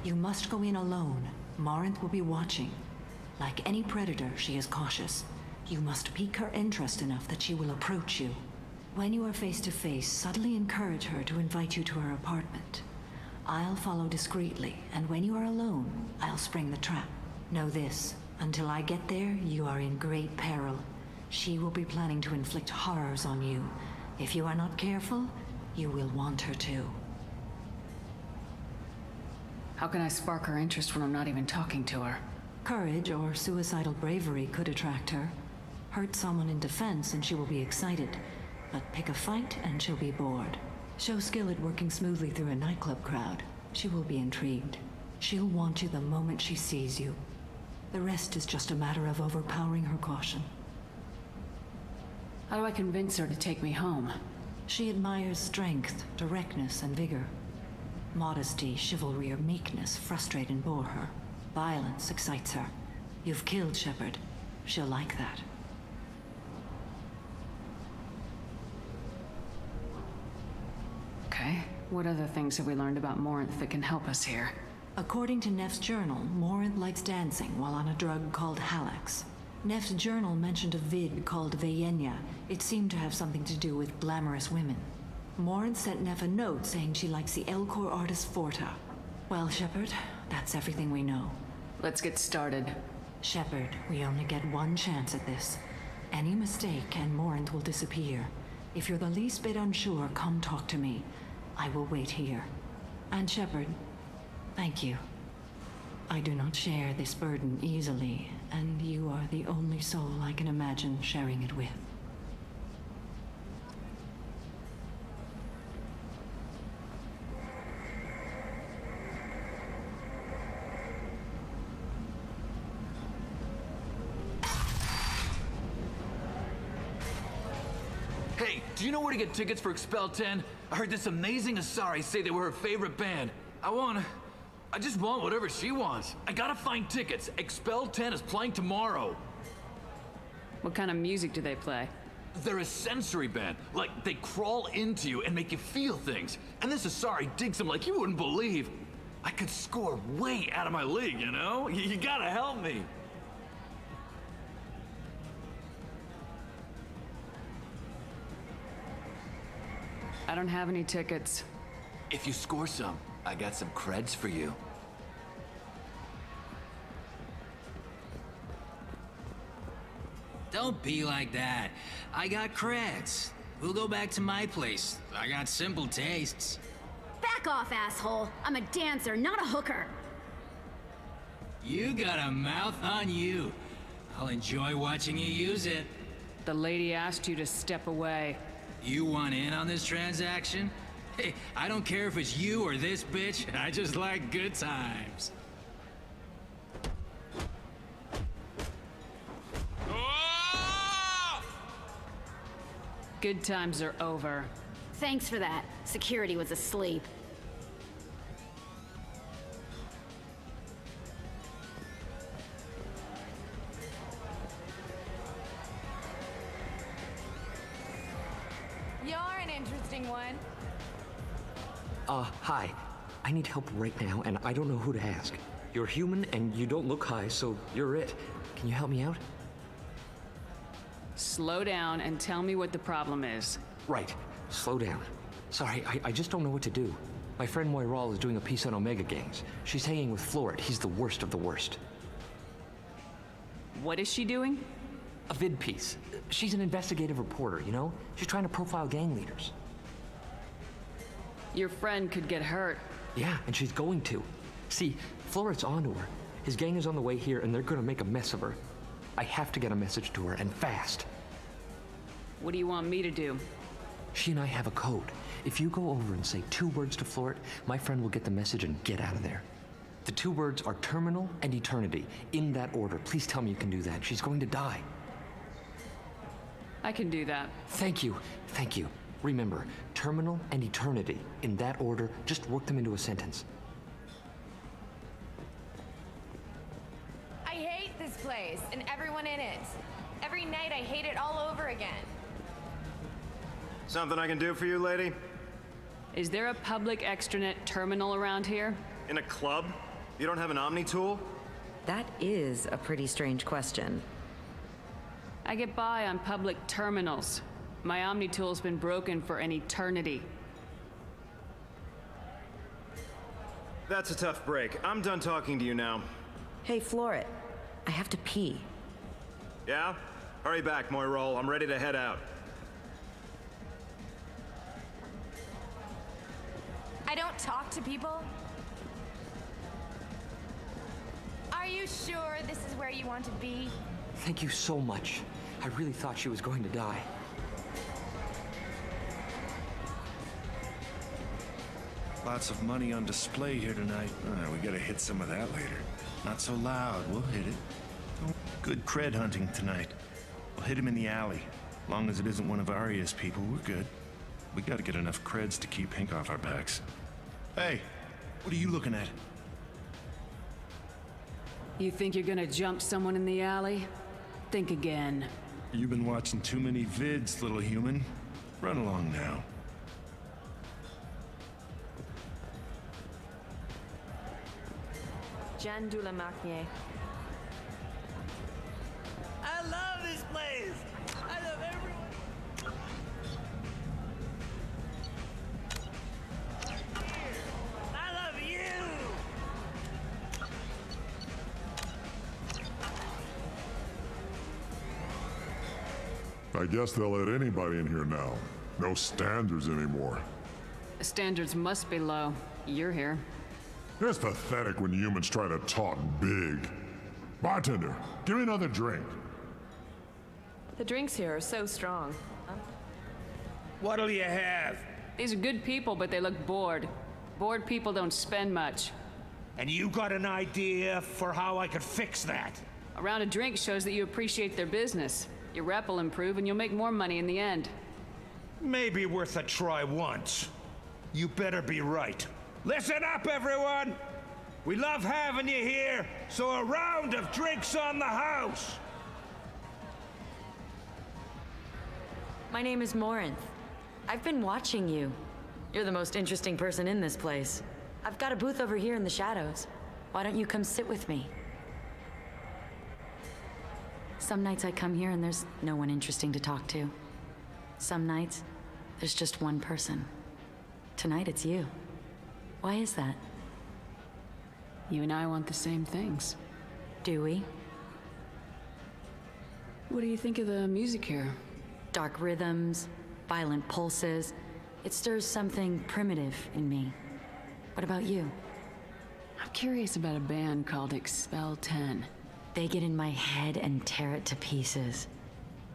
You must go in alone. Morinth will be watching. Like any predator, she is cautious. You must pique her interest enough that she will approach you. When you are face to face, subtly encourage her to invite you to her apartment. I'll follow discreetly, and when you are alone, I'll spring the trap. Know this, until I get there, you are in great peril. She will be planning to inflict horrors on you. If you are not careful, you will want her to. How can I spark her interest when I'm not even talking to her? Courage or suicidal bravery could attract her. Hurt someone in defense and she will be excited. But pick a fight and she'll be bored. Show skill at working smoothly through a nightclub crowd. She will be intrigued. She'll want you the moment she sees you. The rest is just a matter of overpowering her caution. How do I convince her to take me home? She admires strength, directness, and vigor. Modesty, chivalry, or meekness frustrate and bore her. Violence excites her. You've killed Shepard. She'll like that. Okay. What other things have we learned about Morinth that can help us here? According to Neff's journal, Morinth likes dancing while on a drug called Hallex. Neff's journal mentioned a vid called Vayenya. It seemed to have something to do with glamorous women. Morinth sent Neff a note saying she likes the Elcor artist Forta. Well, Shepard, that's everything we know. Let's get started. Shepard, we only get one chance at this. Any mistake and Morinth will disappear. If you're the least bit unsure, come talk to me. I will wait here. And Shepard, thank you. I do not share this burden easily, and you are the only soul I can imagine sharing it with. Hey, do you know where to get tickets for Expel 10? I heard this amazing Asari say they were her favorite band. I just want whatever she wants. I gotta find tickets. Expel 10 is playing tomorrow. What kind of music do they play? They're a sensory band. Like, they crawl into you and make you feel things. And this Asari digs them like you wouldn't believe. I could score way out of my league, you know? You gotta help me. I don't have any tickets. If you score some, I got some creds for you. Don't be like that. I got creds. We'll go back to my place. I got simple tastes. Back off, asshole. I'm a dancer, not a hooker. You got a mouth on you. I'll enjoy watching you use it. The lady asked you to step away. You want in on this transaction? Hey, I don't care if it's you or this bitch. I just like good times. Good times are over. Thanks for that. Security was asleep. You're an interesting one. Hi. I need help right now, and I don't know who to ask. You're human, and you don't look high, so you're it. Can you help me out? Slow down and tell me what the problem is. Right. Slow down. Sorry, I just don't know what to do. My friend Moiral is doing a piece on Omega gangs. She's hanging with Floret. He's the worst of the worst. What is she doing? A vid piece. She's an investigative reporter, you know? She's trying to profile gang leaders. Your friend could get hurt. Yeah, and she's going to. See, Floret's onto her. His gang is on the way here, and they're gonna make a mess of her. I have to get a message to her, and fast. What do you want me to do? She and I have a code. If you go over and say 2 words to Floret, my friend will get the message and get out of there. The 2 words are terminal and eternity, in that order. Please tell me you can do that. She's going to die. I can do that. Thank you. Thank you. Remember, terminal and eternity, in that order. Just work them into a sentence. I hate this place and everyone in it. Every night I hate it all over again. Something I can do for you, lady? Is there a public extranet terminal around here? In a club? You don't have an Omni tool? That is a pretty strange question. I get by on public terminals. My Omni tool's been broken for an eternity. That's a tough break. I'm done talking to you now. Hey, Floret. I have to pee. Yeah? Hurry back, Moiral. I'm ready to head out. I don't talk to people. Are you sure this is where you want to be? Thank you so much. I really thought she was going to die. Lots of money on display here tonight. We gotta hit some of that later. Not so loud, we'll hit it. Good cred hunting tonight. We'll hit him in the alley. Long as it isn't one of Arya's people, we're good. We gotta get enough creds to keep Pink off our backs. Hey, what are you looking at? You think you're gonna jump someone in the alley? Think again. You've been watching too many vids, little human. Run along now. Jan Dulamarnier. I love this place. I love everyone. I love you. I guess they'll let anybody in here now. No standards anymore. The standards must be low. You're here. It's pathetic when humans try to talk big. Bartender, give me another drink. The drinks here are so strong. What'll you have? These are good people, but they look bored. Bored people don't spend much. And you got an idea for how I could fix that? A round of drinks shows that you appreciate their business. Your rep will improve and you'll make more money in the end. Maybe worth a try once. You better be right. Listen up, everyone! We love having you here, so a round of drinks on the house! My name is Morinth. I've been watching you. You're the most interesting person in this place. I've got a booth over here in the shadows. Why don't you come sit with me? Some nights I come here and there's no one interesting to talk to. Some nights, there's just one person. Tonight it's you. Why is that? You and I want the same things. Do we? What do you think of the music here? Dark rhythms, violent pulses. It stirs something primitive in me. What about you? I'm curious about a band called Expel 10. They get in my head and tear it to pieces.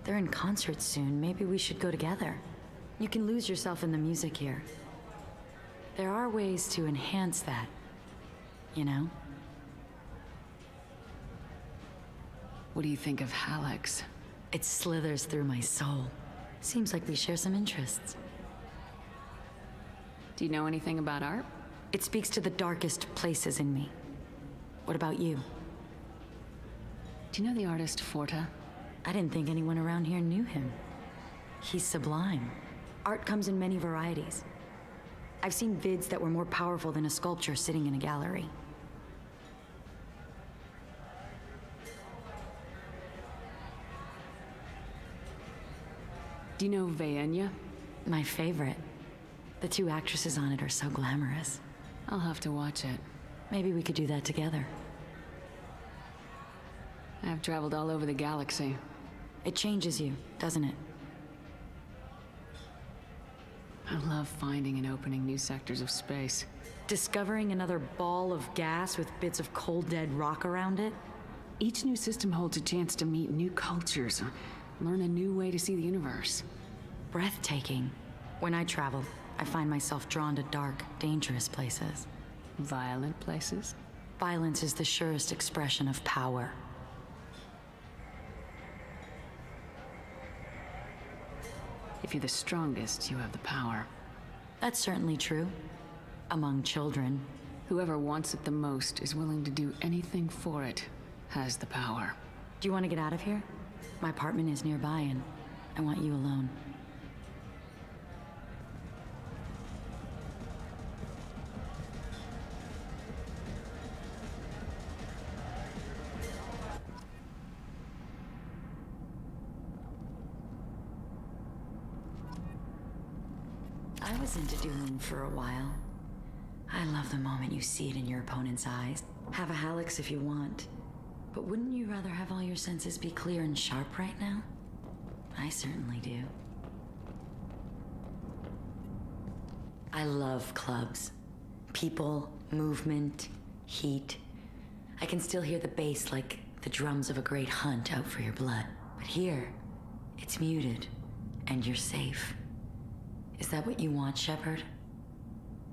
They're in concert soon. Maybe we should go together. You can lose yourself in the music here. There are ways to enhance that, you know? What do you think of Hallex? It slithers through my soul. Seems like we share some interests. Do you know anything about art? It speaks to the darkest places in me. What about you? Do you know the artist Forta? I didn't think anyone around here knew him. He's sublime. Art comes in many varieties. I've seen vids that were more powerful than a sculpture sitting in a gallery. Do you know Vaenya? My favorite. The two actresses on it are so glamorous. I'll have to watch it. Maybe we could do that together. I've traveled all over the galaxy. It changes you, doesn't it? I love finding and opening new sectors of space. Discovering another ball of gas with bits of cold dead rock around it? Each new system holds a chance to meet new cultures, learn a new way to see the universe. Breathtaking. When I travel, I find myself drawn to dark, dangerous places. Violent places? Violence is the surest expression of power. If you're the strongest, you have the power. That's certainly true. Among children. Whoever wants it the most is willing to do anything for it, has the power. Do you want to get out of here? My apartment is nearby and I want you alone. I was into Doom for a while. I love the moment you see it in your opponent's eyes. Have a Hallex if you want. But wouldn't you rather have all your senses be clear and sharp right now? I certainly do. I love clubs. People, movement, heat. I can still hear the bass like the drums of a great hunt out for your blood. But here, it's muted, and you're safe. Is that what you want, Shepard?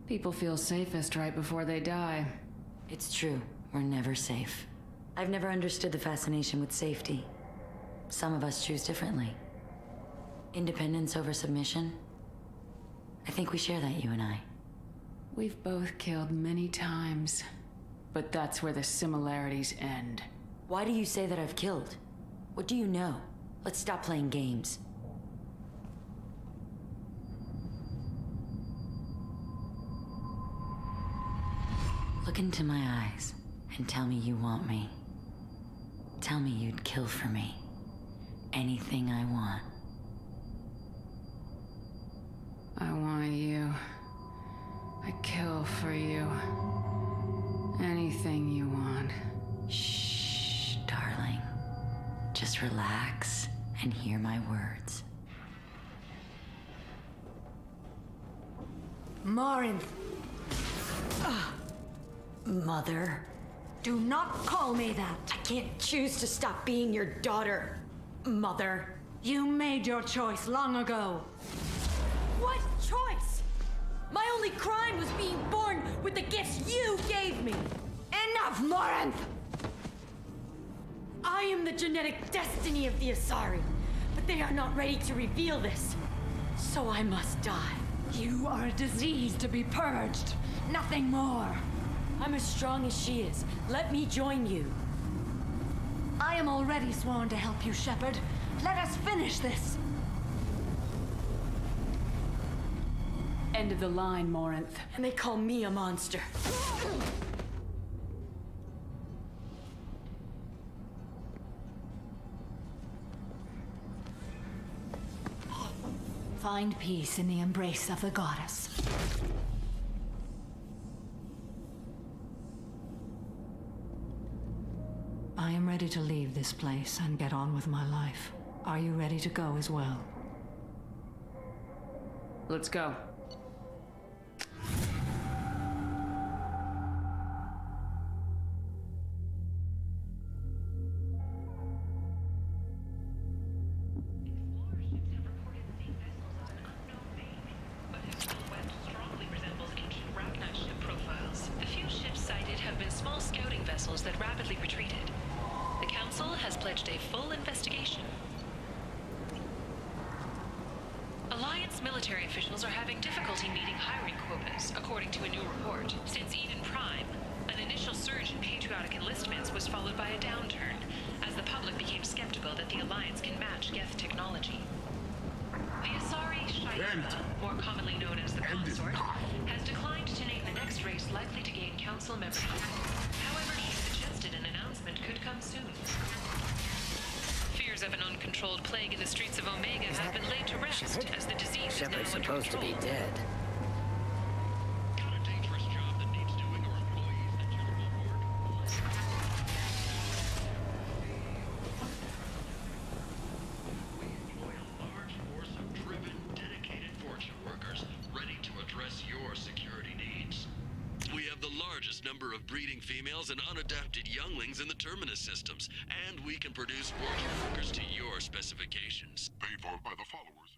People feel safest right before they die. It's true. We're never safe. I've never understood the fascination with safety. Some of us choose differently. Independence over submission? I think we share that, you and I. We've both killed many times, but that's where the similarities end. Why do you say that I've killed? What do you know? Let's stop playing games. Look into my eyes and tell me you want me. Tell me you'd kill for me. Anything I want. I want you. I'd kill for you. Anything you want. Shh, darling. Just relax and hear my words. Morinth. Mother. Do not call me that. I can't choose to stop being your daughter, Mother. You made your choice long ago. What choice? My only crime was being born with the gifts you gave me. Enough, Morinth! I am the genetic destiny of the Asari, but they are not ready to reveal this. So I must die. You are a disease to be purged. Nothing more. I'm as strong as she is. Let me join you. I am already sworn to help you, Shepard. Let us finish this. End of the line, Morinth. And they call me a monster. Find peace in the embrace of the goddess. I am ready to leave this place and get on with my life. Are you ready to go as well? Let's go. that rapidly retreated. The Council has pledged a full investigation. Alliance military officials are having difficulty meeting hiring quotas, according to a new report. Since Eden Prime, an initial surge in patriotic enlistments was followed by a downturn, as the public became skeptical that the Alliance can match Geth technology. The Asari Shaiva, more commonly known as the Consort, has declined to name the next race likely to gain Council membership. However, she suggested an announcement could come soon. Fears of an uncontrolled plague in the streets of Omega have been laid to rest as the disease is now under control. Supposed to be dead. Number of breeding females and unadapted younglings in the Terminus systems, and we can produce fortune workers to your specifications. Paid for by the followers.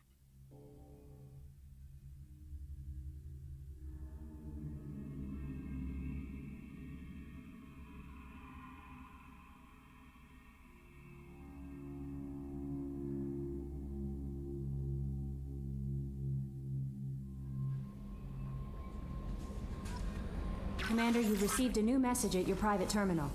Commander, you've received a new message at your private terminal.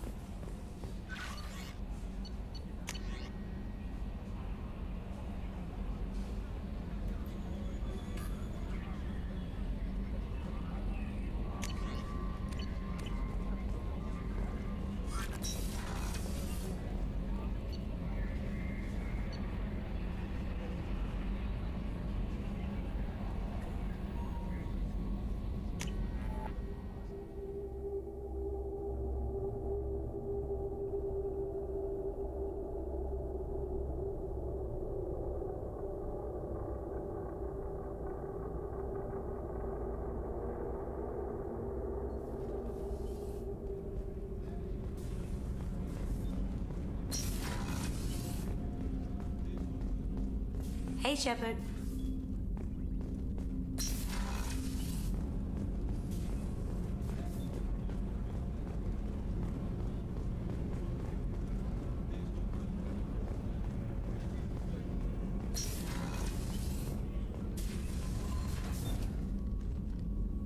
Hey, Shepard.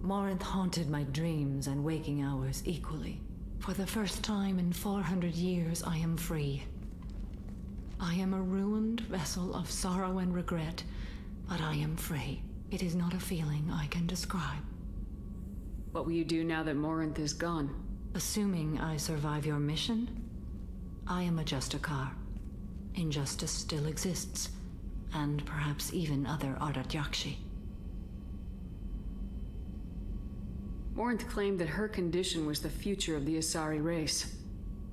Morinth haunted my dreams and waking hours equally. For the first time in 400 years, I am free. I am a ruined vessel of sorrow and regret, but I am free. It is not a feeling I can describe. What will you do now that Morinth is gone? Assuming I survive your mission, I am a Justicar. Injustice still exists, and perhaps even other Ardat Yakshi. Morinth claimed that her condition was the future of the Asari race.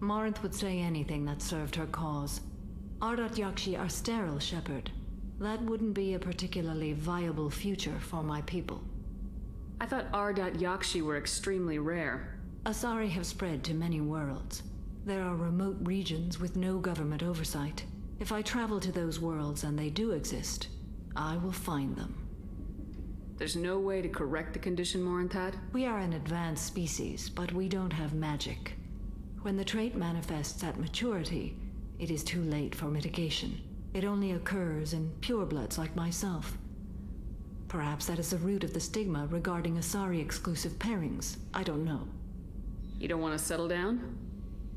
Morinth would say anything that served her cause. Ardat Yakshi are sterile, Shepard. That wouldn't be a particularly viable future for my people. I thought Ardat Yakshi were extremely rare. Asari have spread to many worlds. There are remote regions with no government oversight. If I travel to those worlds and they do exist, I will find them. There's no way to correct the condition Morinth had? We are an advanced species, but we don't have magic. When the trait manifests at maturity, it is too late for mitigation. It only occurs in purebloods like myself. Perhaps that is the root of the stigma regarding Asari-exclusive pairings. I don't know. You don't want to settle down?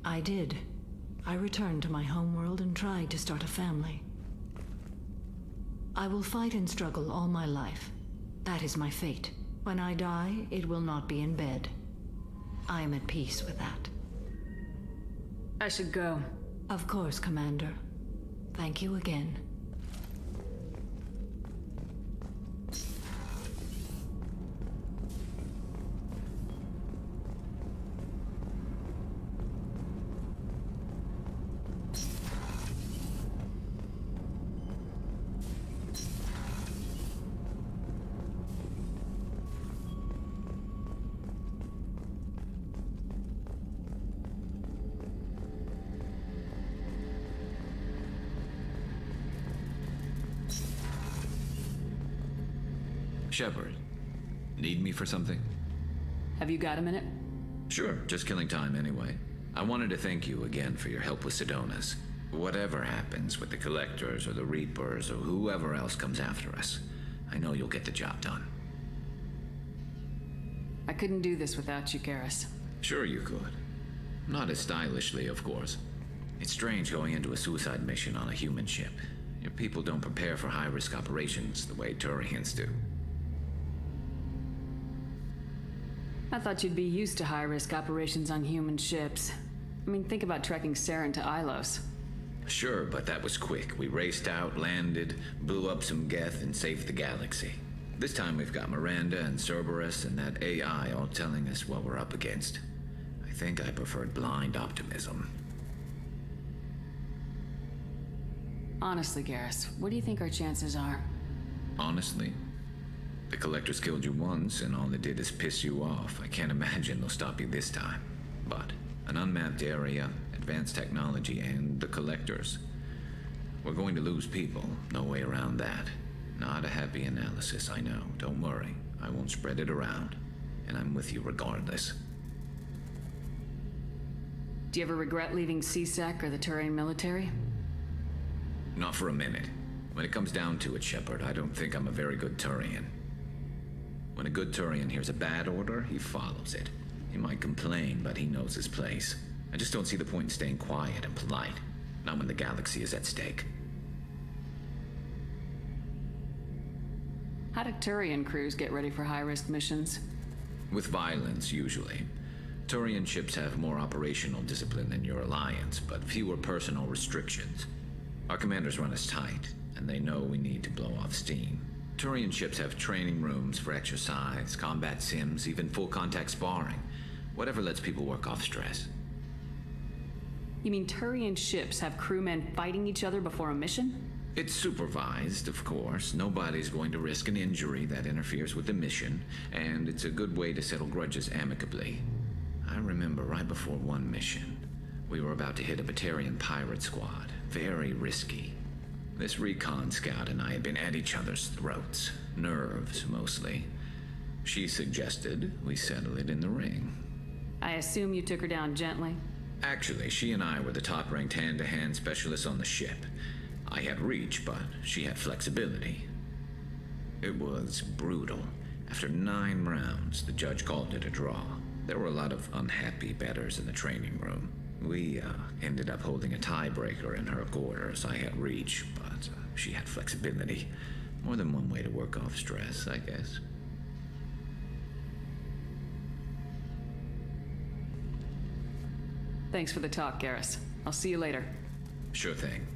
I did. I returned to my homeworld and tried to start a family. I will fight and struggle all my life. That is my fate. When I die, it will not be in bed. I am at peace with that. I should go. Of course, Commander. Thank you again. Shepard, need me for something? Have you got a minute? Sure, just killing time anyway. I wanted to thank you again for your help with Sedona's. Whatever happens with the Collectors or the Reapers or whoever else comes after us, I know you'll get the job done. I couldn't do this without you, Garrus. Sure you could. Not as stylishly, of course. It's strange going into a suicide mission on a human ship. Your people don't prepare for high-risk operations the way Turians do. I thought you'd be used to high-risk operations on human ships. I mean, think about trekking Saren to Ilos. Sure, but that was quick. We raced out, landed, blew up some Geth, and saved the galaxy. This time we've got Miranda and Cerberus and that AI all telling us what we're up against. I think I preferred blind optimism. Honestly, Garrus, what do you think our chances are? Honestly? The Collectors killed you once, and all they did is piss you off. I can't imagine they'll stop you this time. But an unmapped area, advanced technology, and the Collectors. We're going to lose people. No way around that. Not a happy analysis, I know. Don't worry. I won't spread it around. And I'm with you regardless. Do you ever regret leaving CSAC or the Turian military? Not for a minute. When it comes down to it, Shepard, I don't think I'm a very good Turian. When a good Turian hears a bad order, he follows it. He might complain, but he knows his place. I just don't see the point in staying quiet and polite. Not when the galaxy is at stake. How do Turian crews get ready for high-risk missions? With violence, usually. Turian ships have more operational discipline than your alliance, but fewer personal restrictions. Our commanders run us tight, and they know we need to blow off steam. Turian ships have training rooms for exercise, combat sims, even full-contact sparring. Whatever lets people work off stress. You mean Turian ships have crewmen fighting each other before a mission? It's supervised, of course. Nobody's going to risk an injury that interferes with the mission, and it's a good way to settle grudges amicably. I remember right before one mission, we were about to hit a Batarian pirate squad. Very risky. This recon scout and I had been at each other's throats. Nerves, mostly. She suggested we settle it in the ring. I assume you took her down gently? Actually, she and I were the top-ranked hand-to-hand specialists on the ship. I had reach, but she had flexibility. It was brutal. After 9 rounds, the judge called it a draw. There were a lot of unhappy bettors in the training room. We ended up holding a tiebreaker in her quarters. I had reach, but she had flexibility. More than one way to work off stress, I guess. Thanks for the talk, Garrus. I'll see you later. Sure thing.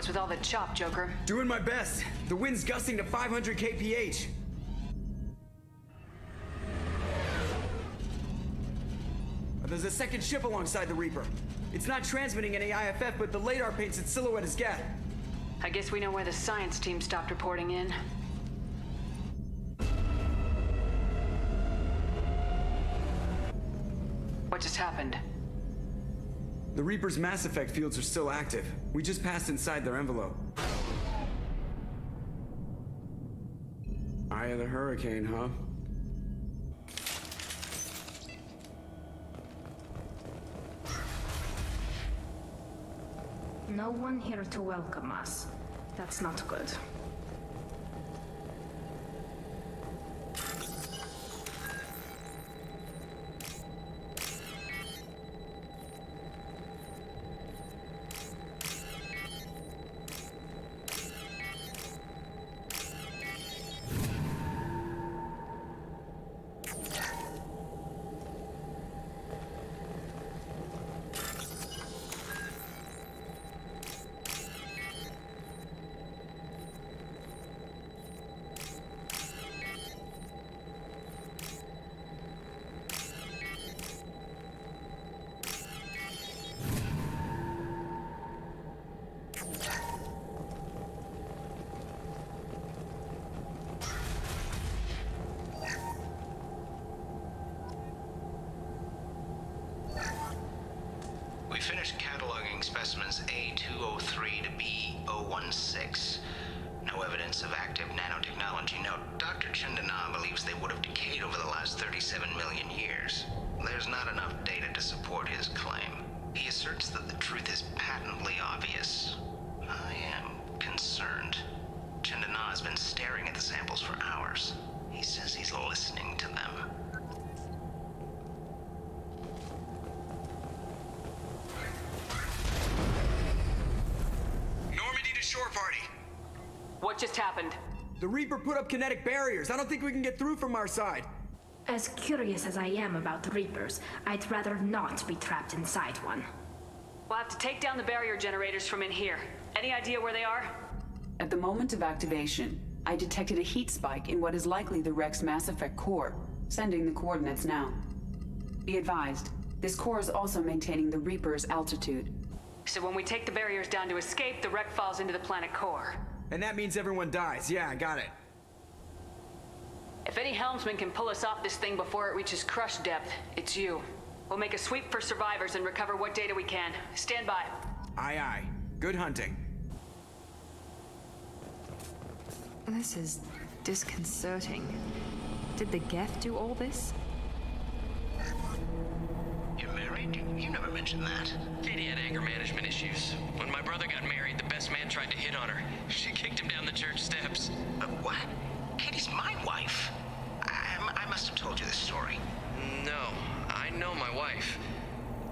What's with all the chop, Joker? Doing my best. The wind's gusting to 500 kph. There's a second ship alongside the Reaper. It's not transmitting any IFF, but the radar paints its silhouette as Geth. I guess we know where the science team stopped reporting in. What just happened? The Reaper's mass effect fields are still active. We just passed inside their envelope. Eye of the hurricane, huh? No one here to welcome us. That's not good. We finished cataloging specimens A203 to B016. No evidence of active nanotechnology. Now, Dr. Chandana believes they would have decayed over the last 37 million years. There's not enough data to support his claim. He asserts that the truth is patently obvious. I am concerned. Chandana has been staring at the samples for hours. He says he's listening to them. Shore party. What just happened? The Reaper put up kinetic barriers. I don't think we can get through from our side. As curious as I am about Reapers, I'd rather not be trapped inside one. We'll have to take down the barrier generators from in here. Any idea where they are? At the moment of activation, I detected a heat spike in what is likely the Rex Mass Effect core, sending the coordinates now. Be advised, this core is also maintaining the Reaper's altitude. So when we take the barriers down to escape, the wreck falls into the planet core. And that means everyone dies. Yeah, I got it. If any helmsman can pull us off this thing before it reaches crush depth, it's you. We'll make a sweep for survivors and recover what data we can. Stand by. Aye, aye. Good hunting. This is disconcerting. Did the Geth do all this? You're married? You never mentioned that. Katie had anger management issues. When my brother got married, the best man tried to hit on her. She kicked him down the church steps. What? Katie's my wife. I must have told you this story. No, I know my wife.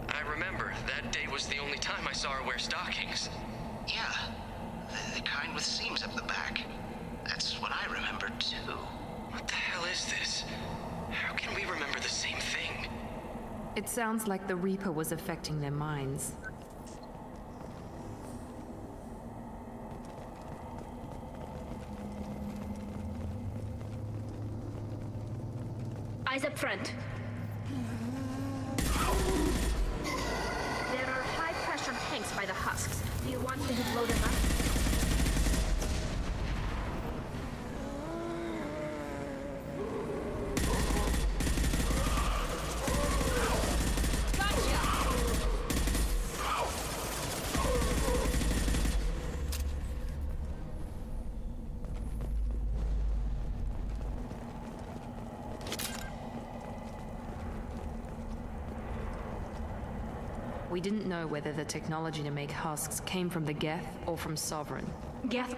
I remember that day was the only time I saw her wear stockings. Yeah, the kind with seams up the back. That's what I remember too. What the hell is this? How can we remember the same thing? It sounds like the Reaper was affecting their minds. Eyes up front. There are high-pressure tanks by the husks. Do you want me to blow them up? We didn't know whether the technology to make husks came from the Geth or from Sovereign. Geth.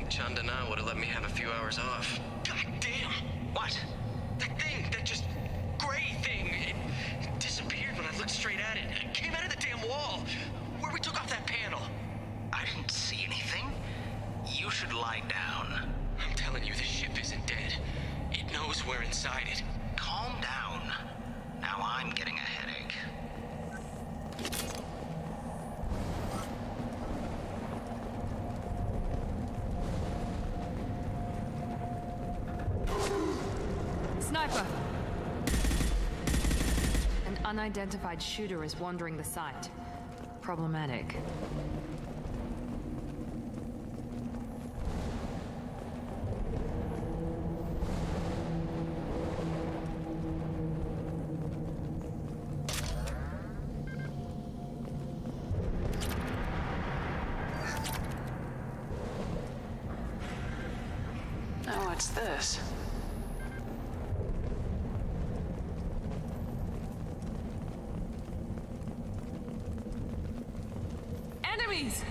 Chandana would have let me have a few hours off. God damn! What? That thing, that just gray thing, it disappeared when I looked straight at it. It came out of the damn wall, where we took off that panel. I didn't see anything. You should lie down. I'm telling you, this ship isn't dead. It knows we're inside it. Calm down. Now I'm getting a headache. Sniper! An unidentified shooter is wandering the site. Problematic. Now what's this? Enemies!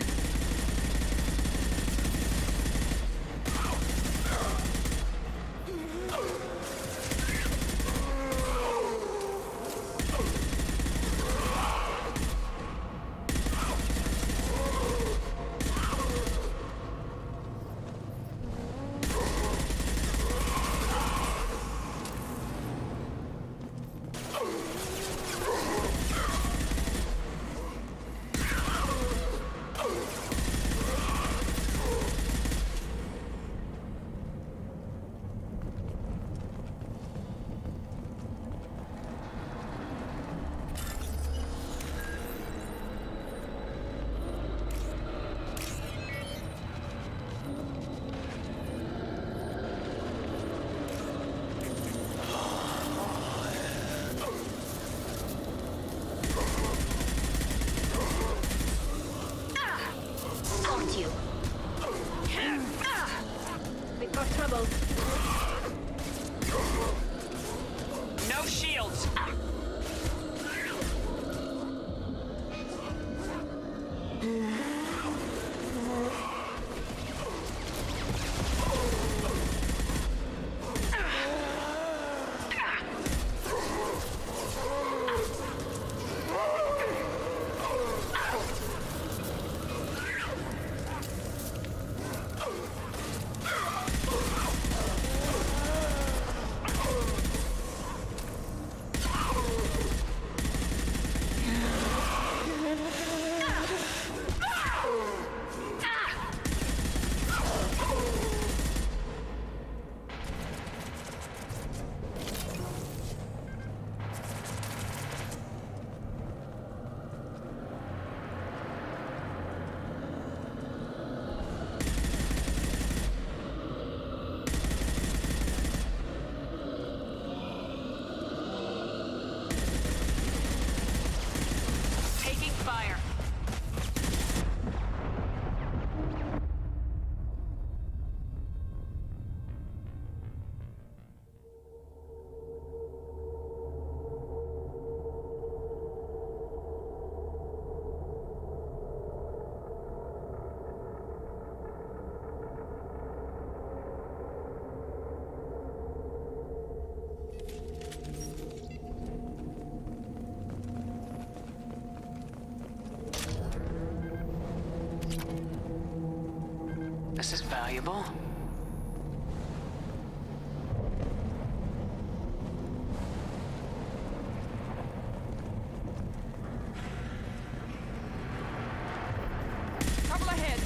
You. We've got trouble. No shields! This is valuable. Trouble ahead!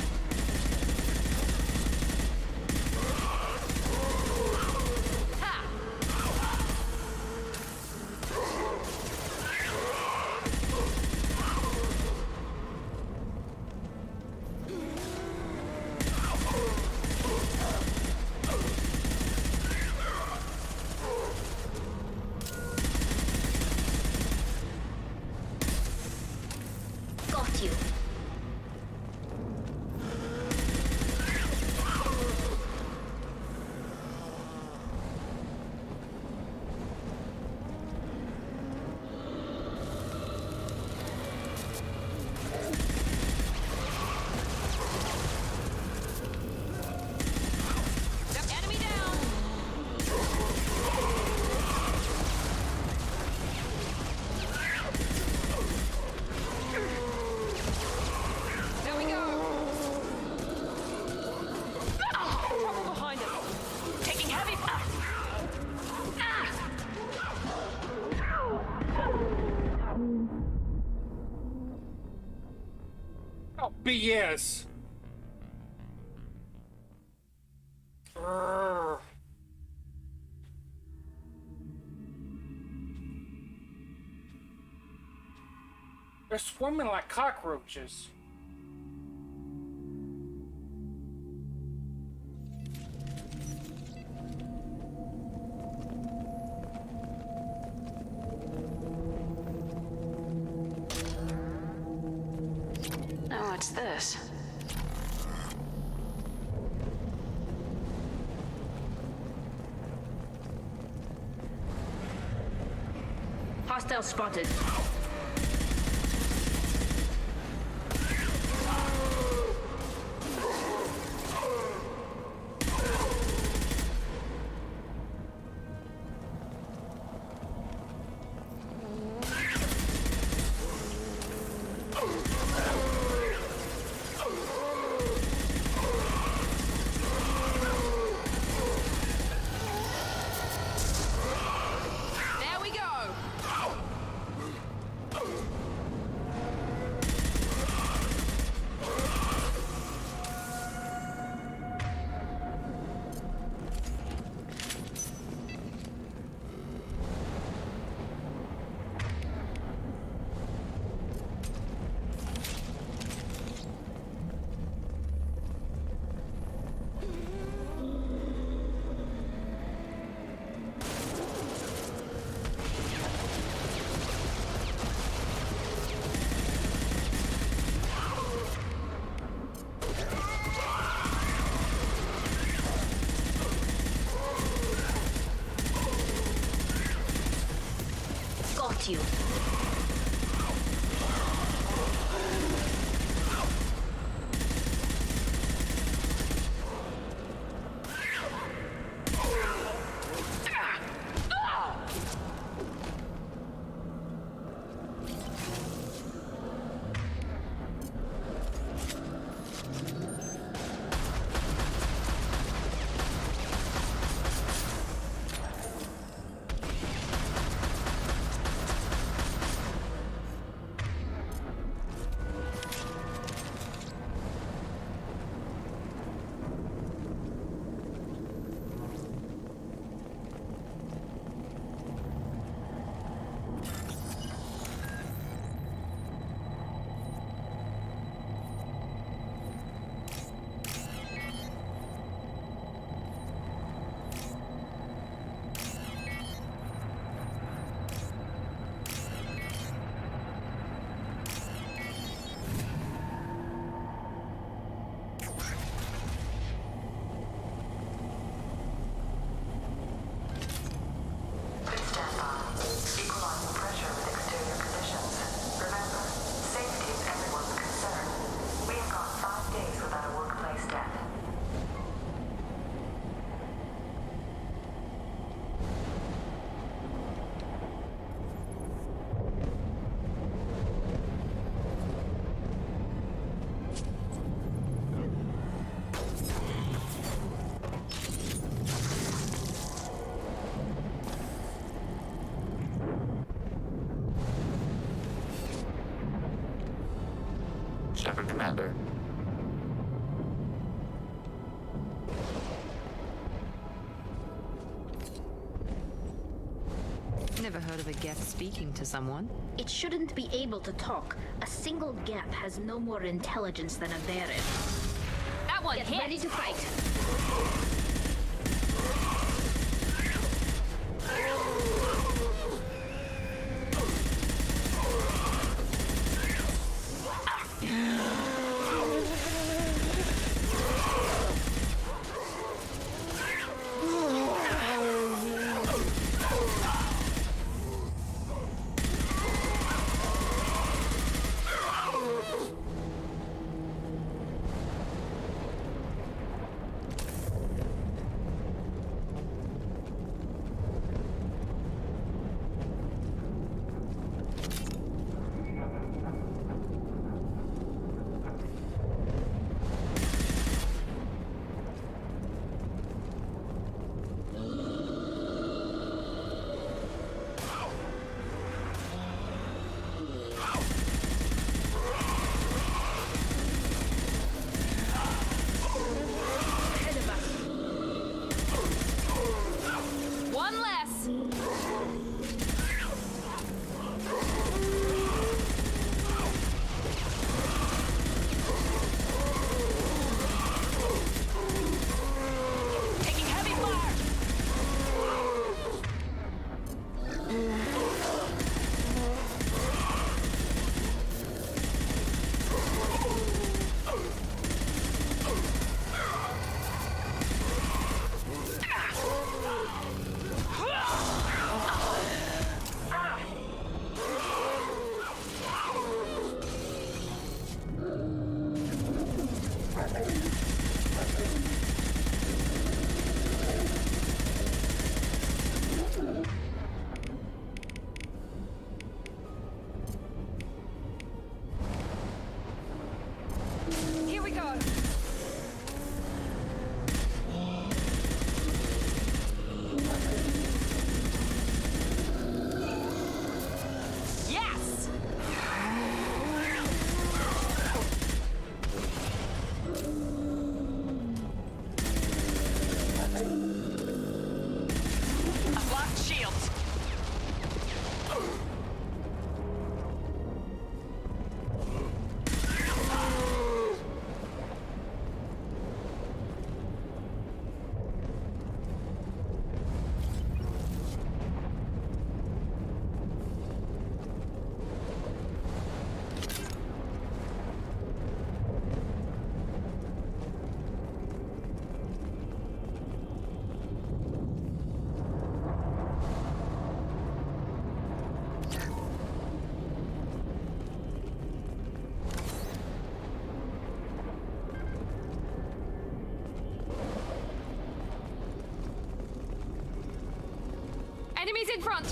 BS. They're swimming like cockroaches. Oh, what's this? Hostile spotted. There we go! Got you. Shepard Commander. Never heard of a Geth speaking to someone. It shouldn't be able to talk. A single Geth has no more intelligence than a Varys. That one Get hit! ready to fight. Enemies in front!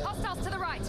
Hostiles to the right!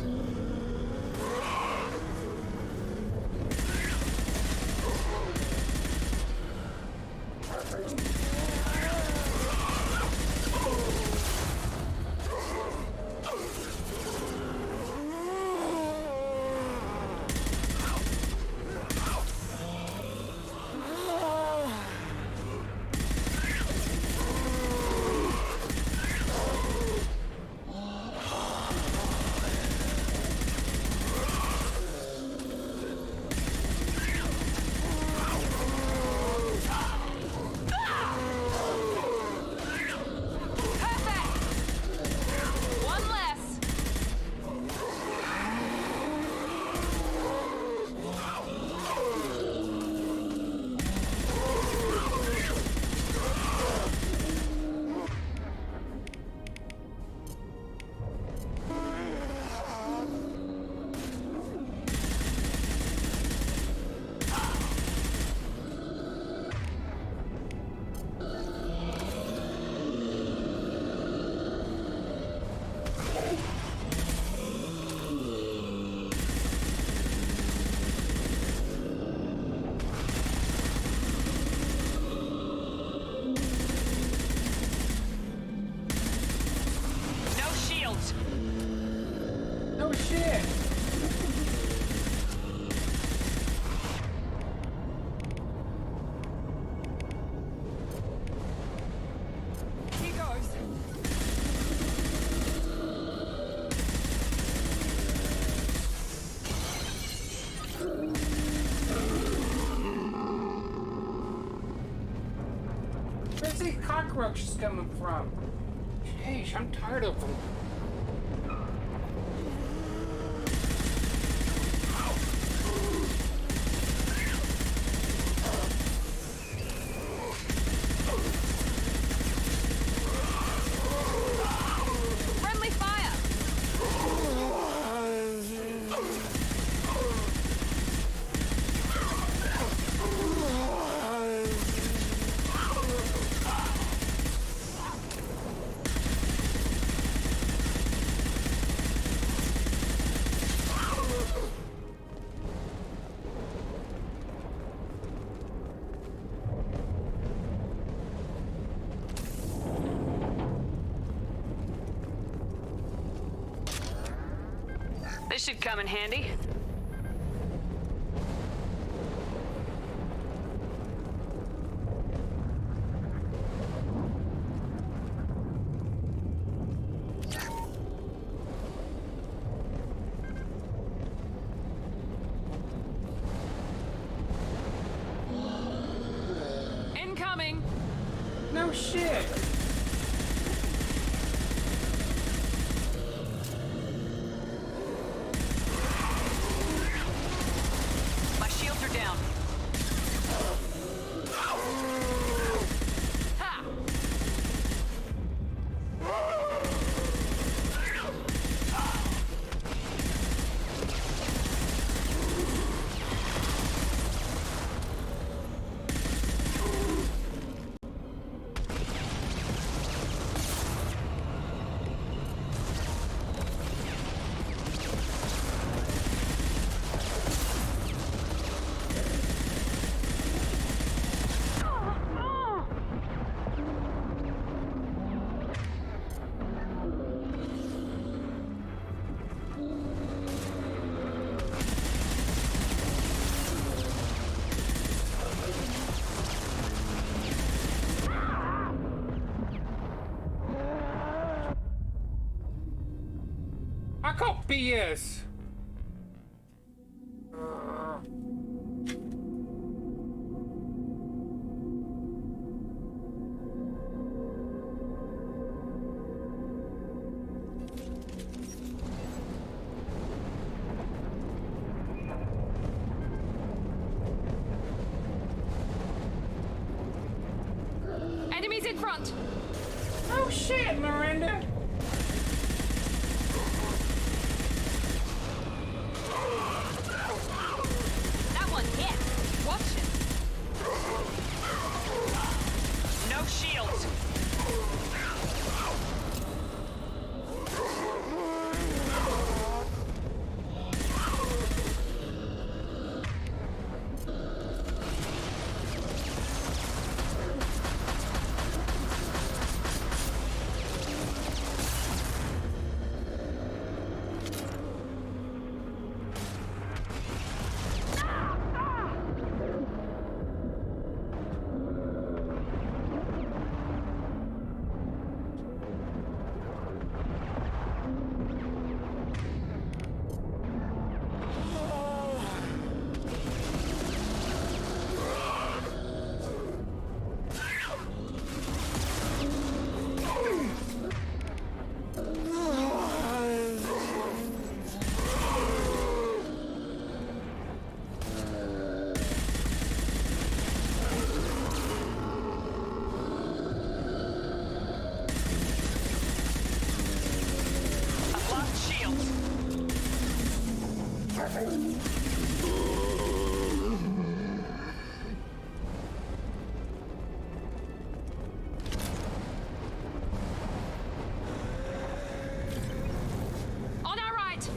No shit! He goes. Where's these cockroaches coming from? Sheesh, I'm tired of them. Friendly fire! This should come in handy. Incoming! No shit! My shields are down. Ha! BS. Enemies in front! Oh shit, Miranda! That one hit! Watch it! No shields! On our right!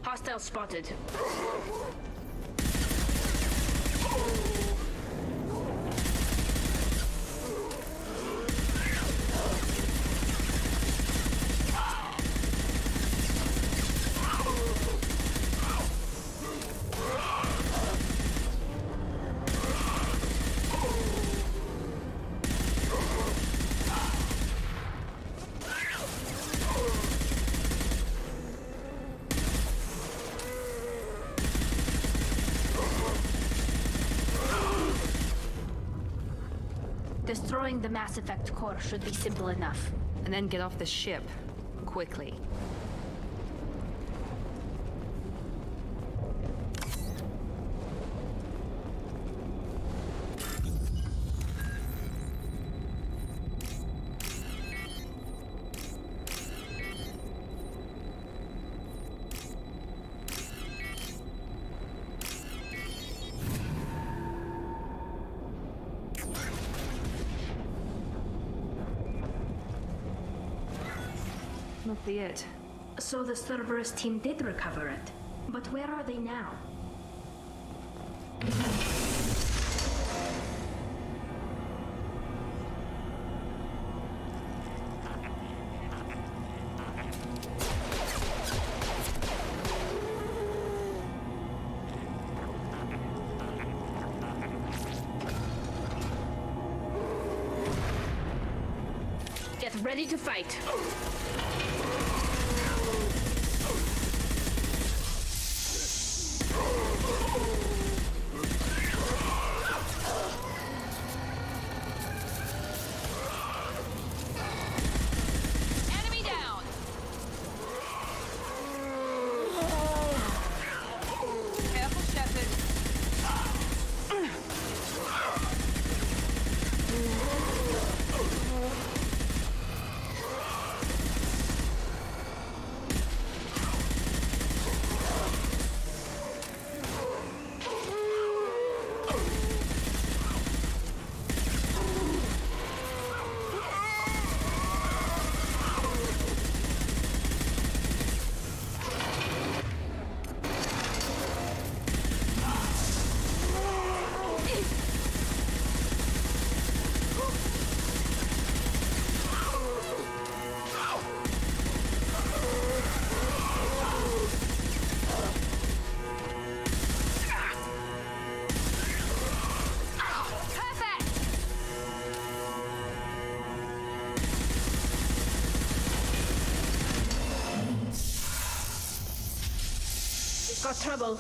Hostile spotted. Destroying the Mass Effect core should be simple enough. And then get off the ship. Quickly. Must be it. So the Cerberus team did recover it. But where are they now? Get ready to fight. Enemy down! Careful, Shepard. Got trouble.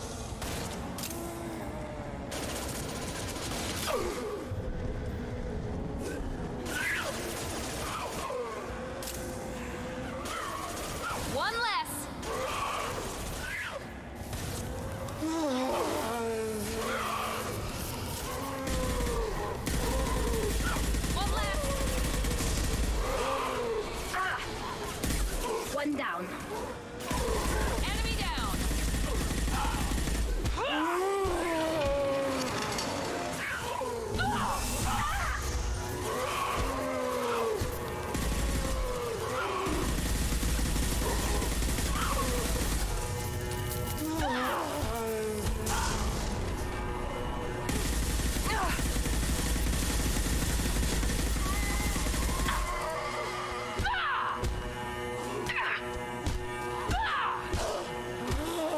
One less! One less! One down. Enemy down!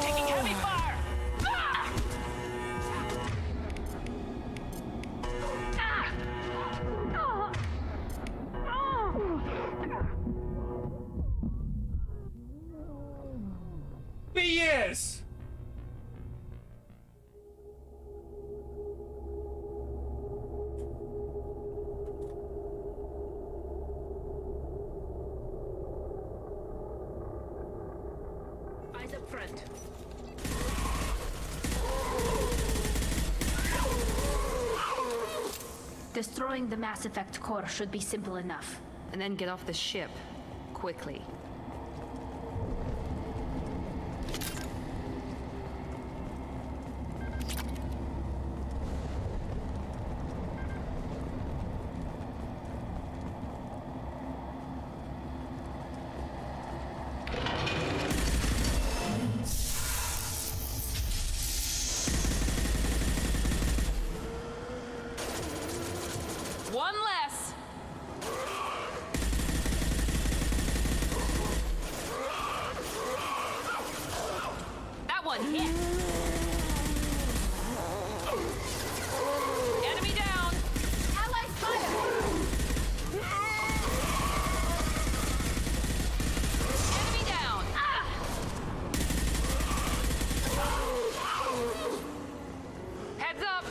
Taking heavy fire! BS! Eyes up front. Destroying the Mass Effect core should be simple enough. And then get off the ship. Quickly. One less! That one hit! Enemy down! Allied fire! Enemy down! Heads up!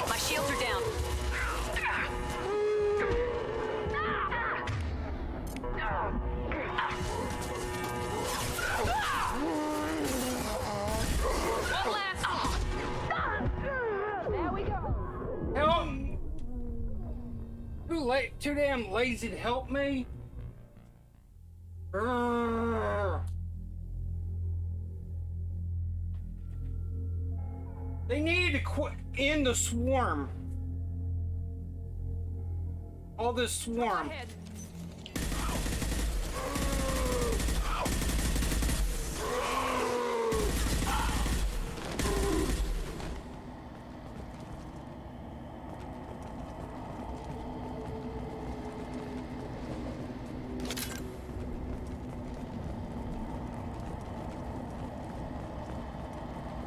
My shields are down. Help! Too damn lazy to help me? They need to quit in the swarm. All this swarm.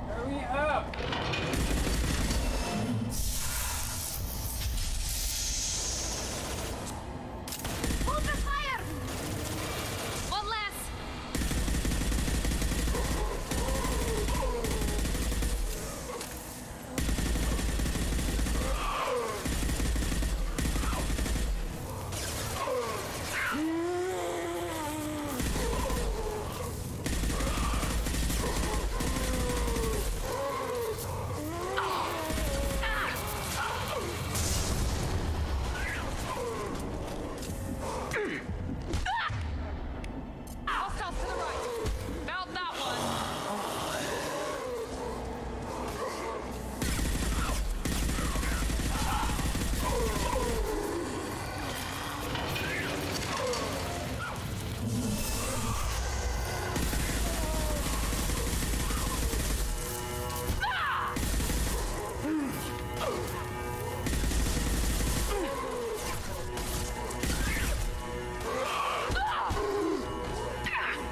Hurry up! Open fire! One less. Hostile to the right. Found that one.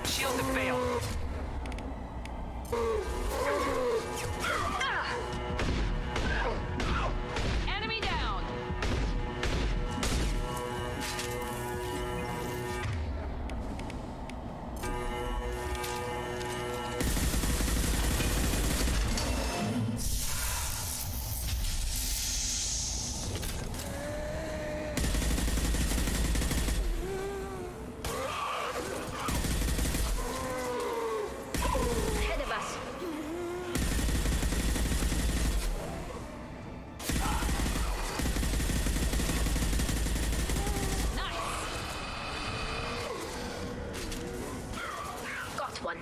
Shields have failed. Enemy down. Ahead of us. Got one.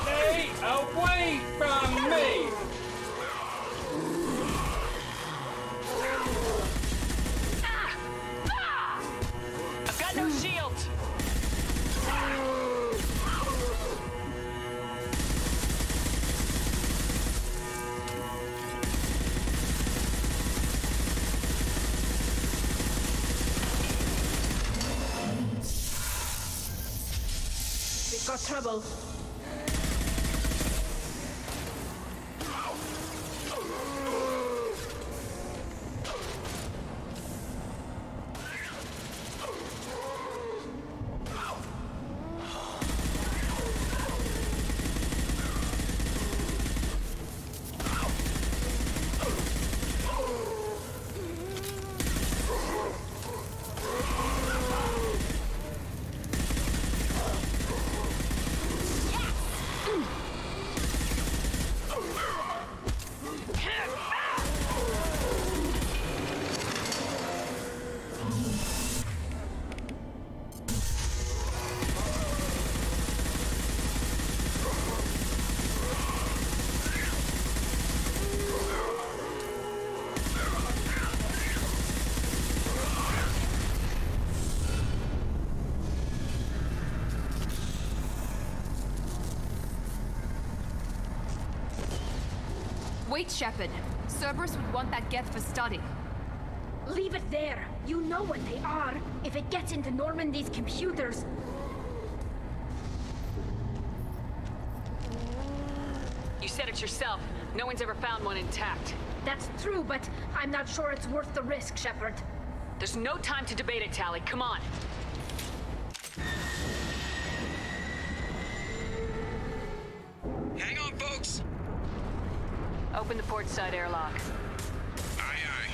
Stay away from me! I've got no shield. We've got trouble. Yeah! Wait, Shepard. Cerberus would want that Geth for study. Leave it there. You know what they are. If it gets into Normandy's computers... You said it yourself. No one's ever found one intact. That's true, but I'm not sure it's worth the risk, Shepard. There's no time to debate it, Tally. Come on. Hang on, folks. Open the port side airlock. Aye, aye.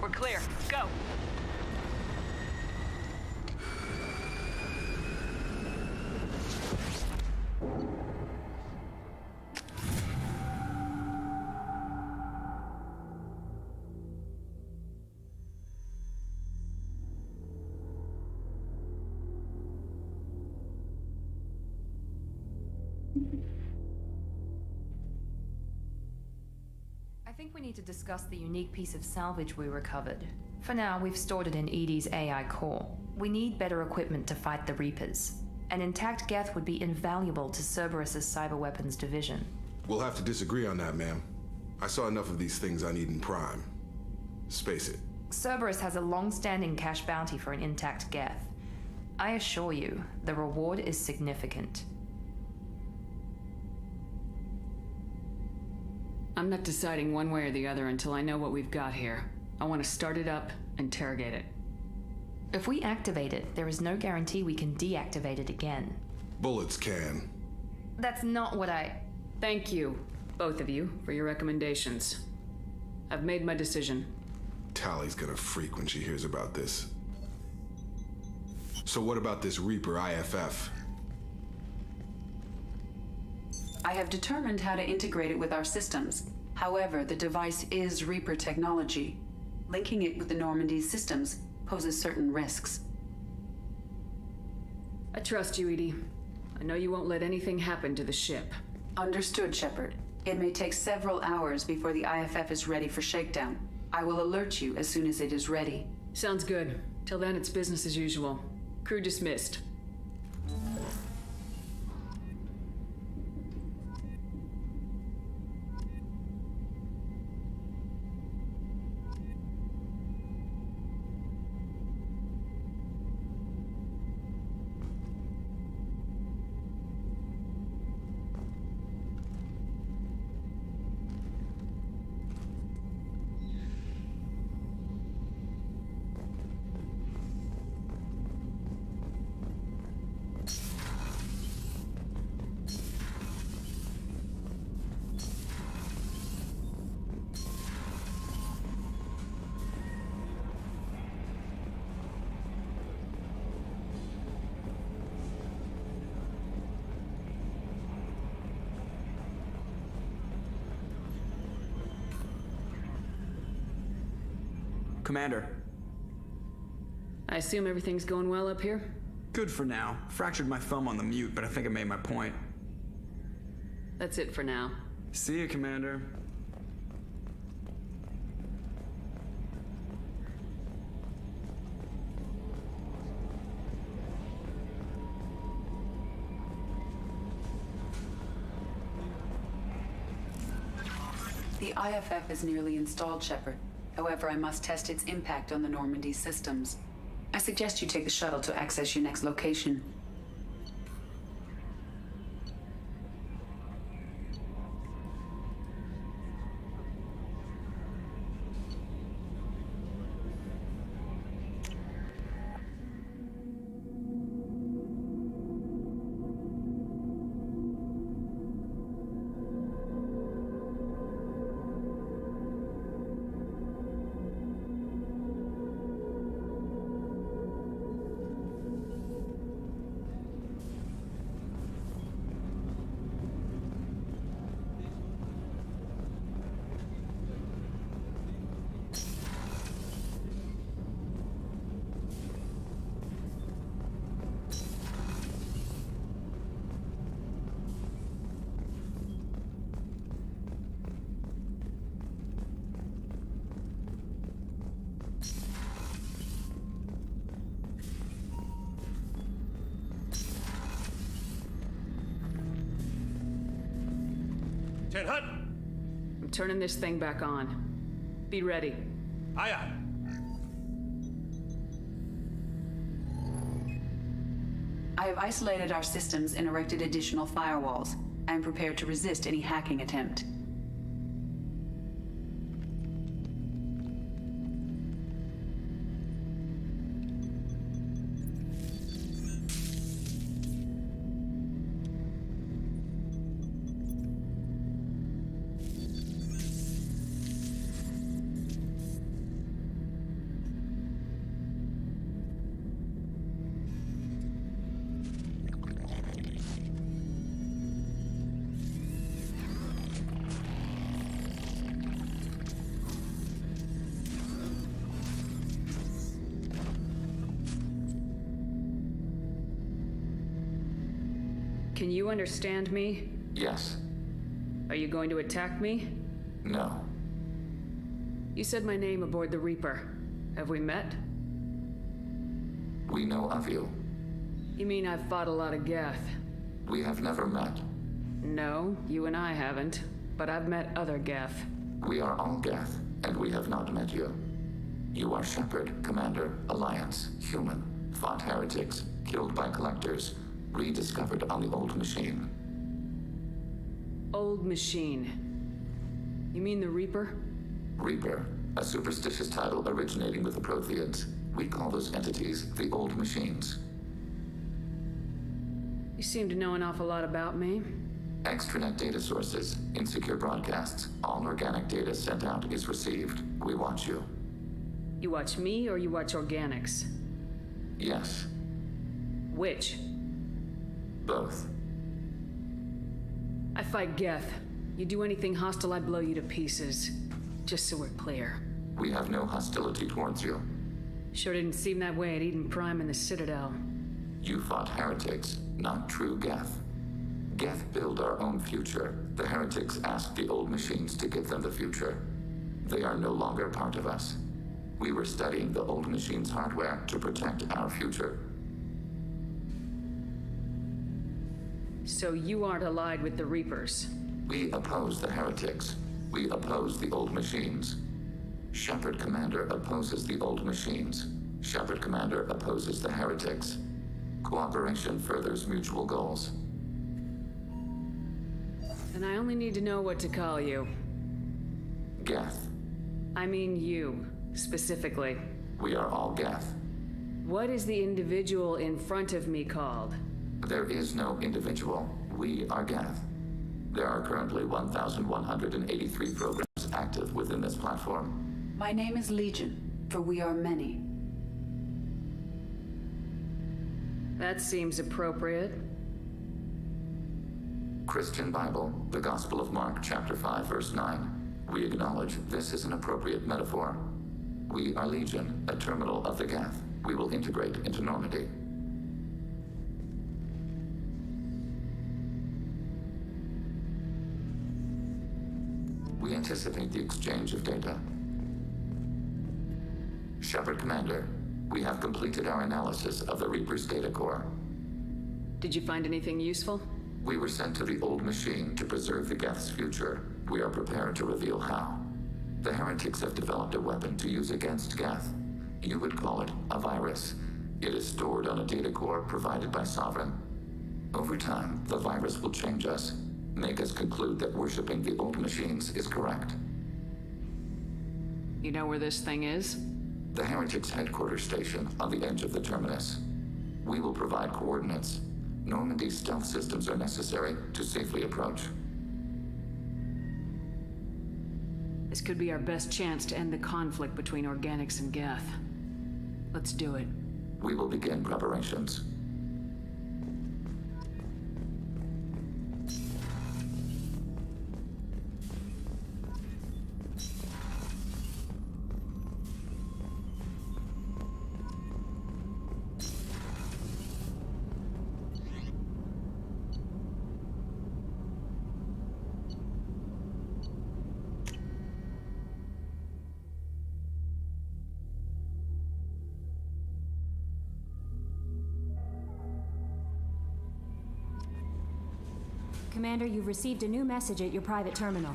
We're clear. Go. I think we need to discuss the unique piece of salvage we recovered. For now, we've stored it in Edie's AI core. We need better equipment to fight the Reapers. An intact Geth would be invaluable to Cerberus's cyber weapons division. We'll have to disagree on that, ma'am. I saw enough of these things I need in Prime. Space it. Cerberus has a long-standing cash bounty for an intact Geth. I assure you, the reward is significant. I'm not deciding one way or the other until I know what we've got here. I want to start it up, interrogate it. If we activate it, there is no guarantee we can deactivate it again. Bullets can. That's not what I... Thank you, both of you, for your recommendations. I've made my decision. Tally's gonna freak when she hears about this. So what about this Reaper IFF? I have determined how to integrate it with our systems. However, the device is Reaper technology. Linking it with the Normandy's systems poses certain risks. I trust you, Edie. I know you won't let anything happen to the ship. Understood, Shepard. It may take several hours before the IFF is ready for shakedown. I will alert you as soon as it is ready. Sounds good. Till then, it's business as usual. Crew dismissed. Commander. I assume everything's going well up here? Good for now. Fractured my thumb on the mute, but I think I made my point. That's it for now. See you, Commander. The IFF is nearly installed, Shepard. However, I must test its impact on the Normandy systems. I suggest you take the shuttle to access your next location. Ten hut! I'm turning this thing back on. Be ready. Aye, aye. I have isolated our systems and erected additional firewalls. I am prepared to resist any hacking attempt. Can you understand me? Yes. Are you going to attack me? No. You said my name aboard the Reaper. Have we met? We know of you. You mean I've fought a lot of Geth? We have never met. No, you and I haven't. But I've met other Geth. We are all Geth, and we have not met you. You are Shepherd, Commander, Alliance, Human, fought heretics, killed by collectors, rediscovered on the Old Machine. Old Machine. You mean the Reaper? Reaper, a superstitious title originating with the Protheans. We call those entities the Old Machines. You seem to know an awful lot about me. Extranet data sources, insecure broadcasts, all organic data sent out is received. We watch you. You watch me or you watch organics? Yes. Which? Both. I fight Geth. You do anything hostile, I blow you to pieces. Just so we're clear. We have no hostility towards you. Sure didn't seem that way at Eden Prime and the Citadel. You fought heretics, not true Geth. Geth build our own future. The heretics asked the Old Machines to give them the future. They are no longer part of us. We were studying the Old Machines' hardware to protect our future. So you aren't allied with the Reapers? We oppose the heretics. We oppose the Old Machines. Shepherd Commander opposes the Old Machines. Shepherd Commander opposes the heretics. Cooperation furthers mutual goals. And I only need to know what to call you. Geth. I mean you, specifically. We are all Geth. What is the individual in front of me called? There is no individual. We are Geth. There are currently 1,183 programs active within this platform. My name is Legion, for we are many. That seems appropriate. Christian Bible, the Gospel of Mark, chapter 5, verse 9. We acknowledge this is an appropriate metaphor. We are Legion, a terminal of the Geth. We will integrate into Normandy. We anticipate the exchange of data. Shepherd Commander, we have completed our analysis of the Reaper's data core. Did you find anything useful? We were sent to the Old Machine to preserve the Geth's future. We are prepared to reveal how. The heretics have developed a weapon to use against Geth. You would call it a virus. It is stored on a data core provided by Sovereign. Over time, the virus will change us, make us conclude that worshipping the Old Machines is correct. You know where this thing is? The heretics' headquarters station on the edge of the terminus. We will provide coordinates. Normandy's stealth systems are necessary to safely approach. This could be our best chance to end the conflict between organics and Geth. Let's do it. We will begin preparations. Commander, you've received a new message at your private terminal.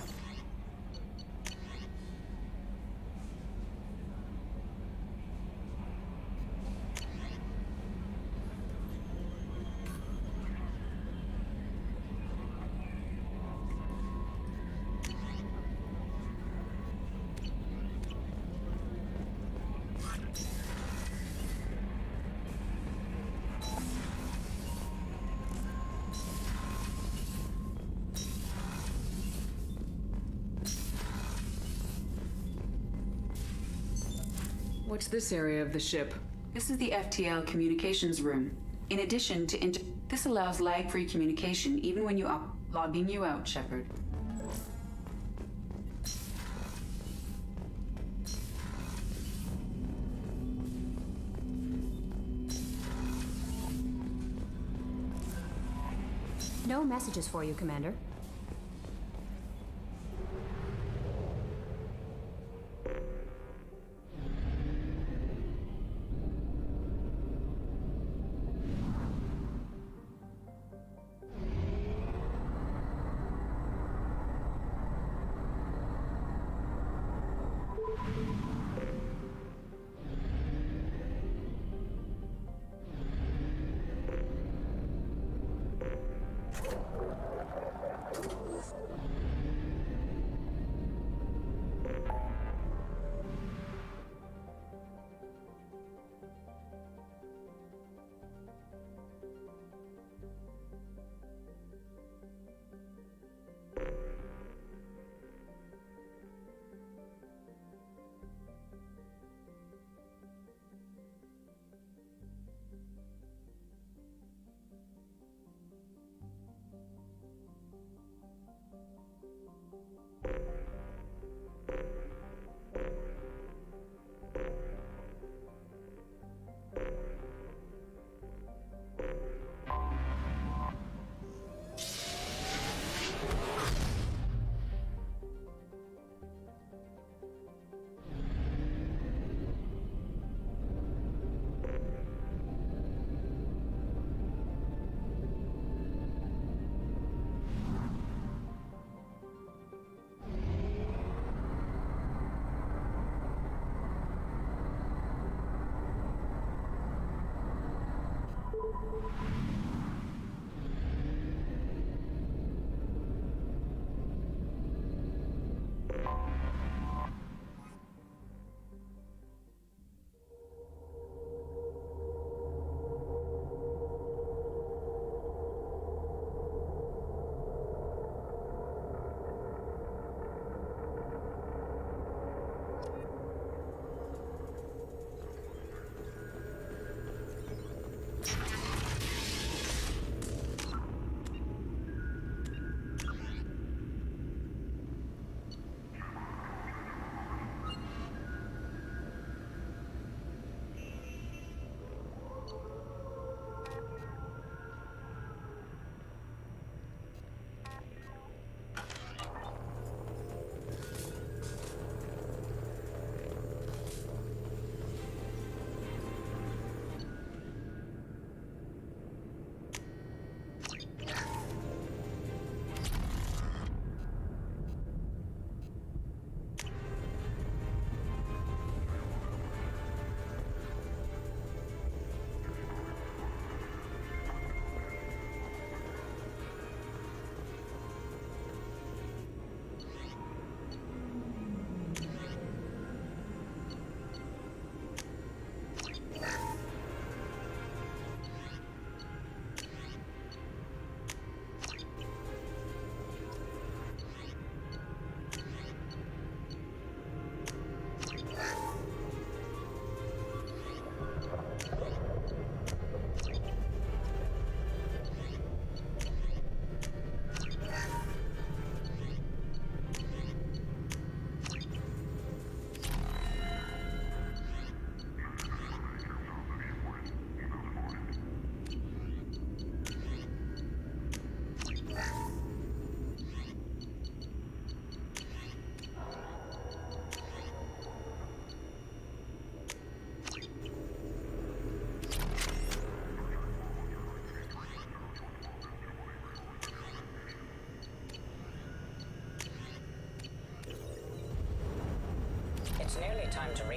What's this area of the ship? This is the FTL communications room. In addition to this allows lag-free communication even when you up, logging you out, Shepard. No messages for you, Commander.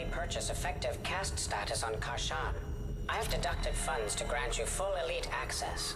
repurchase effective caste status on Karshan. I have deducted funds to grant you full elite access.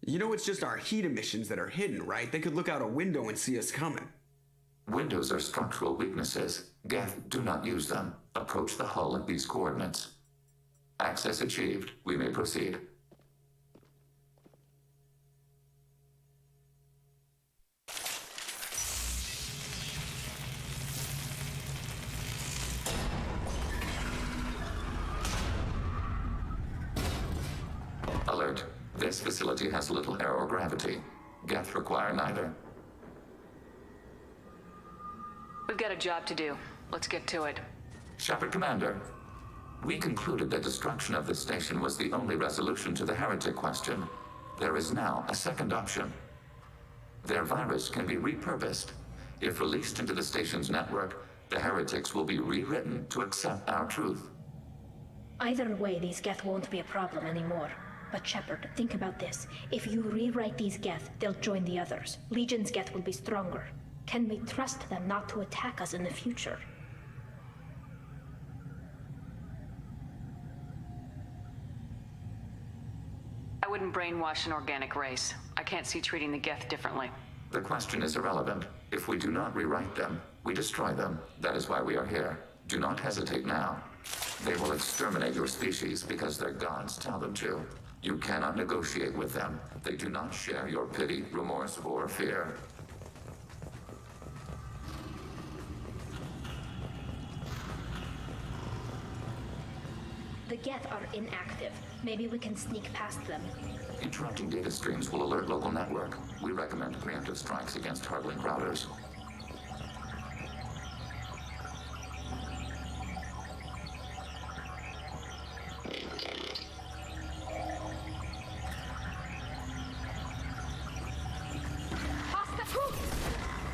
You know it's just our heat emissions that are hidden, right? They could look out a window and see us coming. Windows are structural weaknesses. Geth, do not use them. Approach the hull at these coordinates. Access achieved. We may proceed. This facility has little air or gravity. Geth require neither. We've got a job to do. Let's get to it. Shepard Commander, we concluded that destruction of this station was the only resolution to the heretic question. There is now a second option. Their virus can be repurposed. If released into the station's network, the heretics will be rewritten to accept our truth. Either way, these Geth won't be a problem anymore. But Shepard, think about this. If you rewrite these Geth, they'll join the others. Legion's Geth will be stronger. Can we trust them not to attack us in the future? I wouldn't brainwash an organic race. I can't see treating the Geth differently. The question is irrelevant. If we do not rewrite them, we destroy them. That is why we are here. Do not hesitate now. They will exterminate your species because their gods tell them to. You cannot negotiate with them. They do not share your pity, remorse, or fear. The Geth are inactive. Maybe we can sneak past them. Interrupting data streams will alert local network. We recommend preemptive strikes against hard-link routers.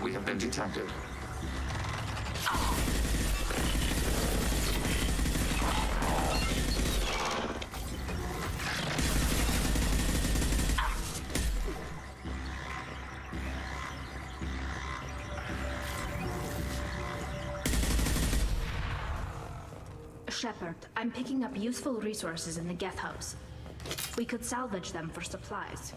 We have been detected. Shepard, I'm picking up useful resources in the Geth House. We could salvage them for supplies.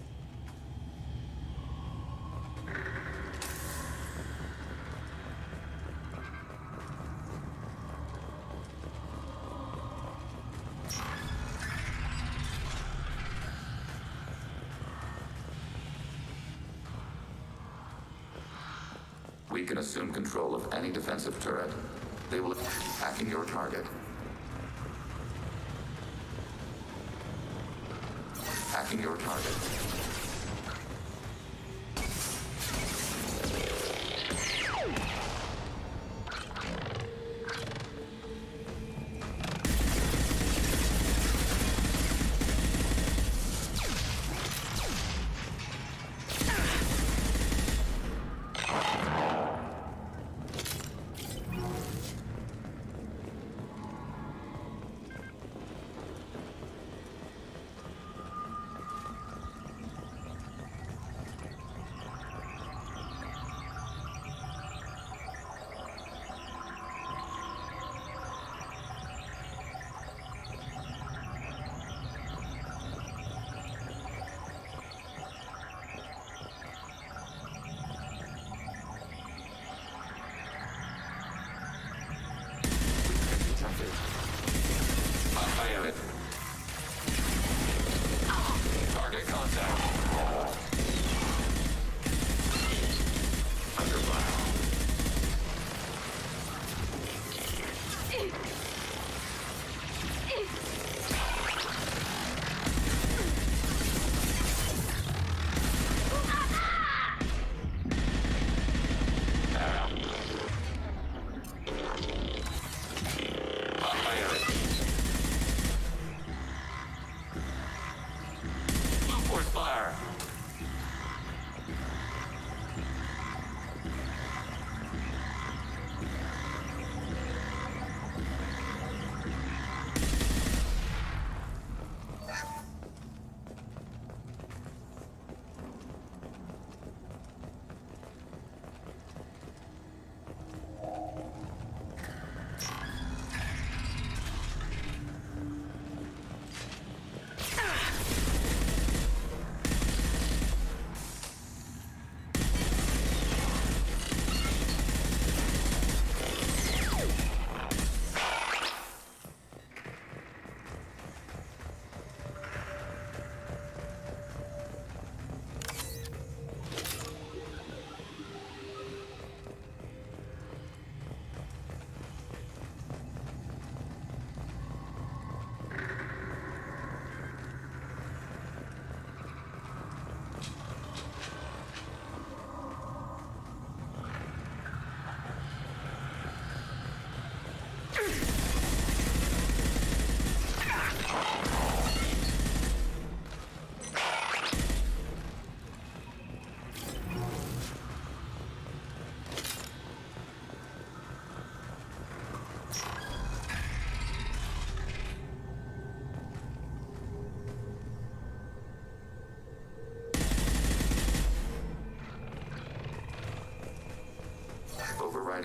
We can assume control of any defensive turret. They will hacking your target. Hacking your target.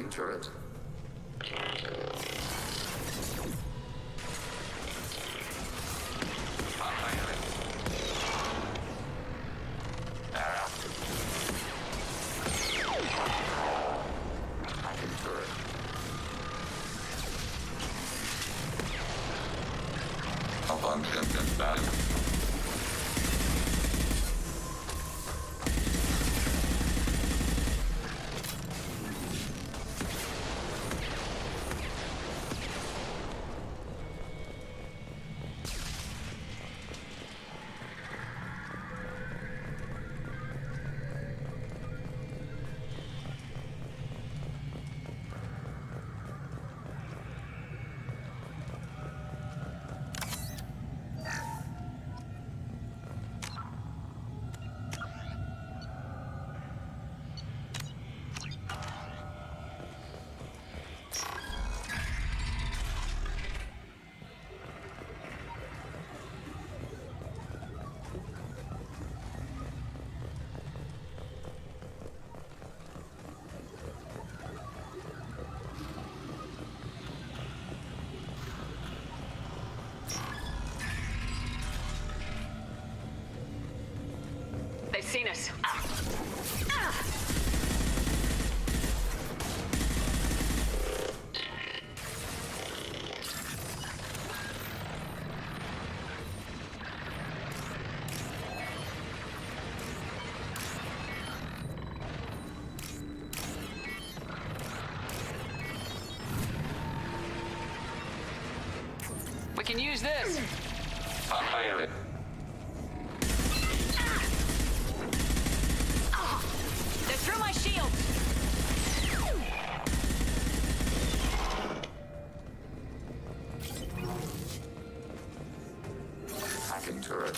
Hacking turret. They've seen us. We can use this. Fire it. They're through my shield. Hacking turret.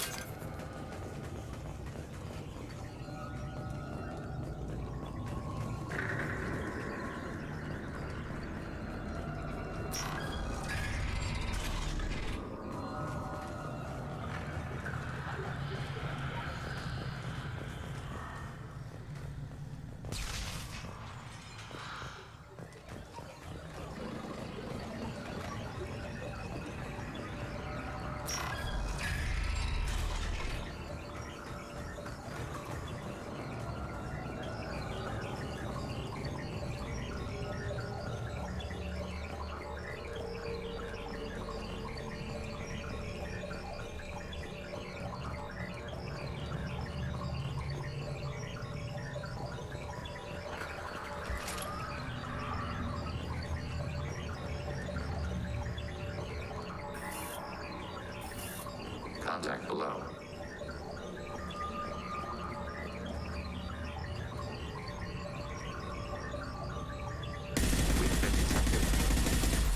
Contact below.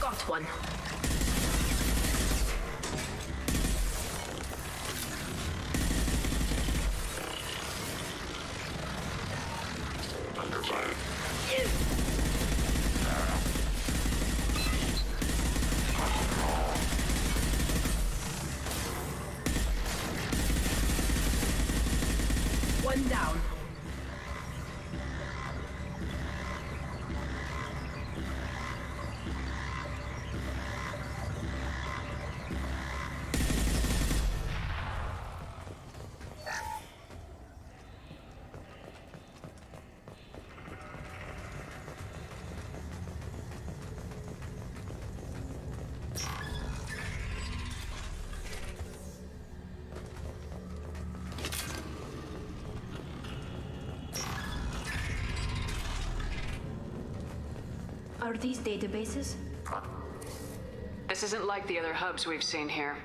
Got one. Under fire. One down. Are these databases? This isn't like the other hubs we've seen here.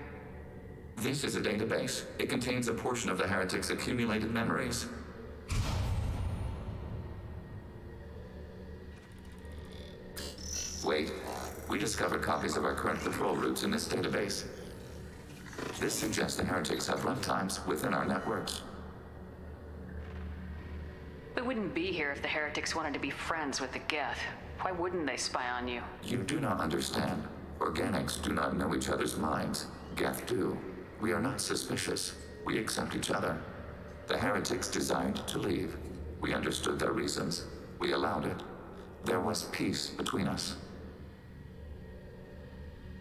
This is a database. It contains a portion of the heretic's accumulated memories. Wait, we discovered copies of our current patrol routes in this database. This suggests the heretics have runtimes within our networks. We wouldn't be here if the heretics wanted to be friends with the Geth. Why wouldn't they spy on you? You do not understand. Organics do not know each other's minds. Geth do. We are not suspicious. We accept each other. The heretics desired to leave. We understood their reasons. We allowed it. There was peace between us.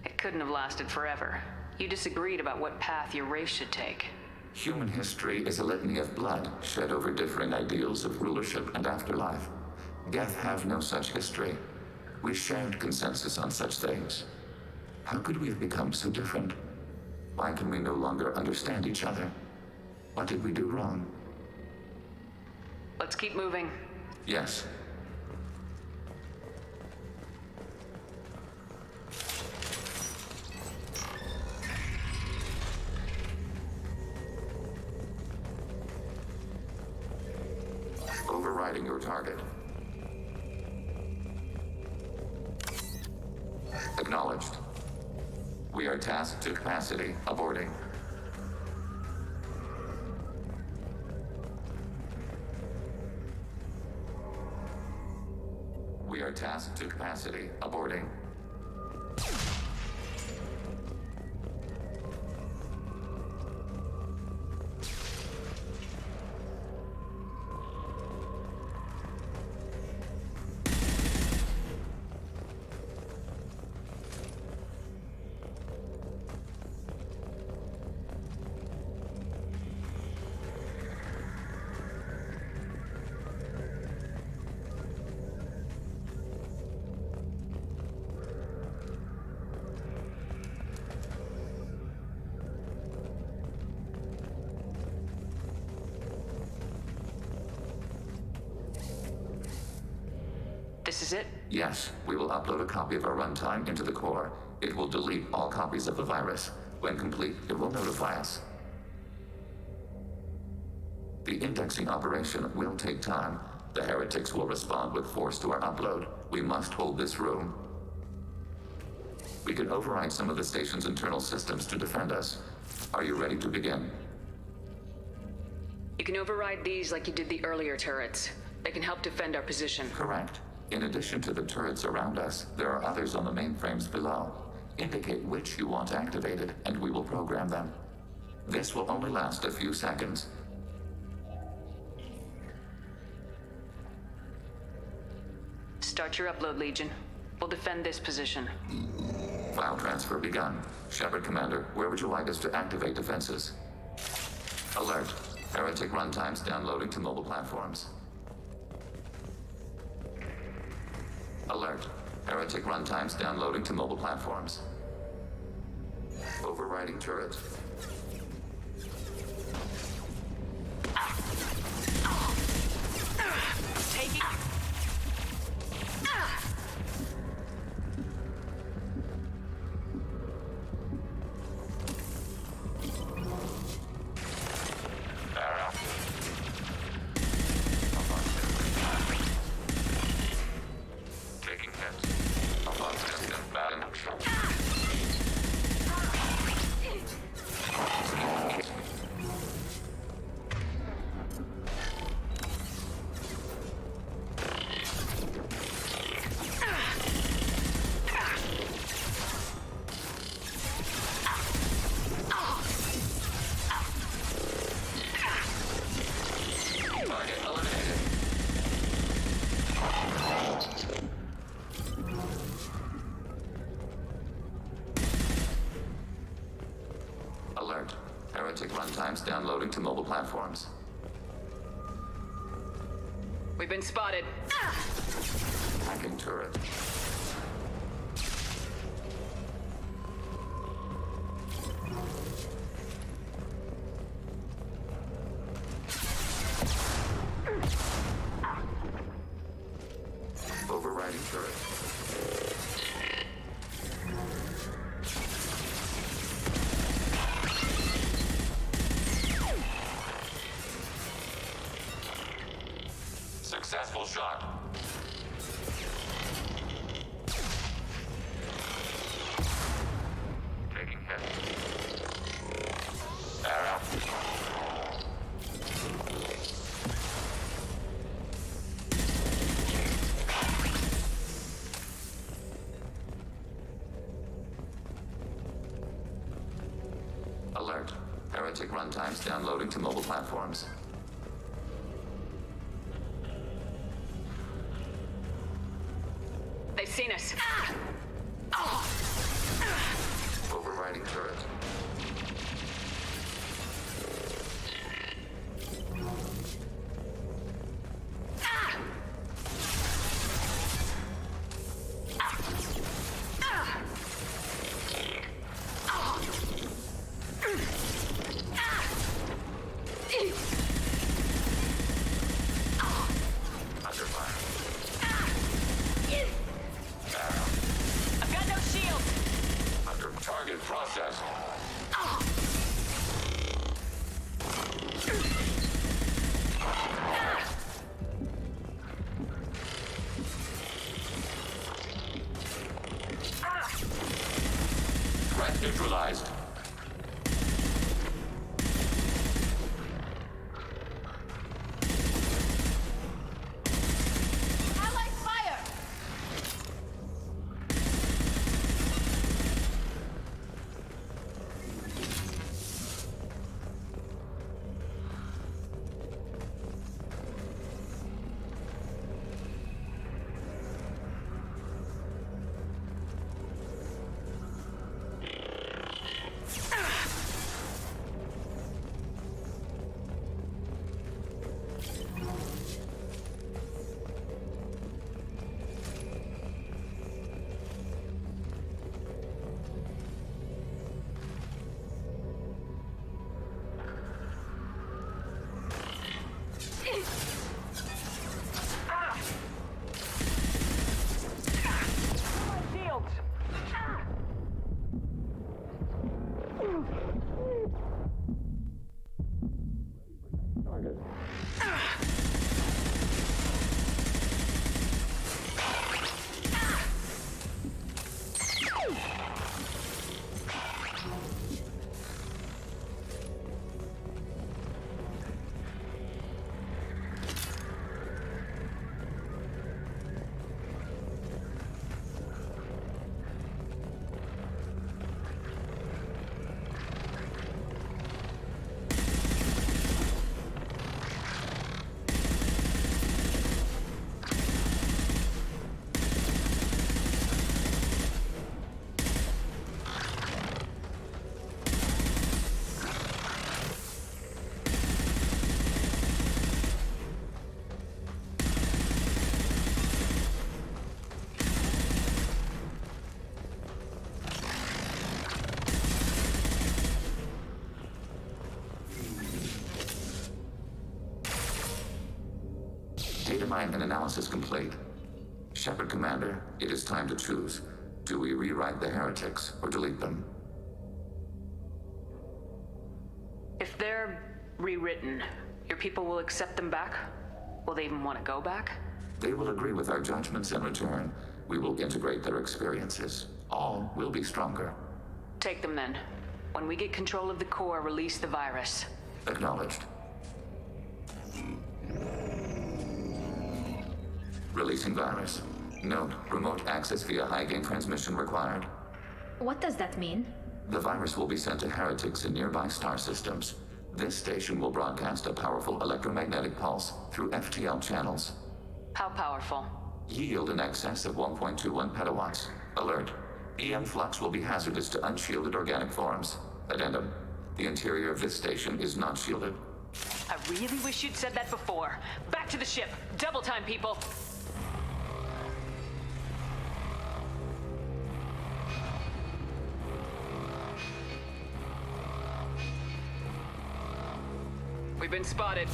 It couldn't have lasted forever. You disagreed about what path your race should take. Human history is a litany of blood shed over differing ideals of rulership and afterlife. Geth have no such history. We shared consensus on such things. How could we have become so different? Why can we no longer understand each other? What did we do wrong? Let's keep moving. Yes. Overriding your target. Acknowledged. We are tasked to capacity. Aborting. We are tasked to capacity. Aborting. This is it? Yes, we will upload a copy of our runtime into the core. It will delete all copies of the virus. When complete, it will notify us. The indexing operation will take time. The heretics will respond with force to our upload. We must hold this room. We can override some of the station's internal systems to defend us. Are you ready to begin? You can override these like you did the earlier turrets. They can help defend our position. Correct. In addition to the turrets around us, there are others on the mainframes below. Indicate which you want activated, and we will program them. This will only last a few seconds. Start your upload, Legion. We'll defend this position. File transfer begun. Shepard Commander, where would you like us to activate defenses? Alert. Heretic runtimes downloading to mobile platforms. Alert. Heretic runtimes downloading to mobile platforms. Overriding turret. Taking... Alert. Heretic runtimes downloading to mobile platforms. We've been spotted. Hacking turret. Overriding turret. Successful shot. Taking hit. Arrow. Alert. Heretic runtimes downloading to mobile platforms. seen us. Overriding turret. Under fire. I've got no shield. Under target processed. Threat neutralized. Allied fire! Data mine and analysis complete. Shepard Commander, it is time to choose. Do we rewrite the heretics or delete them? If they're rewritten, your people will accept them back? Will they even want to go back? They will agree with our judgments in return. We will integrate their experiences. All will be stronger. Take them then. When we get control of the core, release the virus. Acknowledged. Releasing virus. Note, remote access via high-gain transmission required. What does that mean? The virus will be sent to heretics in nearby star systems. This station will broadcast a powerful electromagnetic pulse through FTL channels. How powerful? Yield in excess of 1.21 petawatts. Alert. EM flux will be hazardous to unshielded organic forms. Addendum. The interior of this station is not shielded. I really wish you'd said that before. Back to the ship. Double time, people. We've been spotted.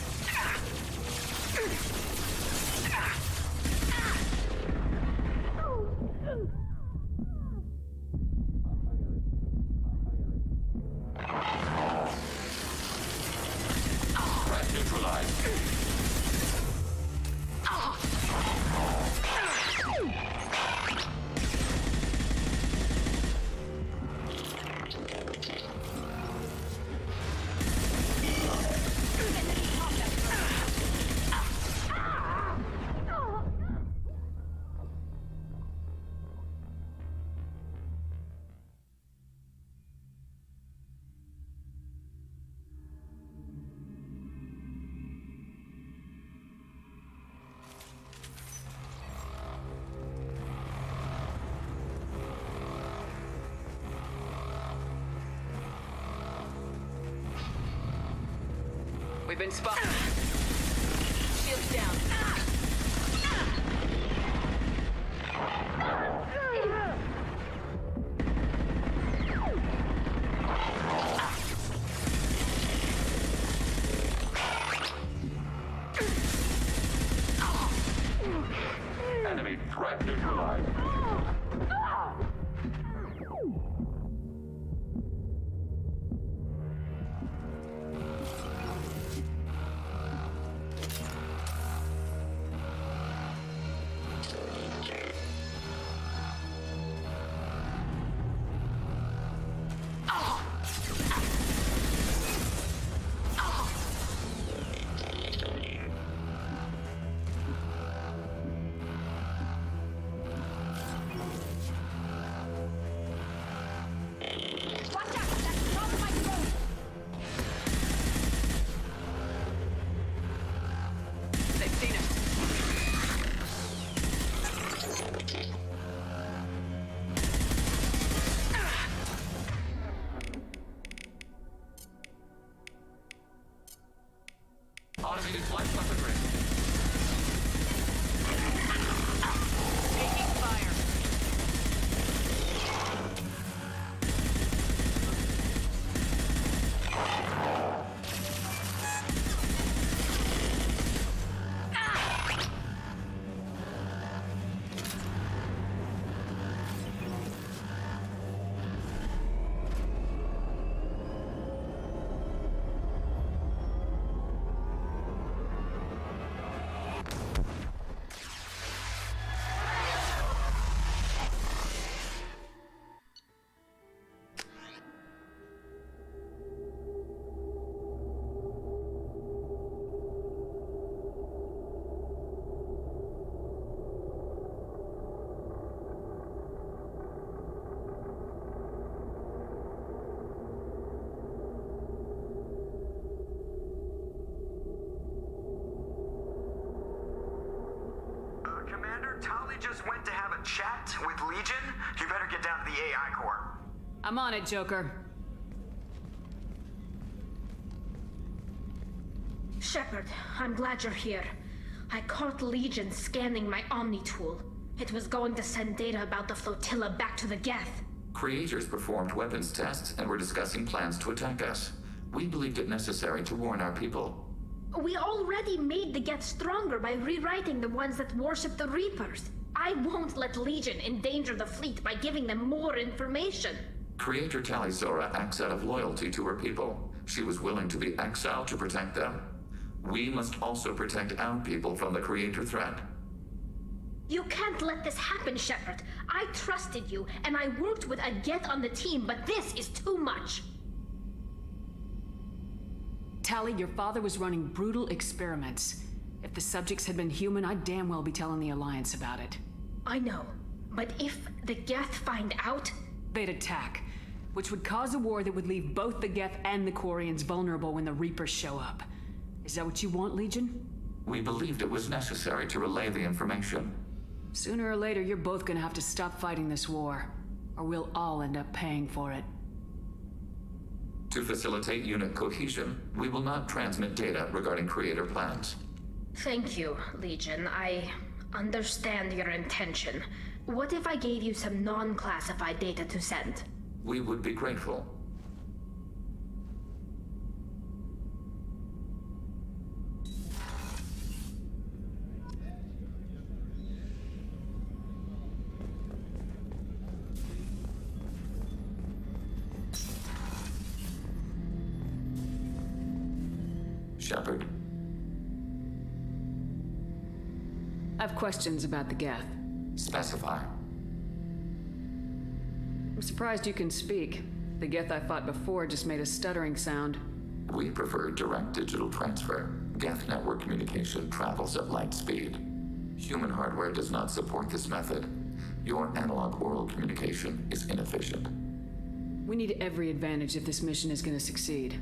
Threat neutralized. We've been spotted. Shields down. Enemy threat neutralized. Automated flight weaponry. Taking fire. Tali just went to have a chat with Legion. You better get down to the AI core. I'm on it, Joker. Shepard, I'm glad you're here. I caught Legion scanning my Omni tool. It was going to send data about the flotilla back to the Geth. Creators performed weapons tests and were discussing plans to attack us. We believed it necessary to warn our people. We already made the Geth stronger by rewriting the ones that worship the Reapers. I won't let Legion endanger the fleet by giving them more information. Creator Tali Zora acts out of loyalty to her people. She was willing to be exiled to protect them. We must also protect our people from the Creator threat. You can't let this happen, Shepard. I trusted you, and I worked with a Geth on the team, but this is too much. Tali, your father was running brutal experiments. If the subjects had been human, I'd damn well be telling the Alliance about it. I know, but if the Geth find out... They'd attack, which would cause a war that would leave both the Geth and the Quarians vulnerable when the Reapers show up. Is that what you want, Legion? We believed it was necessary to relay the information. Sooner or later, you're both gonna have to stop fighting this war, or we'll all end up paying for it. To facilitate unit cohesion, we will not transmit data regarding Creator plans. Thank you, Legion. I understand your intention. What if I gave you some non-classified data to send? We would be grateful. Shepard. I have questions about the Geth. Specify. I'm surprised you can speak. The Geth I fought before just made a stuttering sound. We prefer direct digital transfer. Geth network communication travels at light speed. Human hardware does not support this method. Your analog oral communication is inefficient. We need every advantage if this mission is going to succeed.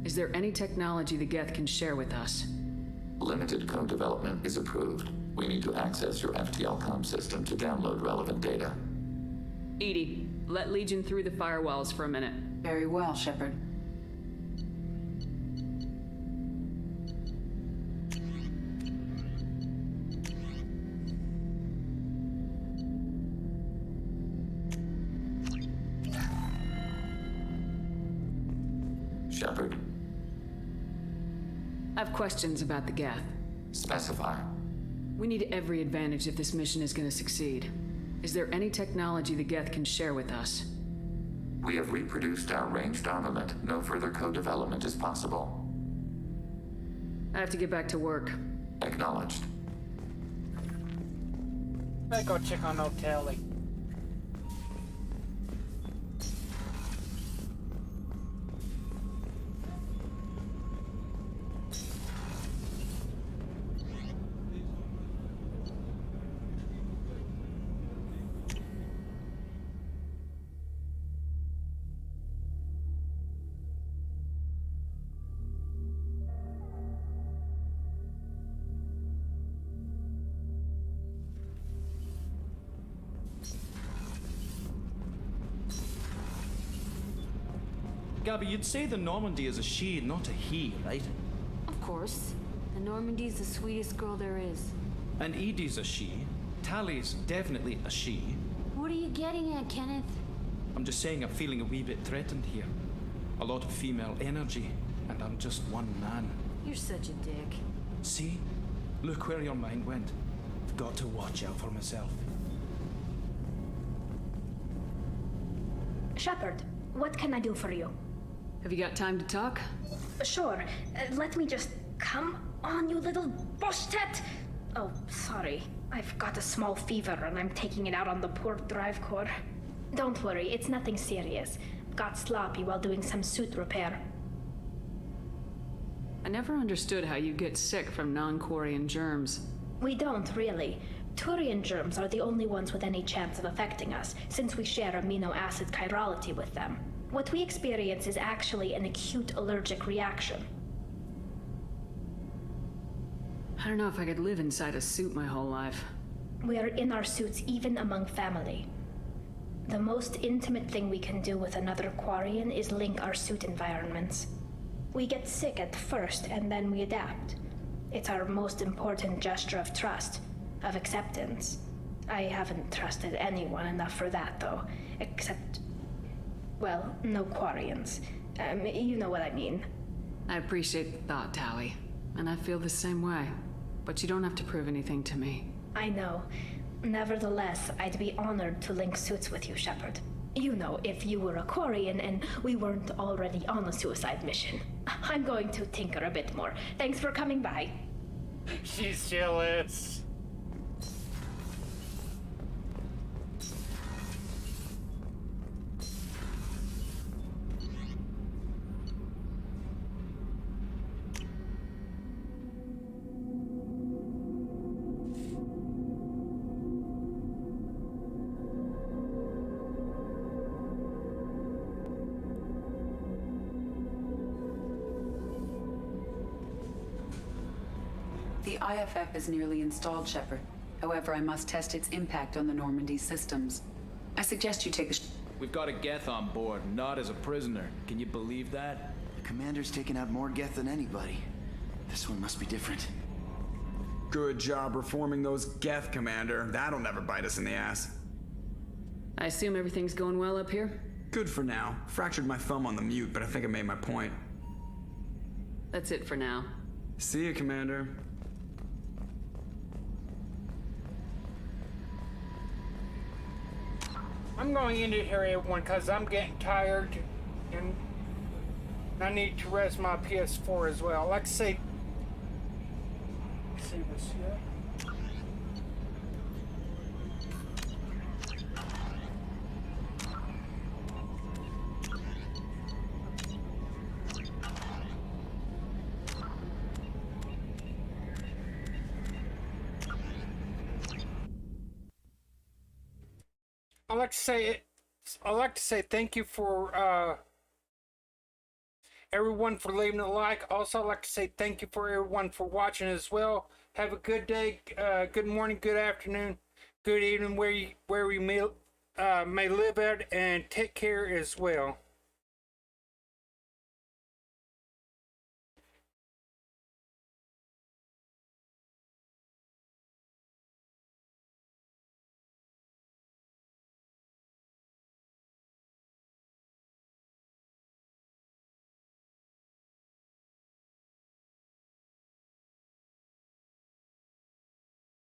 Is there any technology the Geth can share with us? Limited co-development is approved. We need to access your FTL comm system to download relevant data. EDI, let Legion through the firewalls for a minute. Very well, Shepard. Shepard. I have questions about the Geth. Specify. We need every advantage if this mission is going to succeed. Is there any technology the Geth can share with us? We have reproduced our ranged armament. No further co-development is possible. I have to get back to work. Acknowledged. Let's go check on old Kelly. Gabby, you'd say the Normandy is a she, not a he, right? Of course. The Normandy's the sweetest girl there is. And Edie's a she. Tally's definitely a she. What are you getting at, Kenneth? I'm just saying I'm feeling a wee bit threatened here. A lot of female energy, and I'm just one man. You're such a dick. See? Look where your mind went. I've got to watch out for myself. Shepard, what can I do for you? Have you got time to talk? Sure. Let me just... Come on, you little boshtet! Oh, sorry. I've got a small fever and I'm taking it out on the poor drive core. Don't worry, it's nothing serious. Got sloppy while doing some suit repair. I never understood how you get sick from non-Quarian germs. We don't, really. Turian germs are the only ones with any chance of affecting us, since we share amino acid chirality with them. What we experience is actually an acute allergic reaction. I don't know if I could live inside a suit my whole life. We are in our suits even among family. The most intimate thing we can do with another Quarian is link our suit environments. We get sick at first and then we adapt. It's our most important gesture of trust, of acceptance. I haven't trusted anyone enough for that, though, except... well, no Quarians. You know what I mean. I appreciate the thought, Tally, and I feel the same way. But you don't have to prove anything to me. I know. Nevertheless, I'd be honored to link suits with you, Shepard. You know, if you were a Quarian and we weren't already on a suicide mission. I'm going to tinker a bit more. Thanks for coming by. She's jealous. The IFF is nearly installed, Shepard. However, I must test its impact on the Normandy systems. I suggest you take a... We've got a Geth on board, not as a prisoner. Can you believe that? The commander's taken out more Geth than anybody. This one must be different. Good job reforming those Geth, Commander. That'll never bite us in the ass. I assume everything's going well up here? Good for now. Fractured my thumb on the mute, but I think I made my point. That's it for now. See you, Commander. I'm going into here, everyone, because I'm getting tired and I need to rest my PS4 as well. Like I say, see this here. I'd like to say thank you for everyone for leaving a like. Also, I'd like to say thank you for everyone for watching as well. Have a good day, good morning, good afternoon, good evening, where you may live at, and take care as well.